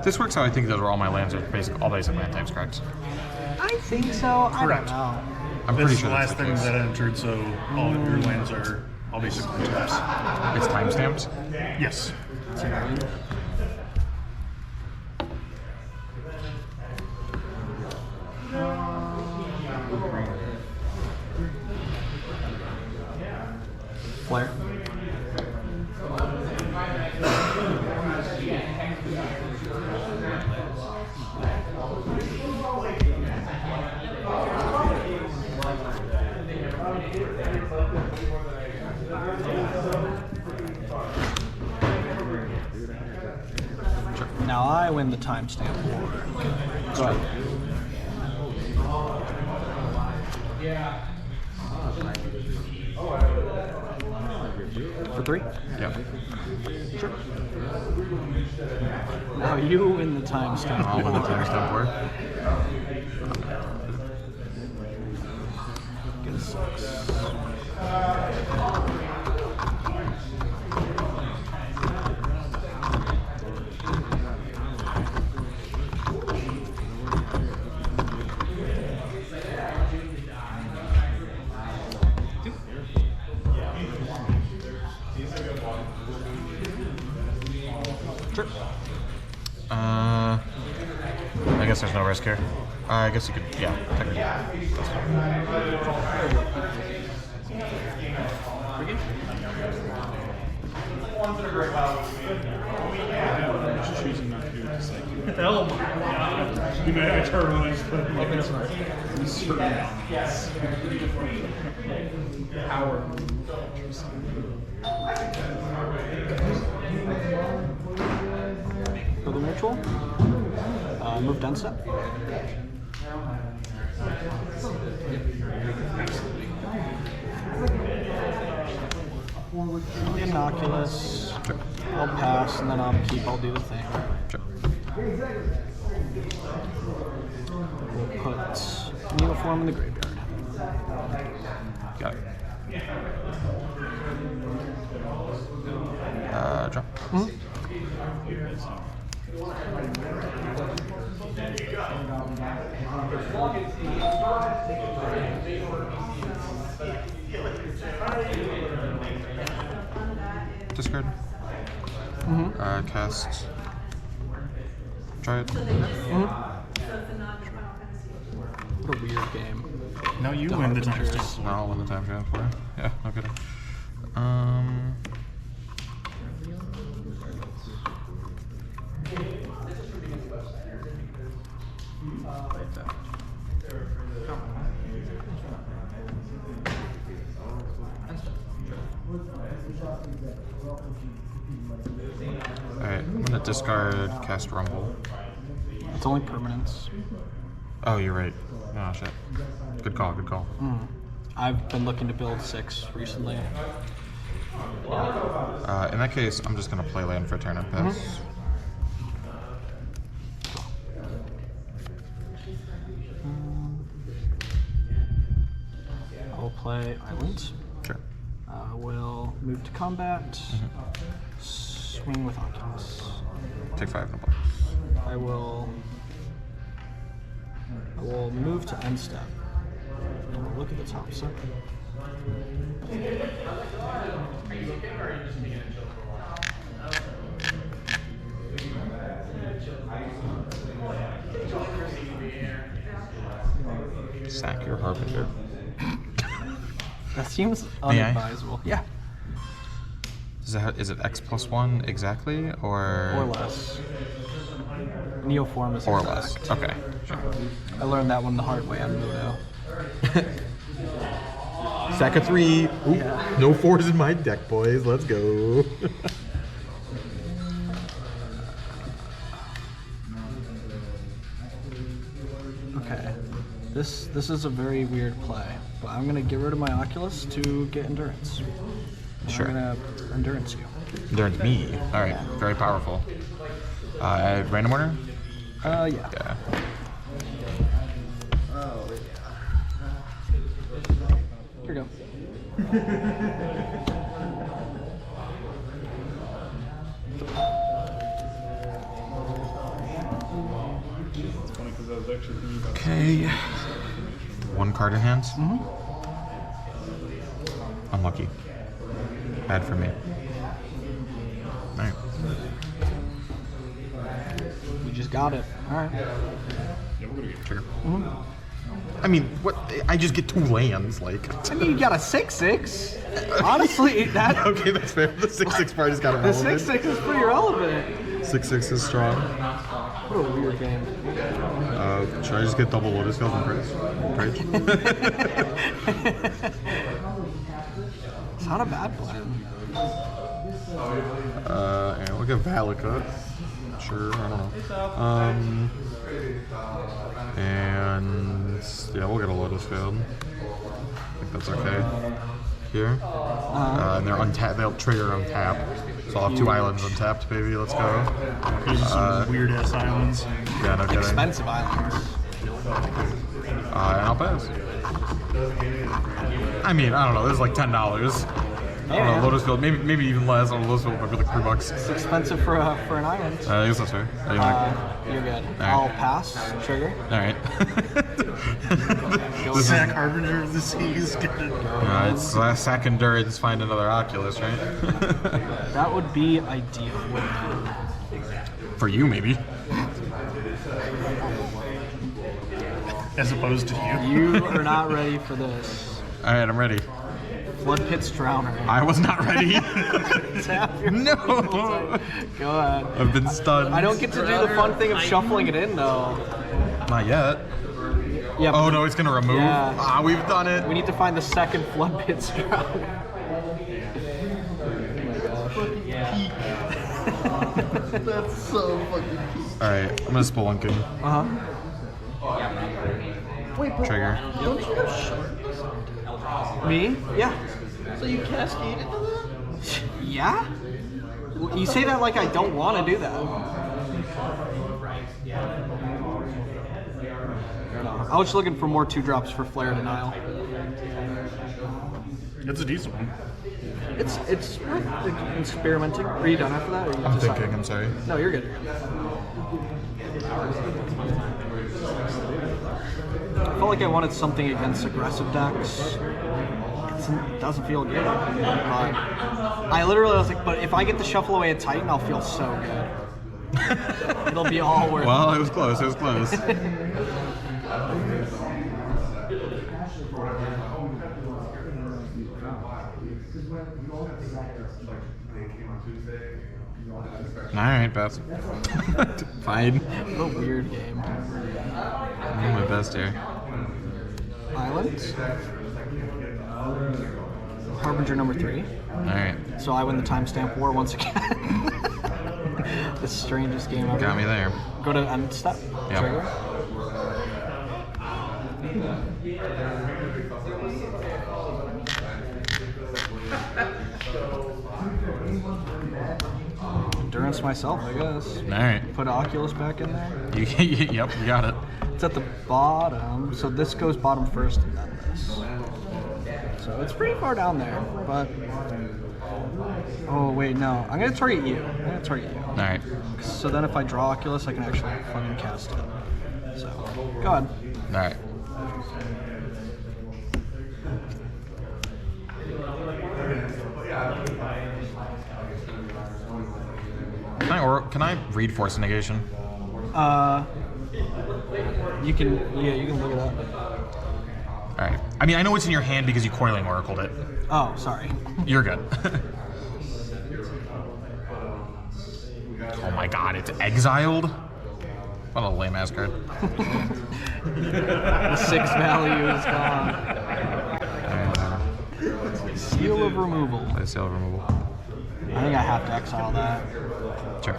This works how I think those are all my lands are all basic land types, correct? I think so. I don't know. I'm pretty That's sure the that's last the thing case. that entered, so all of your lands are all basically types. It's timestamped? Yes. Flare. Now I win the timestamp war. Go ahead. For 3? Yep. Sure. Now you win the timestamp I'll win the timestamp war. Get a 6. guess there's no risk here. I guess you could, yeah, technically. I'm just choosing not to do Decisive. Hell my god. You know, I turn on and just put it like Power. For the ritual, move down step. I'll get an Oculus. I'll pass, and then I'll keep. I'll do the thing. We'll put uniform in the graveyard. Got it. Drop. Discard. Cast. Try it. What a weird game. No, you win the time step. No, I'll win the time step for it. Yeah, no kidding. Alright, I'm gonna discard cast Rumble. It's only permanence. Oh, you're right. Oh, shit. Good call, good call. I've been looking to build 6 recently. In that case, I'm just gonna play land for turn and pass. I'll play islands. Sure. We'll move to combat. Swing with Oculus. Take 5 no blocks. I will move to end step. And we'll look at the top set. Sack your Harbinger. That seems May I? unadvisable. Yeah. Is it X+1 exactly, or less. Neoform is or exact. less? Okay, sure. I learned that one the hard way on Mudo. Sack of 3. Ooh, Yeah. no 4s in my deck, boys. Let's go. Okay. This is a very weird play, but I'm gonna get rid of my Oculus to get endurance. And Sure. I'm gonna endurance you. Endurance me. All right, very powerful. Random order. Yeah. Yeah. Here we go. It's funny because I was actually thinking about Okay. One card in hand. Unlucky. Bad for me. All right. We just got it. All right. Trigger. I mean, what? I just get 2 lands, like. I mean, you got a 6/6. Honestly, that Okay, that's fair. The 6/6 part has got the irrelevant. 6/6 is pretty relevant. 6/6 is strong. What a weird game. Should I just get double Lotus Field and praise? It's not a bad plan. And we'll get Valakut. Sure, I don't know. And yeah, we'll get a Lotus Field. I think that's okay. Here. And they're untapped. They'll trigger untap. So I'll have 2 islands untapped, baby. Let's go. these some weird ass islands. Yeah, no kidding. Expensive islands. And I'll pass. I mean, I don't know. This is like $10. I don't know, Lotus Field, maybe even less. I don't know, Lotus Field might be like $3. It's expensive for an island. I guess that's fair. You're good. right. I'll pass. Trigger. Alright. Sack Harbinger of the Seas. It's sack endurance, find another Oculus, right? That would be ideal. For you, maybe. as opposed to you. You are not ready for this. All right, I'm ready. Flood Pit's Drowner. I was not ready. Tap your No. Go ahead. I've been stunned. I don't get to do the fun thing of shuffling it in though. Not yet. Yeah. Oh no, it's gonna remove. Yeah. Ah, we've done it. We need to find the second Flood Pit's Drowner. That's so fucking cool. All right, I'm gonna spelunking. Wait, but Trigger. don't you have sharpness? Me? Yeah. So you cascade into that? Yeah? Well, you say that like I don't want to do that. I was looking for more 2-drops for Flare Denial. It's a decent one. It's worth experimenting. Are you done after that? Or you I'm decide? thinking. I'm sorry. No, you're good. You're good. I felt like I wanted something against aggressive decks. It doesn't feel good. But I literally was like, but if I get to shuffle away a Titan, I'll feel so good. It'll be all worth it. Well, it was close. It was close. All right, Beth. Fine. What a weird game. I'm doing my best here. Islands. Harbinger number 3. All right. So I win the timestamp war once again. The strangest game ever. Got me there. Go to end step. Yep. Trigger. Endurance myself, I guess. All right. Put Oculus back in there. Yep, you got it. It's at the bottom, so this goes bottom first and then this. So it's pretty far down there, but... Oh, wait, no. I'm going to target you. All right. So then if I draw Oculus, I can actually fucking cast it. So, go ahead. All right. Can I read Force Negation? You can look it up. All right. I mean, I know it's in your hand because you Coiling Oracled it. Oh, sorry. You're good. Oh my god, it's exiled? What a lame ass card. The 6 value is gone. Seal of removal. Seal of removal. I think I have to exile that. Sure.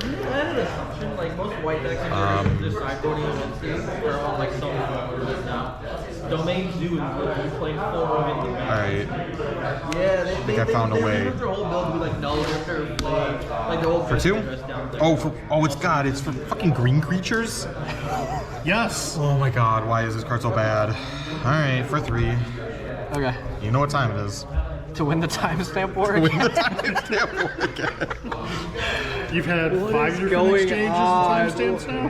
I had an assumption, like most white decks in their sideboarding events are all like some domains do and playing 4 of it. Alright. Yeah, I found a way. Their whole build to be like null drifter play, like the old For 2? down there. It's for fucking green creatures? Yes. Oh my god, why is this card so bad? Alright, for 3. Okay. You know what time it is. To win the timestamp war Win again? the timestamp war again. You've had What 5 is different going exchanges on? and timestamps now?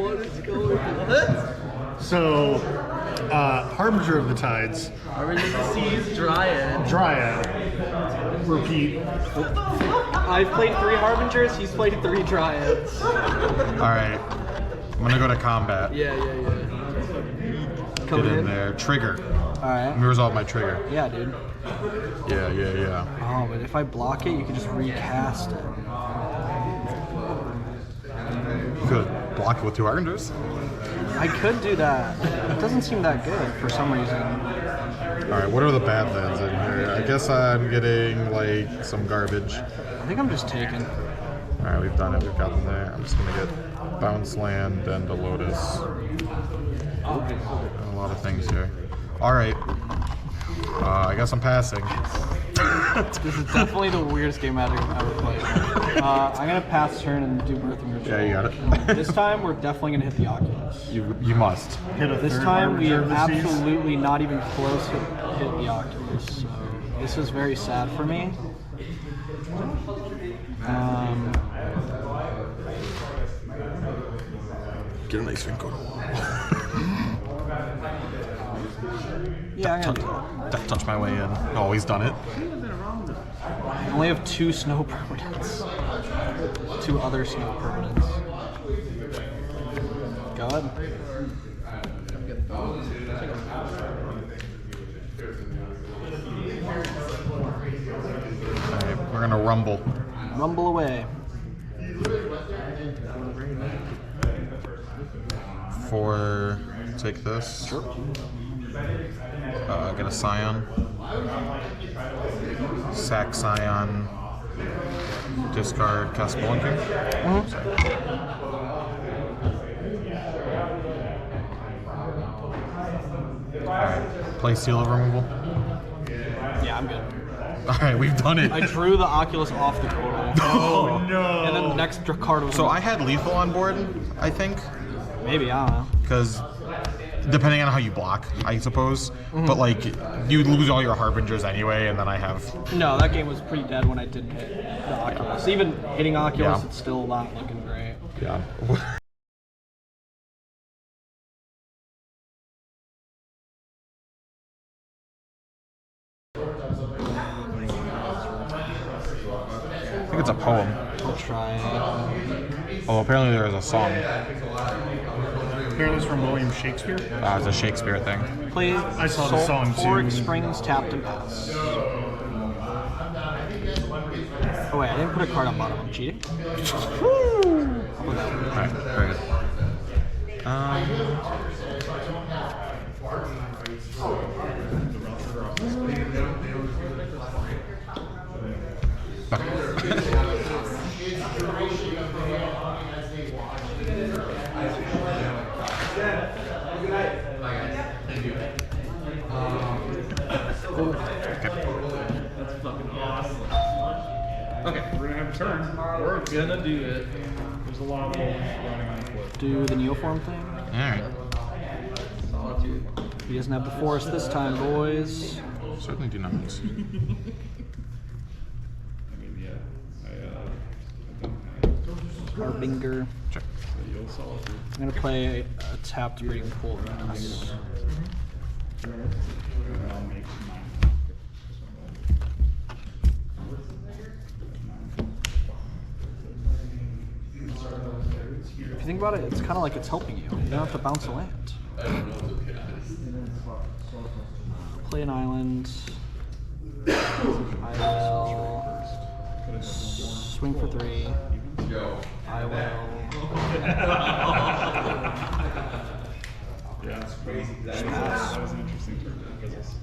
What is going on? So, Harbinger of the Tides. Harbinger of the Seas, Dryad. Repeat. I've played 3 Harbingers, he's played 3 Dryads. Alright. I'm gonna go to combat. Yeah. Get in there. Trigger. Alright. Let me resolve my trigger. Yeah, dude. Yeah. Oh, but if I block it, you can just recast it. You could block it with 2 Harbingers. I could do that. It doesn't seem that good for some reason. Alright, what are the bad lands in here? I guess I'm getting, like, some garbage. I think I'm just taking. Alright, we've done it. We've got them there. I'm just gonna get Bounce Land and a Lotus. And a lot of things here. Alright. I guess I'm passing. This is definitely the weirdest game I've ever played. I'm gonna pass turn and do Birthing Ritual. Yeah, you got it. This time we're definitely gonna hit the Oculus. You must. This time we are absolutely not even close to hit the Oculus. So this is very sad for me. Get a nice Finko. Yeah, I'm gonna do that. Touch my way in. Oh, he's done it. I only have 2 snow permanents. 2 other snow permanents. Go ahead. Alright, we're gonna rumble. Rumble away. 4, take this. Sure. Get a Scion. Sack Scion. Discard, cast Spelunking. Alright, play Seal of Removal. Yeah, I'm good. Alright, we've done it. I drew the Oculus off the total. Oh no! And then the next card was. So I had lethal on board, I think. Maybe, I don't know. Because depending on how you block, I suppose. But like, you lose all your Harbingers anyway, and then I have. No, that game was pretty dead when I didn't hit the Oculus. Even hitting Oculus, Yeah. it's still not looking great. Yeah. I think it's a poem. I'll try. Oh, apparently there is a song. Apparently it's from William Shakespeare. It's a Shakespeare thing. Play I saw the song too. Fork Springs tapped and pass. Oh wait, I didn't put a card on bottom. I'm cheating. Alright, very good. That's fucking awesome. Okay, we're gonna have a turn. We're gonna do it. There's a lot of holes running on the flip. Do the Neoform thing. Alright. He doesn't have the forest this time, boys. Certainly do not. I mean, yeah. I don't have Harbinger. Check. Yield Solitude. I'm gonna play a tapped breeding pool. I'll make mine. If you think about it, it's kind of like it's helping you. You don't have to bounce a land. Play an island. I will swing for 3. I will. Yeah, that's crazy. That was an interesting turn because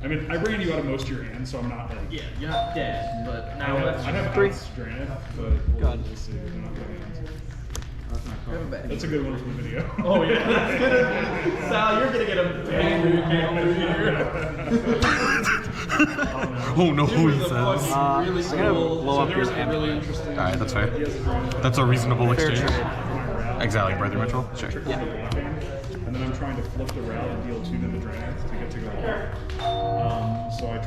I mean, I ran you out of most of your hand, so I'm not like. Yeah, you're not dead, but now let's I'd have 3. Drained, but we'll just see. We're not getting hands. That's a good one for the video. Oh yeah, that's good. Sal, you're gonna get a bang game over here. Oh no, he says. I'm gonna blow up your amp. Really interesting. Alright, that's fair. That's a reasonable Fair exchange. trade. Exiling Breather Ritual? Sure. Yeah. And then I'm trying to flip the route and deal 2 to the dragons to get to go. So I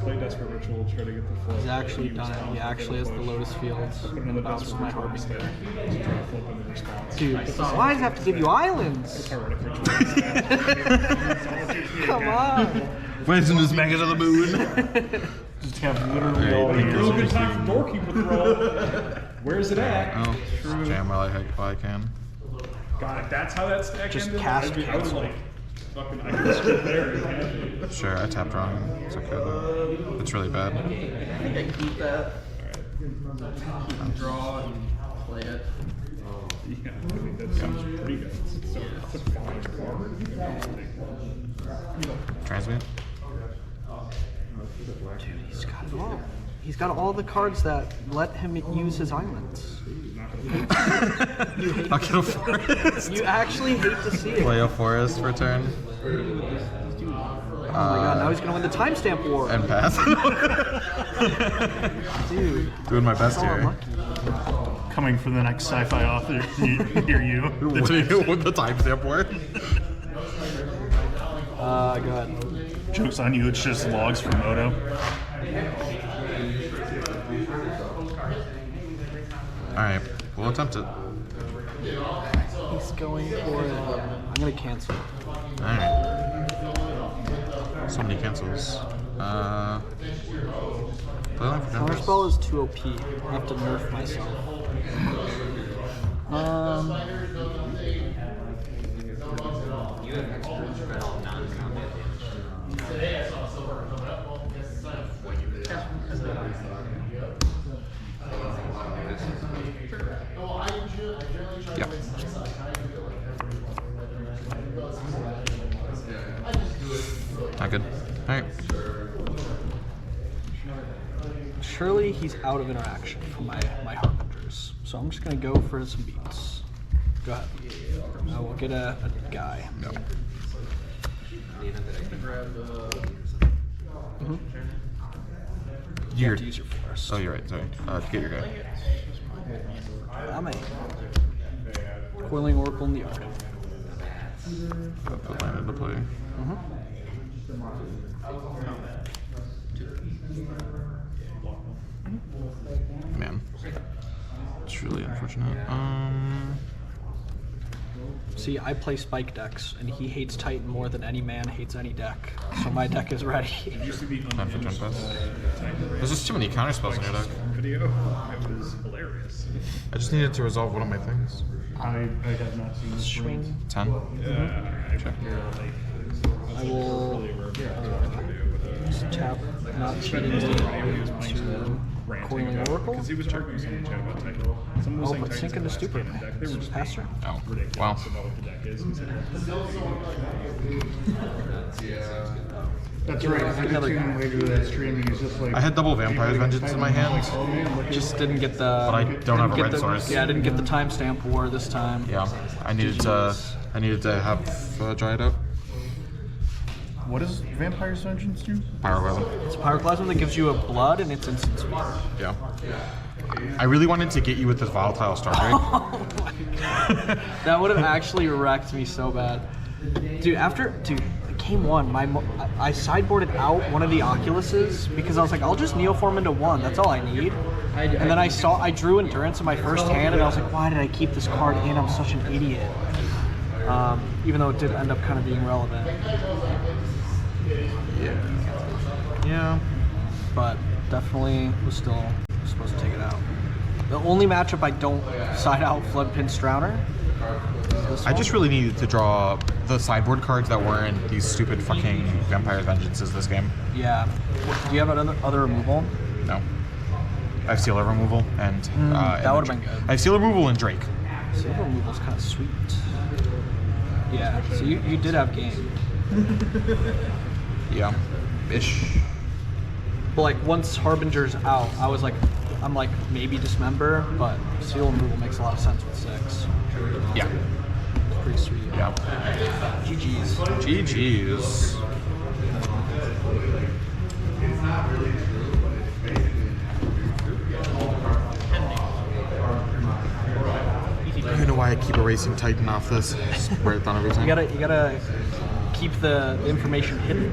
play Desperate Ritual, try to get the flip. He's actually done it. He actually has the Lotus Fields. Put another Bounce Desperate my Ritual Harbinger. instead. To try to flip in the response. Dude, why does it have to give you islands? Heretic Ritual. Come on. Where's this maggot of the moon? Just have literally all Alright, years. Real good time for Doorkeeper throw. Where's it at? Oh, just jam while I can. God, if that's how that stack Just ended, cast I would cancel. like fucking I could strip there and hand Sure, I tapped wrong. It's okay though. It's really bad. I think I keep that. Draw and play it. Yeah, I think that sounds pretty good. So it's a fine card. Transmute? Dude, he's got it all. He's got all the cards that let him use his islands. I'll get a forest. You actually hate to see it. Play a forest for turn. Oh my god, now he's gonna win the timestamp war. And pass. Dude. Doing my best so here. unlucky. Coming for the next sci-fi author near you. With the timestamp work. Go ahead. Joke's on you, it's just logs from Moto. Alright, we'll attempt it. He's going for it. I'm gonna cancel. Alright. So many cancels. Play line for Counter spell is too OP. I have to nerf myself. Yep. Not good. Alright. Surely he's out of interaction for my Harbingers. So I'm just gonna go for some beats. Go ahead. I will get a guy. No. You have to use your forest. Oh, you're right. Sorry. Get your guy. I'm a Coiling Oracle in the yard. Put land into play. Man. It's really unfortunate. See, I play Spike decks, and he hates Titan more than any man hates any deck. So my deck is ready. Time for turn pass. There's just too many counter spells in your deck. Video. It was hilarious. I just needed to resolve one of my things. I have not seen this Swing. 10. Check. I will tap, not cheating to Coiling Oracle. Because he was talking to someone in chat about Titan. Someone was Oh, saying but Titan's sync the into best stupid. canon deck. They were just Pass turn. Oh, ridiculous wow. about what the deck is. That's right. I did tune in later to that stream and he's just like... I had double Vampire's Vengeance in my hand. Just didn't get the. But I don't have a red source. Yeah, I didn't get the timestamp war this time. Yeah, I needed to have dry it up. What does Vampire's Vengeance do? Pyroclasm. It's a Pyroclasm that gives you a blood and it's instant speed. Yeah. I really wanted to get you with this volatile Stargate. Oh my god. That would have actually wrecked me so bad. Dude, game one, I sideboarded out one of the Oculuses because I was like, I'll just Neoform into one. That's all I need. And then I drew Endurance in my first hand, and I was like, why did I keep this card in? I'm such an idiot. Even though it did end up kind of being relevant. Yeah. But definitely was still supposed to take it out. The only matchup I don't side out Floodpin Strowner. I just really needed to draw the sideboard cards that weren't these stupid fucking Vampire Vengeances this game. Yeah. Do you have other removal? No. I have Sealer removal and that would have been good. I have Sealer removal and Drake. Sealer removal's kind of sweet. Yeah. So you did have game. Yeah. Ish. But like once Harbinger's out, I'm like maybe Dismember, but Seal removal makes a lot of sense with 6. Yeah. It's pretty sweet. Yeah. GG's. GG's. It's not really true, but it's basically I don't know why I keep erasing Titan off this. Just write it down every time. You gotta keep the information hidden.